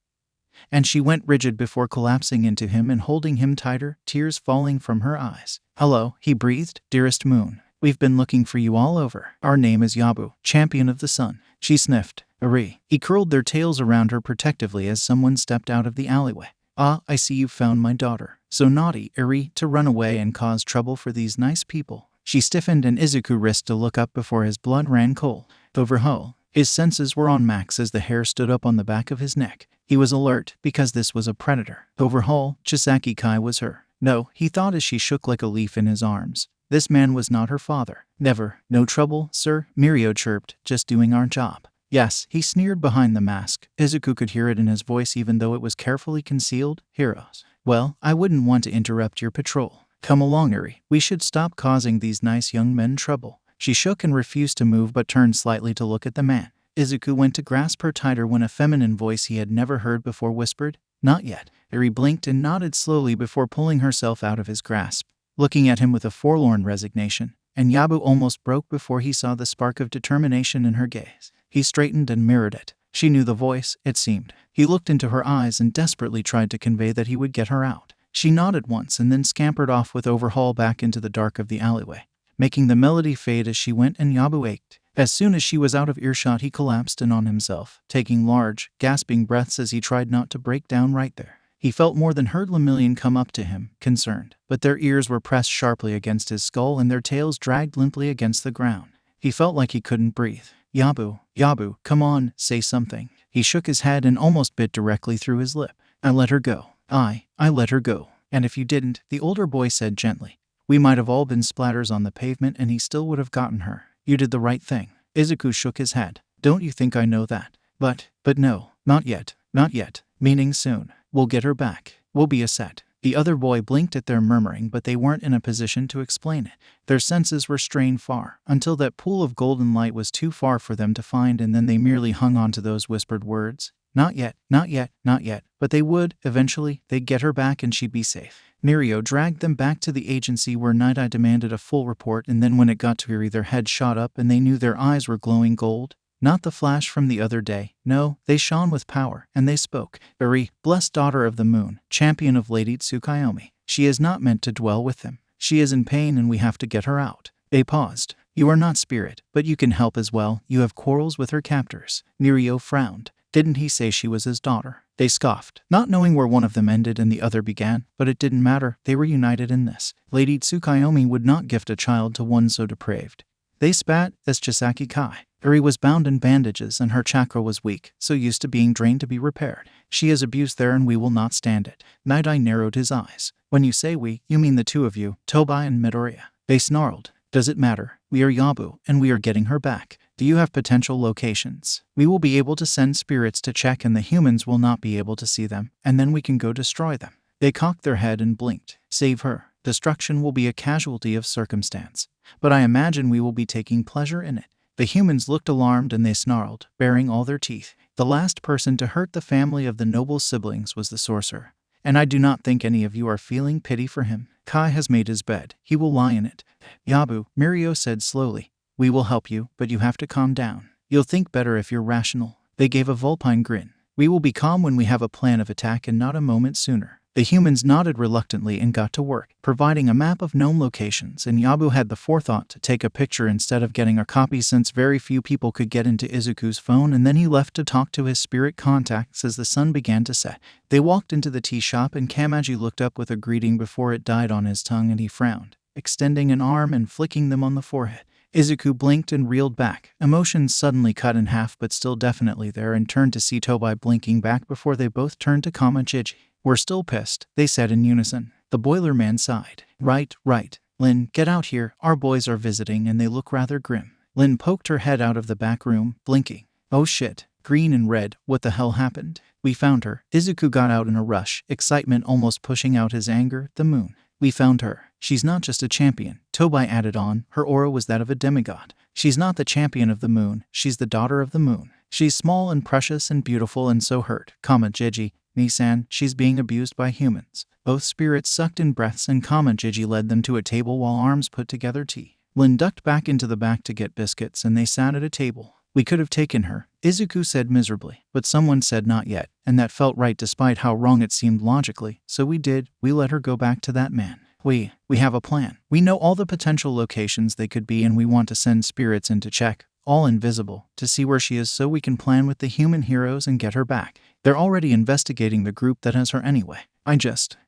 And she went rigid before collapsing into him and holding him tighter, tears falling from her eyes. "Hello," he breathed, "dearest moon. We've been looking for you all over. Our name is Yabu, champion of the sun." She sniffed. "Arie." He curled their tails around her protectively as someone stepped out of the alleyway. "Ah, I see you've found my daughter. So naughty, Arie, to run away and cause trouble for these nice people." She stiffened and Izuku risked to look up before his blood ran cold. Overhaul. His senses were on max as the hair stood up on the back of his neck. He was alert, because this was a predator. Overhaul, Chisaki Kai was her. No, he thought as she shook like a leaf in his arms. This man was not her father. Never. "No trouble, sir," Mirio chirped, "just doing our job." "Yes," he sneered behind the mask. Izuku could hear it in his voice even though it was carefully concealed. "Heroes. Well, I wouldn't want to interrupt your patrol. Come along, Arie. We should stop causing these nice young men trouble." She shook and refused to move but turned slightly to look at the man. Izuku went to grasp her tighter when a feminine voice he had never heard before whispered, "Not yet." Arie blinked and nodded slowly before pulling herself out of his grasp, looking at him with a forlorn resignation, and Yabu almost broke before he saw the spark of determination in her gaze. He straightened and mirrored it. She knew the voice, it seemed. He looked into her eyes and desperately tried to convey that he would get her out. She nodded once and then scampered off with Overhaul back into the dark of the alleyway, making the melody fade as she went, and Yabu ached. As soon as she was out of earshot, he collapsed in on himself, taking large, gasping breaths as he tried not to break down right there. He felt more than heard Lemillion come up to him, concerned, but their ears were pressed sharply against his skull and their tails dragged limply against the ground. He felt like he couldn't breathe. Yabu, come on, say something." He shook his head and almost bit directly through his lip. "I let her go. I let her go. And if you didn't," the older boy said gently, "we might have all been splatters on the pavement and he still would have gotten her. You did the right thing." Izuku shook his head. "Don't you think I know that? But no, not yet, meaning soon. We'll get her back. We'll be a set." The other boy blinked at their murmuring, but they weren't in a position to explain it. Their senses were strained far, until that pool of golden light was too far for them to find, and then they merely hung on to those whispered words. Not yet, not yet, not yet. But they would, eventually. They'd get her back and she'd be safe. Mirio dragged them back to the agency where Nighteye demanded a full report, and then when it got to Arie, their head shot up and they knew their eyes were glowing gold. Not the flash from the other day. No, they shone with power, and they spoke. Arie, blessed daughter of the moon, champion of Lady Tsukuyomi. She is not meant to dwell with them. She is in pain and we have to get her out. They paused. You are not spirit, but you can help as well. You have quarrels with her captors. Mirio frowned. Didn't he say she was his daughter? They scoffed, not knowing where one of them ended and the other began, but it didn't matter. They were united in this. Lady Tsukuyomi would not gift a child to one so depraved. They spat as Chisaki Kai. Arie was bound in bandages and her chakra was weak, so used to being drained to be repaired. She is abused there and we will not stand it. Nighteye narrowed his eyes. When you say we, you mean the two of you, Tobai and Midoriya. They snarled. Does it matter? We are Yabu, and we are getting her back. Do you have potential locations? We will be able to send spirits to check and the humans will not be able to see them, and then we can go destroy them. They cocked their head and blinked. Save her. Destruction will be a casualty of circumstance. But I imagine we will be taking pleasure in it. The humans looked alarmed and they snarled, baring all their teeth. The last person to hurt the family of the noble siblings was the sorcerer. And I do not think any of you are feeling pity for him. Kai has made his bed. He will lie in it. Yabu, Mirio said slowly. We will help you, but you have to calm down. You'll think better if you're rational. They gave a vulpine grin. We will be calm when we have a plan of attack and not a moment sooner. The humans nodded reluctantly and got to work, providing a map of known locations, and Yabu had the forethought to take a picture instead of getting a copy since very few people could get into Izuku's phone, and then he left to talk to his spirit contacts as the sun began to set. They walked into the tea shop and Kamaji looked up with a greeting before it died on his tongue and he frowned, extending an arm and flicking them on the forehead. Izuku blinked and reeled back, emotions suddenly cut in half but still definitely there, and turned to see Tobai blinking back before they both turned to Kamaji. We're still pissed, they said in unison. The boiler man sighed. Right. Lin, get out here, our boys are visiting and they look rather grim. Lin poked her head out of the back room, blinking. Oh shit. Green and red, what the hell happened? We found her. Izuku got out in a rush, excitement almost pushing out his anger. The moon. We found her. She's not just a champion, Tobai added on. Her aura was that of a demigod. She's not the champion of the moon, she's the daughter of the moon. She's small and precious and beautiful and so hurt, Jiji. Nisan, she's being abused by humans. Both spirits sucked in breaths and Jiji led them to a table while arms put together tea. Lin ducked back into the back to get biscuits and they sat at a table. We could have taken her, Izuku said miserably, but someone said not yet, and that felt right despite how wrong it seemed logically, so we did. We let her go back to that man. We have a plan. We know all the potential locations they could be and we want to send spirits in to check, all invisible, to see where she is so we can plan with the human heroes and get her back. They're already investigating the group that has her anyway.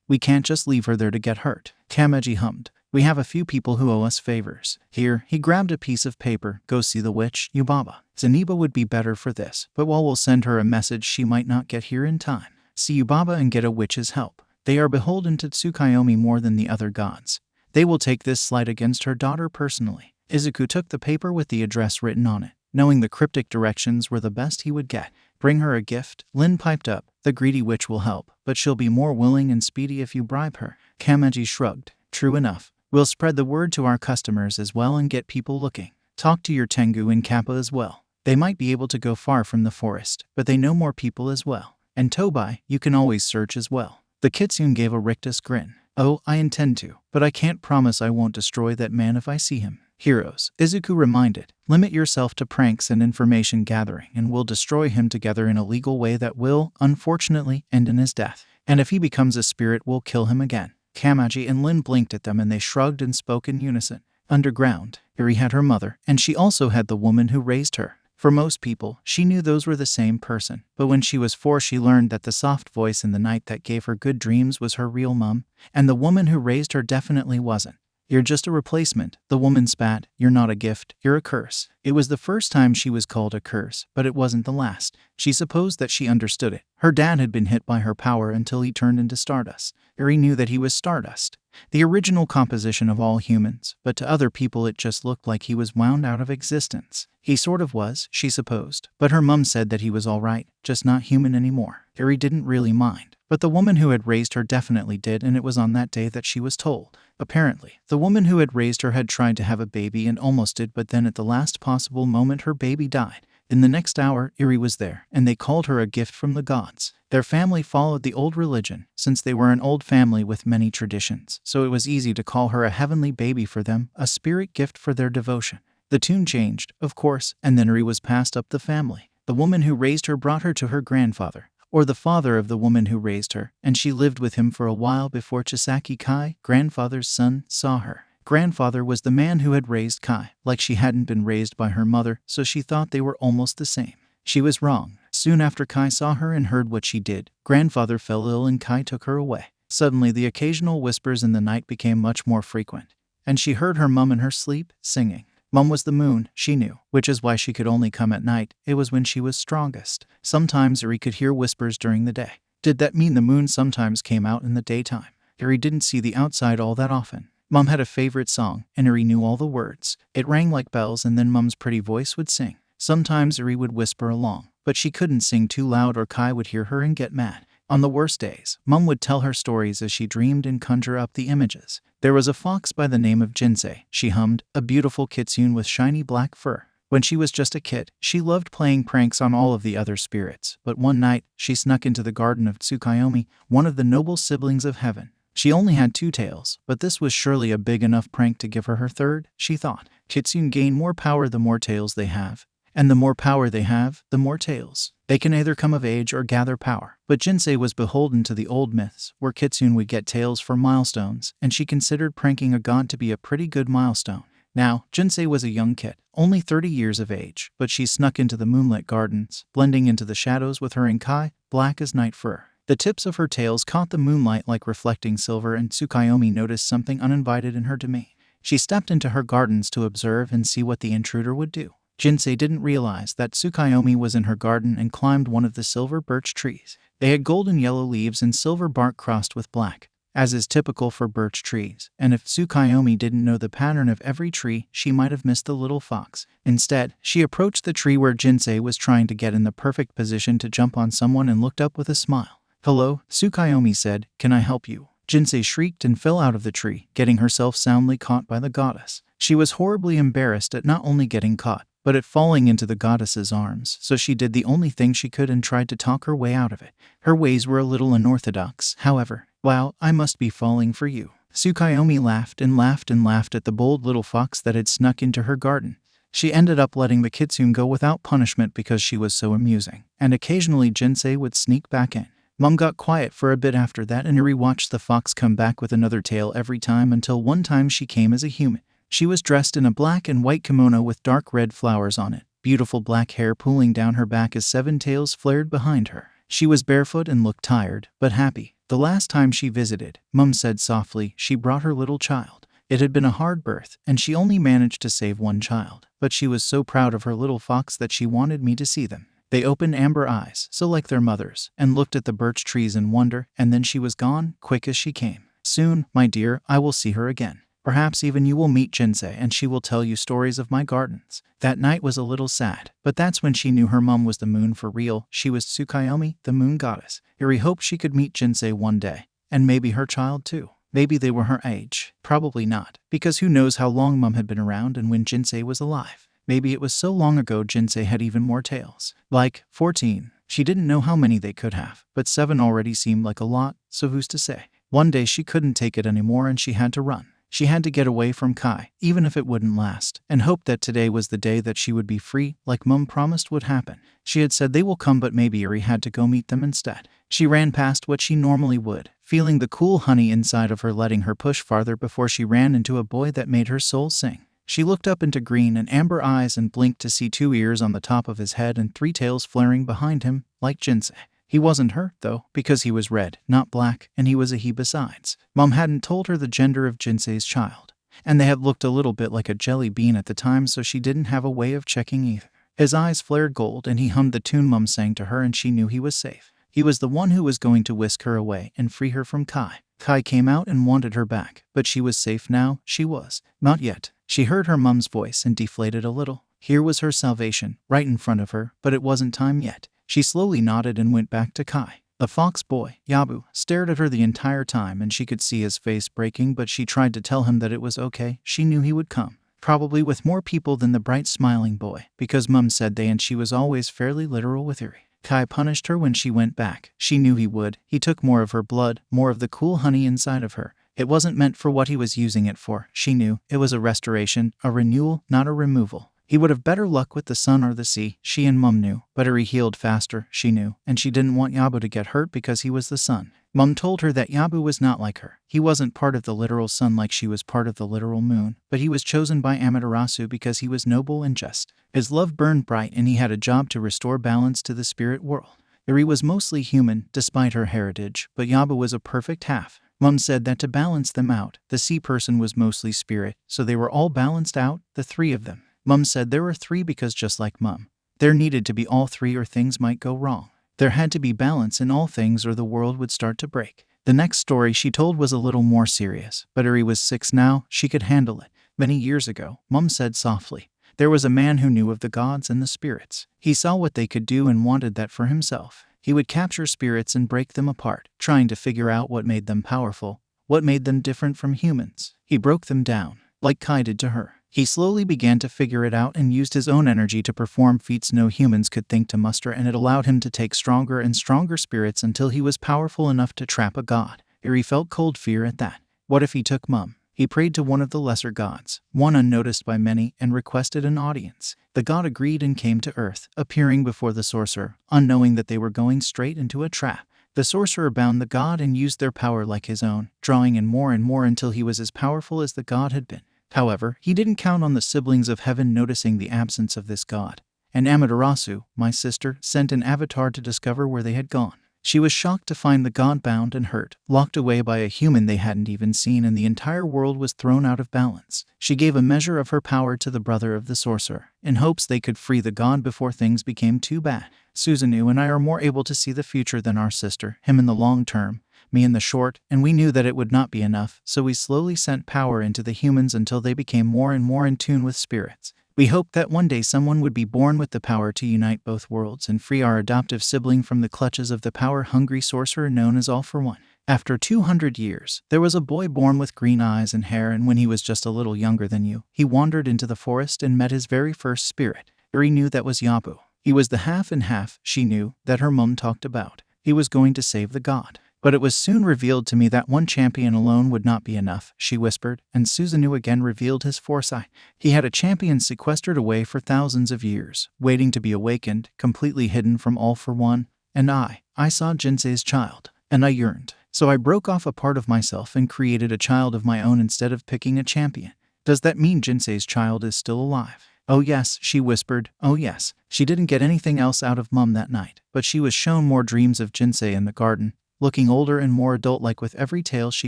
We can't just leave her there to get hurt. Kamaji hummed. We have a few people who owe us favors. Here, he grabbed a piece of paper. Go see the witch, Yubaba. Zeniba would be better for this, but while we'll send her a message she might not get here in time. See Yubaba and get a witch's help. They are beholden to Tsukuyomi more than the other gods. They will take this slight against her daughter personally. Izuku took the paper with the address written on it, knowing the cryptic directions were the best he would get. Bring her a gift, Lin piped up. The greedy witch will help, but she'll be more willing and speedy if you bribe her. Kamaji shrugged. True enough. We'll spread the word to our customers as well and get people looking. Talk to your Tengu and Kappa as well. They might be able to go far from the forest, but they know more people as well. And Tobai, you can always search as well. The kitsune gave a rictus grin. Oh, I intend to, but I can't promise I won't destroy that man if I see him. Heroes, Izuku reminded, limit yourself to pranks and information gathering and we'll destroy him together in a legal way that will, unfortunately, end in his death. And if he becomes a spirit, we'll kill him again. Kamaji and Lin blinked at them and they shrugged and spoke in unison. Underground, Arie had her mother, and she also had the woman who raised her. For most people, she knew those were the same person, but when she was 4 she learned that the soft voice in the night that gave her good dreams was her real mom, and the woman who raised her definitely wasn't. You're just a replacement, the woman spat. You're not a gift, you're a curse. It was the first time she was called a curse, but it wasn't the last. She supposed that she understood it. Her dad had been hit by her power until he turned into stardust. Arie knew that he was stardust, the original composition of all humans, but to other people it just looked like he was wound out of existence. He sort of was, she supposed, but her mum said that he was alright, just not human anymore. Arie didn't really mind, But the woman who had raised her definitely did, and it was on that day that she was told. Apparently, the woman who had raised her had tried to have a baby and almost did, but then at the last possible moment her baby died. In the next hour, Arie was there, and they called her a gift from the gods. Their family followed the old religion, since they were an old family with many traditions, so it was easy to call her a heavenly baby for them, a spirit gift for their devotion. The tune changed, of course, and then Arie was passed up the family. The woman who raised her brought her to her grandfather, or the father of the woman who raised her, and she lived with him for a while before Chisaki Kai, grandfather's son, saw her. Grandfather was the man who had raised Kai, like she hadn't been raised by her mother, so she thought they were almost the same. She was wrong. Soon after Kai saw her and heard what she did, grandfather fell ill and Kai took her away. Suddenly the occasional whispers in the night became much more frequent, and she heard her mum in her sleep, singing. Mum was the moon, she knew, which is why she could only come at night. It was when she was strongest. Sometimes Arie could hear whispers during the day. Did that mean the moon sometimes came out in the daytime? Arie didn't see the outside all that often. Mum had a favorite song, and Arie knew all the words. It rang like bells, and then Mum's pretty voice would sing. Sometimes Arie would whisper along, but she couldn't sing too loud or Kai would hear her and get mad. On the worst days, Mum would tell her stories as she dreamed and conjure up the images. There was a fox by the name of Jinsei, she hummed, a beautiful kitsune with shiny black fur. When she was just a kid, she loved playing pranks on all of the other spirits, but one night, she snuck into the garden of Tsukuyomi, one of the noble siblings of heaven. She only had 2 tails, but this was surely a big enough prank to give her her third, she thought. Kitsune gain more power the more tails they have, and the more power they have, the more tails. They can either come of age or gather power. But Jinsei was beholden to the old myths, where Kitsune would get tails for milestones, and she considered pranking a god to be a pretty good milestone. Now, Jinsei was a young kid, only 30 years of age, but she snuck into the moonlit gardens, blending into the shadows with her and Kai, black as night fur. The tips of her tails caught the moonlight like reflecting silver, and Tsukuyomi noticed something uninvited in her demeanor. She stepped into her gardens to observe and see what the intruder would do. Jinsei didn't realize that Tsukuyomi was in her garden and climbed one of the silver birch trees. They had golden yellow leaves and silver bark crossed with black, as is typical for birch trees, and if Tsukuyomi didn't know the pattern of every tree, she might have missed the little fox. Instead, she approached the tree where Jinsei was trying to get in the perfect position to jump on someone and looked up with a smile. "Hello," Tsukuyomi said, "can I help you?" Jinsei shrieked and fell out of the tree, getting herself soundly caught by the goddess. She was horribly embarrassed at not only getting caught, but at falling into the goddess's arms, so she did the only thing she could and tried to talk her way out of it. Her ways were a little unorthodox, however. "Wow, I must be falling for you." Tsukuyomi laughed and laughed and laughed at the bold little fox that had snuck into her garden. She ended up letting the kitsune go without punishment because she was so amusing, and occasionally Jinsei would sneak back in. Mum got quiet for a bit after that, and Arie watched the fox come back with another tail every time until one time she came as a human. She was dressed in a black and white kimono with dark red flowers on it, beautiful black hair pooling down her back as 7 tails flared behind her. She was barefoot and looked tired, but happy. The last time she visited, Mum said softly, she brought her little child. It had been a hard birth, and she only managed to save 1 child, but she was so proud of her little fox that she wanted me to see them. They opened amber eyes, so like their mother's, and looked at the birch trees in wonder, and then she was gone, quick as she came. Soon, my dear, I will see her again. Perhaps even you will meet Jinsei and she will tell you stories of my gardens. That night was a little sad, but that's when she knew her mum was the moon for real. She was Tsukuyomi, the moon goddess. Arie hoped she could meet Jinsei one day, and maybe her child too. Maybe they were her age. Probably not, because who knows how long Mum had been around and when Jinsei was alive. Maybe it was so long ago Jinsei had even more tails. Like 14. She didn't know how many they could have, but 7 already seemed like a lot, so who's to say? One day she couldn't take it anymore and she had to run. She had to get away from Kai, even if it wouldn't last, and hoped that today was the day that she would be free, like Mum promised would happen. She had said they will come, but maybe Arie had to go meet them instead. She ran past what she normally would, feeling the cool honey inside of her letting her push farther before she ran into a boy that made her soul sing. She looked up into green and amber eyes and blinked to see 2 ears on the top of his head and 3 tails flaring behind him, like Jinsei. He wasn't her, though, because he was red, not black, and he was a he besides. Mum hadn't told her the gender of Jinsei's child, and they had looked a little bit like a jelly bean at the time, so she didn't have a way of checking either. His eyes flared gold and he hummed the tune Mum sang to her, and she knew he was safe. He was the one who was going to whisk her away and free her from Kai. Kai came out and wanted her back, but she was safe now, she was. Not yet. She heard her mum's voice and deflated a little. Here was her salvation, right in front of her, but it wasn't time yet. She slowly nodded and went back to Kai. The fox boy, Yabu, stared at her the entire time and she could see his face breaking, but she tried to tell him that it was okay. She knew he would come. Probably with more people than the bright smiling boy, because Mum said they and she was always fairly literal with Arie. Kai punished her when she went back. She knew he would. He took more of her blood, more of the cool honey inside of her. It wasn't meant for what he was using it for. She knew. It was a restoration, a renewal, not a removal. He would have better luck with the sun or the sea, she and Mum knew. But Arie healed faster, she knew, and she didn't want Yabu to get hurt because he was the sun. Mum told her that Yabu was not like her. He wasn't part of the literal sun like she was part of the literal moon, but he was chosen by Amaterasu because he was noble and just. His love burned bright and he had a job to restore balance to the spirit world. Arie was mostly human, despite her heritage, but Yabu was a perfect half. Mum said that to balance them out, the sea person was mostly spirit, so they were all balanced out, the three of them. Mum said there were three because just like Mum, there needed to be all three or things might go wrong. There had to be balance in all things or the world would start to break. The next story she told was a little more serious, but Arie was 6 now, she could handle it. Many years ago, Mum said softly, there was a man who knew of the gods and the spirits. He saw what they could do and wanted that for himself. He would capture spirits and break them apart, trying to figure out what made them powerful, what made them different from humans. He broke them down, like Kai did to her. He slowly began to figure it out and used his own energy to perform feats no humans could think to muster, and it allowed him to take stronger and stronger spirits until he was powerful enough to trap a god. Arie felt cold fear at that. What if he took Mum? He prayed to one of the lesser gods, one unnoticed by many, and requested an audience. The god agreed and came to Earth, appearing before the sorcerer, unknowing that they were going straight into a trap. The sorcerer bound the god and used their power like his own, drawing in more and more until he was as powerful as the god had been. However, he didn't count on the siblings of heaven noticing the absence of this god. And Amaterasu, my sister, sent an avatar to discover where they had gone. She was shocked to find the god bound and hurt, locked away by a human they hadn't even seen, and the entire world was thrown out of balance. She gave a measure of her power to the brother of the sorcerer, in hopes they could free the god before things became too bad. Susanoo and I are more able to see the future than our sister, him in the long term, me in the short, and we knew that it would not be enough, so we slowly sent power into the humans until they became more and more in tune with spirits. We hoped that one day someone would be born with the power to unite both worlds and free our adoptive sibling from the clutches of the power-hungry sorcerer known as All for One. After 200 years, there was a boy born with green eyes and hair, and when he was just a little younger than you, he wandered into the forest and met his very first spirit. Arie knew that was Yabu. He was the half and half, she knew, that her mum talked about. He was going to save the god. But it was soon revealed to me that one champion alone would not be enough, she whispered, and Susanoo again revealed his foresight. He had a champion sequestered away for thousands of years, waiting to be awakened, completely hidden from All for One. And I saw Jinsei's child, and I yearned. So I broke off a part of myself and created a child of my own instead of picking a champion. Does that mean Jinsei's child is still alive? Oh yes, she whispered, oh yes. She didn't get anything else out of Mum that night, but she was shown more dreams of Jinsei in the garden, looking older and more adult-like with every tale she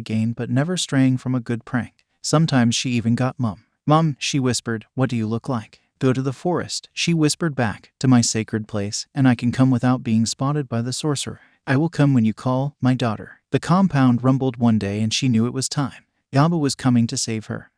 gained, but never straying from a good prank. Sometimes she even got Mum. Mum, she whispered, what do you look like? Go to the forest, she whispered back, to my sacred place, and I can come without being spotted by the sorcerer. I will come when you call, my daughter. The compound rumbled one day and she knew it was time. Yabu was coming to save her.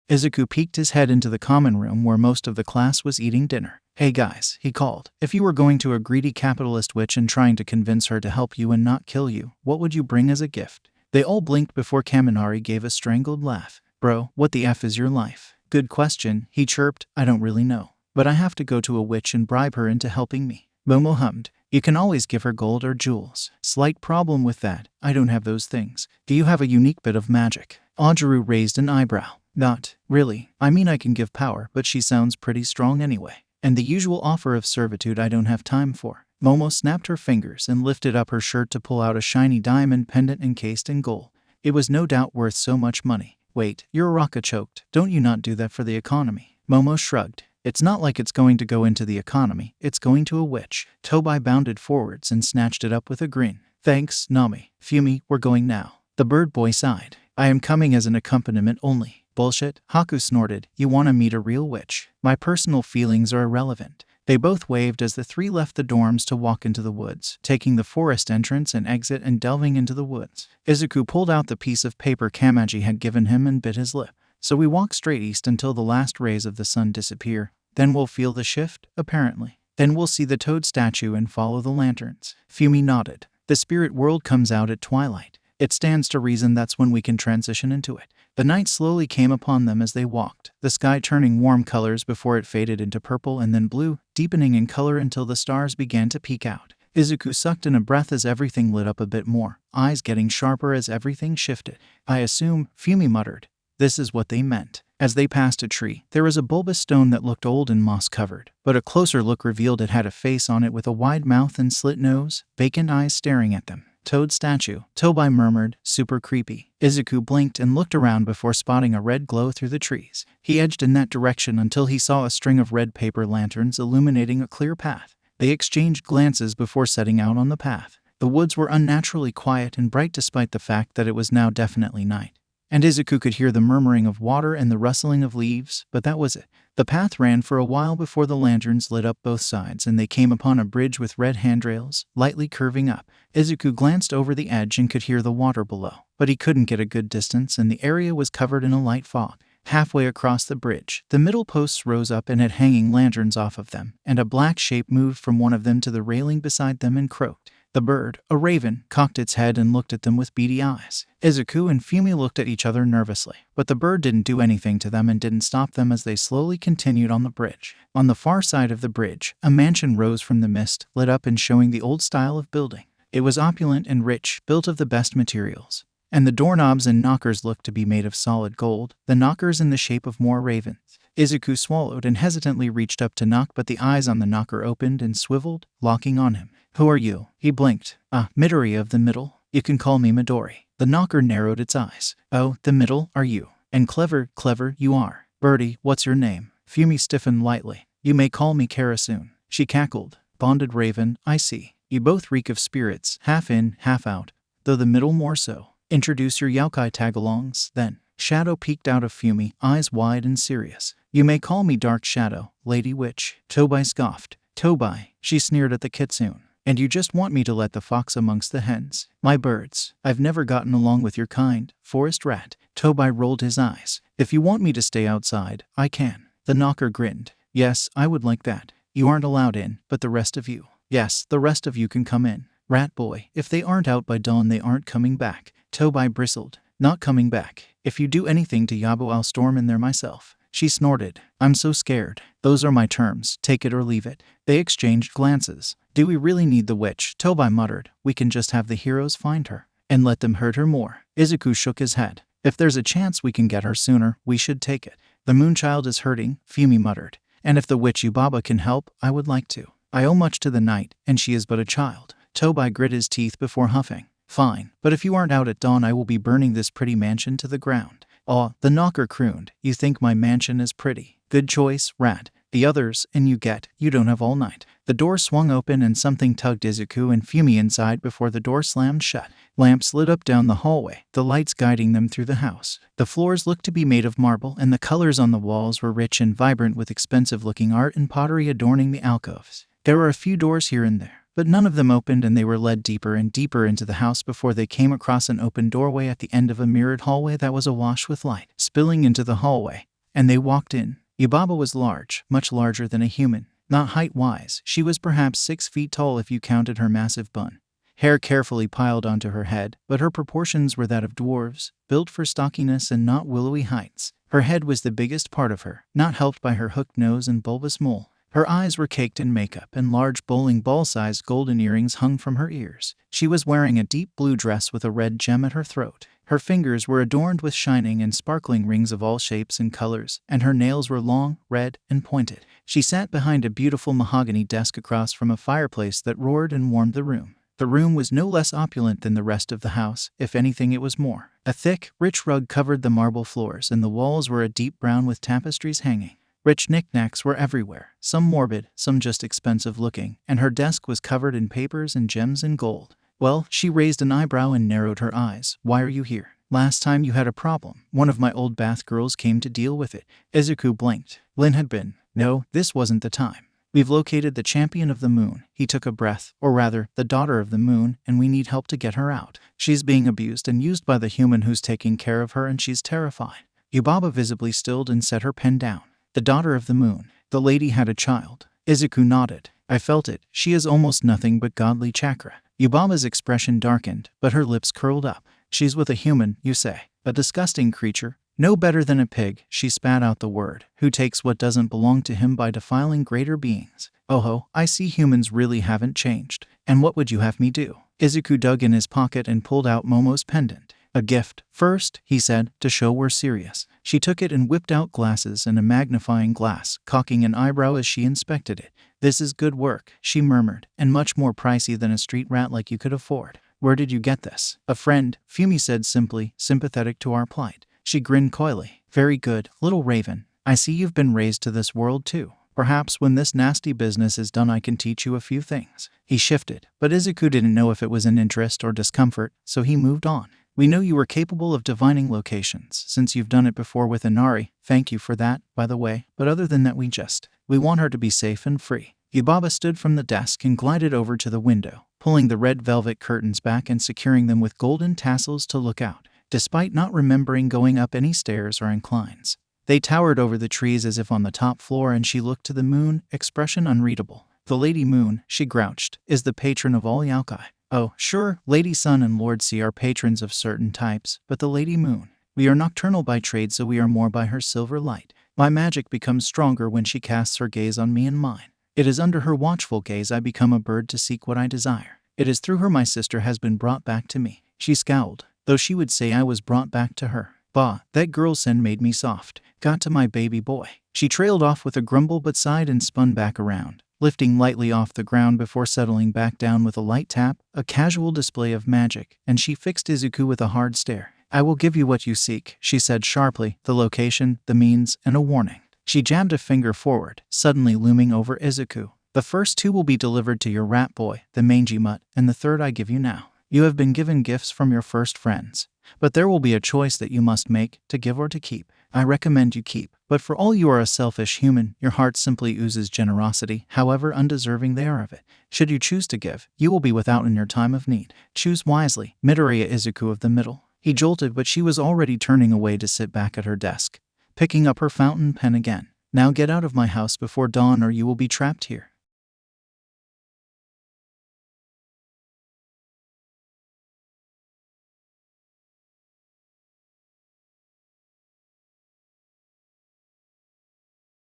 Izuku peeked his head into the common room where most of the class was eating dinner. Hey guys, he called. If you were going to a greedy capitalist witch and trying to convince her to help you and not kill you, what would you bring as a gift? They all blinked before Kaminari gave a strangled laugh. Bro, what the F is your life? Good question, he chirped. I don't really know. But I have to go to a witch and bribe her into helping me. Momo hummed. You can always give her gold or jewels. Slight problem with that. I don't have those things. Do you have a unique bit of magic? Ajaru raised an eyebrow. Not really. I mean, I can give power, but she sounds pretty strong anyway. And the usual offer of servitude I don't have time for. Momo snapped her fingers and lifted up her shirt to pull out a shiny diamond pendant encased in gold. It was no doubt worth so much money. Wait, your Raka choked. Don't you not do that for the economy? Momo shrugged. It's not like it's going to go into the economy, it's going to a witch. Tobai bounded forwards and snatched it up with a grin. Thanks, Nami. Fumi, we're going now. The bird boy sighed. I am coming as an accompaniment only. Bullshit, Haku snorted. You want to meet a real witch? My personal feelings are irrelevant. They both waved as the three left the dorms to walk into the woods, taking the forest entrance and exit and delving into the woods. Izuku pulled out the piece of paper Kamaji had given him and bit his lip. So we walk straight east until the last rays of the sun disappear. Then we'll feel the shift, apparently. Then we'll see the toad statue and follow the lanterns. Fumi nodded. The spirit world comes out at twilight. It stands to reason that's when we can transition into it. The night slowly came upon them as they walked, the sky turning warm colors before it faded into purple and then blue, deepening in color until the stars began to peek out. Izuku sucked in a breath as everything lit up a bit more, eyes getting sharper as everything shifted. I assume, Fumi muttered. This is what they meant. As they passed a tree, there was a bulbous stone that looked old and moss-covered, but a closer look revealed it had a face on it with a wide mouth and slit nose, vacant eyes staring at them. Toad statue, Tobai murmured, super creepy. Izuku blinked and looked around before spotting a red glow through the trees. He edged in that direction until he saw a string of red paper lanterns illuminating a clear path. They exchanged glances before setting out on the path. The woods were unnaturally quiet and bright despite the fact that it was now definitely night. And Izuku could hear the murmuring of water and the rustling of leaves, but that was it. The path ran for a while before the lanterns lit up both sides and they came upon a bridge with red handrails, lightly curving up. Izuku glanced over the edge and could hear the water below, but he couldn't get a good distance and the area was covered in a light fog. Halfway across the bridge, the middle posts rose up and had hanging lanterns off of them, and a black shape moved from one of them to the railing beside them and croaked. The bird, a raven, cocked its head and looked at them with beady eyes. Izuku and Fumi looked at each other nervously, but the bird didn't do anything to them and didn't stop them as they slowly continued on the bridge. On the far side of the bridge, a mansion rose from the mist, lit up and showing the old style of building. It was opulent and rich, built of the best materials. And the doorknobs and knockers looked to be made of solid gold, the knockers in the shape of more ravens. Izuku swallowed and hesitantly reached up to knock, but the eyes on the knocker opened and swiveled, locking on him. Who are you? He blinked. Midoriya of the middle. You can call me Midori. The knocker narrowed its eyes. Oh, the middle, are you? And clever you are. Birdie, what's your name? Fumi stiffened lightly. You may call me Karasun. She cackled. Bonded raven, I see. You both reek of spirits, half in, half out, though the middle more so. Introduce your yokai tagalongs, then. Shadow peeked out of Fumi, eyes wide and serious. You may call me Dark Shadow, Lady Witch. Tobai scoffed. Tobai, she sneered at the kitsune. And you just want me to let the fox amongst the hens? My birds, I've never gotten along with your kind, forest rat. Tobai rolled his eyes. If you want me to stay outside, I can. The knocker grinned. Yes, I would like that. You aren't allowed in, but the rest of you. Yes, the rest of you can come in. Rat boy, if they aren't out by dawn they aren't coming back. Tobai bristled. Not coming back. If you do anything to Yabo I'll storm in there myself. She snorted. I'm so scared. Those are my terms, take it or leave it. They exchanged glances. Do we really need the witch? Tobai muttered. We can just have the heroes find her. And let them hurt her more. Izuku shook his head. If there's a chance we can get her sooner, we should take it. The moonchild is hurting, Fumi muttered. And if the witch Yubaba can help, I would like to. I owe much to the night, and she is but a child. Tobai grit his teeth before huffing. Fine, but if you aren't out at dawn I will be burning this pretty mansion to the ground. Aw, the knocker crooned. You think my mansion is pretty. Good choice, rat. The others, and you don't have all night. The door swung open and something tugged Izuku and Fumi inside before the door slammed shut. Lamps lit up down the hallway, the lights guiding them through the house. The floors looked to be made of marble and the colors on the walls were rich and vibrant with expensive-looking art and pottery adorning the alcoves. There were a few doors here and there, but none of them opened and they were led deeper and deeper into the house before they came across an open doorway at the end of a mirrored hallway that was awash with light, spilling into the hallway. And they walked in. Yubaba was large, much larger than a human. Not height-wise, she was perhaps 6 feet tall if you counted her massive bun. Hair carefully piled onto her head, but her proportions were that of dwarves, built for stockiness and not willowy heights. Her head was the biggest part of her, not helped by her hooked nose and bulbous mole. Her eyes were caked in makeup and large bowling ball-sized golden earrings hung from her ears. She was wearing a deep blue dress with a red gem at her throat. Her fingers were adorned with shining and sparkling rings of all shapes and colors, and her nails were long, red, and pointed. She sat behind a beautiful mahogany desk across from a fireplace that roared and warmed the room. The room was no less opulent than the rest of the house, if anything it was more. A thick, rich rug covered the marble floors and the walls were a deep brown with tapestries hanging. Rich knickknacks were everywhere, some morbid, some just expensive-looking, and her desk was covered in papers and gems and gold. Well, she raised an eyebrow and narrowed her eyes. Why are you here? Last time you had a problem. One of my old bath girls came to deal with it. Izuku blinked. Lin had been. No, this wasn't the time. We've located the champion of the moon. He took a breath, or rather, the daughter of the moon, and we need help to get her out. She's being abused and used by the human who's taking care of her and she's terrified. Yubaba visibly stilled and set her pen down. The daughter of the moon. The lady had a child. Izuku nodded. I felt it. She is almost nothing but godly chakra. Yubaba's expression darkened, but her lips curled up. She's with a human, you say? A disgusting creature? No better than a pig, she spat out the word, who takes what doesn't belong to him by defiling greater beings. Oh ho, I see humans really haven't changed. And what would you have me do? Izuku dug in his pocket and pulled out Momo's pendant. A gift. First, he said, to show we're serious. She took it and whipped out glasses and a magnifying glass, cocking an eyebrow as she inspected it. This is good work, she murmured, and much more pricey than a street rat like you could afford. Where did you get this? A friend, Fumi said simply, sympathetic to our plight. She grinned coyly. Very good, little raven. I see you've been raised to this world too. Perhaps when this nasty business is done I can teach you a few things. He shifted, but Izuku didn't know if it was an interest or discomfort, so he moved on. We know you were capable of divining locations, since you've done it before with Inari. Thank you for that, by the way, but other than that we want her to be safe and free. Yubaba stood from the desk and glided over to the window, pulling the red velvet curtains back and securing them with golden tassels to look out, despite not remembering going up any stairs or inclines. They towered over the trees as if on the top floor, and she looked to the moon, expression unreadable. The Lady Moon, she grouched, is the patron of all yokai. Oh, sure, Lady Sun and Lord Sea are patrons of certain types, but the Lady Moon. We are nocturnal by trade, so we are more by her silver light. My magic becomes stronger when she casts her gaze on me and mine. It is under her watchful gaze I become a bird to seek what I desire. It is through her my sister has been brought back to me. She scowled, though she would say I was brought back to her. Bah, that girl's sin made me soft. Got to my baby boy. She trailed off with a grumble but sighed and spun back around, lifting lightly off the ground before settling back down with a light tap, a casual display of magic, and she fixed Izuku with a hard stare. I will give you what you seek, she said sharply, the location, the means, and a warning. She jabbed a finger forward, suddenly looming over Izuku. The first two will be delivered to your rat boy, the mangy mutt, and the third I give you now. You have been given gifts from your first friends, but there will be a choice that you must make, to give or to keep. I recommend you keep, but for all you are a selfish human, your heart simply oozes generosity, however undeserving they are of it. Should you choose to give, you will be without in your time of need. Choose wisely. Midoriya Izuku of the middle. He jolted, but she was already turning away to sit back at her desk, picking up her fountain pen again. Now get out of my house before dawn or you will be trapped here.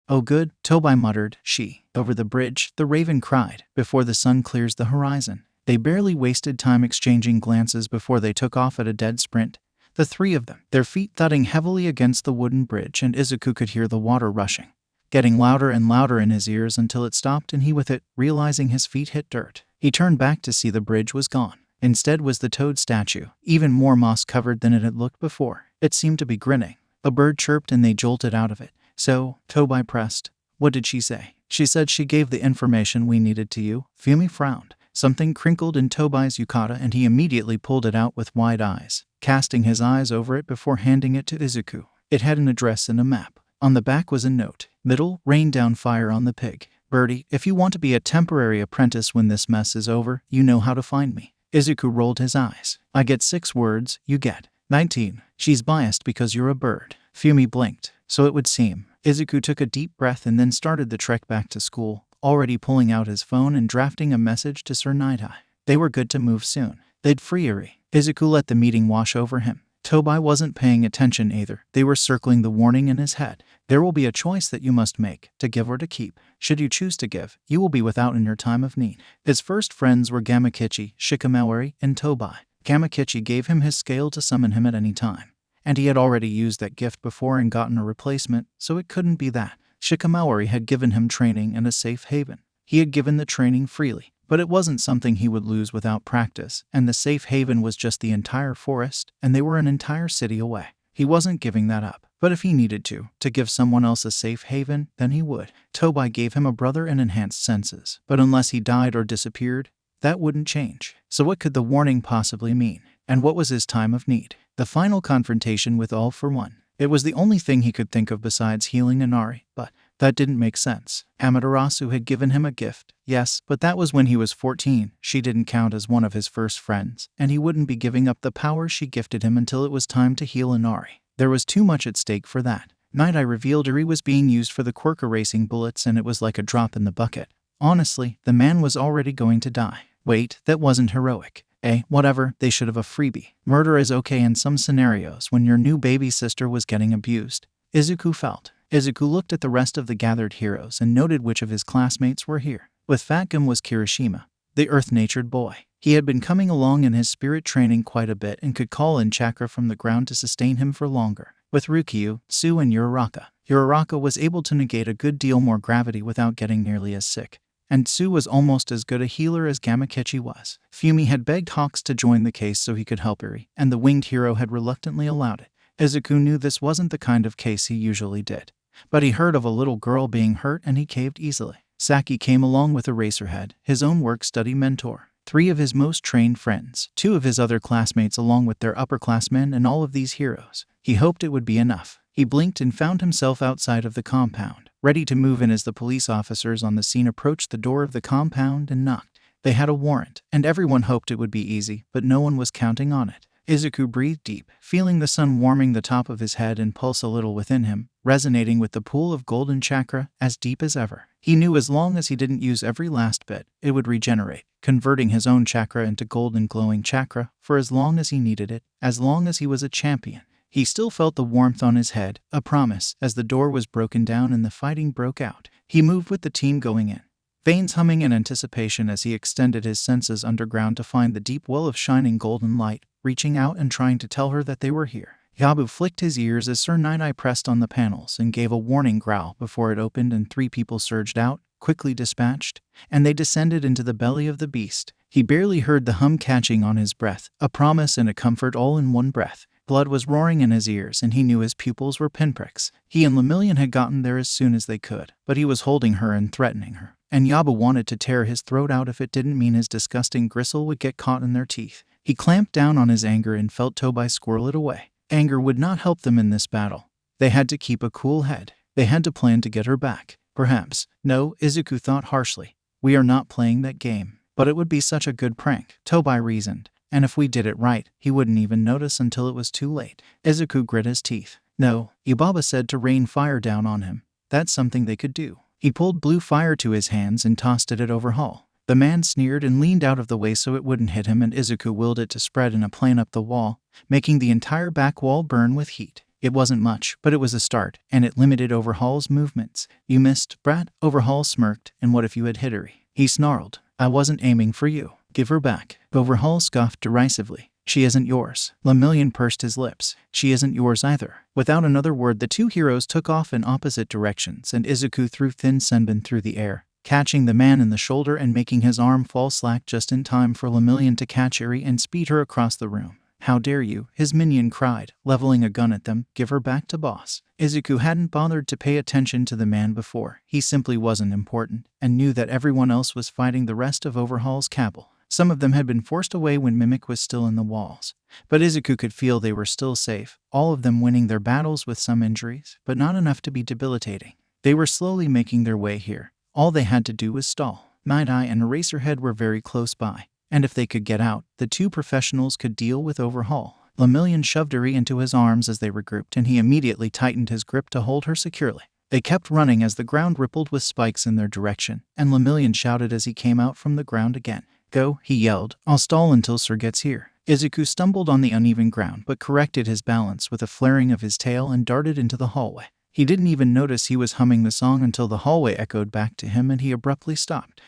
Oh good, Tobai muttered, she. Over the bridge, the raven cried, before the sun clears the horizon. They barely wasted time exchanging glances before they took off at a dead sprint. The three of them, their feet thudding heavily against the wooden bridge, and Izuku could hear the water rushing, getting louder and louder in his ears until it stopped, and he with it, realizing his feet hit dirt. He turned back to see the bridge was gone. Instead was the toad statue, even more moss-covered than it had looked before. It seemed to be grinning. A bird chirped and they jolted out of it. So, Tobai pressed. What did she say? She said she gave the information we needed to you. Fumi frowned. Something crinkled in Tobai's yukata and he immediately pulled it out with wide eyes, casting his eyes over it before handing it to Izuku. It had an address and a map. On the back was a note. Middle, rain down fire on the pig. Birdie, if you want to be a temporary apprentice when this mess is over, you know how to find me. Izuku rolled his eyes. I get 6 words, you get 19. She's biased because you're a bird. Fumi blinked. So it would seem. Izuku took a deep breath and then started the trek back to school, already pulling out his phone and drafting a message to Sir Nighteye. They were good to move soon. They'd free Arie. Izuku let the meeting wash over him. Tobai wasn't paying attention either. They were circling the warning in his head. There will be a choice that you must make, to give or to keep. Should you choose to give, you will be without in your time of need. His first friends were Gamakichi, Shikamaori, and Tobai. Gamakichi gave him his scale to summon him at any time, and he had already used that gift before and gotten a replacement, so it couldn't be that. Shikamaori had given him training and a safe haven. He had given the training freely, but it wasn't something he would lose without practice, and the safe haven was just the entire forest, and they were an entire city away. He wasn't giving that up, but if he needed to give someone else a safe haven, then he would. Tobai gave him a brother and enhanced senses, but unless he died or disappeared, that wouldn't change. So what could the warning possibly mean? And what was his time of need? The final confrontation with All for One. It was the only thing he could think of besides healing Inari, but that didn't make sense. Amaterasu had given him a gift, yes, but that was when he was 14. She didn't count as one of his first friends, and he wouldn't be giving up the power she gifted him until it was time to heal Inari. There was too much at stake for that. Nighteye revealed Arie was being used for the quirk erasing bullets, and it was like a drop in the bucket. Honestly, the man was already going to die. Wait, that wasn't heroic. Whatever, they should have a freebie. Murder is okay in some scenarios when your new baby sister was getting abused. Izuku felt. Izuku looked at the rest of the gathered heroes and noted which of his classmates were here. With Fatgum was Kirishima, the earth-natured boy. He had been coming along in his spirit training quite a bit and could call in chakra from the ground to sustain him for longer. With Rukyu, Tsu and Uraraka. Uraraka was able to negate a good deal more gravity without getting nearly as sick. And Tsu was almost as good a healer as Gamakechi was. Fumi had begged Hawks to join the case so he could help Arie, and the winged hero had reluctantly allowed it. Izuku knew this wasn't the kind of case he usually did. But he heard of a little girl being hurt and he caved easily. Saki came along with Eraserhead, his own work-study mentor. 3 of his most trained friends, 2 of his other classmates along with their upperclassmen and all of these heroes. He hoped it would be enough. He blinked and found himself outside of the compound, ready to move in as the police officers on the scene approached the door of the compound and knocked. They had a warrant, and everyone hoped it would be easy, but no one was counting on it. Izuku breathed deep, feeling the sun warming the top of his head and pulse a little within him, resonating with the pool of golden chakra as deep as ever. He knew as long as he didn't use every last bit, it would regenerate, converting his own chakra into golden glowing chakra for as long as he needed it, as long as he was a champion. He still felt the warmth on his head, a promise, as the door was broken down and the fighting broke out. He moved with the team going in, veins humming in anticipation as he extended his senses underground to find the deep well of shining golden light, reaching out and trying to tell her that they were here. Yabu flicked his ears as Sir Nighteye pressed on the panels and gave a warning growl before it opened and 3 people surged out, quickly dispatched, and they descended into the belly of the beast. He barely heard the hum catching on his breath, a promise and a comfort all in one breath. Blood was roaring in his ears and he knew his pupils were pinpricks. He and Lemillion had gotten there as soon as they could, but he was holding her and threatening her. And Yabu wanted to tear his throat out if it didn't mean his disgusting gristle would get caught in their teeth. He clamped down on his anger and felt Tobai squirrel it away. Anger would not help them in this battle. They had to keep a cool head. They had to plan to get her back. Perhaps. No, Izuku thought harshly. We are not playing that game. But it would be such a good prank, Tobai reasoned. And if we did it right, he wouldn't even notice until it was too late. Izuku grit his teeth. No, Yubaba said to rain fire down on him. That's something they could do. He pulled blue fire to his hands and tossed it at Overhaul. The man sneered and leaned out of the way so it wouldn't hit him, and Izuku willed it to spread in a plane up the wall, making the entire back wall burn with heat. It wasn't much, but it was a start, and it limited Overhaul's movements. You missed, brat, Overhaul smirked, and what if you had hit Arie? He snarled. I wasn't aiming for you. Give her back. Overhaul scoffed derisively. She isn't yours. Lemillion pursed his lips. She isn't yours either. Without another word, the 2 heroes took off in opposite directions, and Izuku threw thin senbon through the air, catching the man in the shoulder and making his arm fall slack just in time for Lemillion to catch Arie and speed her across the room. How dare you, his minion cried, leveling a gun at them. Give her back to boss. Izuku hadn't bothered to pay attention to the man before. He simply wasn't important, and knew that everyone else was fighting the rest of Overhaul's cabal. Some of them had been forced away when Mimic was still in the walls. But Izuku could feel they were still safe, all of them winning their battles with some injuries, but not enough to be debilitating. They were slowly making their way here. All they had to do was stall. Nighteye and Eraserhead were very close by, and if they could get out, the 2 professionals could deal with Overhaul. Lemillion shoved Arie into his arms as they regrouped, and he immediately tightened his grip to hold her securely. They kept running as the ground rippled with spikes in their direction, and Lemillion shouted as he came out from the ground again. Go, he yelled. I'll stall until Sir gets here. Izuku stumbled on the uneven ground but corrected his balance with a flaring of his tail and darted into the hallway. He didn't even notice he was humming the song until the hallway echoed back to him and he abruptly stopped.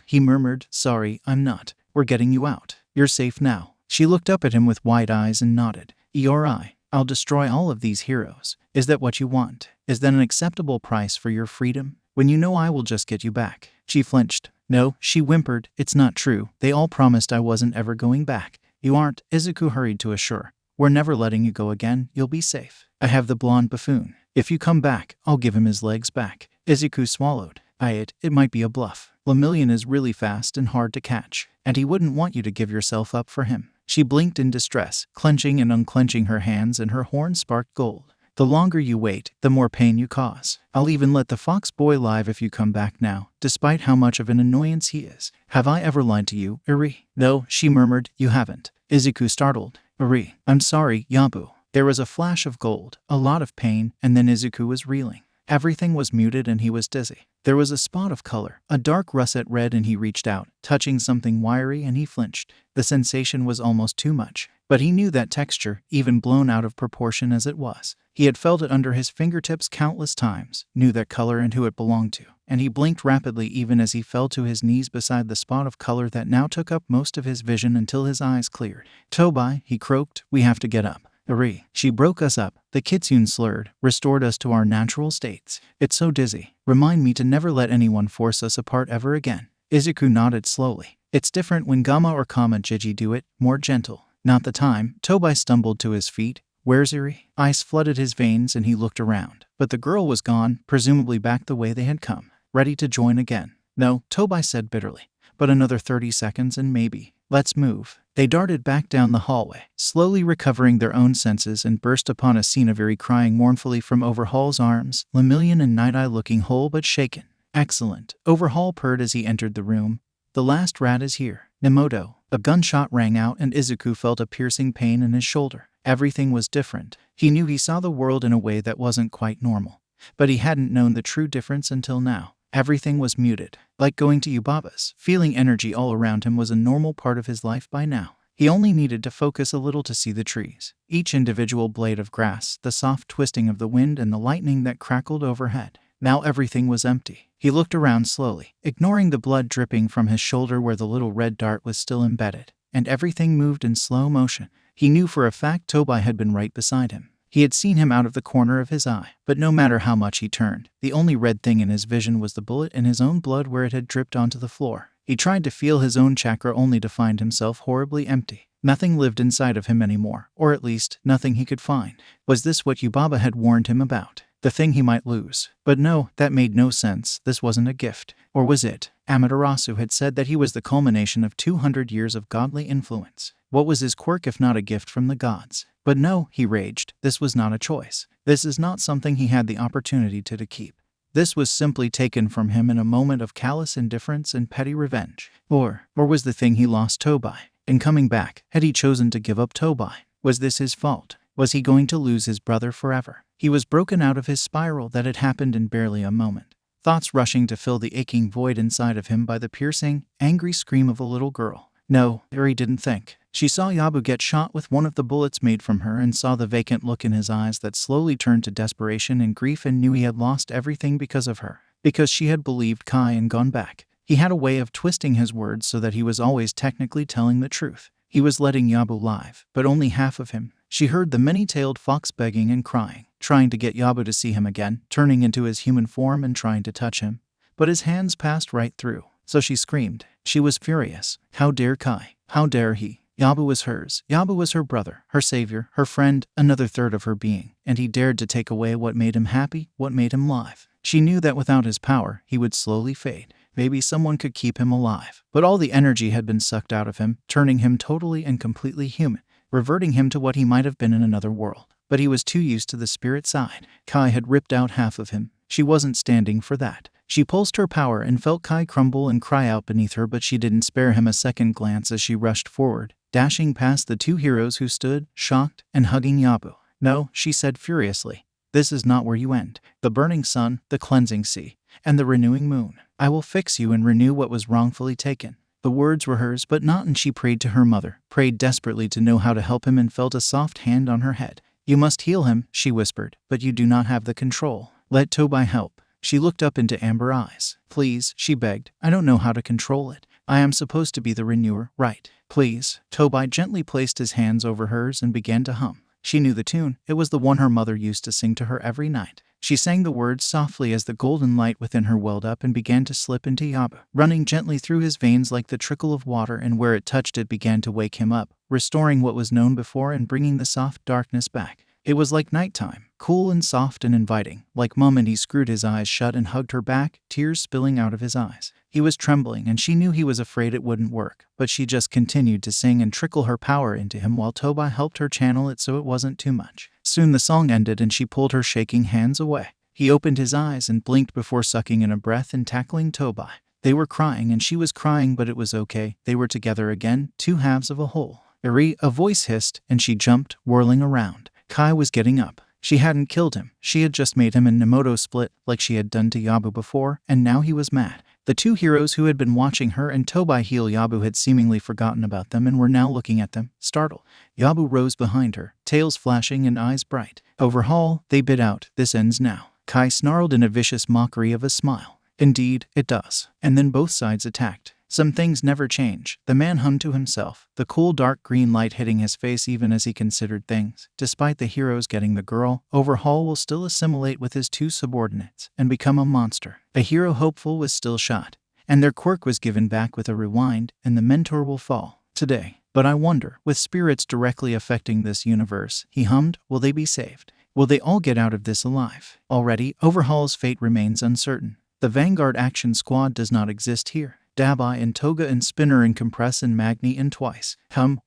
He murmured, sorry, I'm not. We're getting you out. You're safe now. She looked up at him with wide eyes and nodded. Eri, I'll destroy all of these heroes. Is that what you want? Is that an acceptable price for your freedom? When you know I will just get you back. She flinched. No, she whimpered, it's not true. They all promised I wasn't ever going back. You aren't, Izuku hurried to assure. We're never letting you go again, you'll be safe. I have the blonde buffoon. If you come back, I'll give him his legs back. Izuku swallowed. It might be a bluff. Lemillion is really fast and hard to catch, and he wouldn't want you to give yourself up for him. She blinked in distress, clenching and unclenching her hands, and her horn sparked gold. The longer you wait, the more pain you cause. I'll even let the fox boy live if you come back now, despite how much of an annoyance he is. Have I ever lied to you, Arie? No, she murmured, you haven't. Izuku startled. Arie, I'm sorry, Yabu. There was a flash of gold, a lot of pain, and then Izuku was reeling. Everything was muted and he was dizzy. There was a spot of color, a dark russet red, and he reached out, touching something wiry, and he flinched. The sensation was almost too much, but he knew that texture, even blown out of proportion as it was. He had felt it under his fingertips countless times, knew that color and who it belonged to, and he blinked rapidly even as he fell to his knees beside the spot of color that now took up most of his vision until his eyes cleared. "Tobai," he croaked, "we have to get up." "Arie, she broke us up," the kitsune slurred, "restored us to our natural states. It's so dizzy. Remind me to never let anyone force us apart ever again." Izuku nodded slowly. "It's different when Gamma or Kama Jiji do it, more gentle." "Not the time." Tobai stumbled to his feet. "Where's Arie?" Ice flooded his veins and he looked around. But the girl was gone, presumably back the way they had come, ready to join again. "No," Tobai said bitterly. "But another 30 seconds and maybe. Let's move." They darted back down the hallway, slowly recovering their own senses, and burst upon a scene of Arie crying mournfully from Overhaul's arms, Lemillion and Nighteye looking whole but shaken. "Excellent," Overhaul purred as he entered the room. "The last rat is here." Nemoto. A gunshot rang out and Izuku felt a piercing pain in his shoulder. Everything was different. He knew he saw the world in a way that wasn't quite normal, but he hadn't known the true difference until now. Everything was muted, like going to Yubaba's. Feeling energy all around him was a normal part of his life by now. He only needed to focus a little to see the trees, each individual blade of grass, the soft twisting of the wind, and the lightning that crackled overhead. Now everything was empty. He looked around slowly, ignoring the blood dripping from his shoulder where the little red dart was still embedded, and everything moved in slow motion. He knew for a fact Tobai had been right beside him. He had seen him out of the corner of his eye, but no matter how much he turned, the only red thing in his vision was the bullet in his own blood where it had dripped onto the floor. He tried to feel his own chakra only to find himself horribly empty. Nothing lived inside of him anymore, or at least, nothing he could find. Was this what Yubaba had warned him about? The thing he might lose? But no, that made no sense. This wasn't a gift. Or was it? Amaterasu had said that he was the culmination of 200 years of godly influence. What was his quirk if not a gift from the gods? But no, he raged, this was not a choice. This is not something he had the opportunity to keep. This was simply taken from him in a moment of callous indifference and petty revenge. Or was the thing he lost Tobai? In coming back, had he chosen to give up Tobai? Was this his fault? Was he going to lose his brother forever? He was broken out of his spiral that had happened in barely a moment. Thoughts rushing to fill the aching void inside of him by the piercing, angry scream of a little girl. No, Arie didn't think. She saw Yabu get shot with one of the bullets made from her and saw the vacant look in his eyes that slowly turned to desperation and grief, and knew he had lost everything because of her. Because she had believed Kai and gone back. He had a way of twisting his words so that he was always technically telling the truth. He was letting Yabu live, but only half of him. She heard the many-tailed fox begging and crying, trying to get Yabu to see him again, turning into his human form and trying to touch him. But his hands passed right through, so she screamed. She was furious. How dare Kai? How dare he? Yabu was hers. Yabu was her brother, her savior, her friend, another third of her being, and he dared to take away what made him happy, what made him live. She knew that without his power, he would slowly fade. Maybe someone could keep him alive, but all the energy had been sucked out of him, turning him totally and completely human, reverting him to what he might have been in another world. But he was too used to the spirit side. Kai had ripped out half of him. She wasn't standing for that. She pulsed her power and felt Kai crumble and cry out beneath her, but she didn't spare him a second glance as she rushed forward, dashing past the two heroes who stood, shocked, and hugging Yabu. "No," she said furiously. "This is not where you end. The burning sun, the cleansing sea, and the renewing moon. I will fix you and renew what was wrongfully taken." The words were hers, but not, and she prayed to her mother, prayed desperately to know how to help him, and felt a soft hand on her head. "You must heal him," she whispered, "but you do not have the control. Let Tobai help." She looked up into amber eyes. "Please," she begged. "I don't know how to control it. I am supposed to be the renewer, right? Please." Tobai gently placed his hands over hers and began to hum. She knew the tune. It was the one her mother used to sing to her every night. She sang the words softly as the golden light within her welled up and began to slip into Yabu, running gently through his veins like the trickle of water, and where it touched it began to wake him up, restoring what was known before and bringing the soft darkness back. It was like nighttime, cool and soft and inviting. Like Mum, and he screwed his eyes shut and hugged her back, tears spilling out of his eyes. He was trembling, and she knew he was afraid it wouldn't work, but she just continued to sing and trickle her power into him while Tobai helped her channel it so it wasn't too much. Soon the song ended and she pulled her shaking hands away. He opened his eyes and blinked before sucking in a breath and tackling Tobai. They were crying and she was crying, but it was okay. They were together again, two halves of a whole. "Arie," a voice hissed, and she jumped, whirling around. Kai was getting up. She hadn't killed him. She had just made him and Nemoto split like she had done to Yabu before, and now he was mad. The two heroes who had been watching her and Tobai heal Yabu had seemingly forgotten about them and were now looking at them, startled. Yabu rose behind her, tails flashing and eyes bright. Overhaul, they bid out, this ends now. Kai snarled in a vicious mockery of a smile. Indeed, it does. And then both sides attacked. Some things never change, the man hummed to himself, the cool dark green light hitting his face even as he considered things. Despite the heroes getting the girl, Overhaul will still assimilate with his two subordinates and become a monster. A hero hopeful was still shot, and their quirk was given back with a rewind, and the mentor will fall today. But I wonder, with spirits directly affecting this universe, he hummed, will they be saved? Will they all get out of this alive? Already, Overhaul's fate remains uncertain. The Vanguard Action Squad does not exist here. Dabai and Toga and Spinner and Compress and Magni and Twice.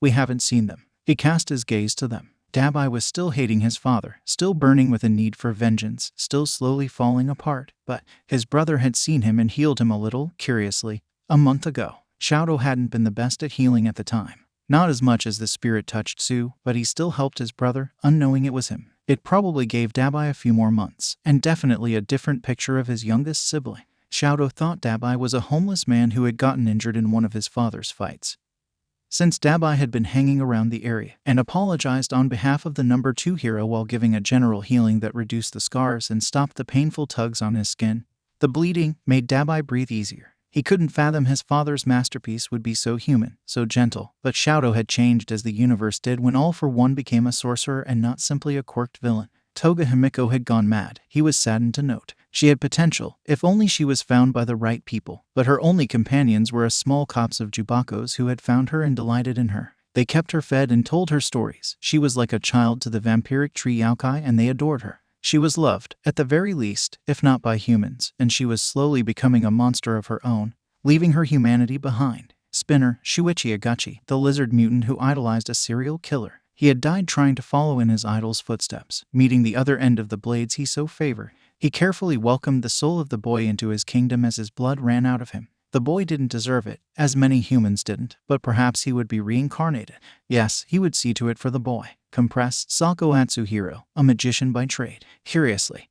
We haven't seen them. He cast his gaze to them. Dabai was still hating his father, still burning with a need for vengeance, still slowly falling apart, but his brother had seen him and healed him a little, curiously, a month ago. Shadow hadn't been the best at healing at the time. Not as much as the spirit touched Sue, but he still helped his brother, unknowing it was him. It probably gave Dabai a few more months, and definitely a different picture of his youngest sibling. Shadow thought Dabai was a homeless man who had gotten injured in one of his father's fights. Since Dabai had been hanging around the area and apologized on behalf of the number 2 hero while giving a general healing that reduced the scars and stopped the painful tugs on his skin, the bleeding made Dabai breathe easier. He couldn't fathom his father's masterpiece would be so human, so gentle, but Shadow had changed as the universe did when All for One became a sorcerer and not simply a quirked villain. Toga Himiko had gone mad, he was saddened to note. She had potential, if only she was found by the right people, but her only companions were a small copse of Jubakos who had found her and delighted in her. They kept her fed and told her stories. She was like a child to the vampiric tree Yaokai and they adored her. She was loved, at the very least, if not by humans, and she was slowly becoming a monster of her own, leaving her humanity behind. Spinner, Shuichi Agachi, the lizard mutant who idolized a serial killer. He had died trying to follow in his idol's footsteps, meeting the other end of the blades he so favored. He carefully welcomed the soul of the boy into his kingdom as his blood ran out of him. The boy didn't deserve it, as many humans didn't, but perhaps he would be reincarnated. Yes, he would see to it for the boy. Compressed Sako Atsuhiro, a magician by trade. Curiously,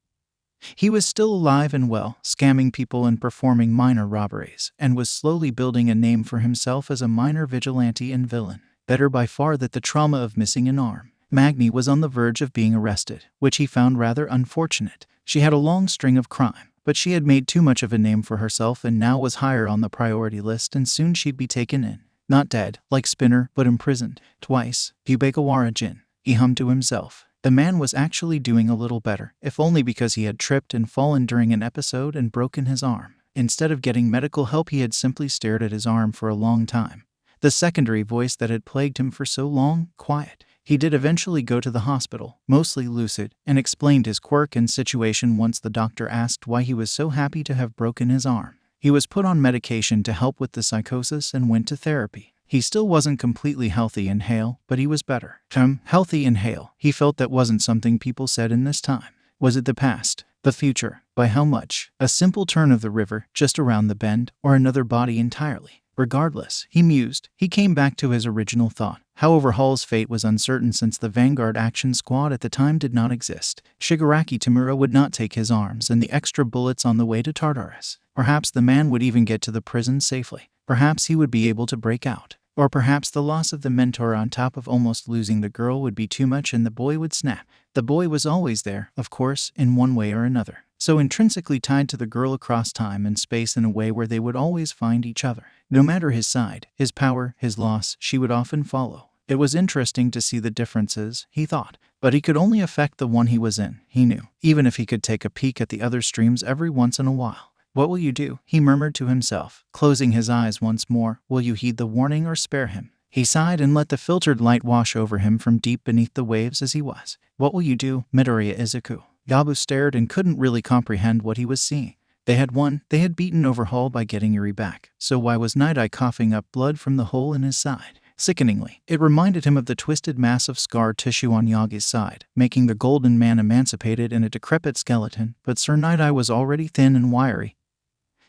he was still alive and well, scamming people and performing minor robberies, and was slowly building a name for himself as a minor vigilante and villain. Better by far than the trauma of missing an arm. Magni was on the verge of being arrested, which he found rather unfortunate. She had a long string of crime, but she had made too much of a name for herself and now was higher on the priority list and soon she'd be taken in. Not dead, like Spinner, but imprisoned. Twice. Hubekawara Jin. He hummed to himself. The man was actually doing a little better, if only because he had tripped and fallen during an episode and broken his arm. Instead of getting medical help, he had simply stared at his arm for a long time. The secondary voice that had plagued him for so long, quiet. He did eventually go to the hospital, mostly lucid, and explained his quirk and situation once the doctor asked why he was so happy to have broken his arm. He was put on medication to help with the psychosis and went to therapy. He still wasn't completely healthy and hale, but he was better. Healthy and hale. He felt that wasn't something people said in this time. Was it the past? The future? By how much? A simple turn of the river, just around the bend, or another body entirely? Regardless, he mused. He came back to his original thought. However, Hall's fate was uncertain since the Vanguard Action Squad at the time did not exist. Shigaraki Tamura would not take his arms and the extra bullets on the way to Tartarus. Perhaps the man would even get to the prison safely. Perhaps he would be able to break out. Or perhaps the loss of the mentor on top of almost losing the girl would be too much and the boy would snap. The boy was always there, of course, in one way or another. So intrinsically tied to the girl across time and space in a way where they would always find each other. No matter his side, his power, his loss, she would often follow. It was interesting to see the differences, he thought, but he could only affect the one he was in, he knew, even if he could take a peek at the other streams every once in a while. What will you do? He murmured to himself, closing his eyes once more. Will you heed the warning or spare him? He sighed and let the filtered light wash over him from deep beneath the waves as he was. What will you do, Midoriya Izuku? Yabu stared and couldn't really comprehend what he was seeing. They had won. They had beaten Overhaul by getting Arie back. So why was Nighteye coughing up blood from the hole in his side? Sickeningly, it reminded him of the twisted mass of scar tissue on Yagi's side, making the golden man emancipated in a decrepit skeleton, but Sir Nighteye was already thin and wiry.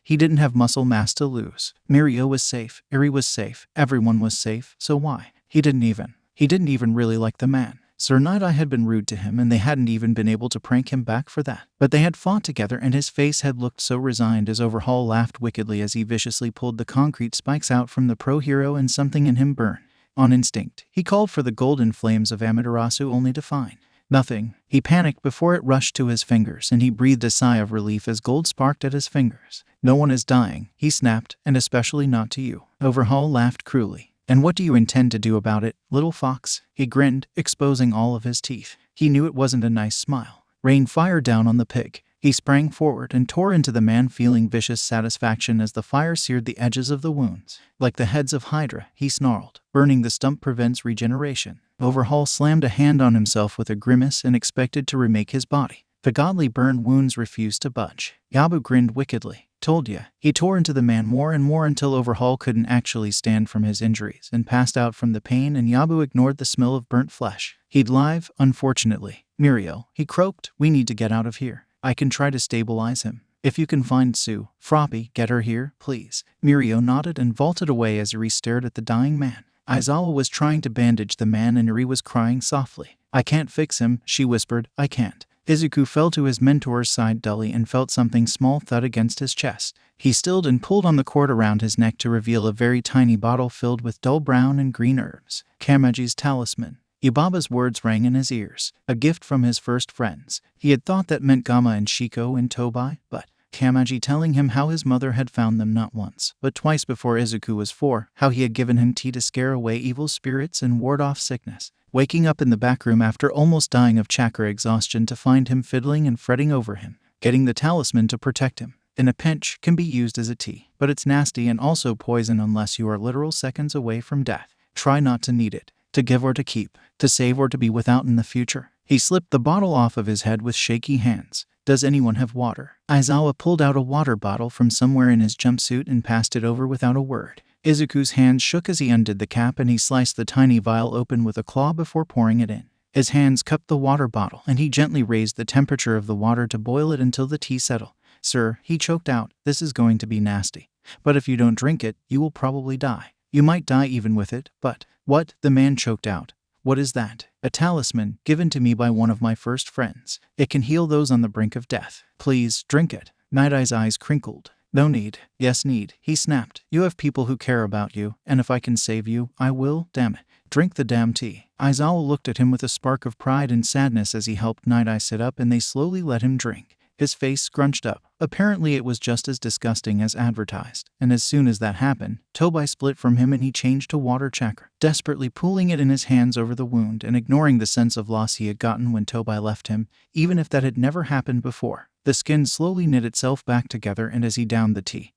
He didn't have muscle mass to lose. Mirio was safe, Arie was safe, everyone was safe, so why? He didn't even really like the man. Sir Nighteye had been rude to him and they hadn't even been able to prank him back for that. But they had fought together and his face had looked so resigned as Overhaul laughed wickedly as he viciously pulled the concrete spikes out from the pro-hero and something in him burned. On instinct, he called for the golden flames of Amaterasu only to find nothing. He panicked before it rushed to his fingers and he breathed a sigh of relief as gold sparked at his fingers. No one is dying, he snapped, and especially not to you. Overhaul laughed cruelly. And what do you intend to do about it, little fox? He grinned, exposing all of his teeth. He knew it wasn't a nice smile. Rain fire down on the pig. He sprang forward and tore into the man, feeling vicious satisfaction as the fire seared the edges of the wounds. Like the heads of Hydra, he snarled. Burning the stump prevents regeneration. Overhaul slammed a hand on himself with a grimace and expected to remake his body. The godly burn wounds refused to budge. Yabu grinned wickedly. Told ya. He tore into the man more and more until Overhaul couldn't actually stand from his injuries and passed out from the pain, and Yabu ignored the smell of burnt flesh. He'd live, unfortunately. Mirio, he croaked, we need to get out of here. I can try to stabilize him. If you can find Sue, Froppy, get her here, please. Mirio nodded and vaulted away as Arie stared at the dying man. Aizawa was trying to bandage the man and Arie was crying softly. I can't fix him, she whispered, I can't. Izuku fell to his mentor's side dully and felt something small thud against his chest. He stilled and pulled on the cord around his neck to reveal a very tiny bottle filled with dull brown and green herbs. Kamaji's talisman. Yubaba's words rang in his ears. A gift from his first friends. He had thought that meant Gama and Shiko and Tobai, but Kamaji telling him how his mother had found them not once, but twice before Izuku was 4, how he had given him tea to scare away evil spirits and ward off sickness. Waking up in the back room after almost dying of chakra exhaustion to find him fiddling and fretting over him. Getting the talisman to protect him. In a pinch, can be used as a tea, but it's nasty and also poison unless you are literal seconds away from death. Try not to need it. To give or to keep. To save or to be without in the future. He slipped the bottle off of his head with shaky hands. Does anyone have water? Aizawa pulled out a water bottle from somewhere in his jumpsuit and passed it over without a word. Izuku's hands shook as he undid the cap and he sliced the tiny vial open with a claw before pouring it in. His hands cupped the water bottle and he gently raised the temperature of the water to boil it until the tea settled. Sir, he choked out, this is going to be nasty. But if you don't drink it, you will probably die. You might die even with it, but... What? The man choked out. What is that? A talisman, given to me by one of my first friends. It can heal those on the brink of death. Please, drink it. Nighta's eyes crinkled. No need. Yes, need. He snapped. You have people who care about you, and if I can save you, I will, damn it. Drink the damn tea. Aizawa looked at him with a spark of pride and sadness as he helped Nighteye sit up and they slowly let him drink. His face scrunched up. Apparently it was just as disgusting as advertised, and as soon as that happened, Tobai split from him and he changed to water chakra, desperately pulling it in his hands over the wound and ignoring the sense of loss he had gotten when Tobai left him, even if that had never happened before. The skin slowly knit itself back together and as he downed the tea,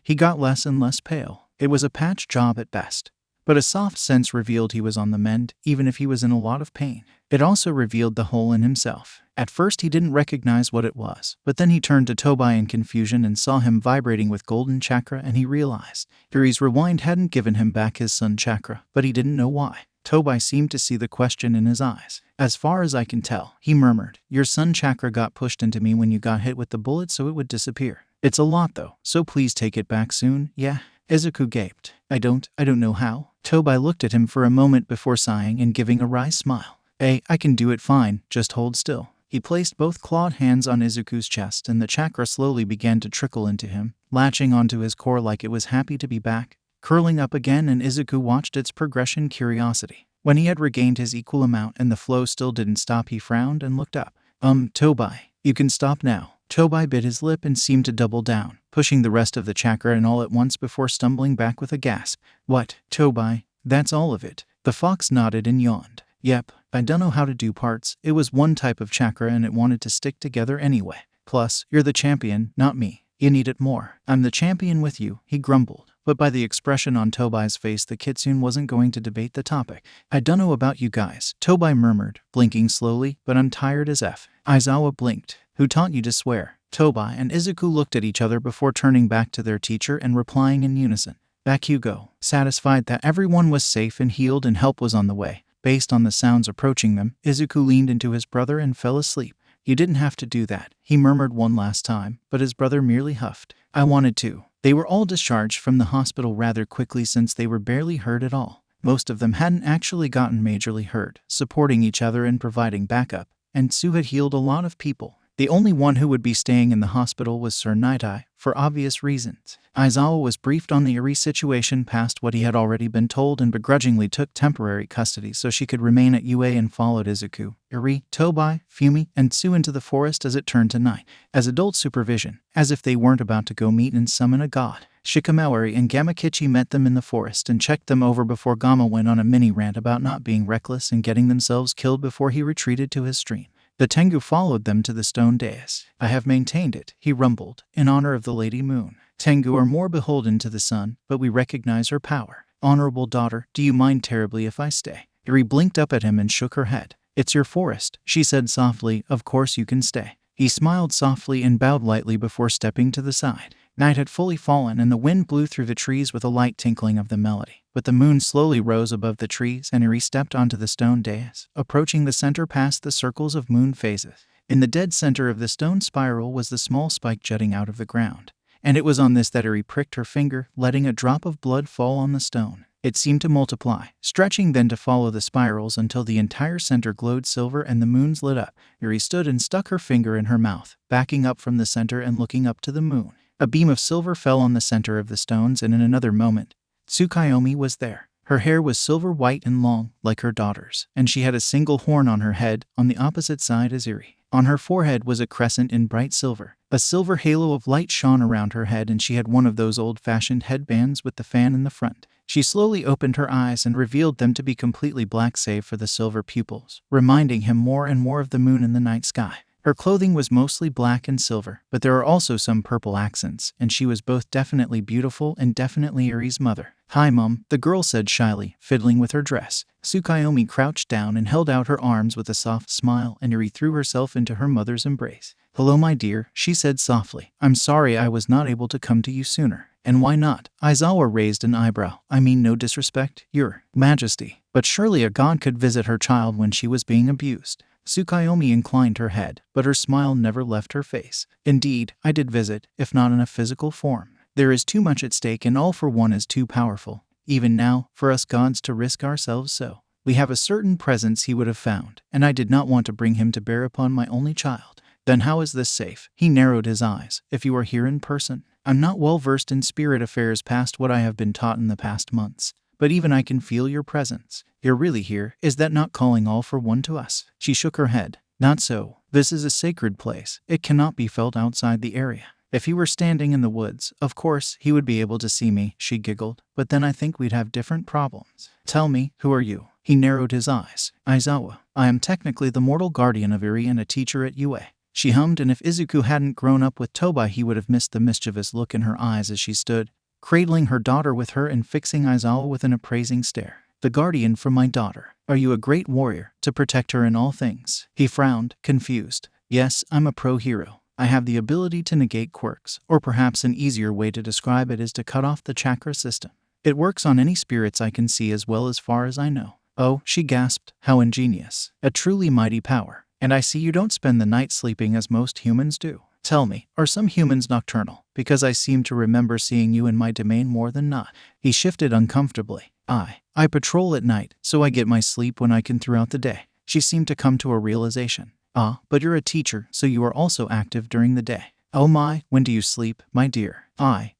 he got less and less pale. It was a patch job at best. But a soft sense revealed he was on the mend, even if he was in a lot of pain. It also revealed the hole in himself. At first he didn't recognize what it was, but then he turned to Tobai in confusion and saw him vibrating with golden chakra and he realized Arie's rewind hadn't given him back his sun chakra, but he didn't know why. Tobai seemed to see the question in his eyes. As far as I can tell, he murmured, your sun chakra got pushed into me when you got hit with the bullet so it would disappear. It's a lot though, so please take it back soon, yeah? Izuku gaped. I don't know how. Tobai looked at him for a moment before sighing and giving a wry smile. I can do it fine, just hold still. He placed both clawed hands on Izuku's chest and the chakra slowly began to trickle into him, latching onto his core like it was happy to be back, curling up again, and Izuku watched its progression curiosity. When he had regained his equal amount and the flow still didn't stop, he frowned and looked up. Tobai, you can stop now. Tobai bit his lip and seemed to double down, pushing the rest of the chakra in all at once before stumbling back with a gasp. What, Tobai? That's all of it? The fox nodded and yawned. Yep, I don't know how to do parts. It was one type of chakra and it wanted to stick together anyway. Plus, you're the champion, not me. You need it more. I'm the champion with you, he grumbled. But by the expression on Tobai's face, the kitsune wasn't going to debate the topic. I don't know about you guys, Tobai murmured, blinking slowly, but I'm tired as F. Aizawa blinked. Who taught you to swear? Tobai and Izuku looked at each other before turning back to their teacher and replying in unison. Back you go. Satisfied that everyone was safe and healed and help was on the way, based on the sounds approaching them, Izuku leaned into his brother and fell asleep. You didn't have to do that, he murmured one last time, but his brother merely huffed. I wanted to. They were all discharged from the hospital rather quickly since they were barely hurt at all. Most of them hadn't actually gotten majorly hurt, supporting each other and providing backup, and Sue had healed a lot of people. The only one who would be staying in the hospital was Sir Nighteye, for obvious reasons. Aizawa was briefed on the Arie situation past what he had already been told and begrudgingly took temporary custody so she could remain at UA and followed Izuku, Arie, Tobai, Fumi, and Sue into the forest as it turned to night, as adult supervision, as if they weren't about to go meet and summon a god. Shikamaori and Gamakichi met them in the forest and checked them over before Gama went on a mini rant about not being reckless and getting themselves killed before he retreated to his stream. The Tengu followed them to the stone dais. I have maintained it, he rumbled, in honor of the Lady Moon. Tengu are more beholden to the sun, but we recognize her power. Honorable daughter, do you mind terribly if I stay? Arie blinked up at him and shook her head. It's your forest, she said softly, of course you can stay. He smiled softly and bowed lightly before stepping to the side. Night had fully fallen and the wind blew through the trees with a light tinkling of the melody. But the moon slowly rose above the trees and Arie stepped onto the stone dais, approaching the center past the circles of moon phases. In the dead center of the stone spiral was the small spike jutting out of the ground. And it was on this that Arie pricked her finger, letting a drop of blood fall on the stone. It seemed to multiply, stretching then to follow the spirals until the entire center glowed silver and the moons lit up. Arie stood and stuck her finger in her mouth, backing up from the center and looking up to the moon. A beam of silver fell on the center of the stones and in another moment, Tsukuyomi was there. Her hair was silver white and long, like her daughter's, and she had a single horn on her head, on the opposite side as Arie. On her forehead was a crescent in bright silver. A silver halo of light shone around her head and she had one of those old-fashioned headbands with the fan in the front. She slowly opened her eyes and revealed them to be completely black save for the silver pupils, reminding him more and more of the moon in the night sky. Her clothing was mostly black and silver, but there are also some purple accents, and she was both definitely beautiful and definitely Arie's mother. Hi, Mom, the girl said shyly, fiddling with her dress. Tsukuyomi crouched down and held out her arms with a soft smile, and Arie threw herself into her mother's embrace. Hello, my dear, she said softly. I'm sorry I was not able to come to you sooner. And why not? Aizawa raised an eyebrow. I mean no disrespect, Your Majesty. But surely a god could visit her child when she was being abused. Tsukuyomi inclined her head, but her smile never left her face. Indeed, I did visit, if not in a physical form. There is too much at stake and all for one is too powerful. Even now, for us gods to risk ourselves so. We have a certain presence he would have found, and I did not want to bring him to bear upon my only child. Then how is this safe? He narrowed his eyes. If you are here in person. I'm not well versed in spirit affairs past what I have been taught in the past months. But even I can feel your presence. You're really here. Is that not calling all for one to us? She shook her head. Not so. This is a sacred place. It cannot be felt outside the area. If he were standing in the woods, of course, he would be able to see me, she giggled. But then I think we'd have different problems. Tell me, who are you? He narrowed his eyes. Aizawa. I am technically the mortal guardian of Arie and a teacher at UA. She hummed, and if Izuku hadn't grown up with Tobai, he would have missed the mischievous look in her eyes as she stood, cradling her daughter with her and fixing Aizawa with an appraising stare. The guardian for my daughter. Are you a great warrior, to protect her in all things? He frowned, confused. Yes, I'm a pro-hero. I have the ability to negate quirks, or perhaps an easier way to describe it is to cut off the chakra system. It works on any spirits I can see as well as far as I know. Oh, she gasped, how ingenious. A truly mighty power. And I see you don't spend the night sleeping as most humans do. Tell me, are some humans nocturnal? Because I seem to remember seeing you in my domain more than not. He shifted uncomfortably. I patrol at night, so I get my sleep when I can throughout the day. She seemed to come to a realization. Ah, but you're a teacher, so you are also active during the day. Oh my, when do you sleep, my dear?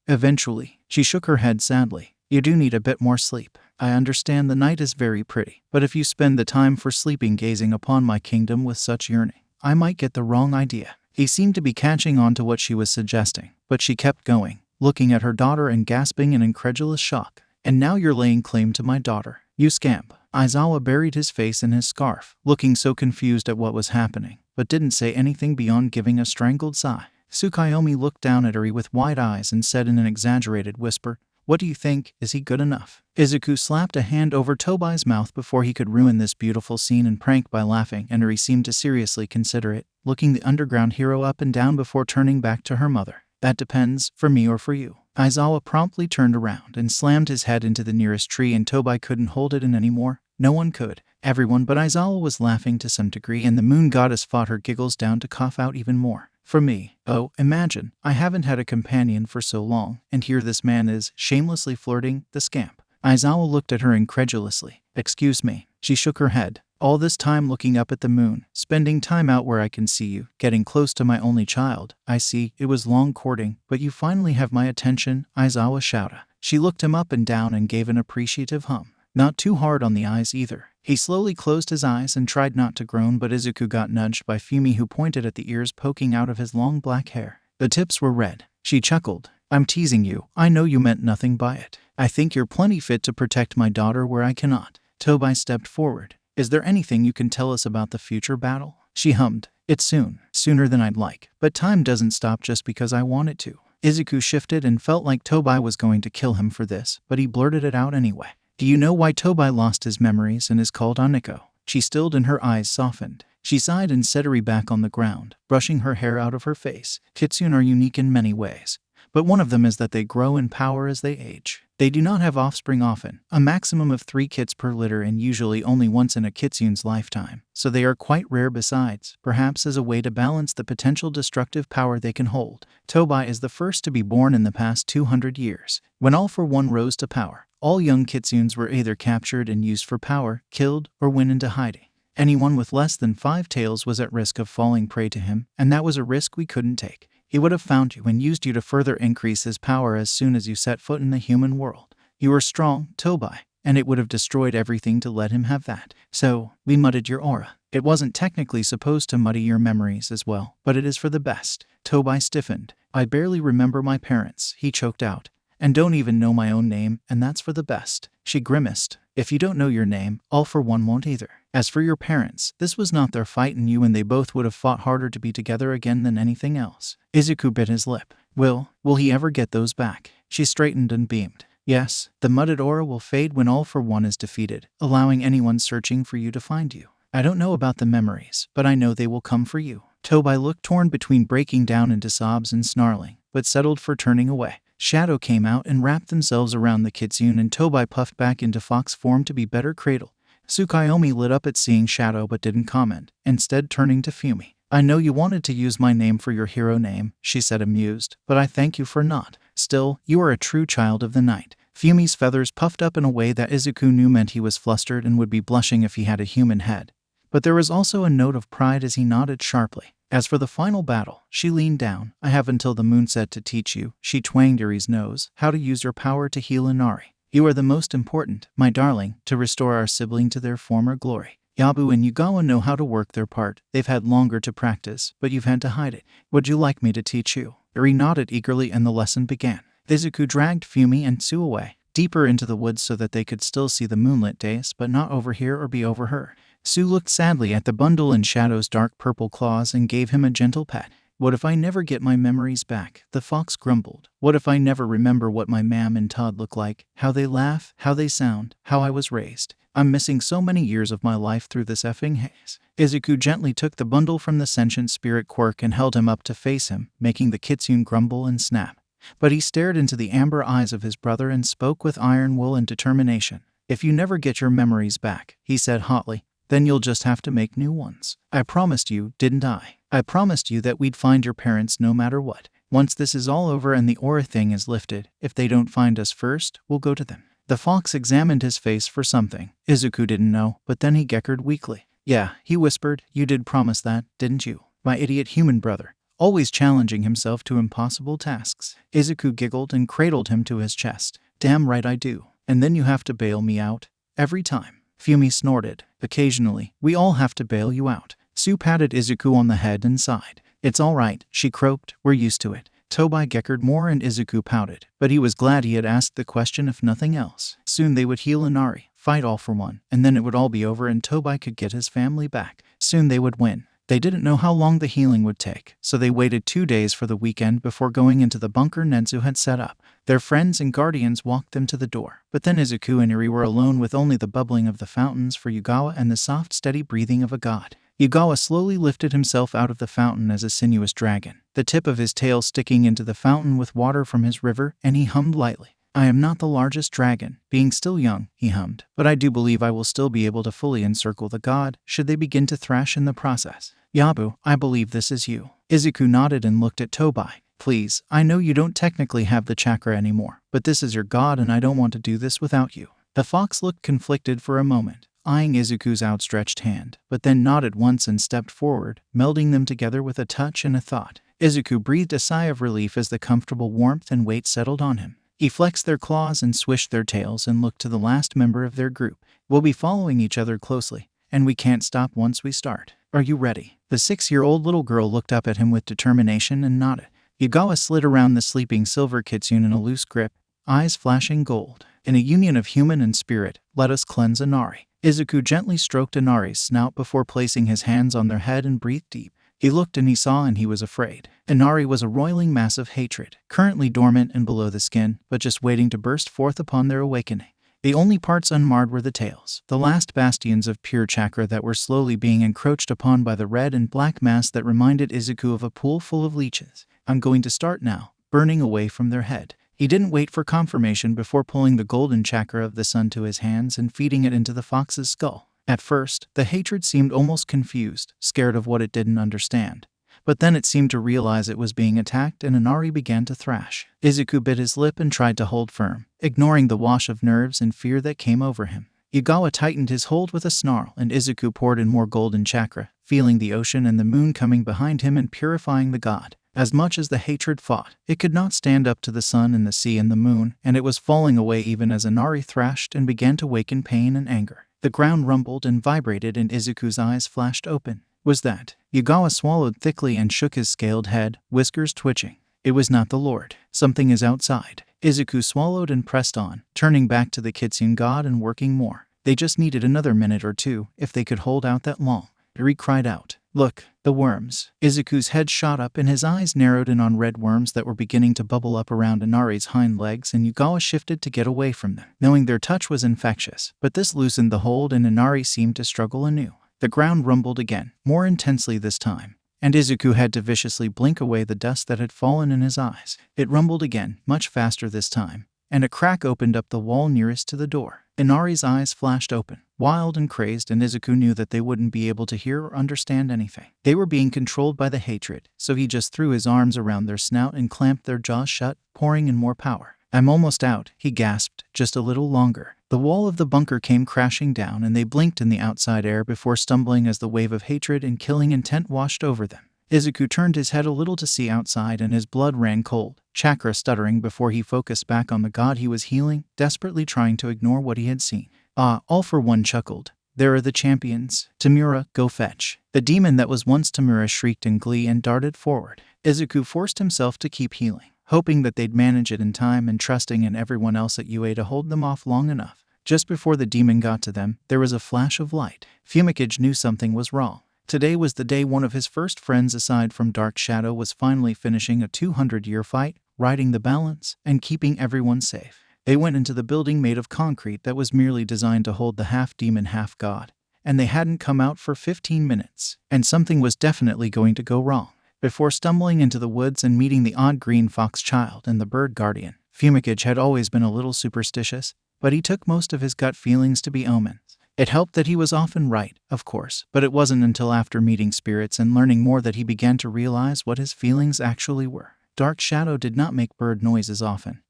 Eventually. She shook her head sadly. You do need a bit more sleep. I understand the night is very pretty, but if you spend the time for sleeping gazing upon my kingdom with such yearning, I might get the wrong idea. He seemed to be catching on to what she was suggesting, but she kept going, looking at her daughter and gasping in incredulous shock. And now you're laying claim to my daughter, you scamp. Aizawa buried his face in his scarf, looking so confused at what was happening, but didn't say anything beyond giving a strangled sigh. Tsukuyomi looked down at Arie with wide eyes and said in an exaggerated whisper, What do you think? Is he good enough? Izuku slapped a hand over Tobai's mouth before he could ruin this beautiful scene and prank by laughing, and Arie seemed to seriously consider it, looking the underground hero up and down before turning back to her mother. That depends, for me or for you. Aizawa promptly turned around and slammed his head into the nearest tree, and Tobai couldn't hold it in anymore. No one could. Everyone but Aizawa was laughing to some degree, and the moon goddess fought her giggles down to cough out even more. For me. Oh, imagine. I haven't had a companion for so long, and here this man is, shamelessly flirting, the scamp. Aizawa looked at her incredulously. Excuse me. She shook her head. All this time looking up at the moon, spending time out where I can see you, getting close to my only child. I see, it was long courting, but you finally have my attention, Aizawa shouted. She looked him up and down and gave an appreciative hum. Not too hard on the eyes either. He slowly closed his eyes and tried not to groan, but Izuku got nudged by Fumi, who pointed at the ears poking out of his long black hair. The tips were red. She chuckled. I'm teasing you. I know you meant nothing by it. I think you're plenty fit to protect my daughter where I cannot. Tobai stepped forward. Is there anything you can tell us about the future battle? She hummed. It's soon. Sooner than I'd like. But time doesn't stop just because I want it to. Izuku shifted and felt like Tobai was going to kill him for this, but he blurted it out anyway. Do you know why Tobai lost his memories and is called Aniko? She stilled and her eyes softened. She sighed and set Arie back on the ground, brushing her hair out of her face. Kitsune are unique in many ways, but one of them is that they grow in power as they age. They do not have offspring often, a maximum of 3 kits per litter and usually only once in a kitsune's lifetime, so they are quite rare besides, perhaps as a way to balance the potential destructive power they can hold. Tobai is the first to be born in the past 200 years. When All for One rose to power, all young kitsunes were either captured and used for power, killed, or went into hiding. Anyone with less than 5 tails was at risk of falling prey to him, and that was a risk we couldn't take. He would have found you and used you to further increase his power as soon as you set foot in the human world. You were strong, Tobai, and it would have destroyed everything to let him have that. So, we mudded your aura. It wasn't technically supposed to muddy your memories as well, but it is for the best. Tobai stiffened. I barely remember my parents, he choked out. And don't even know my own name, and that's for the best. She grimaced. If you don't know your name, All for One won't either. As for your parents, this was not their fight and you and they both would have fought harder to be together again than anything else. Izuku bit his lip. Will he ever get those back? She straightened and beamed. Yes, the mudded aura will fade when All for One is defeated, allowing anyone searching for you to find you. I don't know about the memories, but I know they will come for you. Tobai looked torn between breaking down into sobs and snarling, but settled for turning away. Shadow came out and wrapped themselves around the kitsune and Tobai puffed back into fox form to be better cradled. Tsukuyomi lit up at seeing Shadow but didn't comment, instead turning to Fumi. I know you wanted to use my name for your hero name, she said amused, but I thank you for not. Still, you are a true child of the night. Fumi's feathers puffed up in a way that Izuku knew meant he was flustered and would be blushing if he had a human head. But there was also a note of pride as he nodded sharply. As for the final battle, she leaned down. I have until the moonset to teach you, she twanged Arie's nose, how to use your power to heal Inari. You are the most important, my darling, to restore our sibling to their former glory. Yabu and Yugawa know how to work their part. They've had longer to practice, but you've had to hide it. Would you like me to teach you? Arie nodded eagerly and the lesson began. Izuku dragged Fumi and Tsu away, deeper into the woods so that they could still see the moonlit dais but not overhear or be overheard. Tsu looked sadly at the bundle in Shadow's dark purple claws and gave him a gentle pat. What if I never get my memories back? The fox grumbled. What if I never remember what my mam and Todd look like, how they laugh, how they sound, how I was raised? I'm missing so many years of my life through this effing haze. Izuku gently took the bundle from the sentient spirit quirk and held him up to face him, making the kitsune grumble and snap. But he stared into the amber eyes of his brother and spoke with iron will and determination. If you never get your memories back, he said hotly, then you'll just have to make new ones. I promised you, didn't I? I promised you that we'd find your parents no matter what. Once this is all over and the aura thing is lifted, if they don't find us first, we'll go to them. The fox examined his face for something. Izuku didn't know, but then he geckered weakly. Yeah, he whispered, you did promise that, didn't you? My idiot human brother. Always challenging himself to impossible tasks. Izuku giggled and cradled him to his chest. Damn right I do. And then you have to bail me out. Every time. Fumi snorted. Occasionally, we all have to bail you out. Tsu patted Izuku on the head and sighed. It's all right, she croaked. We're used to it. Tobai geckered more and Izuku pouted, but he was glad he had asked the question if nothing else. Soon they would heal Inari, fight All for One, and then it would all be over and Tobai could get his family back. Soon they would win. They didn't know how long the healing would take, so they waited 2 days for the weekend before going into the bunker Netsu had set up. Their friends and guardians walked them to the door, but then Izuku and Arie were alone with only the bubbling of the fountains for Yugawa and the soft, steady breathing of a god. Yugawa slowly lifted himself out of the fountain as a sinuous dragon, the tip of his tail sticking into the fountain with water from his river, and he hummed lightly. I am not the largest dragon, being still young, he hummed, but I do believe I will still be able to fully encircle the god, should they begin to thrash in the process. Yabu, I believe this is you. Izuku nodded and looked at Tobai. Please, I know you don't technically have the chakra anymore, but this is your god and I don't want to do this without you. The fox looked conflicted for a moment, eyeing Izuku's outstretched hand, but then nodded once and stepped forward, melding them together with a touch and a thought. Izuku breathed a sigh of relief as the comfortable warmth and weight settled on him. He flexed their claws and swished their tails and looked to the last member of their group. We'll be following each other closely, and we can't stop once we start. Are you ready? The 6-year-old little girl looked up at him with determination and nodded. Yugawa slid around the sleeping silver kitsune in a loose grip, eyes flashing gold. In a union of human and spirit, let us cleanse Inari. Izuku gently stroked Inari's snout before placing his hands on their head and breathed deep. He looked and he saw and he was afraid. Inari was a roiling mass of hatred, currently dormant and below the skin, but just waiting to burst forth upon their awakening. The only parts unmarred were the tails, the last bastions of pure chakra that were slowly being encroached upon by the red and black mass that reminded Izuku of a pool full of leeches. I'm going to start now, burning away from their head. He didn't wait for confirmation before pulling the golden chakra of the sun to his hands and feeding it into the fox's skull. At first, the hatred seemed almost confused, scared of what it didn't understand. But then it seemed to realize it was being attacked and Inari began to thrash. Izuku bit his lip and tried to hold firm, ignoring the wash of nerves and fear that came over him. Yugawa tightened his hold with a snarl and Izuku poured in more golden chakra, feeling the ocean and the moon coming behind him and purifying the god. As much as the hatred fought, it could not stand up to the sun and the sea and the moon, and it was falling away even as Inari thrashed and began to wake in pain and anger. The ground rumbled and vibrated and Izuku's eyes flashed open. Was that? Yugawa swallowed thickly and shook his scaled head, whiskers twitching. It was not the Lord. Something is outside. Izuku swallowed and pressed on, turning back to the kitsune god and working more. They just needed another minute or two, if they could hold out that long. Arie cried out. Look, the worms. Izuku's head shot up and his eyes narrowed in on red worms that were beginning to bubble up around Inari's hind legs, and Yugawa shifted to get away from them, knowing their touch was infectious. But this loosened the hold and Inari seemed to struggle anew. The ground rumbled again, more intensely this time, and Izuku had to viciously blink away the dust that had fallen in his eyes. It rumbled again, much faster this time, and a crack opened up the wall nearest to the door. Inari's eyes flashed open, wild and crazed, and Izuku knew that they wouldn't be able to hear or understand anything. They were being controlled by the hatred, so he just threw his arms around their snout and clamped their jaws shut, pouring in more power. I'm almost out, he gasped, just a little longer. The wall of the bunker came crashing down and they blinked in the outside air before stumbling as the wave of hatred and killing intent washed over them. Izuku turned his head a little to see outside and his blood ran cold, chakra stuttering before he focused back on the god he was healing, desperately trying to ignore what he had seen. All for one chuckled. There are the champions. Tamura, go fetch. The demon that was once Tamura shrieked in glee and darted forward. Izuku forced himself to keep healing, hoping that they'd manage it in time and trusting in everyone else at UA to hold them off long enough. Just before the demon got to them, there was a flash of light. Fumikage knew something was wrong. Today was the day one of his first friends aside from Dark Shadow was finally finishing a 200-year fight, riding the balance, and keeping everyone safe. They went into the building made of concrete that was merely designed to hold the half-demon, half-god, and they hadn't come out for 15 minutes, and something was definitely going to go wrong. Before stumbling into the woods and meeting the odd green fox child and the bird guardian, Fumikage had always been a little superstitious, but he took most of his gut feelings to be omens. It helped that he was often right, of course, but it wasn't until after meeting spirits and learning more that he began to realize what his feelings actually were. Dark Shadow did not make bird noises often,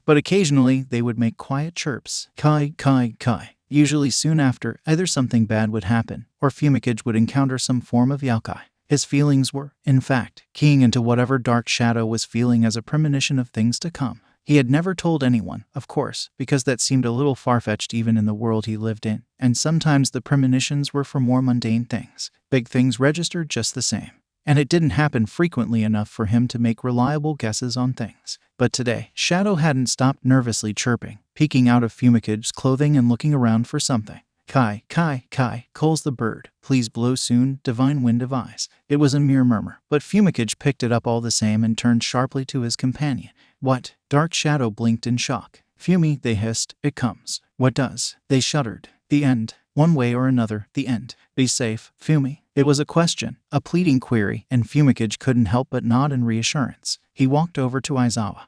but occasionally they would make quiet chirps. Kai, kai, kai. Usually soon after, either something bad would happen, or Fumikage would encounter some form of yokai. His feelings were, in fact, keying into whatever Dark Shadow was feeling as a premonition of things to come. He had never told anyone, of course, because that seemed a little far-fetched even in the world he lived in, and sometimes the premonitions were for more mundane things. Big things registered just the same, and it didn't happen frequently enough for him to make reliable guesses on things. But today, Shadow hadn't stopped nervously chirping, peeking out of Fumicage's clothing and looking around for something. Kai, kai, kai, calls the bird. Please blow soon, divine wind of eyes. It was a mere murmur, but Fumikage picked it up all the same and turned sharply to his companion. What? Dark Shadow blinked in shock. Fumi, they hissed, it comes. What does? They shuddered. The end. One way or another, the end. Be safe, Fumi. It was a question, a pleading query, and Fumikage couldn't help but nod in reassurance. He walked over to Aizawa,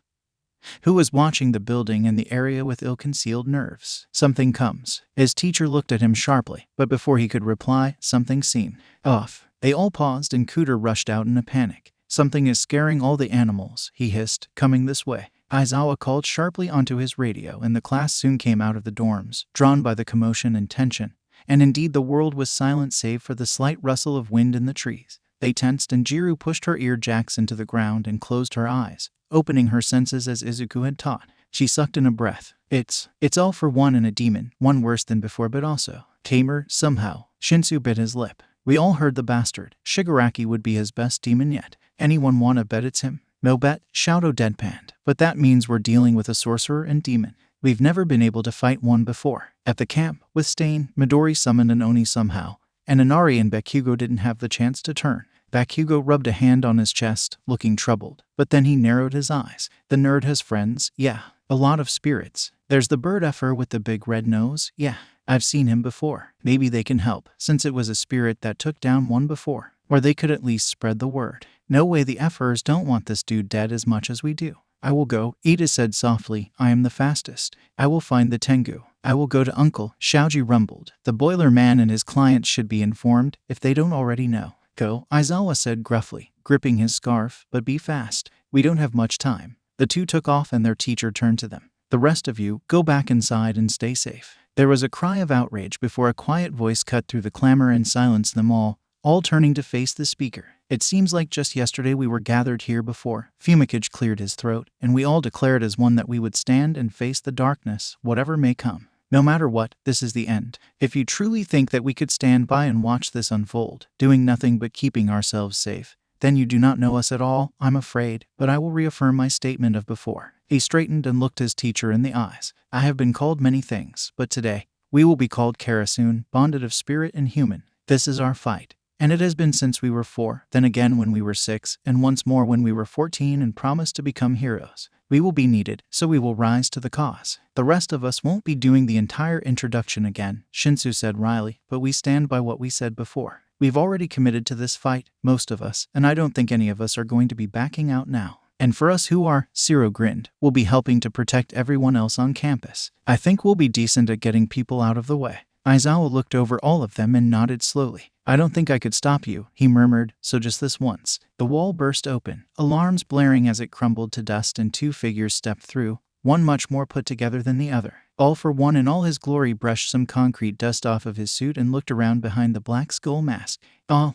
who was watching the building and the area with ill-concealed nerves. Something comes. His teacher looked at him sharply, but before he could reply, something seemed off. They all paused and Cooter rushed out in a panic. Something is scaring all the animals, he hissed, coming this way. Aizawa called sharply onto his radio, and the class soon came out of the dorms, drawn by the commotion and tension. And indeed the world was silent save for the slight rustle of wind in the trees. They tensed, and Jiru pushed her ear jacks into the ground and closed her eyes, opening her senses as Izuku had taught. She sucked in a breath. It's all for one and a demon, one worse than before but also tamer, somehow. Shinsu bit his lip. We all heard the bastard. Shigaraki would be his best demon yet. Anyone wanna bet it's him? No bet, Shadow deadpanned. But that means we're dealing with a sorcerer and demon. We've never been able to fight one before. At the camp, with Stain, Midori summoned an Oni somehow, and Inari and Bakugo didn't have the chance to turn. Bakugo rubbed a hand on his chest, looking troubled, but then he narrowed his eyes. The nerd has friends, yeah. A lot of spirits. There's the bird effer with the big red nose, yeah. I've seen him before. Maybe they can help, since it was a spirit that took down one before. Or they could at least spread the word. No way the effers don't want this dude dead as much as we do. I will go, Iida said softly. I am the fastest. I will find the Tengu. I will go to Uncle, Shaoji rumbled. The boiler man and his clients should be informed, if they don't already know. Go, Aizawa said gruffly, gripping his scarf, but be fast. We don't have much time. The two took off and their teacher turned to them. The rest of you, go back inside and stay safe. There was a cry of outrage before a quiet voice cut through the clamor and silenced them all turning to face the speaker. It seems like just yesterday we were gathered here before. Fumikage cleared his throat, and we all declared as one that we would stand and face the darkness, whatever may come. No matter what, this is the end. If you truly think that we could stand by and watch this unfold, doing nothing but keeping ourselves safe, then you do not know us at all, I'm afraid, but I will reaffirm my statement of before. He straightened and looked his teacher in the eyes. I have been called many things, but today, we will be called Karasun, bonded of spirit and human. This is our fight. And it has been since we were 4, then again when we were 6, and once more when we were 14 and promised to become heroes. We will be needed, so we will rise to the cause. The rest of us won't be doing the entire introduction again, Shinsu said wryly, but we stand by what we said before. We've already committed to this fight, most of us, and I don't think any of us are going to be backing out now. And for us who are, Zero grinned, we'll be helping to protect everyone else on campus. I think we'll be decent at getting people out of the way. Aizawa looked over all of them and nodded slowly. I don't think I could stop you, he murmured, so just this once. The wall burst open, alarms blaring as it crumbled to dust, and 2 figures stepped through, one much more put together than the other. All for one in all his glory brushed some concrete dust off of his suit and looked around behind the black skull mask.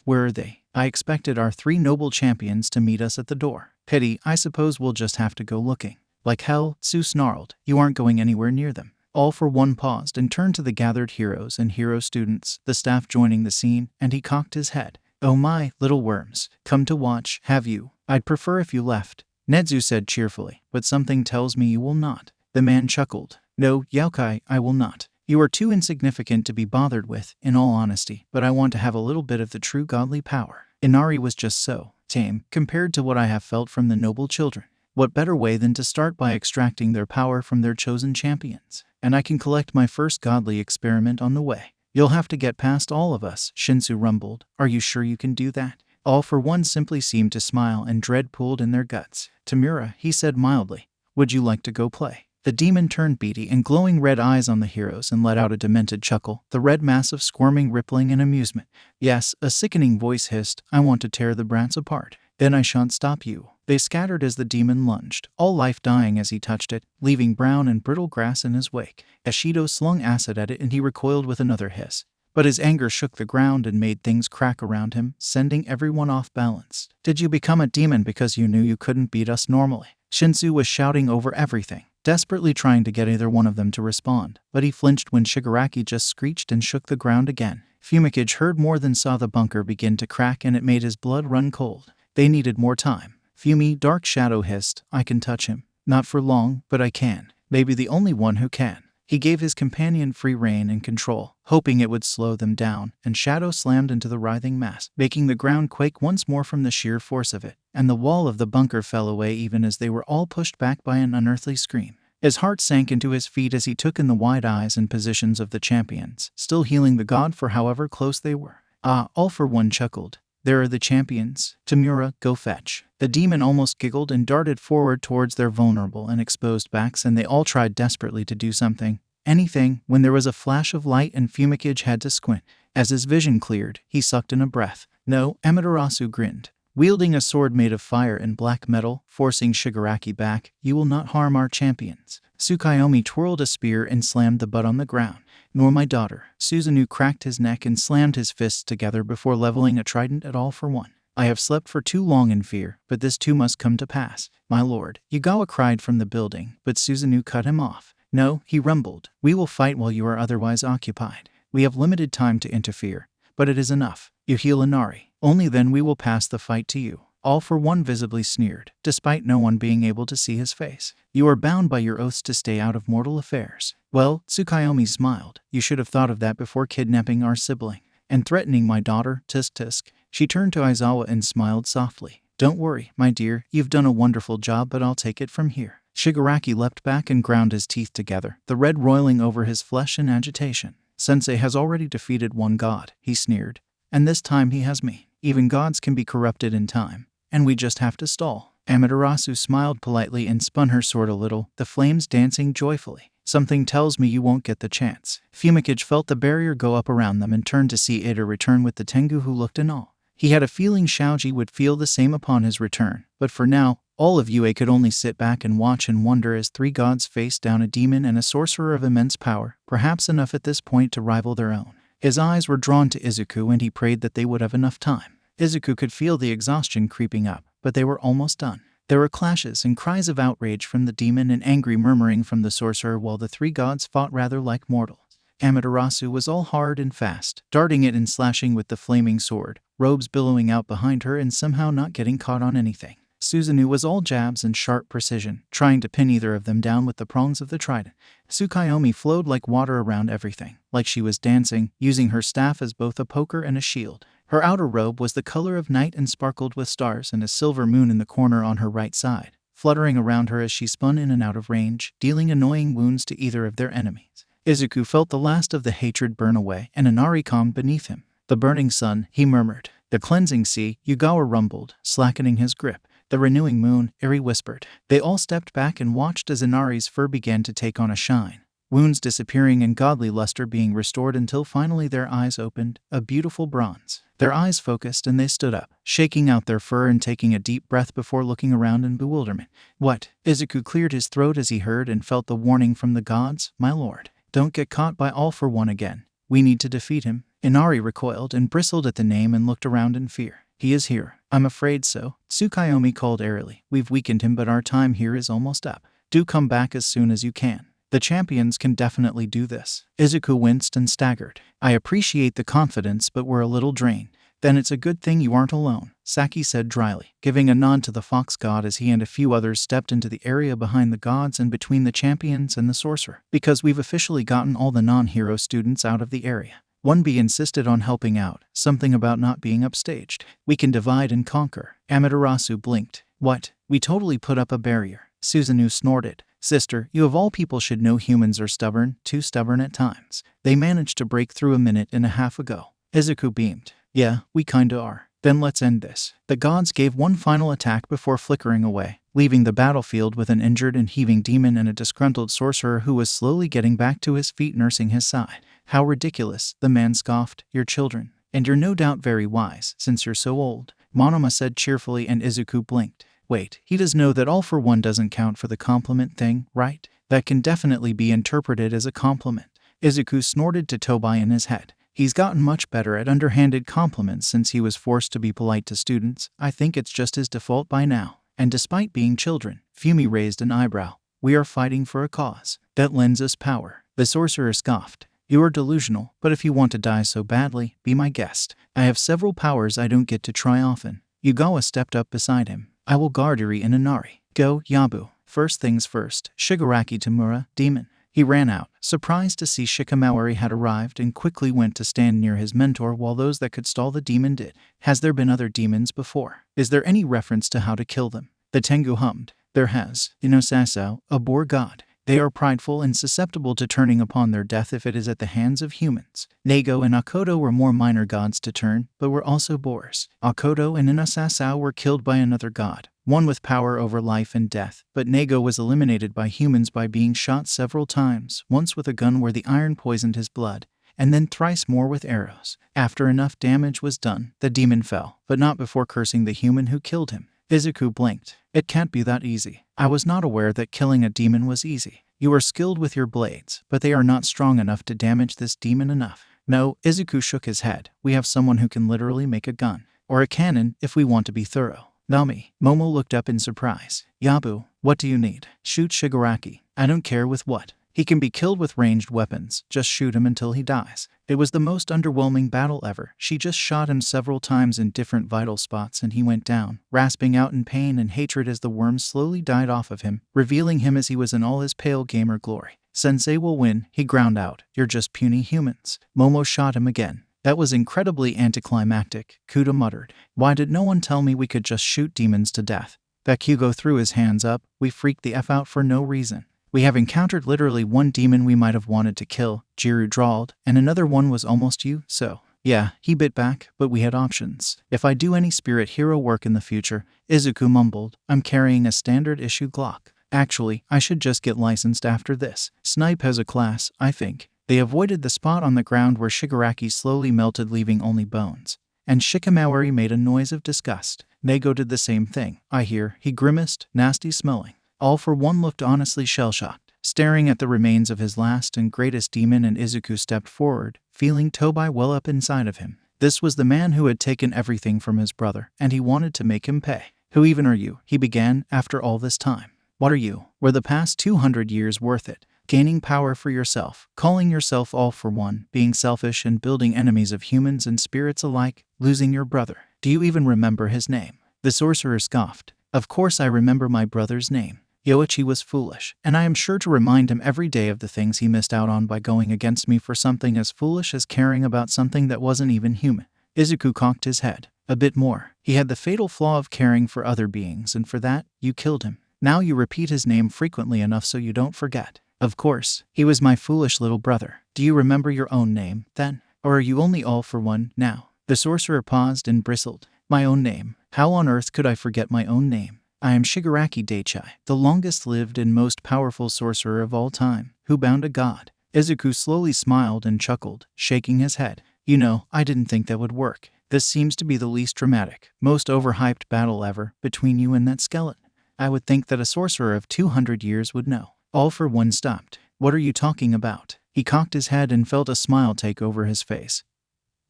Where are they? I expected our 3 noble champions to meet us at the door. Pity, I suppose we'll just have to go looking. Like hell, Tsu snarled. You aren't going anywhere near them. All for one paused and turned to the gathered heroes and hero students, the staff joining the scene, and he cocked his head. Oh my, little worms, come to watch, have you? I'd prefer if you left, Nedzu said cheerfully, but something tells me you will not. The man chuckled. No, Yaokai, I will not. You are too insignificant to be bothered with, in all honesty, but I want to have a little bit of the true godly power. Inari was just so tame, compared to what I have felt from the noble children. What better way than to start by extracting their power from their chosen champions? And I can collect my first godly experiment on the way. You'll have to get past all of us, Shinsu rumbled. Are you sure you can do that? All for one simply seemed to smile, and dread pooled in their guts. Tamura, he said mildly, would you like to go play? The demon turned beady and glowing red eyes on the heroes and let out a demented chuckle, the red mass of squirming rippling in amusement. Yes, a sickening voice hissed, I want to tear the brats apart. Then I shan't stop you. They scattered as the demon lunged, all life dying as he touched it, leaving brown and brittle grass in his wake. Ashido slung acid at it and he recoiled with another hiss. But his anger shook the ground and made things crack around him, sending everyone off balance. Did you become a demon because you knew you couldn't beat us normally? Shinsu was shouting over everything, desperately trying to get either one of them to respond, but he flinched when Shigaraki just screeched and shook the ground again. Fumikage heard more than saw the bunker begin to crack, and it made his blood run cold. They needed more time. Fumi, Dark Shadow hissed, I can touch him. Not for long, but I can. Maybe the only one who can. He gave his companion free rein and control, hoping it would slow them down, and Shadow slammed into the writhing mass, making the ground quake once more from the sheer force of it, and the wall of the bunker fell away even as they were all pushed back by an unearthly scream. His heart sank into his feet as he took in the wide eyes and positions of the champions, still healing the god for however close they were. All for one chuckled. There are the champions. Tamura, go fetch. The demon almost giggled and darted forward towards their vulnerable and exposed backs, and they all tried desperately to do something, anything, when there was a flash of light and Fumikage had to squint. As his vision cleared, he sucked in a breath. No, Amaterasu grinned. wielding a sword made of fire and black metal, forcing Shigaraki back. You will not harm our champions. Tsukuyomi twirled a spear and slammed the butt on the ground. Nor my daughter. Susanoo cracked his neck and slammed his fists together before leveling a trident at All for One. I have slept for too long in fear, but this too must come to pass. My lord. Yugawa cried from the building, but Susanoo cut him off. No, he rumbled. We will fight while you are otherwise occupied. We have limited time to interfere, but it is enough. You heal Inari. Only then we will pass the fight to you. All for One visibly sneered, despite no one being able to see his face. You are bound by your oaths to stay out of mortal affairs. Well, Tsukuyomi smiled. You should have thought of that before kidnapping our sibling and threatening my daughter, tisk tisk. She turned to Aizawa and smiled softly. Don't worry, my dear, you've done a wonderful job, but I'll take it from here. Shigaraki leapt back and ground his teeth together, the red roiling over his flesh in agitation. Sensei has already defeated one god, he sneered. And this time he has me. Even gods can be corrupted in time, and we just have to stall. Amaterasu smiled politely and spun her sword a little, the flames dancing joyfully. Something tells me you won't get the chance. Fumikage felt the barrier go up around them and turned to see Iida return with the Tengu, who looked in awe. He had a feeling Shaoji would feel the same upon his return, but for now, all of UA could only sit back and watch and wonder as three gods faced down a demon and a sorcerer of immense power, perhaps enough at this point to rival their own. His eyes were drawn to Izuku and he prayed that they would have enough time. Izuku could feel the exhaustion creeping up, but they were almost done. There were clashes and cries of outrage from the demon and angry murmuring from the sorcerer while the three gods fought rather like mortals. Amaterasu was all hard and fast, darting it and slashing with the flaming sword, robes billowing out behind her and somehow not getting caught on anything. Susanoo was all jabs and sharp precision, trying to pin either of them down with the prongs of the trident. Tsukuyomi flowed like water around everything, like she was dancing, using her staff as both a poker and a shield. Her outer robe was the color of night and sparkled with stars and a silver moon in the corner on her right side, fluttering around her as she spun in and out of range, dealing annoying wounds to either of their enemies. Izuku felt the last of the hatred burn away, and Inari calmed beneath him. The burning sun, he murmured. The cleansing sea, Yugawa rumbled, slackening his grip. The renewing moon, Arie whispered. They all stepped back and watched as Inari's fur began to take on a shine, wounds disappearing and godly luster being restored until finally their eyes opened, a beautiful bronze. Their eyes focused and they stood up, shaking out their fur and taking a deep breath before looking around in bewilderment. What? Izuku cleared his throat as he heard and felt the warning from the gods. My lord, don't get caught by All for One again. We need to defeat him. Inari recoiled and bristled at the name and looked around in fear. He is here. I'm afraid so. Tsukuyomi called airily. We've weakened him, but our time here is almost up. Do come back as soon as you can. The champions can definitely do this. Izuku winced and staggered. I appreciate the confidence, but we're a little drained. Then it's a good thing you aren't alone, Saki said dryly, giving a nod to the fox god as he and a few others stepped into the area behind the gods and between the champions and the sorcerer. Because we've officially gotten all the non-hero students out of the area. 1B insisted on helping out, something about not being upstaged. We can divide and conquer. Amaterasu blinked. What? We totally put up a barrier. Susanoo snorted. Sister, you of all people should know humans are stubborn, too stubborn at times. They managed to break through a minute and a half ago. Izuku beamed. Yeah, we kinda are. Then let's end this. The gods gave one final attack before flickering away, leaving the battlefield with an injured and heaving demon and a disgruntled sorcerer who was slowly getting back to his feet nursing his side. How ridiculous, the man scoffed. You're children. And you're no doubt very wise, since you're so old, Monoma said cheerfully, and Izuku blinked. Wait, he does know that All for One doesn't count for the compliment thing, right? That can definitely be interpreted as a compliment. Izuku snorted to Tobai in his head. He's gotten much better at underhanded compliments since he was forced to be polite to students. I think it's just his default by now. And despite being children, Fumi raised an eyebrow. We are fighting for a cause that lends us power. The sorcerer scoffed. You are delusional, but if you want to die so badly, be my guest. I have several powers I don't get to try often. Yugawa stepped up beside him. I will guard Arie and Inari. Go, Yabu. First things first. Shigaraki Tamura, demon. He ran out, surprised to see Shikamaru had arrived, and quickly went to stand near his mentor while those that could stall the demon did. Has there been other demons before? Is there any reference to how to kill them? The Tengu hummed. There has. Inosasao, a boar god. They are prideful and susceptible to turning upon their death if it is at the hands of humans. Nago and Akodo were more minor gods to turn, but were also boars. Akodo and Inosasao were killed by another god, one with power over life and death, but Nago was eliminated by humans by being shot several times, once with a gun where the iron poisoned his blood, and then thrice more with arrows. After enough damage was done, the demon fell, but not before cursing the human who killed him. Izuku blinked. It can't be that easy. I was not aware that killing a demon was easy. You are skilled with your blades, but they are not strong enough to damage this demon enough. No, Izuku shook his head. We have someone who can literally make a gun. Or a cannon, if we want to be thorough. Nami. Momo looked up in surprise. Yabu, what do you need? Shoot Shigaraki. I don't care with what. He can be killed with ranged weapons. Just shoot him until he dies. It was the most underwhelming battle ever. She just shot him several times in different vital spots and he went down, rasping out in pain and hatred as the worms slowly died off of him, revealing him as he was in all his pale gamer glory. Sensei will win, he ground out. You're just puny humans. Momo shot him again. That was incredibly anticlimactic, Kuda muttered. Why did no one tell me we could just shoot demons to death? Bakugo threw his hands up. We freaked the F out for no reason. We have encountered literally one demon we might have wanted to kill, Jiru drawled, and another one was almost you, so. Yeah, he bit back, but we had options. If I do any spirit hero work in the future, Izuku mumbled, I'm carrying a standard issue Glock. Actually, I should just get licensed after this. Snipe has a class, I think. They avoided the spot on the ground where Shigaraki slowly melted, leaving only bones. And Shikamaori made a noise of disgust. Nego did the same thing. I hear, he grimaced, nasty smelling. All for one looked honestly shell-shocked, staring at the remains of his last and greatest demon, and Izuku stepped forward, feeling Tobai well up inside of him. This was the man who had taken everything from his brother, and he wanted to make him pay. Who even are you? He began, after all this time. What are you? Were the past 200 years worth it? Gaining power for yourself, calling yourself all for one, being selfish and building enemies of humans and spirits alike, losing your brother. Do you even remember his name? The sorcerer scoffed. Of course I remember my brother's name. Yoichi was foolish, and I am sure to remind him every day of the things he missed out on by going against me for something as foolish as caring about something that wasn't even human. Izuku cocked his head. A bit more. He had the fatal flaw of caring for other beings, and for that, you killed him. Now you repeat his name frequently enough so you don't forget. Of course, he was my foolish little brother. Do you remember your own name, then? Or are you only all for one now? The sorcerer paused and bristled. My own name? How on earth could I forget my own name? I am Shigaraki Daichai, the longest-lived and most powerful sorcerer of all time, who bound a god. Izuku slowly smiled and chuckled, shaking his head. You know, I didn't think that would work. This seems to be the least dramatic, most overhyped battle ever, between you and that skeleton. I would think that a sorcerer of 200 years would know. All for one stopped. What are you talking about? He cocked his head and felt a smile take over his face.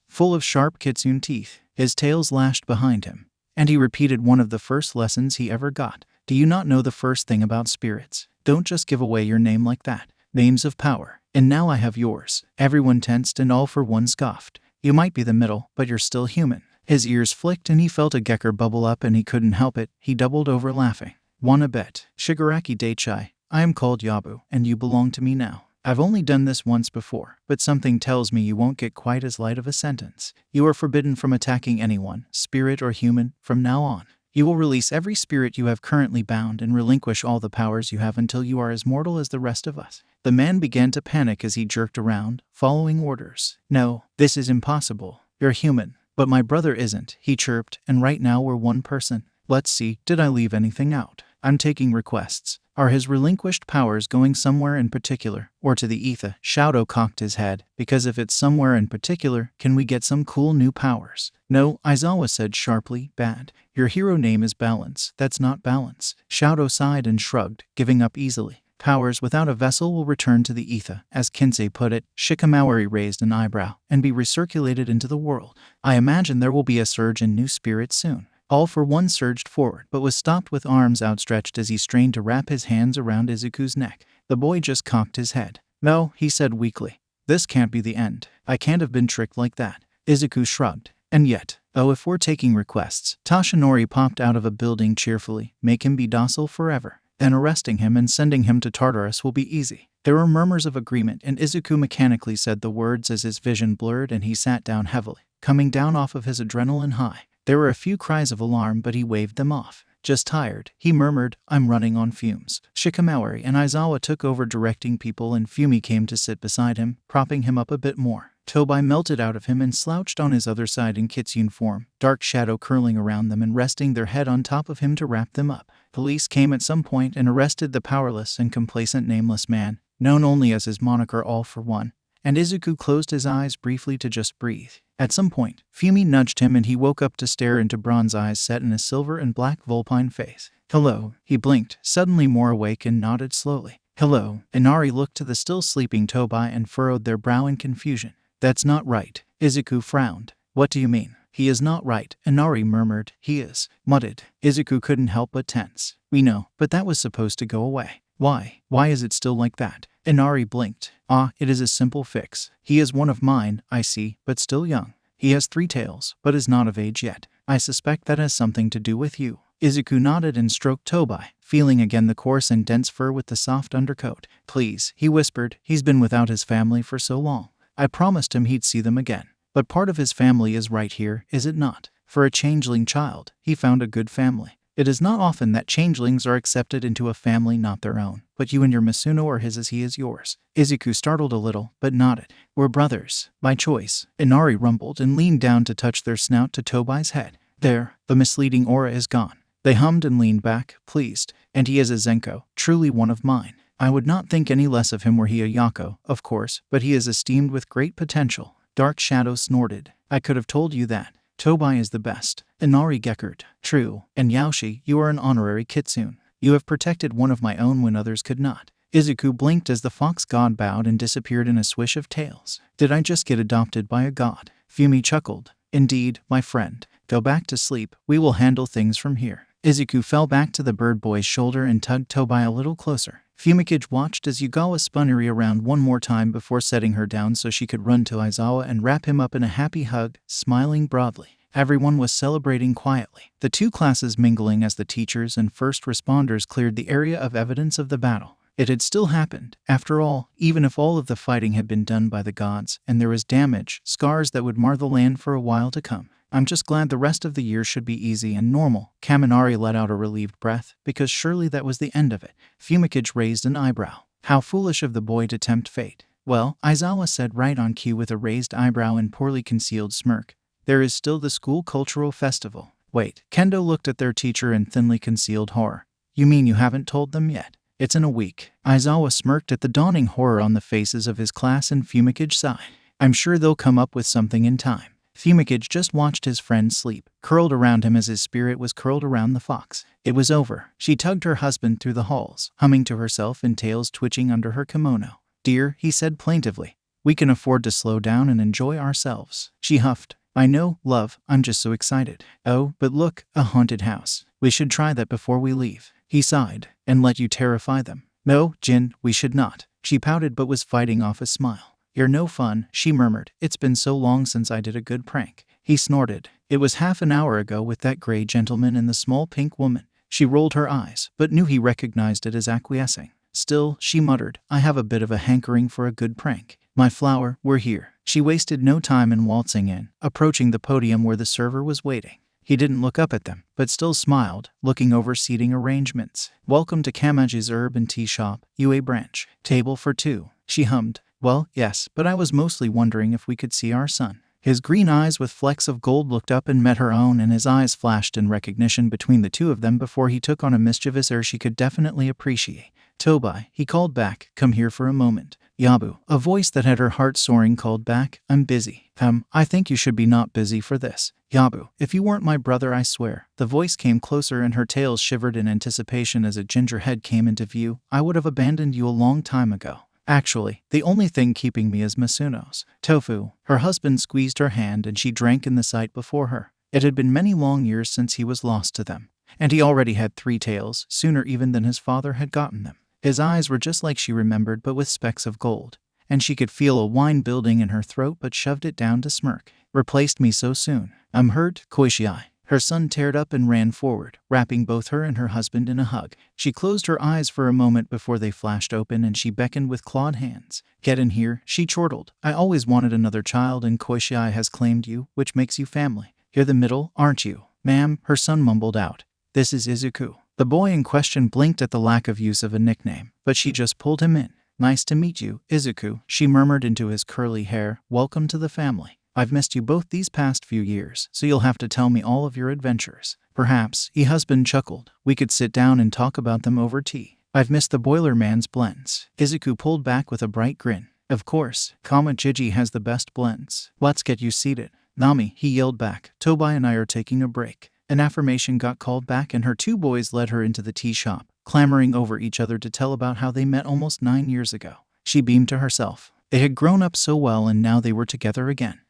Full of sharp kitsune teeth, his tails lashed behind him. And he repeated one of the first lessons he ever got. Do you not know the first thing about spirits? Don't just give away your name like that. Names of power. And now I have yours. Everyone tensed and all for one scoffed. You might be the middle, but you're still human. His ears flicked and he felt a gecker bubble up and he couldn't help it. He doubled over laughing. Wanna bet? Shigaraki Daichai, I am called Yabu, and you belong to me now. I've only done this once before, but something tells me you won't get quite as light of a sentence. You are forbidden from attacking anyone, spirit or human, from now on. You will release every spirit you have currently bound and relinquish all the powers you have until you are as mortal as the rest of us. The man began to panic as he jerked around, following orders. No, this is impossible. You're human. But my brother isn't, he chirped, and right now we're one person. Let's see, did I leave anything out? I'm taking requests. Are his relinquished powers going somewhere in particular, or to the Iida? Shoudo cocked his head, because if it's somewhere in particular, can we get some cool new powers? No, Aizawa said sharply, bad. Your hero name is Balance, that's not balance. Shoudo sighed and shrugged, giving up easily. Powers without a vessel will return to the Iida, as Kinsei put it. Shikamaori raised an eyebrow, and be recirculated into the world. I imagine there will be a surge in new spirits soon. All for one surged forward, but was stopped with arms outstretched as he strained to wrap his hands around Izuku's neck. The boy just cocked his head. No, he said weakly. This can't be the end. I can't have been tricked like that. Izuku shrugged. And yet, oh, if we're taking requests. Toshinori popped out of a building cheerfully. Make him be docile forever. Then arresting him and sending him to Tartarus will be easy. There were murmurs of agreement, and Izuku mechanically said the words as his vision blurred and he sat down heavily, coming down off of his adrenaline high. There were a few cries of alarm, but he waved them off. Just tired, he murmured, I'm running on fumes. Shikamaori and Aizawa took over directing people and Fumi came to sit beside him, propping him up a bit more. Tobai melted out of him and slouched on his other side in kitsune form, dark shadow curling around them and resting their head on top of him to wrap them up. Police came at some point and arrested the powerless and complacent nameless man, known only as his moniker All for One, and Izuku closed his eyes briefly to just breathe. At some point, Fumi nudged him and he woke up to stare into bronze eyes set in a silver and black vulpine face. "Hello," he blinked, suddenly more awake and nodded slowly. "Hello." Inari looked to the still sleeping Tobai and furrowed their brow in confusion. "That's not right." Izuku frowned. "What do you mean?" "He is not right," Inari murmured. "He is," mudded. Izuku couldn't help but tense. "We know, but that was supposed to go away." "Why? Why is it still like that?" Inari blinked. It is a simple fix. He is one of mine, I see, but still young. He has 3 tails, but is not of age yet. I suspect that has something to do with you." Izuku nodded and stroked Tobai, feeling again the coarse and dense fur with the soft undercoat. "Please," he whispered, "he's been without his family for so long. I promised him he'd see them again. But part of his family is right here, is it not? For a changeling child, he found a good family. It is not often that changelings are accepted into a family not their own, but you and your Masuno are his as he is yours." Izuku startled a little, but nodded. "We're brothers. By choice." Inari rumbled and leaned down to touch their snout to Tobai's head. "There, the misleading aura is gone." They hummed and leaned back, pleased. "And he is a Zenko, truly one of mine. I would not think any less of him were he a Yako, of course, but he is esteemed with great potential." Dark Shadow snorted. "I could have told you that. Tobai is the best." Inari geckered. "True. And Yaoshi, you are an honorary kitsune. You have protected one of my own when others could not." Izuku blinked as the fox god bowed and disappeared in a swish of tails. "Did I just get adopted by a god?" Fumi chuckled. "Indeed, my friend. Go back to sleep. We will handle things from here." Izuku fell back to the bird boy's shoulder and tugged Tobai a little closer. Fumikage watched as Yugawa spun Arie around one more time before setting her down so she could run to Aizawa and wrap him up in a happy hug, smiling broadly. Everyone was celebrating quietly, the 2 classes mingling as the teachers and first responders cleared the area of evidence of the battle. It had still happened, after all, even if all of the fighting had been done by the gods, and there was damage, scars that would mar the land for a while to come. "I'm just glad the rest of the year should be easy and normal." Kaminari let out a relieved breath, because surely that was the end of it. Fumikage raised an eyebrow. How foolish of the boy to tempt fate. "Well," Aizawa said right on cue with a raised eyebrow and poorly concealed smirk, "there is still the school cultural festival." "Wait." Kendo looked at their teacher in thinly concealed horror. "You mean you haven't told them yet?" "It's in a week." Aizawa smirked at the dawning horror on the faces of his class and Fumikage sighed. "I'm sure they'll come up with something in time." Fumikage just watched his friend sleep, curled around him as his spirit was curled around the fox. It was over. She tugged her husband through the halls, humming to herself and tails twitching under her kimono. "Dear," he said plaintively, "we can afford to slow down and enjoy ourselves." She huffed. "I know, love, I'm just so excited." "Oh, but look, a haunted house. We should try that before we leave." He sighed. "And let you terrify them." "No, Jin, we should not." She pouted but was fighting off a smile. "You're no fun," she murmured. "It's been so long since I did a good prank." He snorted. "It was half an hour ago with that gray gentleman and the small pink woman." She rolled her eyes, but knew he recognized it as acquiescing. Still, she muttered, "I have a bit of a hankering for a good prank. My flower, we're here." She wasted no time in waltzing in, approaching the podium where the server was waiting. He didn't look up at them, but still smiled, looking over seating arrangements. "Welcome to Kamaji's Herb and Tea Shop, UA branch. Table for 2. She hummed. "Well, yes, but I was mostly wondering if we could see our son." His green eyes with flecks of gold looked up and met her own, and his eyes flashed in recognition between the two of them before he took on a mischievous air she could definitely appreciate. "Tobai," he called back, "come here for a moment." "Yabu," a voice that had her heart soaring called back, "I'm busy." I think you should be not busy for this." "Yabu, if you weren't my brother, I swear." The voice came closer and her tails shivered in anticipation as a ginger head came into view. "I would have abandoned you a long time ago. Actually, the only thing keeping me is Masuno's." "Tofu." Her husband squeezed her hand and she drank in the sight before her. It had been many long years since he was lost to them. And he already had 3 tails, sooner even than his father had gotten them. His eyes were just like she remembered but with specks of gold. And she could feel a whine building in her throat but shoved it down to smirk. "Replaced me so soon. I'm hurt, Koishii." Her son teared up and ran forward, wrapping both her and her husband in a hug. She closed her eyes for a moment before they flashed open and she beckoned with clawed hands. "Get in here," she chortled. "I always wanted another child and Koishii has claimed you, which makes you family. You're the middle, aren't you?" "Ma'am," her son mumbled out. "This is Izuku." The boy in question blinked at the lack of use of a nickname, but she just pulled him in. "Nice to meet you, Izuku," she murmured into his curly hair. "Welcome to the family. I've missed you both these past few years, so you'll have to tell me all of your adventures." "Perhaps," her husband chuckled, "we could sit down and talk about them over tea. I've missed the Boiler Man's blends." Izuku pulled back with a bright grin. Of course, Gigi has the best blends. Let's get you seated. Nami, he yelled back. Tobai and I are taking a break. An affirmation got called back and her two boys led her into the tea shop, clamoring over each other to tell about how they met almost 9 years ago. She beamed to herself. They had grown up so well and now they were together again.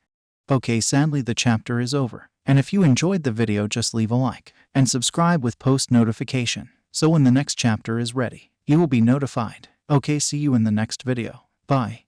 Okay, sadly the chapter is over. And if you enjoyed the video, just leave a like and subscribe with post notification, so when the next chapter is ready, you will be notified. Okay, see you in the next video. Bye.